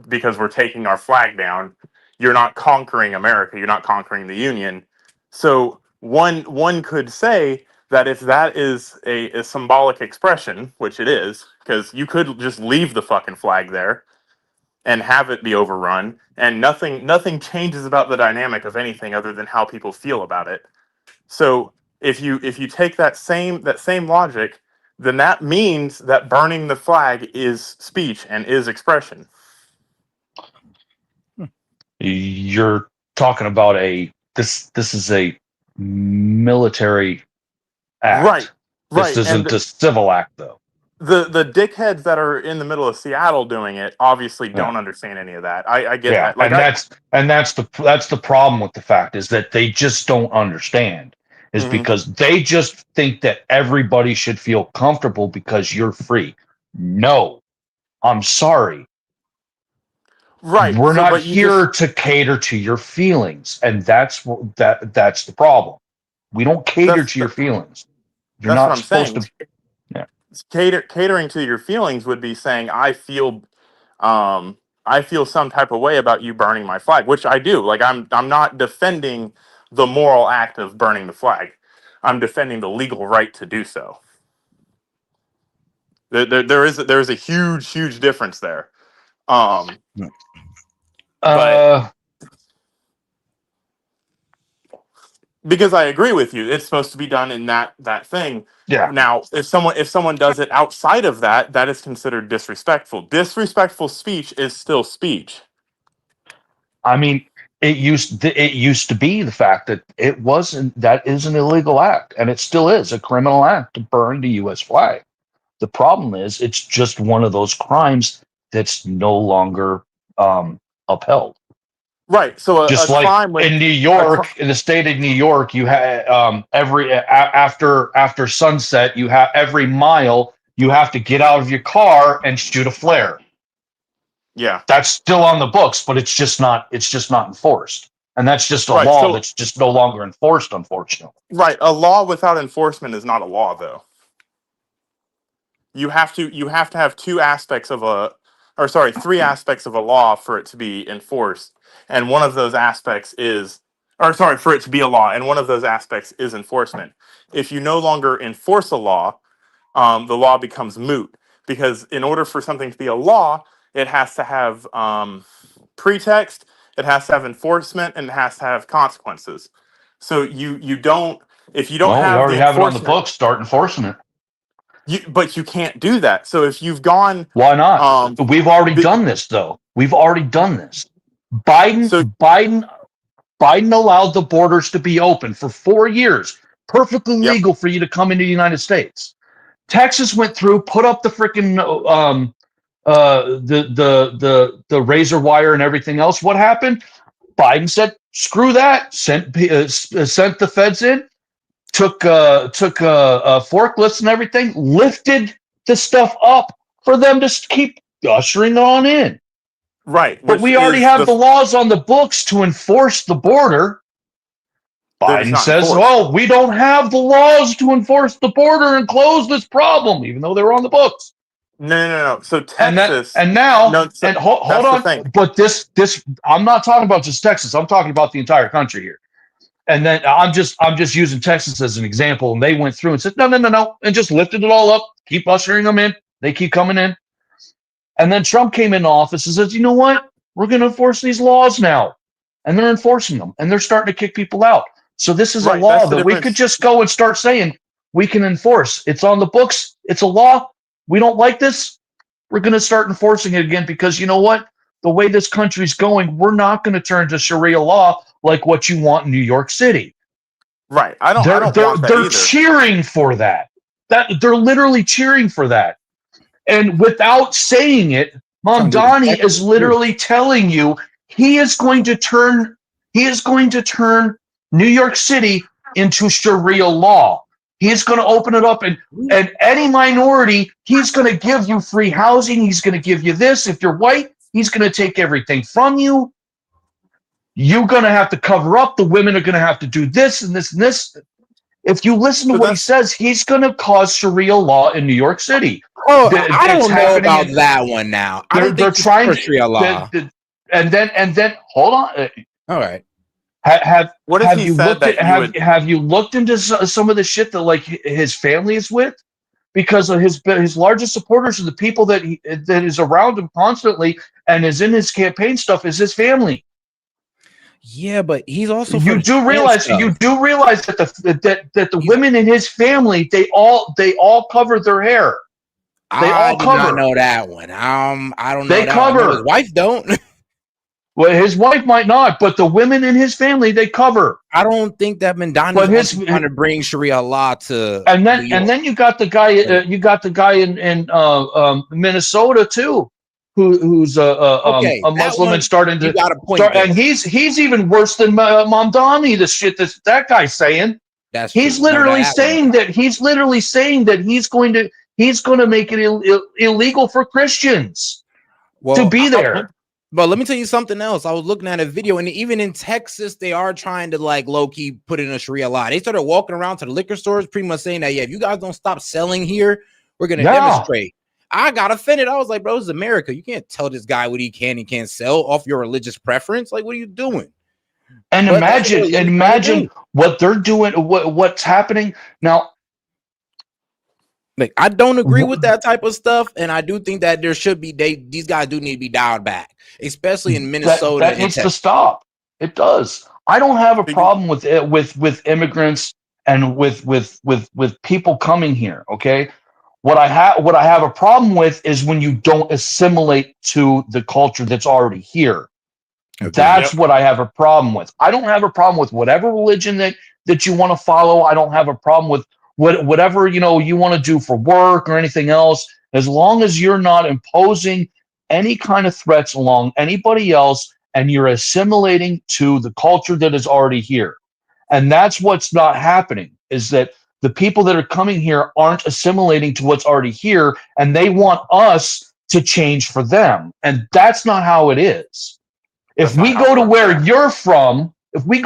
because we're taking our flag down. You're not conquering America. You're not conquering the Union. So one could say that if that is a symbolic expression, which it is, because you could just leave the fucking flag there and have it be overrun, and nothing changes about the dynamic of anything other than how people feel about it. So if you take that same logic, then that means that burning the flag is speech and is expression. You're talking about this is a military act. Right. This isn't a civil act, though. The dickheads that are in the middle of Seattle doing it obviously don't understand any of that. I get that. Like, that's the problem with the fact is that they just don't understand. Is because they just think that everybody should feel comfortable because you're free. No, I'm sorry. Right. We're not here to cater to your feelings, and that's the problem. We don't cater to your feelings. You're not supposed to. Yeah. Catering to your feelings would be saying, I feel some type of way about you burning my flag, which I do. Like, I'm not defending the moral act of burning the flag. I'm defending the legal right to do so. There is a huge difference there. Because I agree with you. It's supposed to be done in that thing. Yeah. Now, if someone does it outside of that, that is considered disrespectful. Disrespectful speech is still speech. I mean, it used to be the fact that that is an illegal act, and it still is a criminal act to burn the U.S. flag. The problem is it's just one of those crimes that's no longer upheld. Right. So a Just like crime with in New York, in the state of New York, you have after sunset, you have every mile you have to get out of your car and shoot a flare. Yeah. That's still on the books, but it's just not enforced. And that's just a Right, law so- that's just no longer enforced, unfortunately. Right. A law without enforcement is not a law, though. You have to have three aspects of a law for it to be enforced, and one of those aspects is, for it to be a law, and one of those aspects is enforcement. If you no longer enforce a law, the law becomes moot, because in order for something to be a law, it has to have pretext, it has to have enforcement, and it has to have consequences. So you don't, if you don't Well, we have the already have it on the enforcement, books. Start enforcing it. but you can't do that. So if you've gone, Why not? We've already done this, though. We've already done this. Biden allowed the borders to be open for 4 years, perfectly legal for you to come into the United States. Texas went through, put up the freaking the razor wire and everything else. What happened? Biden said, "Screw that." Sent the feds in, took forklifts and everything, lifted the stuff up for them to keep ushering on in. Right. But we already have the laws on the books to enforce the border. Biden says, "Oh, we don't have the laws to enforce the border and close this problem," even though they're on the books. No. So And Texas, hold on. But this, I'm not talking about just Texas. I'm talking about the entire country here. And then I'm just using Texas as an example. And they went through and said, no, and just lifted it all up, keep ushering them in. They keep coming in. And then Trump came into office and says, you know what? We're going to enforce these laws now. And they're enforcing them. And they're starting to kick people out. So this is a law that we could just go and start saying we can enforce. It's on the books. It's a law. We don't like this. We're going to start enforcing it again, because you know what? The way this country's going, we're not going to turn to Sharia law like what you want in New York City. Right. I don't want that they're either. cheering for that. They're literally cheering for that. And without saying it, Mamdani is literally telling you he is going to turn New York City into Sharia law. He's going to open it up, and any minority, he's going to give you free housing. He's going to give you this. If you're white, he's going to take everything from you. You're going to have to cover up. The women are going to have to do this and this and this. If you listen to what he says, he's going to cause Sharia law in New York City. Oh, I don't know about that one now. I don't think they're trying to Sharia law. And then hold on. All right. Have you looked into some of the shit that like his family is with? Because of his largest supporters are the people that is around him constantly and is in his campaign stuff is his family. Yeah, but he's also you do realize that the women in his family they all cover their hair. I do not know that one. I don't know. They cover. No, his wife don't. Well, his wife might not, but the women in his family they cover. I don't think that Mandani is trying to bring Sharia law to. And then you got the guy. You got the guy in Minnesota too, who's a Muslim and starting to. And he's even worse than Mamdani. The shit that guy's saying. He's literally saying that he's going to make it illegal for Christians to be there. But let me tell you something else. I was looking at a video, and even in Texas, they are trying to like low-key put in a Sharia law. They started walking around to the liquor stores, pretty much saying that, yeah, if you guys don't stop selling here, we're gonna demonstrate. I got offended. I was like, bro, this is America. You can't tell this guy what he can and can't sell off your religious preference. Like, what are you doing? And imagine what they're doing, what's happening now. Like, I don't agree with that type of stuff, and I do think that there should be these guys do need to be dialed back, especially in Minnesota. That needs to stop. It does. I don't have a problem with it, with immigrants and with people coming here. Okay, what I have a problem with is when you don't assimilate to the culture that's already here. That's what I have a problem with. I don't have a problem with whatever religion that you want to follow. I don't have a problem with whatever you want to do for work or anything else, as long as you're not imposing any kind of threats along anybody else and you're assimilating to the culture that is already here. And that's what's not happening, is that the people that are coming here aren't assimilating to what's already here, and they want us to change for them. And that's not how it is. If we go to where you're from, we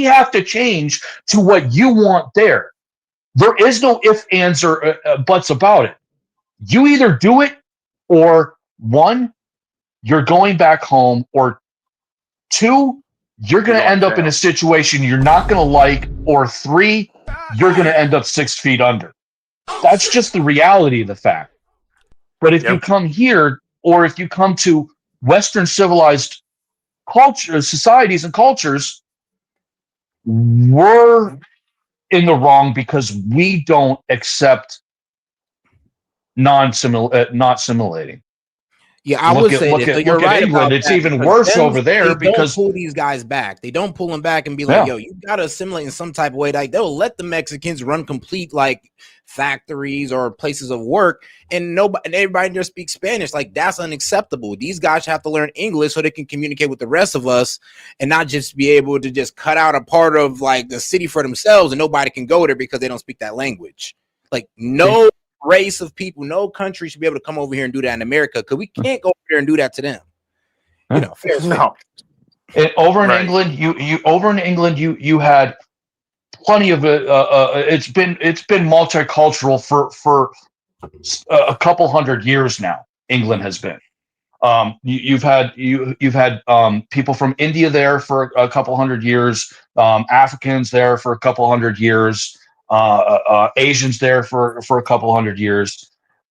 have to change to what you want there. There is no ifs, ands, or buts about it. You either do it, or one, you're going back home, or two, you're going to end up in a situation you're not going to like, or three, you're going to end up 6 feet under. That's just the reality of the fact. But if you come here, or if you come to Western civilized societies and cultures, we're in the wrong because we don't accept not assimilating. Yeah, I would say this. So you're right England. about It's that, even because worse them, over there they don't because pull these guys back. They don't pull them back and be like, Yeah. "Yo, you gotta assimilate in some type of way." Like they'll let the Mexicans run complete like factories or places of work, and everybody just speaks Spanish. Like that's unacceptable. These guys have to learn English so they can communicate with the rest of us, and not just be able to just cut out a part of like the city for themselves, and nobody can go there because they don't speak that language. Like no race of people, no country should be able to come over here and do that in America, because we can't go over there and do that to them. You know, fair is fair. Over in England, you had plenty of it. It's been multicultural for a couple hundred years now. England has been. You've had people from India there for a couple hundred years, Africans there for a couple hundred years, Asians there for a couple hundred years.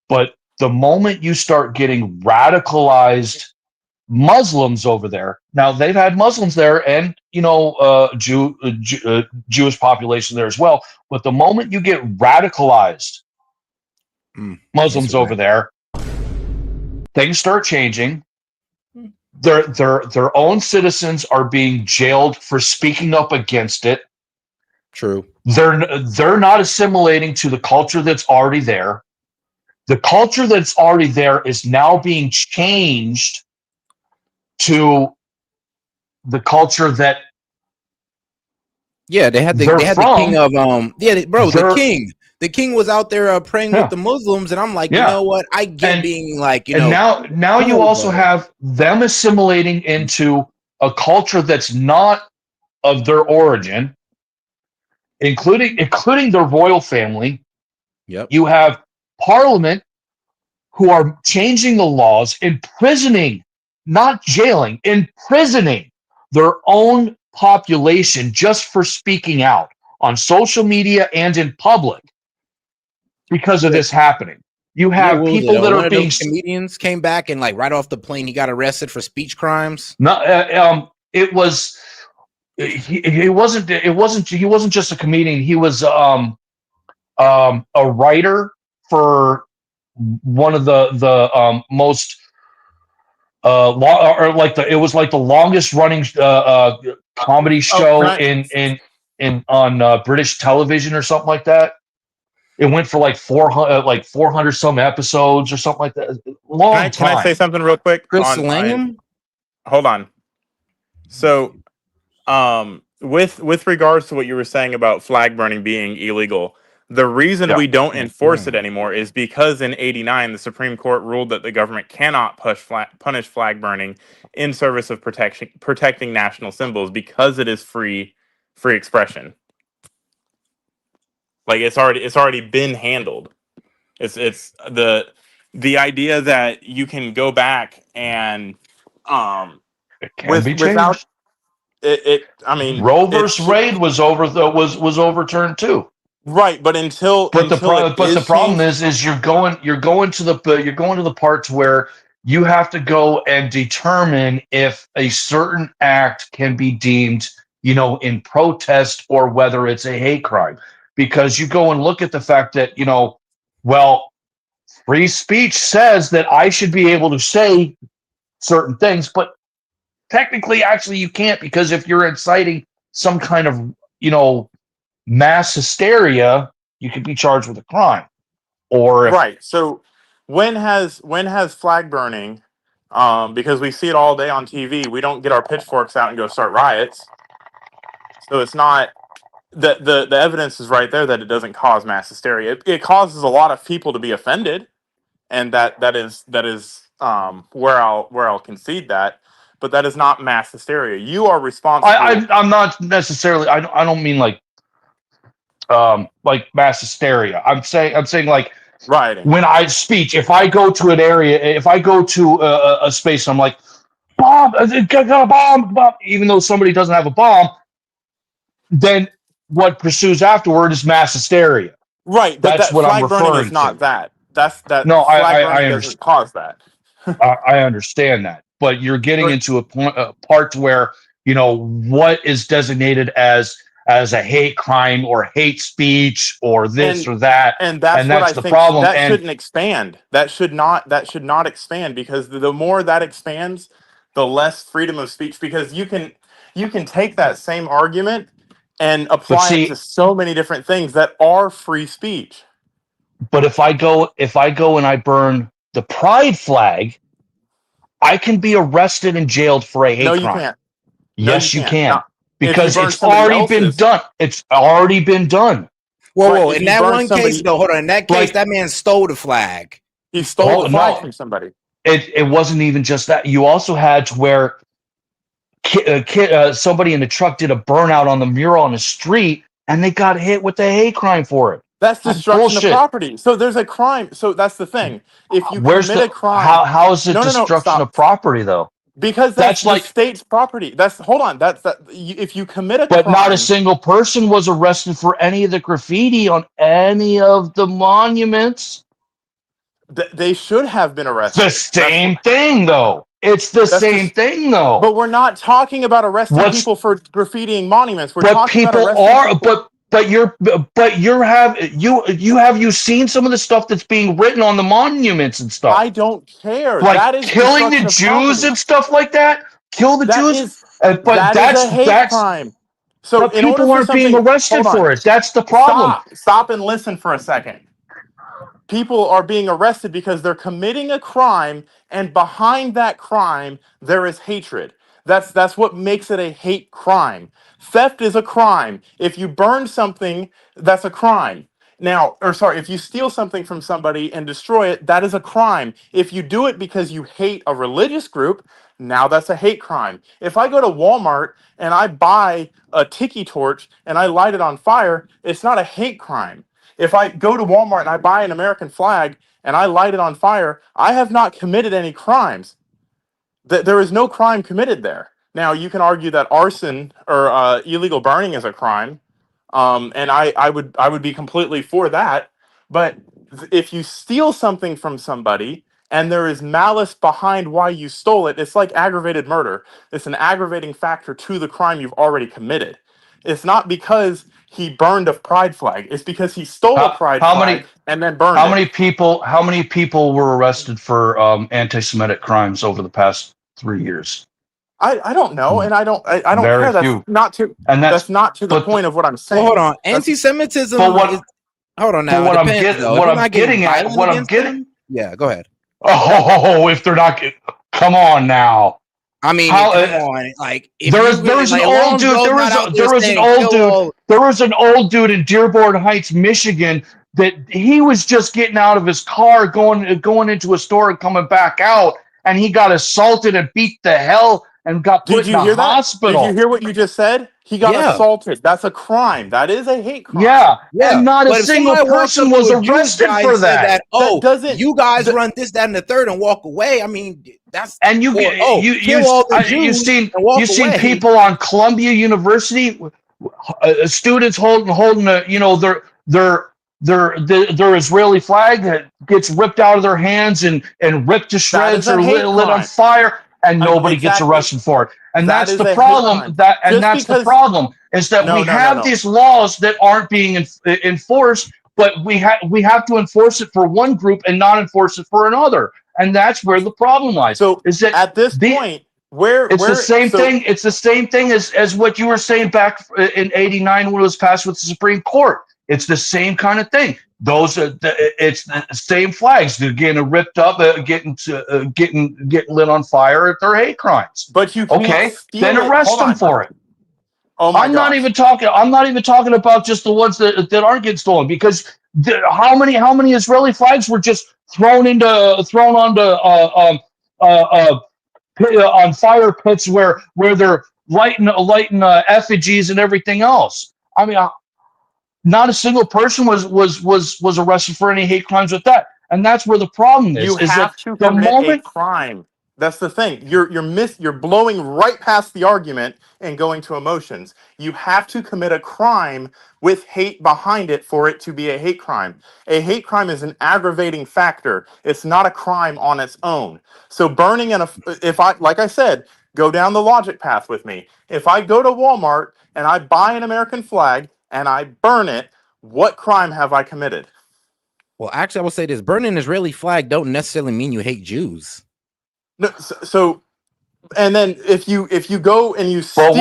But the moment you start getting radicalized Muslims over there, now they've had Muslims there and Jewish population there as well. But the moment you get radicalized Muslims over there, things start changing. Their own citizens are being jailed for speaking up against it. True. They're not assimilating to the culture that's already there. The culture that's already there is now being changed to the culture that they had the king of the king was out there praying with the Muslims, and I'm like, you know what, I get being like, and now you also have them assimilating into a culture that's not of their origin, including the royal family. You have Parliament who are changing the laws, imprisoning, not jailing, imprisoning their own population just for speaking out on social media and in public because of this happening. You have people that are being comedians came back and like right off the plane he got arrested for speech crimes. No, it was he wasn't just a comedian. He was a writer for one of the most it was like the longest running comedy show on British television or something like that. It went for like 400 some episodes or something like that. Can I say something real quick? Chris Langham? Hold on. So, with regards to what you were saying about flag burning being illegal, the reason we don't enforce it anymore is because in '89 the Supreme Court ruled that the government cannot punish flag burning in service of protecting national symbols because it is free expression. Like it's already been handled. It's the idea that you can go back and without it. I mean, Roe versus Wade was overturned too. Right, but the problem is you're going to the part to where you have to go and determine if a certain act can be deemed, in protest or whether it's a hate crime. Because you go and look at the fact that, well, free speech says that I should be able to say certain things, but technically, actually, you can't, because if you're inciting some kind of, mass hysteria, you could be charged with a crime. Or if Right. So when has flag burning? Because we see it all day on TV. We don't get our pitchforks out and go start riots. So it's not the evidence is right there that it doesn't cause mass hysteria. It causes a lot of people to be offended, and that is where I'll concede that. But that is not mass hysteria. You are responsible. I'm not necessarily. I don't mean like mass hysteria. I'm saying like rioting. When I speech, if I go to an area, if I go to a space, I'm like, bomb, got a bomb, even though somebody doesn't have a bomb, then what pursues afterward is mass hysteria. Right, but That's that what I'm flag burning is referring not to. that. That's that No, flag I burning doesn't cause that. I understand that, but you're getting into a part where what is designated as a hate crime or hate speech or this or that, and that's what I the think problem. that And shouldn't expand. That should not expand, because the more that expands, the less freedom of speech. Because you can take that same argument and apply it to so many different things that are free speech. But if I go and I burn the pride flag, I can be arrested and jailed for a hate No, crime. you can't. No, Yes, you can't. can. Not, Because burn it's somebody already been else's. done. It's already been done. Whoa, If in you that burn one somebody- case, though, hold on. In that case, Like- that man stole the flag. He stole the flag from somebody. It wasn't even just that. You also had to where somebody in the truck did a burnout on the mural on the street, and they got hit with a hate crime for it. That's destruction of bullshit. property. So there's a crime. So that's the thing. If you Where's commit the a crime, how is it no, destruction stop. of property though? Because that's like the state's property. That's hold on. That's that. If you commit a But crime, not a single person was arrested for any of the graffiti on any of the monuments. They should have been arrested. The same thing, though. It's the same thing, though. But we're not talking about arresting people for graffitiing monuments. We're talking about arresting people. But you seen some of the stuff that's being written on the monuments and stuff? I don't care. Like that is killing the destruction of Jews property. and stuff like that. Kill the Jews. But that's a hate crime. So but in order people for aren't being something, arrested hold on. for it. That's the problem. Stop and listen for a second. People are being arrested because they're committing a crime, and behind that crime there is hatred. That's what makes it a hate crime. Theft is a crime. If you burn something, that's a crime. If you steal something from somebody and destroy it, that is a crime. If you do it because you hate a religious group, now that's a hate crime. If I go to Walmart and I buy a tiki torch and I light it on fire, it's not a hate crime. If I go to Walmart and I buy an American flag and I light it on fire, I have not committed any crimes. There is no crime committed there. Now, you can argue that arson or illegal burning is a crime, and I would be completely for that. But if you steal something from somebody and there is malice behind why you stole it, it's like aggravated murder. It's an aggravating factor to the crime you've already committed. It's not because he burned a pride flag. It's because he stole a pride flag and then burned it. How many people were arrested for anti-Semitic crimes over the past 3 years? I don't know, and I don't Very care. That's few. not to that's not to the point of what I'm saying. Well, hold on. Anti-Semitism. Hold on now. What I'm getting at, what I'm getting. Yeah, go ahead. Oh, if they're not, come on now. I mean, come on. Like, there was an old dude. There was an old dude in Dearborn Heights, Michigan, that he was just getting out of his car, going into a store and coming back out, and he got assaulted and beat the hell and got put in the hospital. Did you hear what you just said? He got assaulted. That's a crime. That is a hate crime. Yeah. And not a single person was arrested for that. You guys run this, that, and the third and walk away. I mean, that's you've seen people on Columbia University, students holding their their Israeli flag that gets ripped out of their hands and ripped to That shreds is a or hate lit on crime. fire, and nobody gets Exactly. arrested for it. And That that's is the a hate problem. crime. That's the problem is that we have these laws that aren't being enforced, but we have to enforce it for one group and not enforce it for another. And that's where the problem lies. So is that at this point, it's the same thing. It's the same thing as what you were saying back in '89 when it was passed with the Supreme Court. It's the same kind of thing. Those are it's the same flags. They're getting ripped up, getting lit on fire. They're hate crimes. But you can't steal then it. arrest Hold them on. for it. Oh my I'm gosh. not even talking about just the ones that aren't getting stolen, because how many Israeli flags were just thrown onto on fire pits where they're lighting effigies and everything else. I mean, not a single person was arrested for any hate crimes with that, and that's where the problem is. You Is that have to the commit a moment? crime. That's the thing. You're blowing right past the argument and going to emotions. You have to commit a crime with hate behind it for it to be a hate crime. A hate crime is an aggravating factor. It's not a crime on its own. So burning if I, like I said, go down the logic path with me. If I go to Walmart and I buy an American flag and I burn it, what crime have I committed? Well, actually, I will say this: burning an Israeli flag don't necessarily mean you hate Jews. No, so and then if you go and you steal, But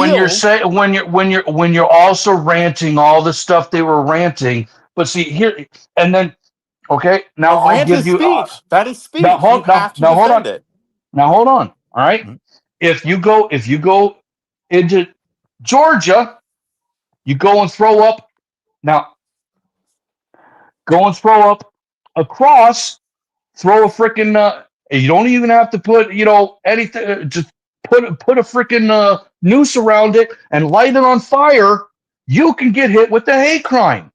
when you're also ranting all the stuff they were ranting, but see here and then, okay, now a I'll rant give is you. speech. That is speech. Now You have to hold defend on. it. Now hold on. All right, if you go into Georgia, you go and throw up. Now go and throw up across. Throw a freaking. You don't even have to put anything. Just put a freaking noose around it and light it on fire. You can get hit with the hate crime.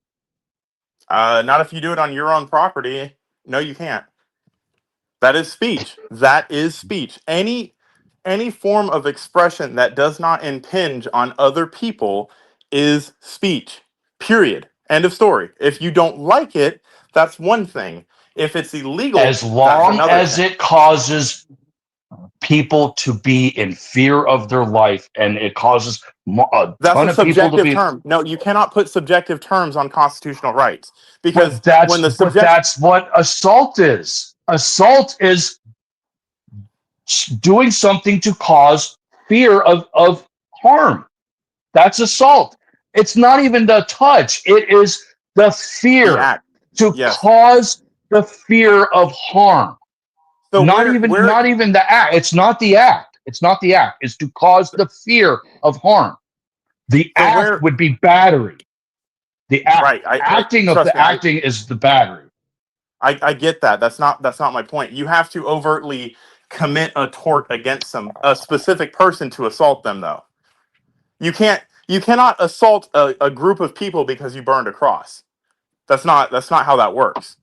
Not if you do it on your own property. No, you can't. That is speech. That is speech. Any form of expression that does not impinge on other people is speech. Period. End of story. If you don't like it, that's one thing. If it's illegal, As that's long another as thing. it causes people to be in fear of their life, and it causes a That's ton a of people to subjective be. term. No, you cannot put subjective terms on constitutional rights because But that's what assault is. Assault is doing something to cause fear of harm. That's assault. It's not even the touch. It is the the fear act. to Yes. cause the fear of harm. So not even the act. It's not the act. It's not the act. It's to cause the fear of harm. The act would be battery. The act, right. acting of Trust the me, acting is the battery. I get that. That's not my point. You have to overtly commit a tort against a specific person to assault them, though. You cannot assault a group of people because you burned a cross. That's not how that works.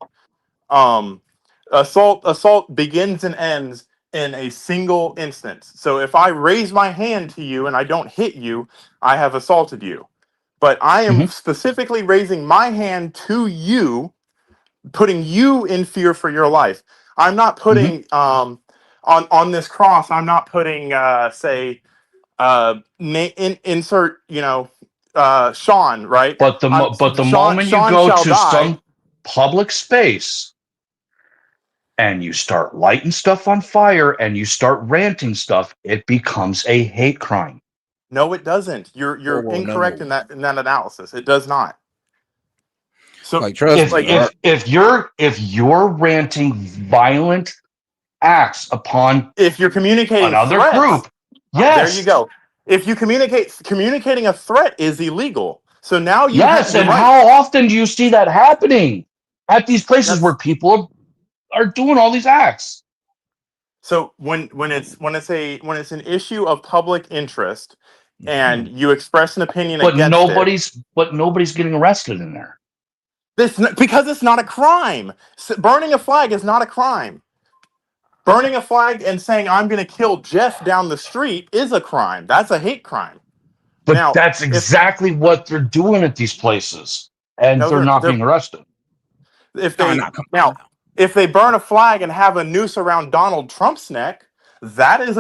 Assault begins and ends in a single instance. So if I raise my hand to you and I don't hit you, I have assaulted you. But I am specifically raising my hand to you, putting you in fear for your life. I'm not putting on this cross. I'm not putting insert Sean, right? But the moment you Sean go shall to die. some public space and you start lighting stuff on fire and you start ranting stuff, it becomes a hate crime. No, it doesn't. You're incorrect in that analysis. It does not. So if you're ranting violent acts upon if you're communicating another threats, group, yes, there you go. If you communicating a threat is illegal. So now you yes, have and how often do you see that happening at these places where people are doing all these acts? So when it's an issue of public interest and you express an opinion against it, nobody's getting arrested in there. Because it's not a crime. Burning a flag is not a crime. Burning a flag and saying I'm going to kill Jeff down the street is a crime. That's a hate crime. But that's exactly what they're doing at these places, and they're not being arrested. If they if they burn a flag and have a noose around Donald Trump's neck, that is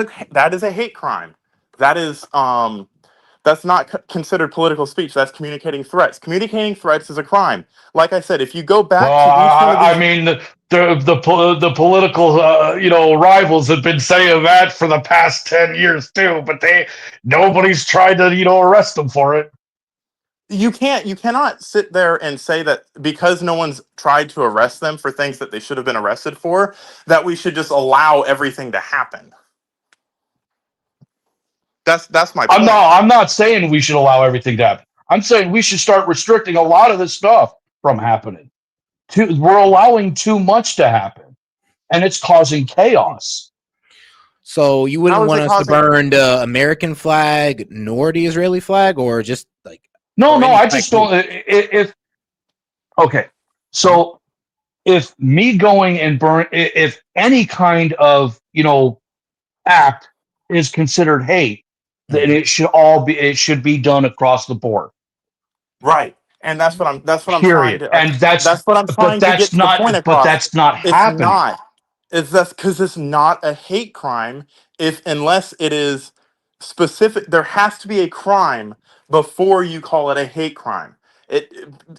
a hate crime. That is that's not considered political speech. That's communicating threats. Communicating threats is a crime. Like I said, if you go back to each one of these, I mean, the political rivals have been saying that for the past 10 years too, but nobody's tried to arrest them for it. you cannot sit there and say that because no one's tried to arrest them for things that they should have been arrested for, that we should just allow everything to happen. That's my point. I'm not saying we should allow everything to happen. I'm saying we should start restricting a lot of this stuff from happening. We're allowing too much to happen, and it's causing chaos. So you wouldn't want us to burn the American flag nor the Israeli flag, or just like no, I just don't. So if me going and burn, if any kind of act is considered hate, then it should be done across the board. Right. And that's what I'm Period. trying to And that's what I'm trying to get the point across. But that's not happening. That's because it's not a hate crime unless it is specific. There has to be a crime before you call it a hate crime.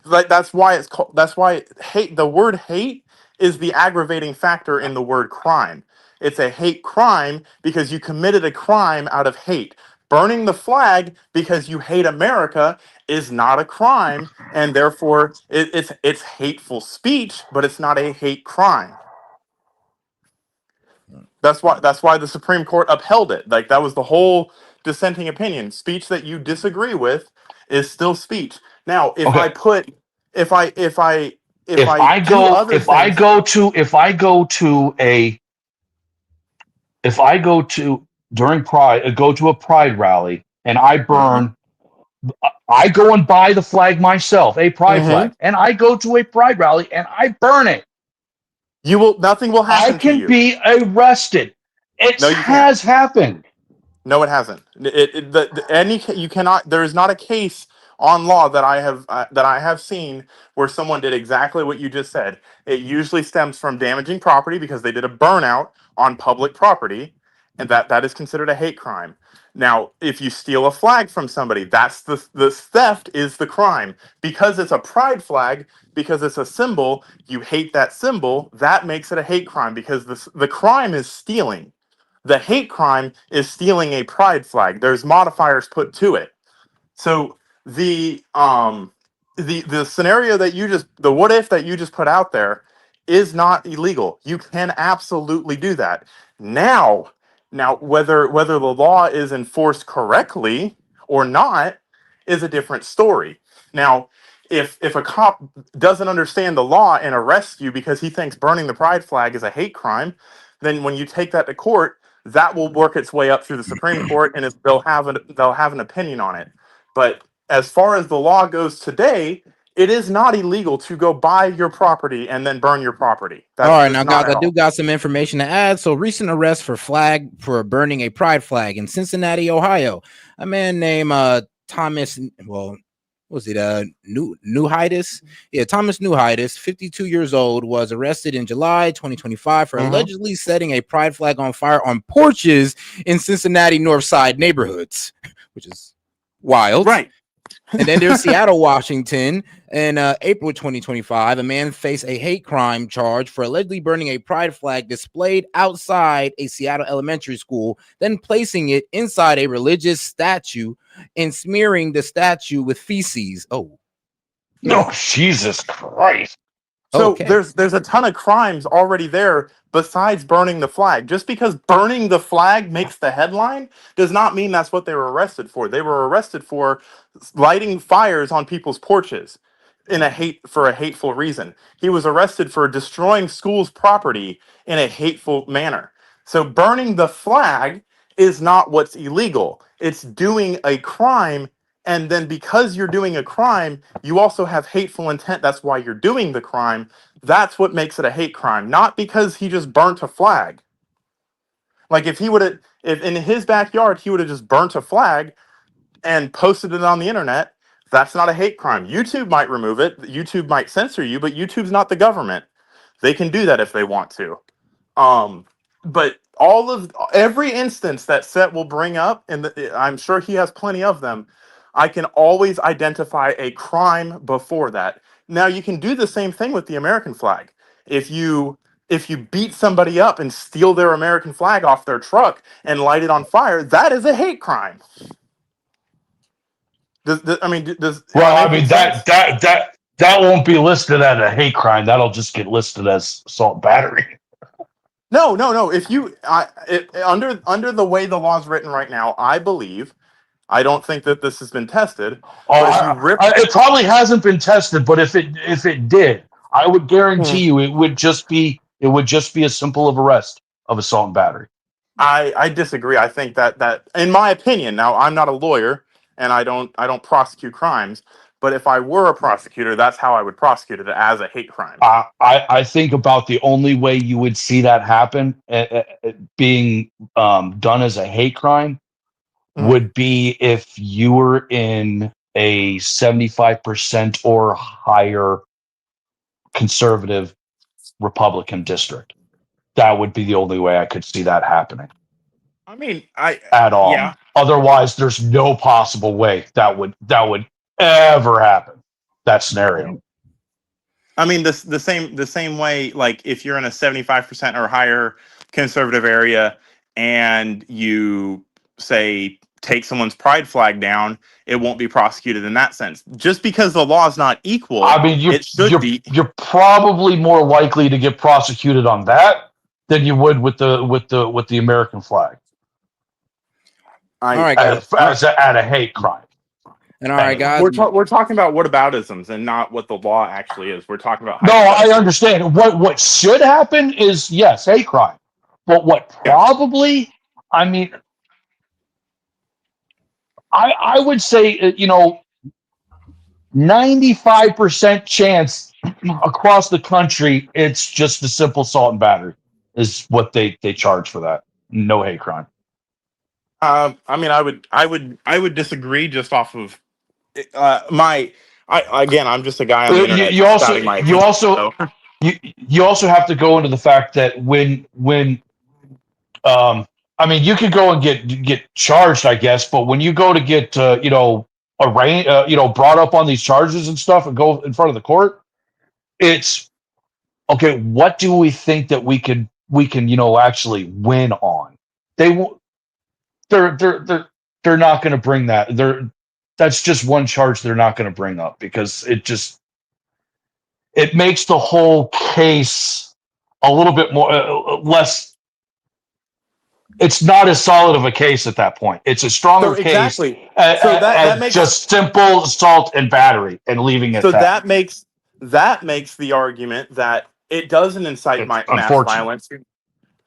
That's why it's called. That's why hate. The word hate is the aggravating factor in the word crime. It's a hate crime because you committed a crime out of hate. Burning the flag because you hate America is not a crime, and therefore it's hateful speech, but it's not a hate crime. That's why the Supreme Court upheld it. Like, that was the whole dissenting opinion. Speech that you disagree with is still speech. Now, if I go to a pride rally and I burn, I go and buy the flag myself, a pride flag, and I go to a pride rally and I burn it. Nothing will happen to you. I can be arrested. It has happened. No, it hasn't. You cannot. There is not a case on law that I have seen where someone did exactly what you just said. It usually stems from damaging property because they did a burnout on public property, and that is considered a hate crime. Now, if you steal a flag from somebody, that's the theft is the crime. Because it's a pride flag, because it's a symbol, you hate that symbol, that makes it a hate crime because the crime is stealing. The hate crime is stealing a pride flag. There's modifiers put to it. So the scenario that the what if that you just put out there is not illegal. You can absolutely do that. Now whether the law is enforced correctly or not is a different story. Now, if a cop doesn't understand the law and arrests you because he thinks burning the pride flag is a hate crime, then when you take that to court, that will work its way up through the Supreme Court, and they'll have an opinion on it. But as far as the law goes today, it is not illegal to go buy your property and then burn your property. All right, now guys, I do got some information to add. So, recent arrest for burning a pride flag in Cincinnati, Ohio. A man named Thomas, Newhidis? Yeah, Thomas Newhidis, 52 years old, was arrested in July 2025 for allegedly setting a pride flag on fire on porches in Cincinnati North Side neighborhoods, which is wild. Right. And then there's Seattle, Washington. In April 2025, a man faced a hate crime charge for allegedly burning a pride flag displayed outside a Seattle elementary school, then placing it inside a religious statue and smearing the statue with feces. Oh, no, Jesus Christ. So there's a ton of crimes already there besides burning the flag. Just because burning the flag makes the headline does not mean that's what they were arrested for. They were arrested for lighting fires on people's porches for a hateful reason. He was arrested for destroying schools' property in a hateful manner. So burning the flag is not what's illegal. It's doing a crime. And then because you're doing a crime, you also have hateful intent. That's why you're doing the crime. That's what makes it a hate crime, not because he just burnt a flag. Like if in his backyard, he would have just burnt a flag and posted it on the internet, That's not a hate crime. YouTube might remove it. YouTube might censor you, but YouTube's not the government. They can do that if they want to. But every instance that S.E.T will bring up, and I'm sure he has plenty of them, I can always identify a crime before that. Now you can do the same thing with the American flag. If you beat somebody up and steal their American flag off their truck and light it on fire, that is a hate crime. Does am I making sense? That won't be listed as a hate crime. That'll just get listed as assault battery. No. If you under the way the law's written right now, I don't think that this has been tested. But if you It probably hasn't been tested, but if it did, I would guarantee you it would just be as simple of arrest of assault and battery. I disagree. I think that in my opinion, now I'm not a lawyer and I don't prosecute crimes, but if I were a prosecutor, that's how I would prosecute it, as a hate crime. I think about the only way you would see that happen being done as a hate crime would be if you were in a 75% or higher conservative Republican district. That would be the only way I could see that happening. I mean, at all. Yeah. Otherwise, there's no possible way that would ever happen. That scenario. I mean, the same way, like if you're in a 75% or higher conservative area and you say take someone's pride flag down, it won't be prosecuted in that sense. Just because the law is not equal, I mean, you're probably more likely to get prosecuted on that than you would with the American flag. All right, guys. At a hate crime. And all right, guys. We're talking about whataboutisms and not what the law actually is. We're talking about. No, I understand. What should happen is, yes, hate crime. But what probably, I mean, I would say, 95% chance across the country, it's just a simple assault and battery is what they charge for that. No hate crime. I mean, I would disagree just off of I'm just a guy on the internet. You also have to go into the fact that when I mean, you could go and get charged, I guess, but when you go to get brought up on these charges and stuff and go in front of the court, it's okay. What do we think that we can actually win on? They won't. They're not going to bring that. That's just one charge they're not going to bring up because it makes the whole case a little bit more less. It's not as solid of a case at that point. It's a stronger case. That makes just simple assault and battery and leaving it. So that makes the argument that it doesn't incite mass violence.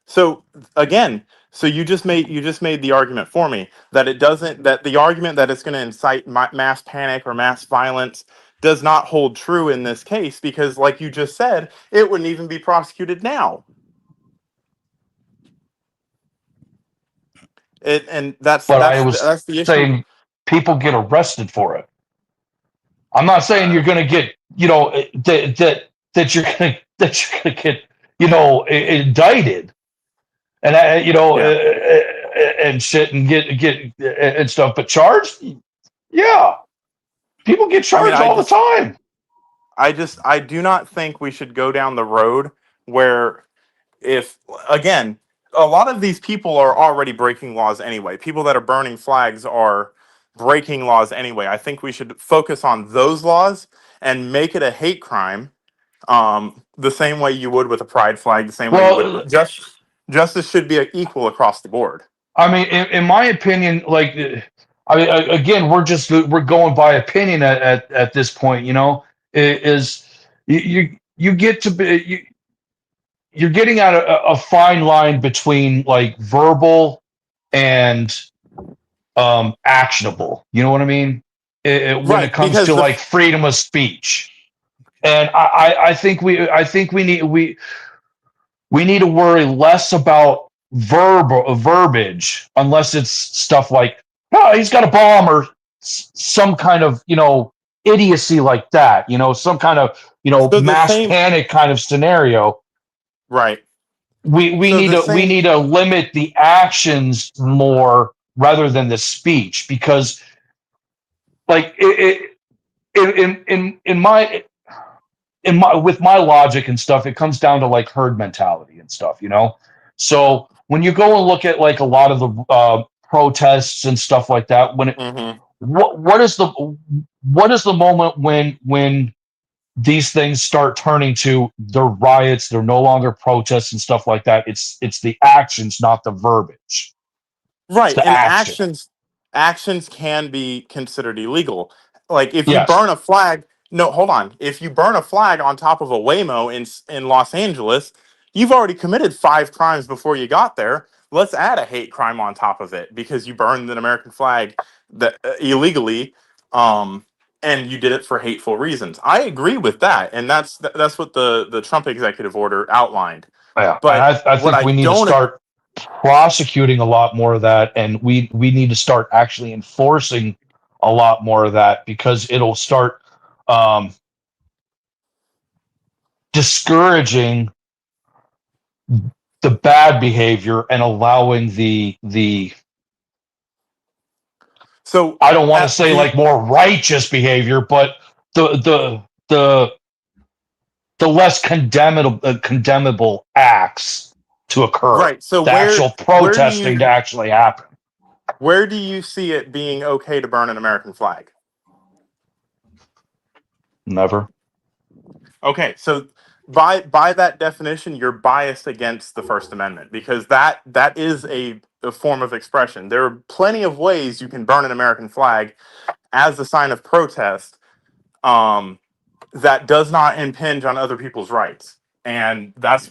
So again, you just made the argument for me that it doesn't. That the argument that it's going to incite mass panic or mass violence does not hold true in this case because, like you just said, it wouldn't even be prosecuted now. That's the issue. Saying people get arrested for it. I'm not saying you're going to get that you're going to get indicted and and shit and get and stuff, but charged. Yeah, people get charged all the time. I do not think we should go down the road where a lot of these people are already breaking laws anyway. People that are burning flags are breaking laws anyway. I think we should focus on those laws and make it a hate crime, the same way you would with a pride flag. The same way you would. Justice should be equal across the board. I mean, in my opinion, again, we're going by opinion at this point. You get to be. You're getting at a fine line between like verbal and actionable. You know what I mean? When it comes to like freedom of speech, and I think we need to worry less about verbiage unless it's stuff like, oh, he's got a bomb or some kind of idiocy like that, some kind of, So the mass same, panic kind of scenario. right? We So need the to same, limit the actions more rather than the speech, because like in my with my logic and stuff, it comes down to like herd mentality and stuff, So when you go and look at like a lot of the protests and stuff like that, what is the moment when these things start turning to the riots? They're no longer protests and stuff like that. It's the actions, not the verbiage. It's right? the And action. actions can be considered illegal. Like if you Yes. burn a flag, no, hold on. If you burn a flag on top of a Waymo in Los Angeles, you've already committed 5 crimes before you got there. Let's add a hate crime on top of it because you burned an American flag that illegally, and you did it for hateful reasons. I agree with that, and that's what the Trump executive order outlined. Yeah, and But I what think I we need to don't, start prosecuting a lot more of that, and we need to start actually enforcing a lot more of that, because it'll start discouraging the bad behavior and allowing the so I don't want to at say the like more righteous behavior, but the less condemnable acts to occur, right. So the actual where do protesting to you actually happen. where do you see it being okay to burn an American flag? Never. Okay, so by that definition, you're biased against the First Amendment because that is a form of expression. There are plenty of ways you can burn an American flag as a sign of protest, that does not impinge on other people's rights, and that's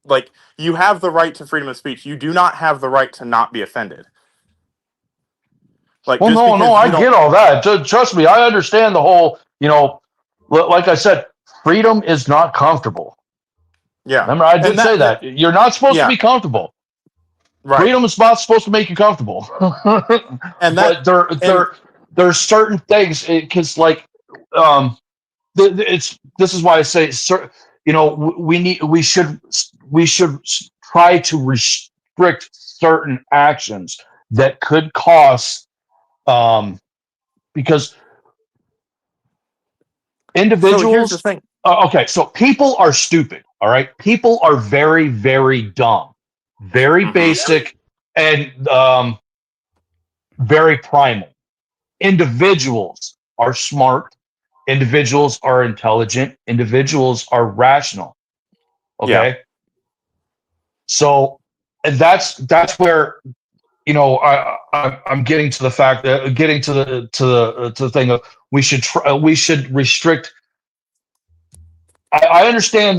like you have the right to freedom of speech. You do not have the right to not be offended. Like Well, just no, because I you don't, get all that. Trust me, I understand the whole, like I said, freedom is not comfortable. yeah, Remember, I and did say that. You're not supposed to yeah, be comfortable. right, Freedom is not supposed to make you comfortable. and that But and there's certain things, because like this is why I say, we should try to restrict certain actions that could cause, because so here's the individuals, thing. okay, so people are stupid, all right? People are very, very dumb, very basic, and very primal. Individuals are smart, individuals are intelligent, individuals are rational. Yeah. Okay, so, and that's where, I'm getting to the fact that, getting to the thing of, we should restrict. I understand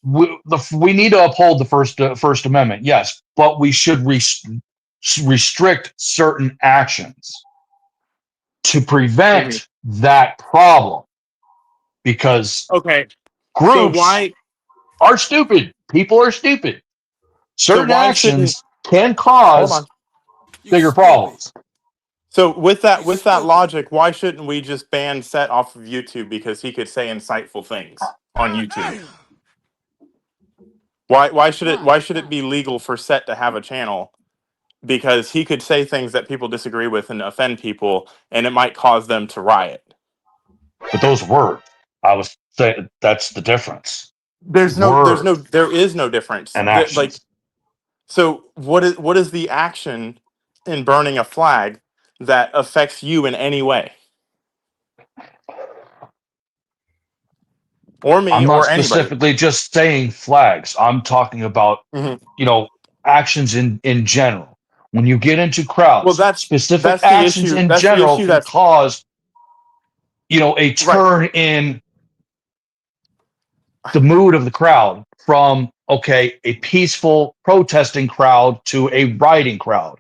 we need to uphold the First Amendment, yes, but we should restrict certain actions to prevent that problem, because Okay. So groups why are stupid. People are stupid. so Certain why shouldn't actions can hold on. cause bigger problems. So with that logic, why shouldn't we just ban S.E.T off of YouTube because he could say insightful things on YouTube? Why should it be legal for S.E.T to have a channel because he could say things that people disagree with and offend people and it might cause them to riot? But those words, I was saying, that's the difference. There is no difference. And actions. So what is the action in burning a flag that affects you in any way? Or me I'm not or anybody. specifically just saying flags. I'm talking about, Mhm. actions in general. When you get into Well, crowds, that's specific the actions issue. in That's the general issue. can That's cause, a right. turn in the mood of the crowd from, okay, a peaceful protesting crowd to a rioting crowd.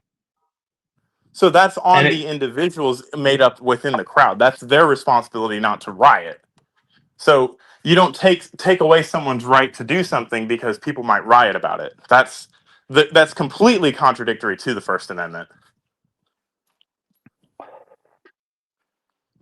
So that's And on the individuals made up within the crowd. That's their responsibility not to riot. So you don't take away someone's right to do something because people might riot about it. That's completely contradictory to the First Amendment.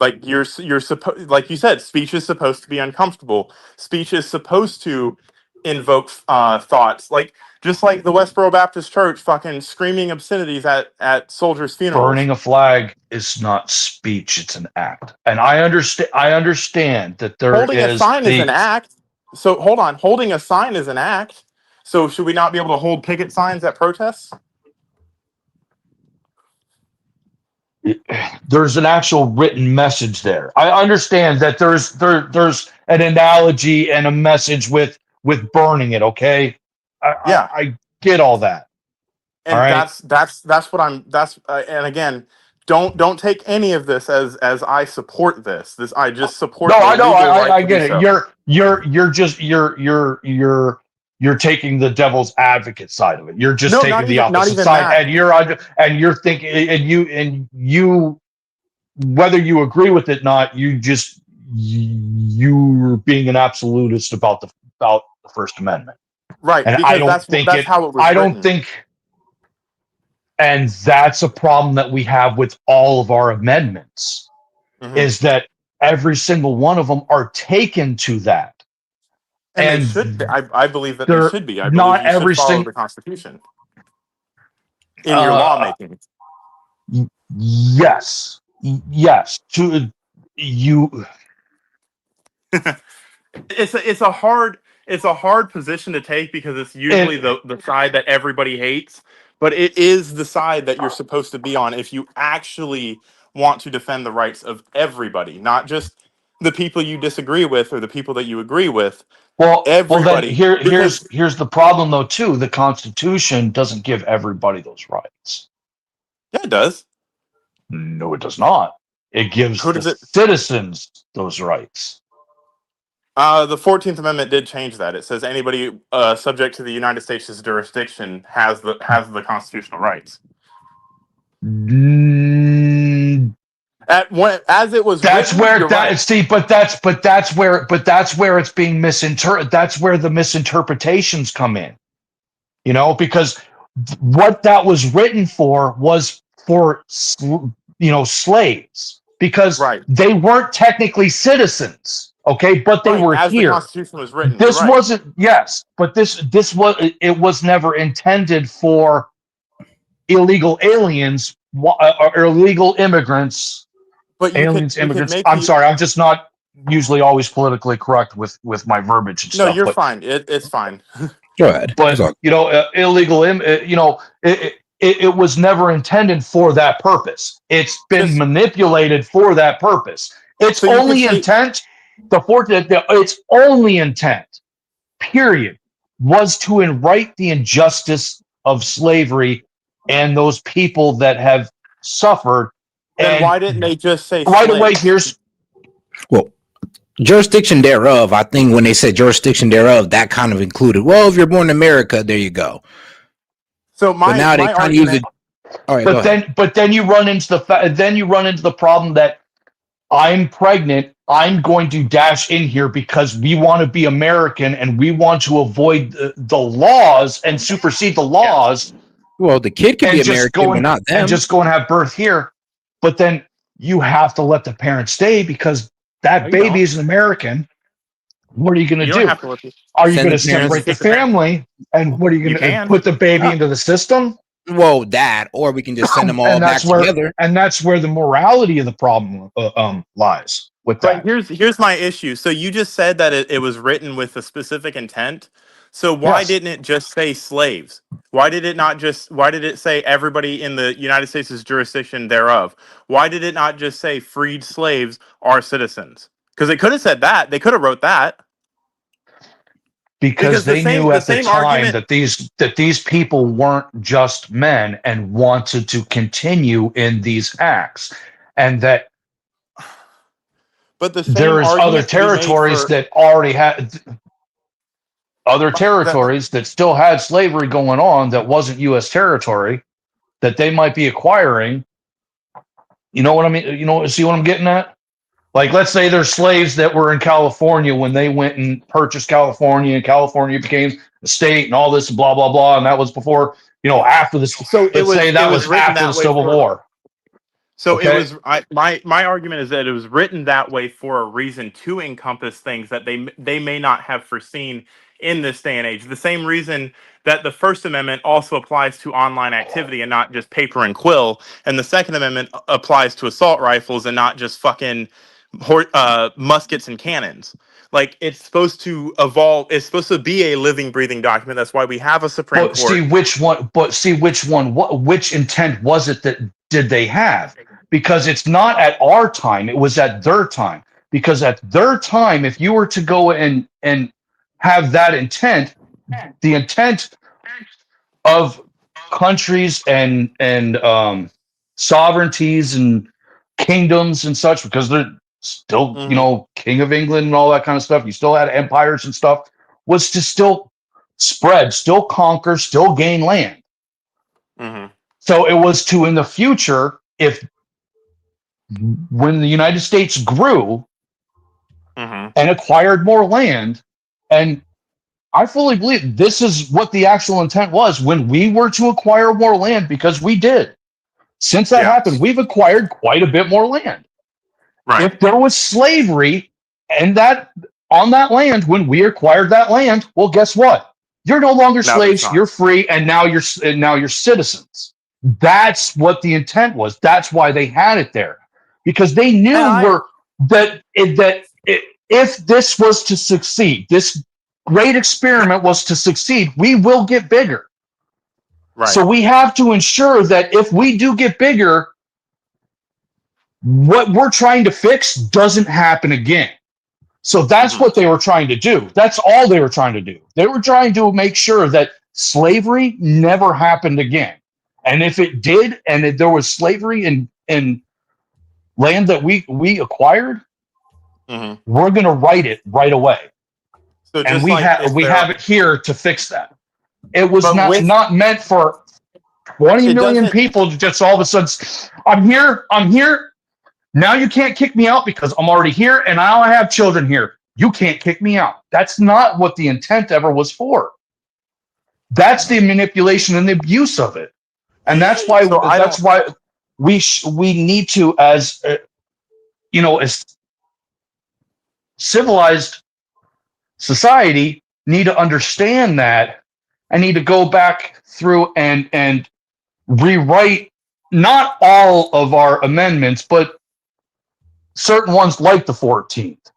Like you're supposed, like you said, speech is supposed to be uncomfortable. Speech is supposed to invoke thoughts, like just like the Westboro Baptist Church fucking screaming obscenities at soldiers' funerals. Burning a flag is not speech; it's an act. And I understand that there Holding a is sign is the an act. So hold on, holding a sign is an act. So should we not be able to hold picket signs at protests? there's an actual written message there. I understand that there's an analogy and a message with burning it. Okay, Yeah. I get all that. And all right, that's what I'm. That's and again, don't take any of this as I support this. I just support no, the I know, legal right I to do get it. so. You're taking the devil's advocate side of it. You're just No, taking the not opposite even side, that. and you're thinking, and you whether you agree with it or not, you're being an absolutist about the First Amendment. Right, And because that's how it was I written. don't think, and that's a problem that we have with all of our amendments, is that every single one of them are taken to that. And they should be. I believe that they they're should be. I believe not you should every follow single the Constitution in your lawmaking. Yes. To you. It's a hard position to take because it's usually the side that everybody hates, but it is the side that you're supposed to be on if you actually want to defend the rights of everybody, not just the people you disagree with or the people that you agree with. Well, Everybody. then here's the problem though too. The Constitution doesn't give everybody those rights. Yeah, it does. No, it does not. It gives the citizens those rights. The 14th Amendment did change that. It says anybody subject to the United States' jurisdiction has the constitutional rights. As it was that's written, where you're that right. see, but that's where it's being misinterpreted. That's where the misinterpretations come in. You know, because what that was written for was for slaves, because they weren't technically citizens. Okay, but they were as here. the Constitution was written. This you're right. wasn't but this was never intended for illegal aliens or illegal immigrants. But immigrants. I'm sorry, I'm just not usually always politically correct with my verbiage and no, stuff. you're fine. It's fine. Go ahead. But illegal. It was never intended for that purpose. It's been manipulated for that purpose. Its only intent, its only intent, period, was to right the injustice of slavery and those people that have suffered. Then and why didn't they just say right slaves? away? Here's jurisdiction thereof. I think when they said jurisdiction thereof, that kind of included, well, if you're born in America, there you go. So but now they kind of use it. All right, but then you run into the problem that I'm pregnant. I'm going to dash in here because we want to be American and we want to avoid the laws and supersede the laws. Well, the kid can be American, but not them. And just go and have birth here. But then you have to let the parents stay because that baby is an American. What are you going to do? Are you going to separate the family? And what are you going to put the baby into the system? Well, that, or we can just send them all back together. And that's where the morality of the problem lies with that. But here's my issue. So you just said that it was written with a specific intent. So why didn't it just say slaves? Why did it say everybody in the United States' jurisdiction thereof? Why did it not just say freed slaves are citizens? Because they could have said that. They could have wrote that. Because they knew at the time that these people weren't just men and wanted to continue in these acts, and that there is other territories that already had that still had slavery going on that wasn't U.S. territory that they might be acquiring. You know what I mean? See what I'm getting at? Like, let's say there's slaves that were in California when they went and purchased California, and California became a state and all this blah, blah, blah. And that was before, after this. So let's say that was after the Civil War. So Okay. it was my argument is that it was written that way for a reason to encompass things that they may not have foreseen in this day and age. The same reason that the First Amendment also applies to online activity and not just paper and quill, and the Second Amendment applies to assault rifles and not just fucking muskets and cannons. Like, it's supposed to evolve. It's supposed to be a living, breathing document. That's why we have a Supreme But Court. see which one. Which intent was it that did they have? Because it's not at our time; it was at their time. Because at their time, if you were to go and have that intent, the intent of countries and sovereignties and kingdoms and such, because they're still, you know, King of England and all that kind of stuff. You still had empires and stuff. Was to still spread, still conquer, still gain land. So it was to, in the future, if when the United States grew and acquired more land, and I fully believe this is what the actual intent was when we were to acquire more land, because we did. Since that happened, we've acquired quite a bit more land. Right. If there was slavery and that on that land when we acquired that land, well, guess what? You're no longer slaves. You're free, and now you're citizens. That's what the intent was. That's why they had it there, because they knew if this was to succeed, this great experiment was to succeed, we will get bigger. Right. So we have to ensure that if we do get bigger, what we're trying to fix doesn't happen again. So that's what they were trying to do. That's all they were trying to do. They were trying to make sure that slavery never happened again. And if it did, and if there was slavery in land that we acquired, we're going to right it right away. So and we have it here to fix that. It was not meant for 20 million people to just all of a sudden, I'm here. Now you can't kick me out because I'm already here and I have children here. You can't kick me out. That's not what the intent ever was for. That's the manipulation and the abuse of it. And that's why we need to, as as civilized society, need to understand that. I need to go back through and rewrite not all of our amendments, but certain ones like the 14th,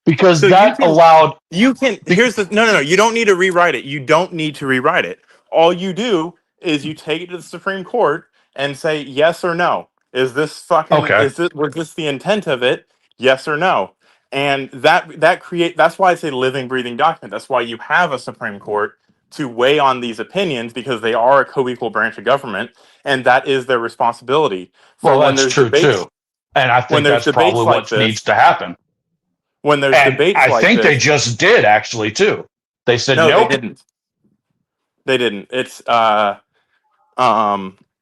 because So that allowed. Here's the no. You don't need to rewrite it. You don't need to rewrite it. All you do is you take it to the Supreme Court and say yes or no. Is this fucking? Okay. Was this the intent of it? Yes or no. And that's why it's a living, breathing document. That's why you have a Supreme Court to weigh on these opinions, because they are a co-equal branch of government, and that is their responsibility. Well, that's true too, and I think that's probably what needs to happen. When there's debates like this, I think they just did actually too. They said no, nope. they didn't. They didn't.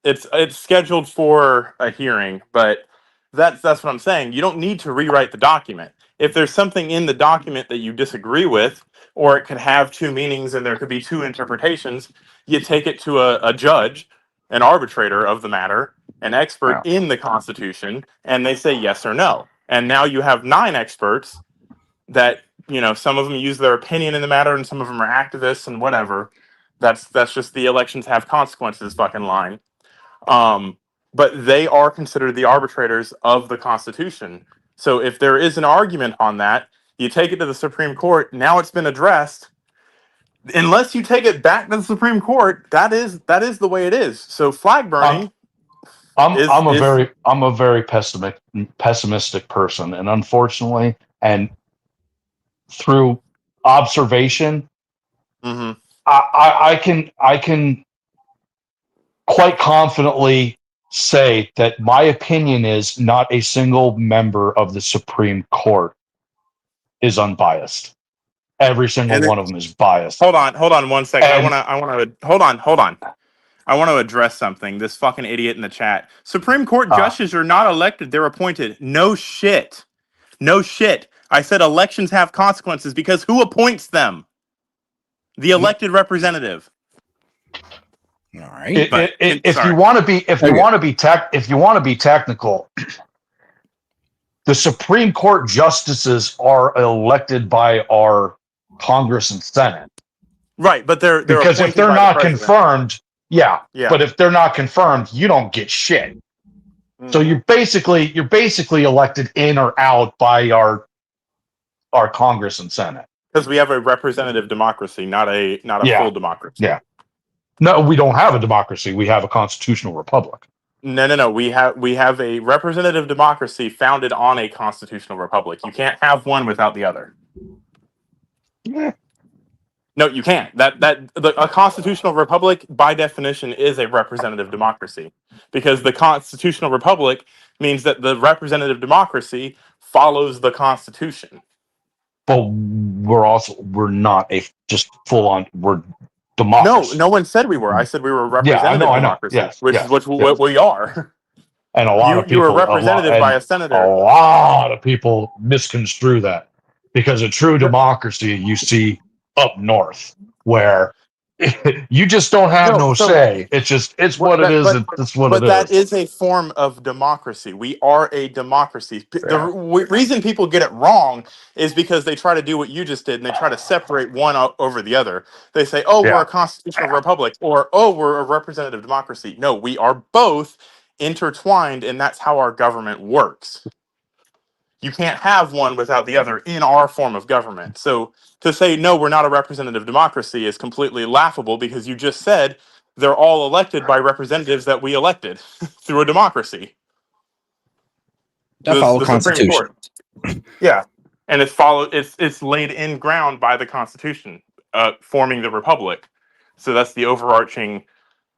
It's scheduled for a hearing, but that's what I'm saying. You don't need to rewrite the document. If there's something in the document that you disagree with, or it could have two meanings and there could be two interpretations, you take it to a judge, an arbitrator of the matter, an expert in the Constitution, and they say yes or no. And now you have 9 experts that, some of them use their opinion in the matter and some of them are activists and whatever. That's just the elections have consequences fucking line. But they are considered the arbitrators of the Constitution. So if there is an argument on that, you take it to the Supreme Court. Now it's been addressed. Unless you take it back to the Supreme Court, that is the way it is. So flag burning. I'm a very pessimistic person, and unfortunately, and through observation, I can quite confidently say that my opinion is not a single member of the Supreme Court is unbiased. Every single one of them is biased. Hold on 1 second. I want to hold on. I want to address something. This fucking idiot in the chat. Supreme Court justices are not elected; they're appointed. No shit. I said elections have consequences because who appoints them? The elected representative. All right. If you want to be technical, the Supreme Court justices are elected by our Congress and Senate. Right, but they're Because if appointed they're by the not president. confirmed, yeah. Yeah. But if they're not confirmed, you don't get shit. So you're basically elected in or out by our Congress and Senate. Because we have a representative democracy, not a full democracy. Yeah. No, we don't have a democracy. We have a constitutional republic. No. We have a representative democracy founded on a constitutional republic. You can't have one without the other. Yeah. No, you can't. A constitutional republic, by definition, is a representative democracy, because the constitutional republic means that the representative democracy follows the Constitution. But we're not a just full on. We're democracy. No one said we were. I said we were a Yeah, representative I know. democracy, Yes, which yes, is what yes. we are. And a lot of people, you were represented by a senator. A lot of people misconstrue that, because a true democracy you see up north, where you just don't have no say. It's what it is. It's what it is. But that is a form of democracy. We are a democracy. The reason people get it wrong is because they try to do what you just did, and they try to separate one over the other. They say, "Oh, we're a constitutional republic," or "Oh, we're a representative democracy." No, we are both intertwined, and that's how our government works. You can't have one without the other in our form of government. So to say, no, we're not a representative democracy is completely laughable, because you just said they're all elected by representatives that we elected through a democracy. That follow Constitution. Yeah. And it's laid in ground by the Constitution, forming the republic. So that's the overarching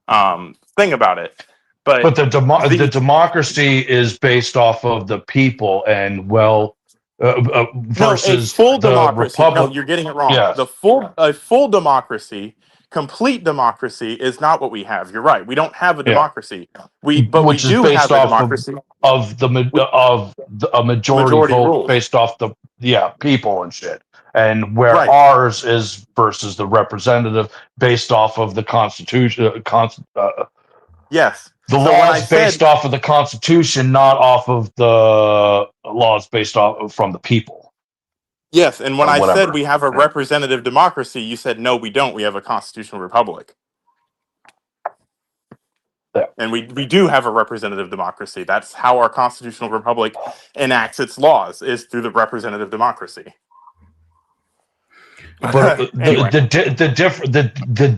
thing about it. But the democracy is based off of the people, and versus full the democracy. republic. No, you're getting it wrong. Yeah. A full democracy, complete democracy, is not what we have. You're right. We don't have a democracy. We do have a democracy of a majority vote rules. based off the people and shit. And where ours is versus the representative based off of the Constitution. Yes. The laws based off of the Constitution, not off of the laws based off from the people. Yes, and when I said we have a representative democracy, you said, no, we don't. We have a constitutional republic. Yeah. And we do have a representative democracy. That's how our constitutional republic enacts its laws, is through the representative democracy. But the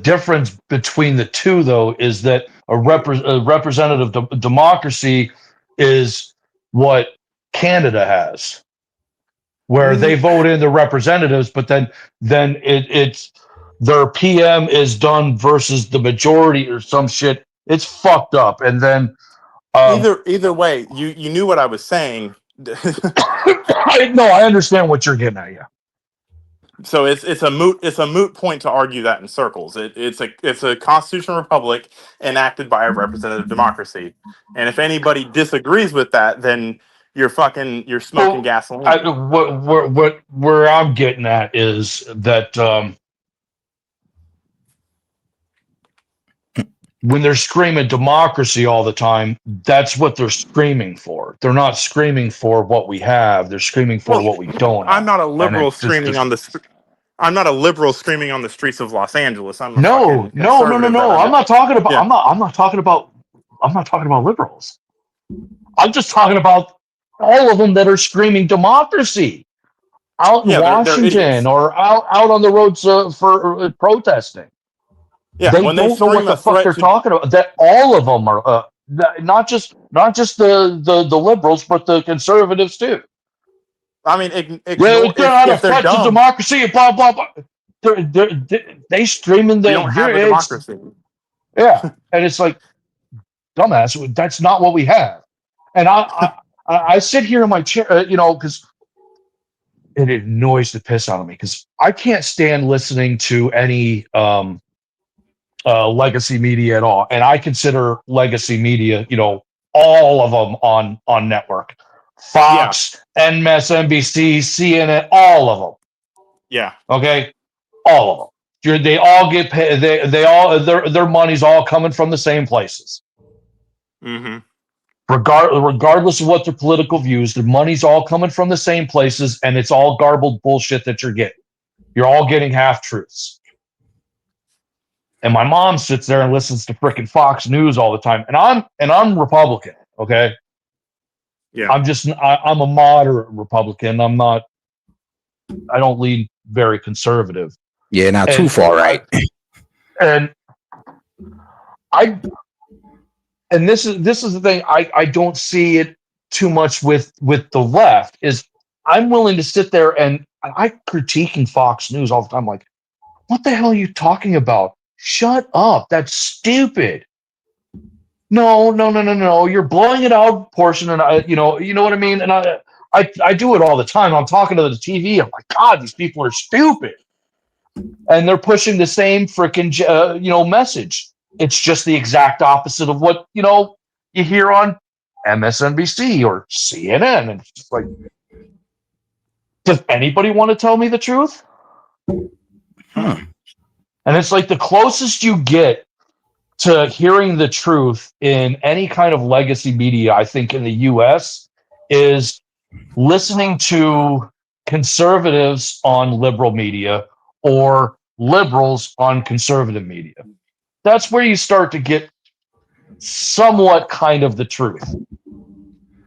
difference between the two, though, is that a representative democracy is what Canada has, where they vote in the representatives, but then it's their PM is done versus the majority or some shit. It's fucked up. And then either way, you knew what I was saying. I understand what you're getting at. Yeah. So it's a moot point to argue that in circles. It's a constitutional republic enacted by a representative democracy, and if anybody disagrees with that, then you're smoking gasoline. Where I'm getting at is that when they're screaming democracy all the time, that's what they're screaming for. They're not screaming for what we have. They're screaming for what we don't have. I'm not a liberal screaming on the. I'm not a liberal screaming on the streets of Los Angeles. I'm no. I'm not talking about. Yeah. I'm not talking about liberals. I'm just talking about all of them that are screaming democracy out in Washington or out on the roads for protesting. Yeah, they don't know what the fuck they're talking about. That all of them are not just the liberals, but the conservatives too. I mean, it cannot affect the democracy. Blah blah blah. They streaming the. We don't have a democracy. Yeah, and it's like, dumbass. That's not what we have. And I sit here in my chair, because it annoys the piss out of me, because I can't stand listening to any legacy media at all, and I consider legacy media, all of them on network. Fox, MSNBC, CNN, all of them. Yeah. Okay, all of them. They all get paid. They all their money's all coming from the same places. Mm-hmm. Regardless of what their political views, their money's all coming from the same places, and it's all garbled bullshit that you're getting. You're all getting half truths. And my mom sits there and listens to frickin' Fox News all the time, and I'm Republican. Okay, Yeah, I'm a moderate Republican. I don't lean very conservative. Yeah, not too far right. And this is the thing. I don't see it too much with the left. Is I'm willing to sit there and I critiquing Fox News all the time. Like, what the hell are you talking about? Shut up. That's stupid. No. You're blowing it out of proportion, and you know what I mean. And I do it all the time. I'm talking to the TV. I'm like, God, these people are stupid, and they're pushing the same freaking message. It's just the exact opposite of what you hear on MSNBC or CNN, and it's just like, does anybody want to tell me the truth? And it's like the closest you get to hearing the truth in any kind of legacy media, I think, in the US is listening to conservatives on liberal media or liberals on conservative media. That's where you start to get somewhat kind of the truth,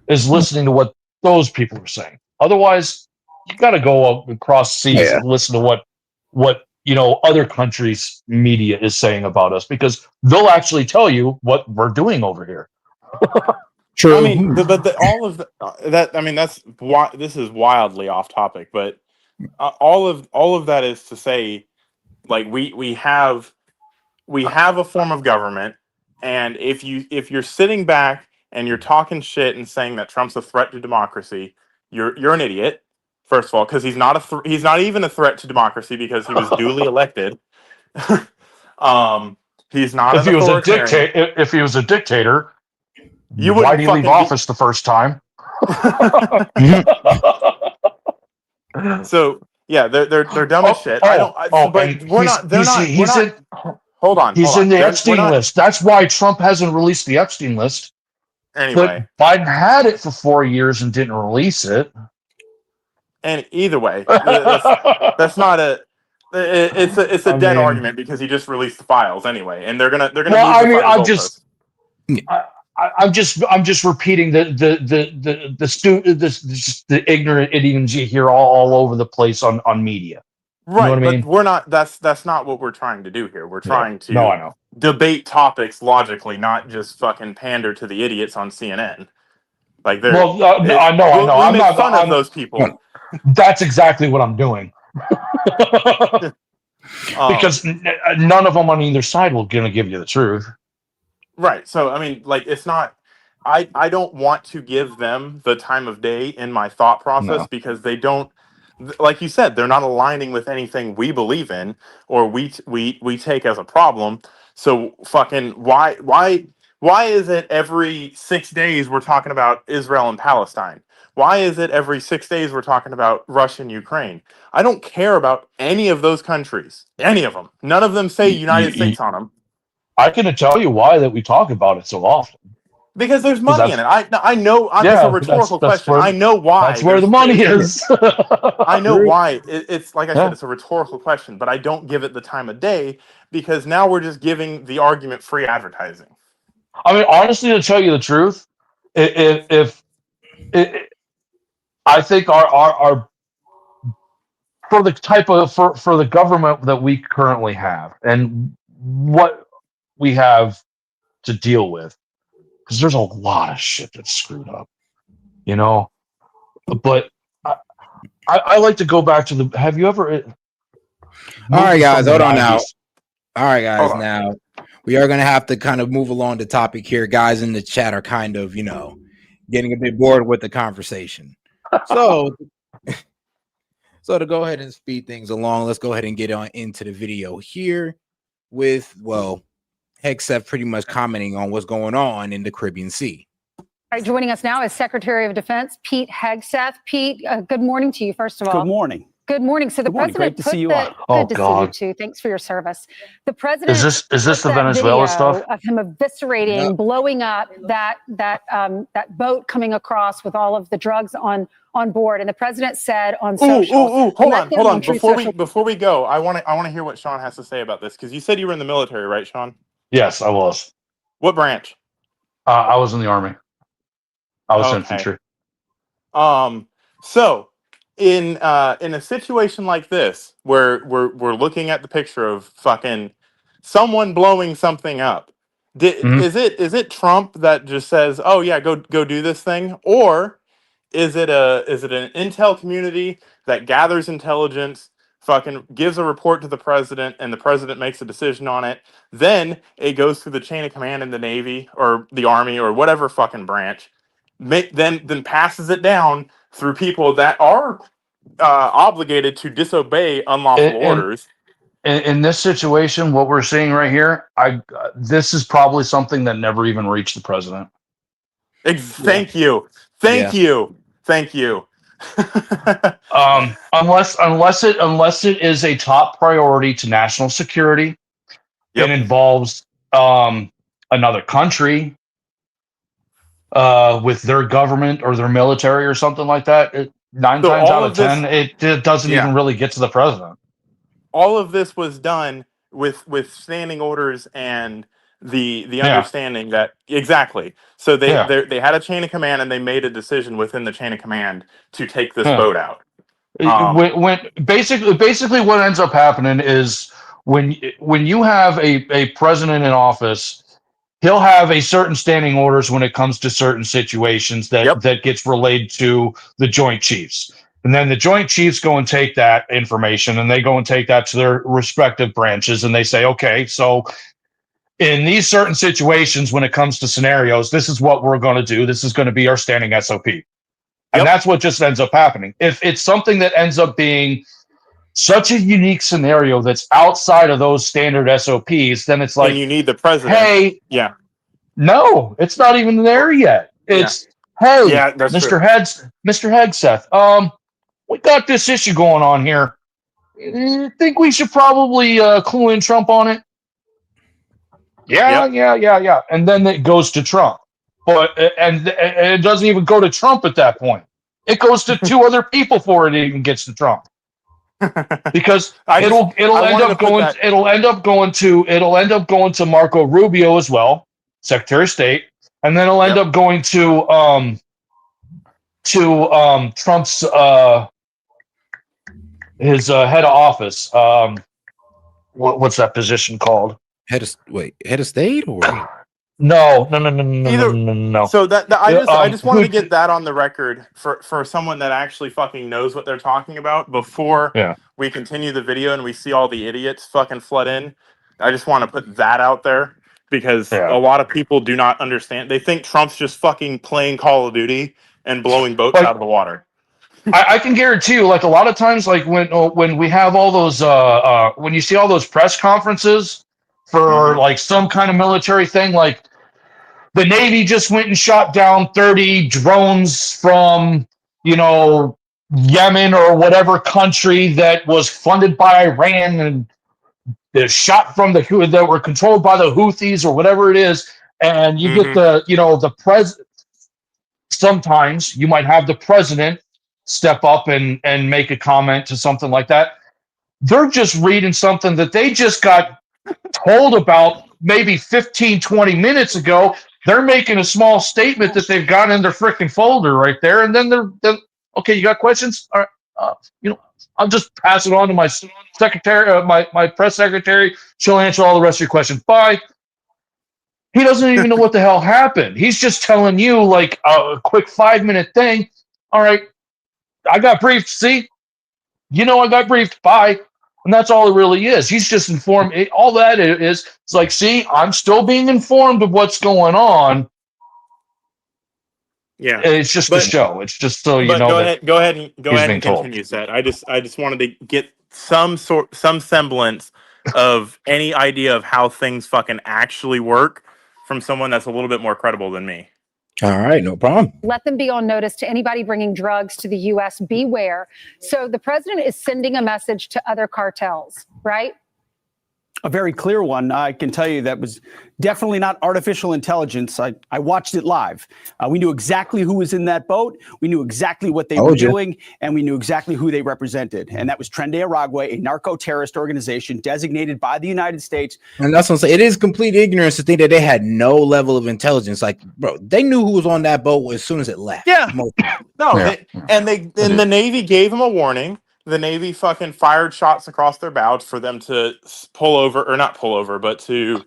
is listening to what those people are saying. Otherwise, you got to go across seas and listen to what other countries' media is saying about us, because they'll actually tell you what we're doing over here. True. I mean, all of that. I mean, that's why this is wildly off topic, but all of that is to say, like we have a form of government, and if you're sitting back and you're talking shit and saying that Trump's a threat to democracy, you're an idiot. First of all, because he's not even a threat to democracy because he was duly elected. He's not If an he was authoritarian. if he was a dictator, You why wouldn't did he leave office the first time? So yeah, they're dumb as shit. But we're not. They're not. We're not. Hold on. He's in the Epstein list. That's why Trump hasn't released the Epstein list. Anyway, but Biden had it for 4 years and didn't release it. And either way, that's not a. It's a dead argument because he just released the files anyway, and they're gonna move the goalposts. I'm just repeating the ignorant idioms you hear all over the place on media. Right, you know what I mean? But we're not. That's not what we're trying to do here. We're trying to I know. Debate topics logically, not just fucking pander to the idiots on CNN. Like they're. I know. We make fun of those people. That's exactly what I'm doing. Because none of them on either side will gonna give you the truth. Right. So I mean, like, it's not. I don't want to give them the time of day in my thought process because they don't. Like you said, they're not aligning with anything we believe in or we take as a problem. So fucking why is it every 6 days we're talking about Israel and Palestine? Why is it every 6 days we're talking about Russia and Ukraine? I don't care about any of those countries. Any of them. None of them say United States on them. I can tell you why that we talk about it so often. Because there's money in it. I know. It's a rhetorical question. I know why. That's where the money is. I know why. It's like I said, it's a rhetorical question, but I don't give it the time of day because now we're just giving the argument free advertising. I mean, honestly, to tell you the truth, if I think our for the type of for the government that we currently have and what we have to deal with, because there's a lot of shit that's screwed up, but I like to go back to the. Have you ever? All right, guys, hold on now. All right, guys, now we are going to have to kind of move along the topic here. Guys in the chat are kind of, getting a bit bored with the conversation. So to go ahead and speed things along, let's go ahead and get on into the video here with, Hegseth pretty much commenting on what's going on in the Caribbean Sea. All right, joining us now is Secretary of Defense Pete Hegseth. Pete, good morning to you, first of all. Good morning. Good morning. So the Good morning. president Great to see you the, on. Oh good to see God. you too. Thanks for your service. The president Is this the that Venezuela video stuff? of him eviscerating, No. blowing up that boat coming across with all of the drugs on board. And the president said on social, Hold let on, them on Truth Social. before we go, I want to hear what Sean has to say about this, because you said you were in the military, right, Sean? Yes, I was. What branch? I was in the army. I was Okay. infantry. So in a situation like this, where we're looking at the picture of fucking someone blowing something up, Mhm. is it Trump that just says, "Oh yeah, go do this thing," or is it an intel community that gathers intelligence, fucking gives a report to the president, and the president makes a decision on it? Then it goes through the chain of command in the Navy or the Army or whatever fucking branch. Then passes it down through people that are obligated to disobey unlawful In, orders. in this situation, what we're seeing right here, this is probably something that never even reached the president. Thank you. Unless it is a top priority to national security, Yep. it involves another country with their government or their military or something like that. Nine So times all out of of this, 10, it doesn't yeah. even really get to the president. All of this was done with standing orders and the Yeah. understanding that exactly. So they Yeah. they had a chain of command, and they made a decision within the chain of command to take this Yeah. boat out. When basically what ends up happening is when you have a president in office, he'll have a certain standing orders when it comes to certain situations that gets relayed to the Joint Chiefs. And then the Joint Chiefs go and take that information and they go and take that to their respective branches and they say, okay, so in these certain situations, when it comes to scenarios, this is what we're going to do. This is going to be our standing SOP. And that's what just ends up happening. If it's something that ends up being such a unique scenario that's outside of those standard SOPs, then it's like, and you need the president. hey, Yeah. no, it's not even there yet. It's hey, Yeah, that's Mr. true. Mr. Hegseth, we got this issue going on here. Think we should probably clue in Trump on it? Yeah. And then it goes to Trump. But and it doesn't even go to Trump at that point. It goes to two other people before it even gets to Trump. Because it'll end up going to Marco Rubio as well, Secretary of State, and then it'll end up going to Trump's his head of office. What's that position called? Head of state or No. So that I just wanted to get that on the record for someone that actually fucking knows what they're talking about before we continue the video and we see all the idiots fucking flood in. I just want to put that out there because a lot of people do not understand. They think Trump's just fucking playing Call of Duty and blowing boats out of the water. I can guarantee you, like a lot of times, like when we have all those when you see all those press conferences for like some kind of military thing, like the Navy just went and shot down 30 drones from, Yemen or whatever country that was funded by Iran and they're shot from that were controlled by the Houthis or whatever it is. And you get the sometimes you might have the president step up and make a comment to something like that. They're just reading something that they just got told about maybe 15, 20 minutes ago. They're making a small statement that they've got in their freaking folder right there. And then they're okay, you got questions? All right. I'll just pass it on to my secretary, my press secretary. She'll answer all the rest of your questions. Bye. He doesn't even know what the hell happened. He's just telling you like a quick 5-minute thing. All right, I got briefed. See, I got briefed. Bye. And that's all it really is. He's just informed. All that is, it's like, see, I'm still being informed of what's going on. Yeah, it's just a show. It's just so you know. Go ahead and being told. continue, Seth. I just wanted to get some semblance of any idea of how things fucking actually work from someone that's a little bit more credible than me. All right, no problem. Let them be on notice to anybody bringing drugs to the U.S. Beware. So the president is sending a message to other cartels, right? A very clear one. I can tell you that was definitely not artificial intelligence. I watched it live. We knew exactly who was in that boat. We knew exactly what they were doing, and we knew exactly who they represented. And that was Tren de Aragua, a narco-terrorist organization designated by the United States. And that's what I'm saying. It is complete ignorance to think that they had no level of intelligence. Like, bro, they knew who was on that boat as soon as it left. Yeah. And the Navy gave them a warning. The Navy fucking fired shots across their bows for them to pull over, or not pull over, but to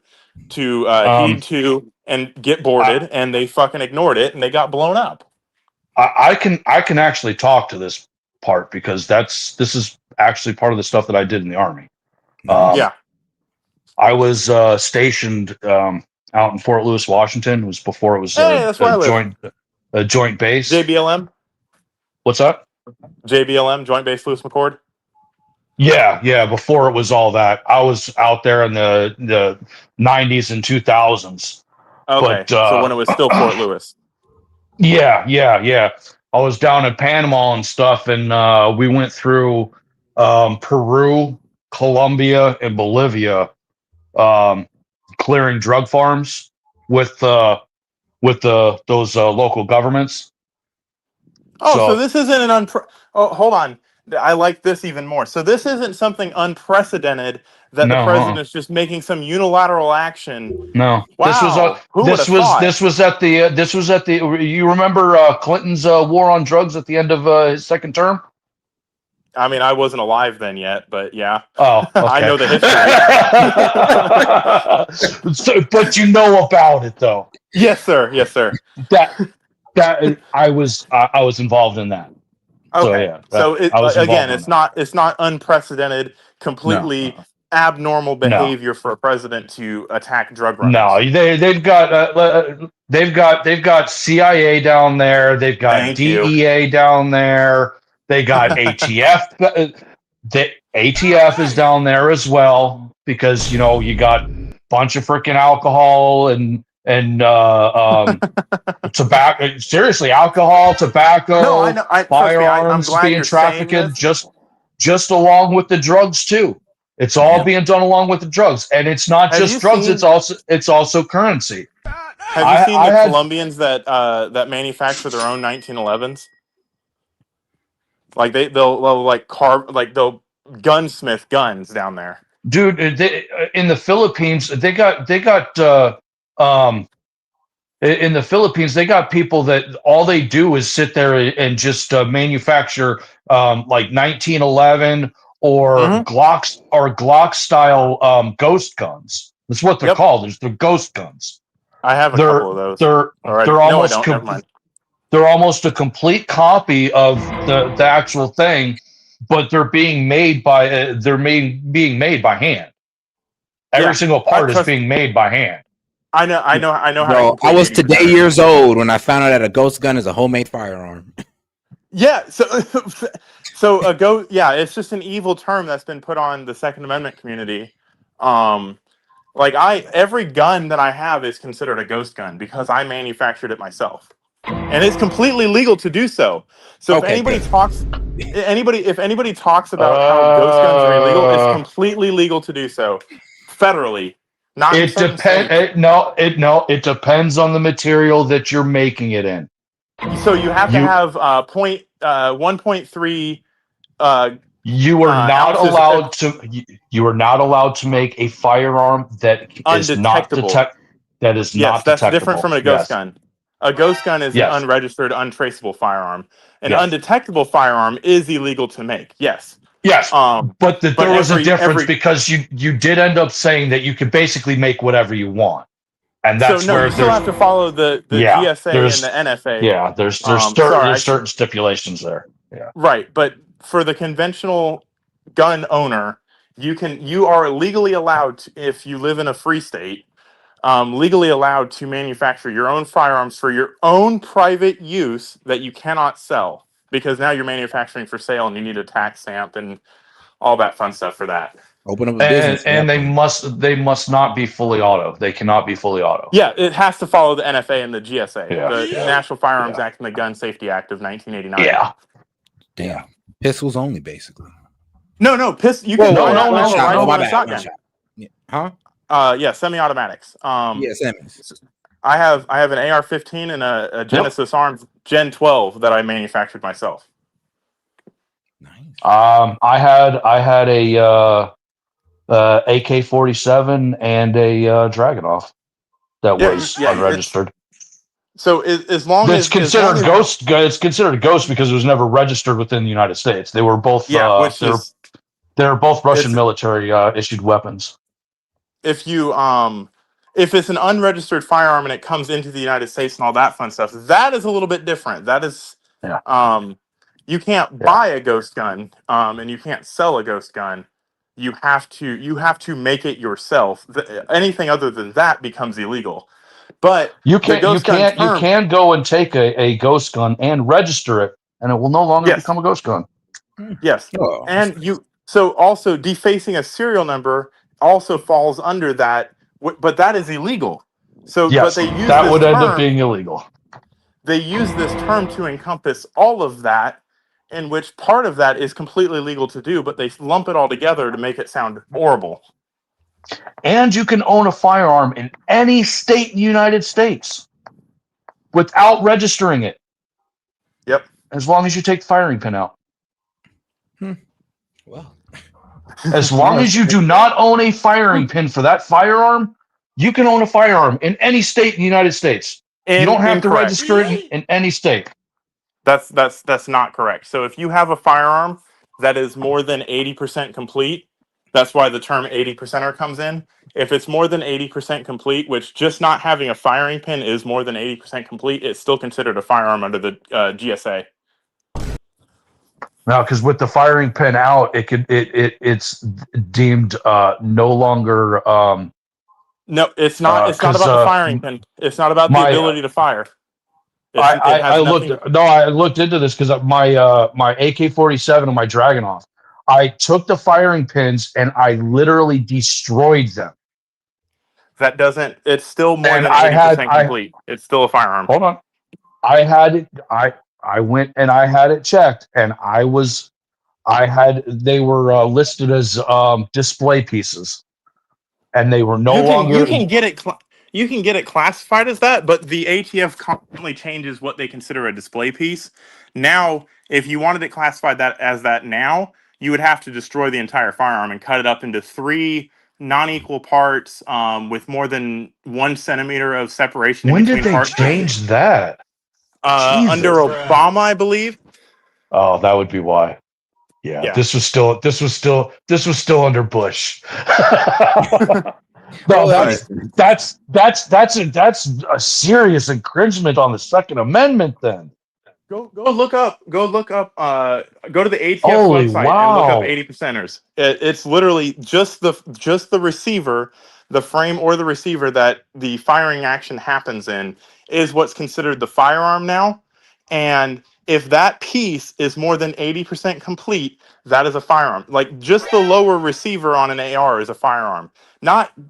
heed to and get boarded, and they fucking ignored it, and they got blown up. I can actually talk to this part because this is actually part of the stuff that I did in the Army. Yeah, I was stationed out in Fort Lewis, Washington. It was before it was that's where I live. a joint base. JBLM. What's that? JBLM, Joint Base Lewis McChord. Yeah. Before it was all that, I was out there in the 90s and 2000s. Okay, so when it was still Fort Lewis. Yeah. I was down in Panama and stuff, and we went through Peru, Colombia, and Bolivia, clearing drug farms with those local governments. Oh, so this isn't an hold on. I like this even more. So this isn't something unprecedented that the president's just making some unilateral action. No, wow. This was at the. You remember Clinton's war on drugs at the end of his second term? I mean, I wasn't alive then yet, but yeah. Oh, okay. I know the history. But you know about it, though. Yes, sir. That I was involved in that. Okay. So again, it's not unprecedented, completely abnormal behavior for a president to attack drug runners. No, they've got CIA down there. They've got DEA down there. They got ATF. The ATF is down there as well because you got a bunch of freaking alcohol and tobacco. Seriously, alcohol, tobacco, no, I know, firearms being trafficked just along with the drugs too. It's all being done along with the drugs, and it's not just drugs. It's also currency. Have you seen the Colombians that manufacture their own 1911s? Like they'll gunsmith guns down there. Dude, in the Philippines, in the Philippines, they got people that all they do is sit there and just manufacture like 1911 or Glock style ghost guns. That's what they're called. They're ghost guns. I have a couple of those. They're almost a complete copy of the actual thing, but they're being made by hand. Every single part is being made by hand. I know how. Bro, I was today years old when I found out that a ghost gun is a homemade firearm. Yeah, so it's just an evil term that's been put on the Second Amendment community. Every gun that I have is considered a ghost gun because I manufactured it myself. And it's completely legal to do so. So if anybody talks about how ghost guns are illegal, it's completely legal to do so federally. Not it depends. It depends on the material that you're making it in. So you have to have 1.3. You are not allowed to. You are not allowed to make a firearm that is not detectable. That is not detectable. That's different from a ghost gun. A ghost gun is an unregistered, untraceable firearm. An undetectable firearm is illegal to make. Yes. Yes. But there was a difference because you did end up saying that you could basically make whatever you want. And that's where you still have to follow the GSA and the NFA. Yeah, there's certain stipulations there. Yeah. Right, but for the conventional gun owner, you are legally allowed to, if you live in a free state, legally allowed to manufacture your own firearms for your own private use that you cannot sell because now you're manufacturing for sale and you need a tax stamp and all that fun stuff for that. Open up a business. And they must not be fully auto. They cannot be fully auto. Yeah, it has to follow the NFA and the GSA, Yeah. the National Firearms Act and the Gun Safety Act of 1989. Yeah. Damn. Pistols only, basically. No, you can Whoa, have a rifle my and a bad. shotgun. Huh? Yeah, semi-automatics. Yeah, semis. I have an AR-15 and a Genesis Arms Gen 12 that I manufactured myself. I had a AK-47 and a Dragunov that was unregistered. So as long it's as considered ghost. It's considered a ghost because it was never registered within the United States. They were both they're both Russian military issued weapons. If it's an unregistered firearm and it comes into the United States and all that fun stuff, that is a little bit different. That is you can't buy a ghost gun and you can't sell a ghost gun. You have to make it yourself. Anything other than that becomes illegal. But you can go and take a ghost gun and register it, and it will no longer become a ghost gun. Yes, and so also defacing a serial number also falls under that, but that is illegal. So, yes, but they use that this would term, end up being illegal. They use this term to encompass all of that, in which part of that is completely legal to do, but they lump it all together to make it sound horrible. And you can own a firearm in any state in the United States without registering it. Yep. As long as you take the firing pin out. Well, as long as you do not own a firing pin for that firearm, you can own a firearm in any state in the United States. You don't have to register it in any state. That's not correct. So if you have a firearm that is more than 80% complete, that's why the term 80%er comes in. If it's more than 80% complete, which just not having a firing pin is more than 80% complete, it's still considered a firearm under the GSA. No, because with the firing pin out, it's deemed no longer. No, it's not. It's not about the firing pin. It's not about the ability to fire. I looked into this because my AK-47 and my Dragunov, I took the firing pins and I literally destroyed them. That doesn't. It's still more than 80% complete. It's still a firearm. Hold on, I had it. I went and I had it checked, and they were listed as display pieces, and they were no longer. You can get it classified as that, but the ATF constantly changes what they consider a display piece. Now, if you wanted it classified as that now, you would have to destroy the entire firearm and cut it up into 3 non-equal parts with more than 1 centimeter of separation. When did they change that? Under Obama, I believe. Oh, that would be why. Yeah. This was still under Bush. No, that's a serious infringement on the Second Amendment. Then go look up. Go to the ATF website and look up 80%ers. It's literally just the receiver, the frame or the receiver that the firing action happens in is what's considered the firearm now. And if that piece is more than 80% complete, that is a firearm. Like just the lower receiver on an AR is a firearm.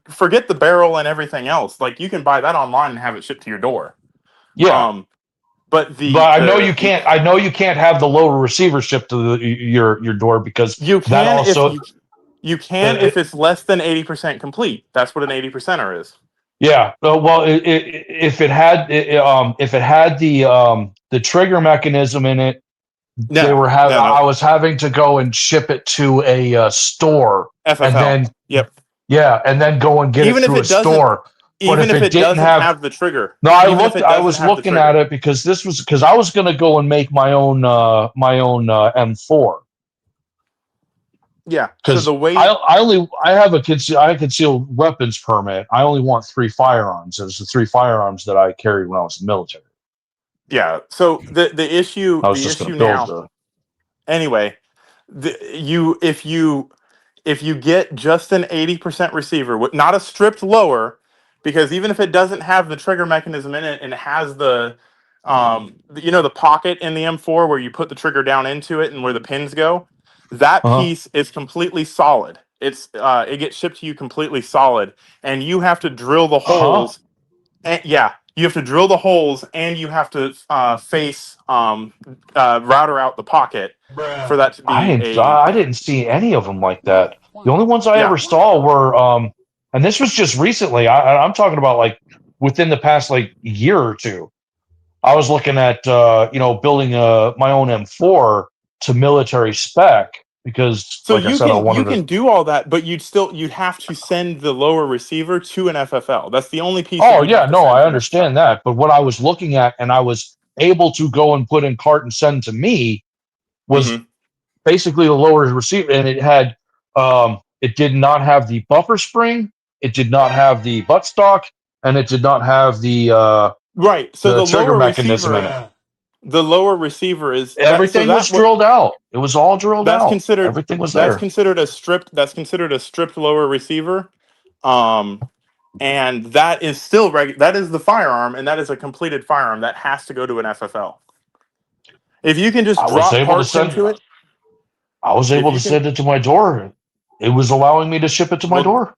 Forget the barrel and everything else. Like you can buy that online and have it shipped to your door. Yeah. But I know you can't. I know you can't have the lower receiver shipped to your door because you can. That also, you can if it's less than 80% complete. That's what an 80%er is. Yeah. Well, if it had the trigger mechanism in it, I was having to go and ship it to a store, FFL. And then and then go and get it through a store. But if it doesn't have the trigger, no, I was looking at it because I was going to go and make my own M4. Yeah, because I have a concealed weapons permit. I only want 3 firearms. There's the 3 firearms that I carried when I was in the military. Yeah. So the issue now. Anyway, if you get just an 80% receiver, not a stripped lower, because even if it doesn't have the trigger mechanism in it and it has the the pocket in the M4 where you put the trigger down into it and where the pins go, that piece is completely solid. it gets shipped to you completely solid, and you have to drill the holes. And yeah, you have to drill the holes, and you have to face router out the pocket for that to be I didn't see any of them like that. The only ones I ever saw were, and this was just recently. I'm talking about like within the past like year or two. I was looking at building my own M4 to military spec because, So like I said, I wanted you can do all that, but you'd have to send the lower receiver to an FFL. That's the only piece. Oh yeah, no, I understand that. But what I was looking at, and I was able to go and put in cart and send to me, was basically the lower receiver, and it had it did not have the buffer spring, it did not have the buttstock, and it did not have the right. So the trigger lower mechanism receiver, in it. the lower receiver is Everything was drilled out. It was all drilled that's out. considered Everything was that's there. considered a stripped lower receiver, and that is still that is the firearm, and that is a completed firearm that has to go to an FFL. If you can just drop parts into it, I was able to send it to my door. It was allowing me to ship it to my door.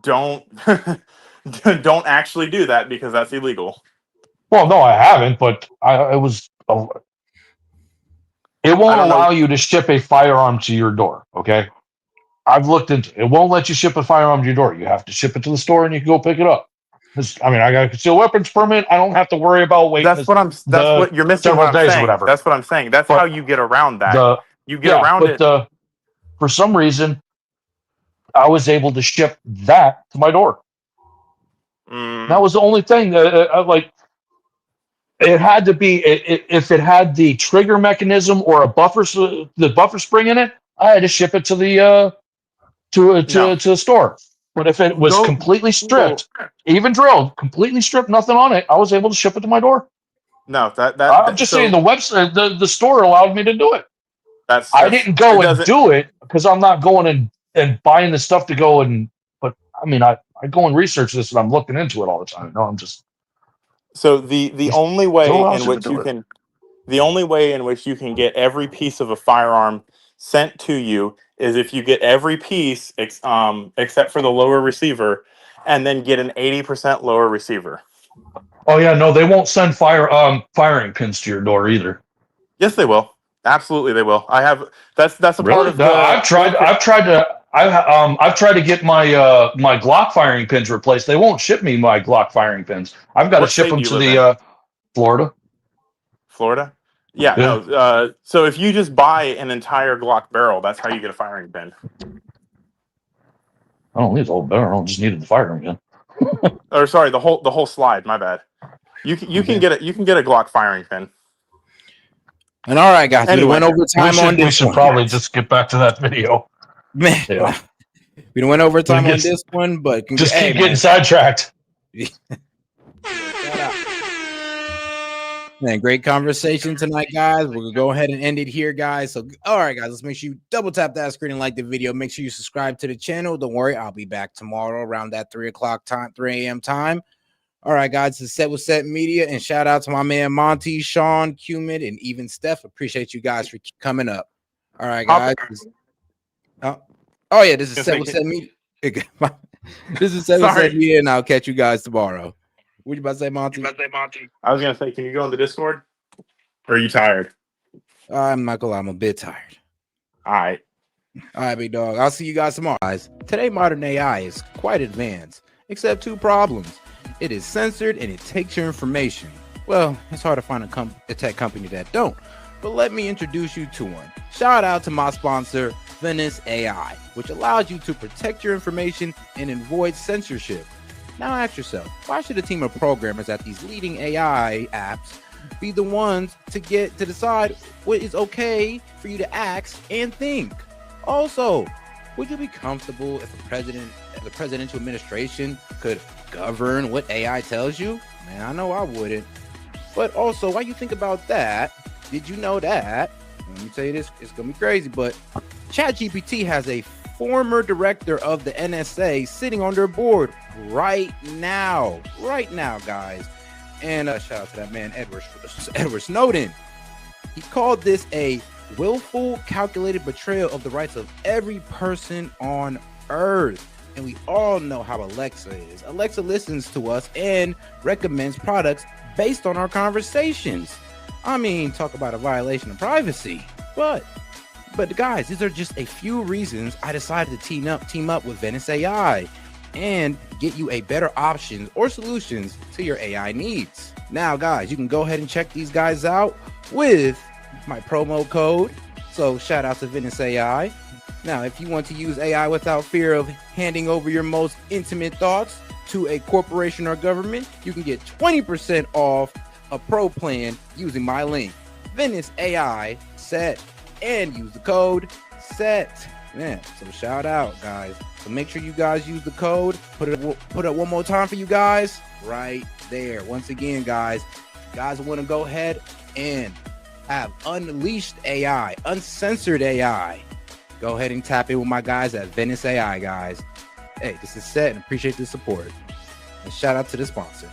Don't don't actually do that because that's illegal. Well, no, I haven't, but it was. It won't allow you to ship a firearm to your door. Okay, I've looked into. It won't let you ship a firearm to your door. You have to ship it to the store, and you can go pick it up. I mean, I got a concealed weapons permit. I don't have to worry about waiting. That's what you're missing. What I'm saying. That's what I'm saying. That's how you get around that. You get around it. For some reason, I was able to ship that to my door. That was the only thing that like. It had to be if it had the trigger mechanism or a buffer spring in it. I had to ship it to the to the store. But if it was completely stripped, even drilled, completely stripped, nothing on it, I was able to ship it to my door. No, I'm just saying the website, the store allowed me to do it. I didn't go and do it because I'm not going and buying the stuff to go and. But I mean, I go and research this and I'm looking into it all the time. No, I'm just. So the only way in which you can get every piece of a firearm sent to you is if you get every piece except for the lower receiver, and then get an 80% lower receiver. Oh yeah, no, they won't send firing pins to your door either. Yes, they will. Absolutely, they will. I have. That's a part of the. I've tried to get my my Glock firing pins replaced. They won't ship me my Glock firing pins. I've got to ship them to the Florida. Florida? Yeah, no. So if you just buy an entire Glock barrel, that's how you get a firing pin. I don't need the whole barrel. I just needed the firing pin. Or sorry, the whole slide. My bad. You can get a Glock firing pin. And all right, guys, we went over time on this. We should probably just get back to that video. Man, we went over time on this one, but just keep getting sidetracked. Man, great conversation tonight, guys. We're gonna go ahead and end it here, guys. So, all right, guys, let's make sure you double tap that screen and like the video. Make sure you subscribe to the channel. Don't worry, I'll be back tomorrow around that 3 a.m. time. All right, guys, it's Set with Set Media, and shout out to my man Monty, Sean, Cumin, and even Steph. Appreciate you guys for coming up. All right, guys. Oh yeah, this is Set with Set Media. This is Set with Set Media, and I'll catch you guys tomorrow. What you about to say, Monty? I was gonna say, can you go on the Discord? Or are you tired? I'm not gonna lie, I'm a bit tired. All right, big dog. I'll see you guys tomorrow. Guys, today modern AI is quite advanced, except two problems. It is censored and it takes your information. Well, it's hard to find a tech company that don't. But let me introduce you to one. Shout out to my sponsor, Vance AI, which allows you to protect your information and avoid censorship. Now ask yourself, why should a team of programmers at these leading AI apps be the ones to decide what is okay for you to ask and think? Also, would you be comfortable if the presidential administration could govern what AI tells you? Man, I know I wouldn't. But also, while you think about that, did you know that? Let me tell you this, it's gonna be crazy, but ChatGPT has a former director of the NSA sitting on their board right now, guys. And shout out to that man, Edward Snowden. He called this a willful, calculated betrayal of the rights of every person on earth. And we all know how Alexa is. Alexa listens to us and recommends products based on our conversations. I mean, talk about a violation of privacy. But guys, these are just a few reasons I decided to team up with Vance AI and get you a better options or solutions to your AI needs. Now, guys, you can go ahead and check these guys out with my promo code. So shout out to Vance AI. Now, if you want to use AI without fear of handing over your most intimate thoughts to a corporation or government, you can get 20% off a pro plan using my link, Vance AI SET, and use the code SET. Man, so shout out, guys. So make sure you guys use the code. Put it up one more time for you guys right there. Once again, guys, if you guys want to go ahead and have unleashed AI, uncensored AI, go ahead and tap in with my guys at Vance AI, guys. Hey, this is S.E.T and appreciate the support. And shout out to the sponsor.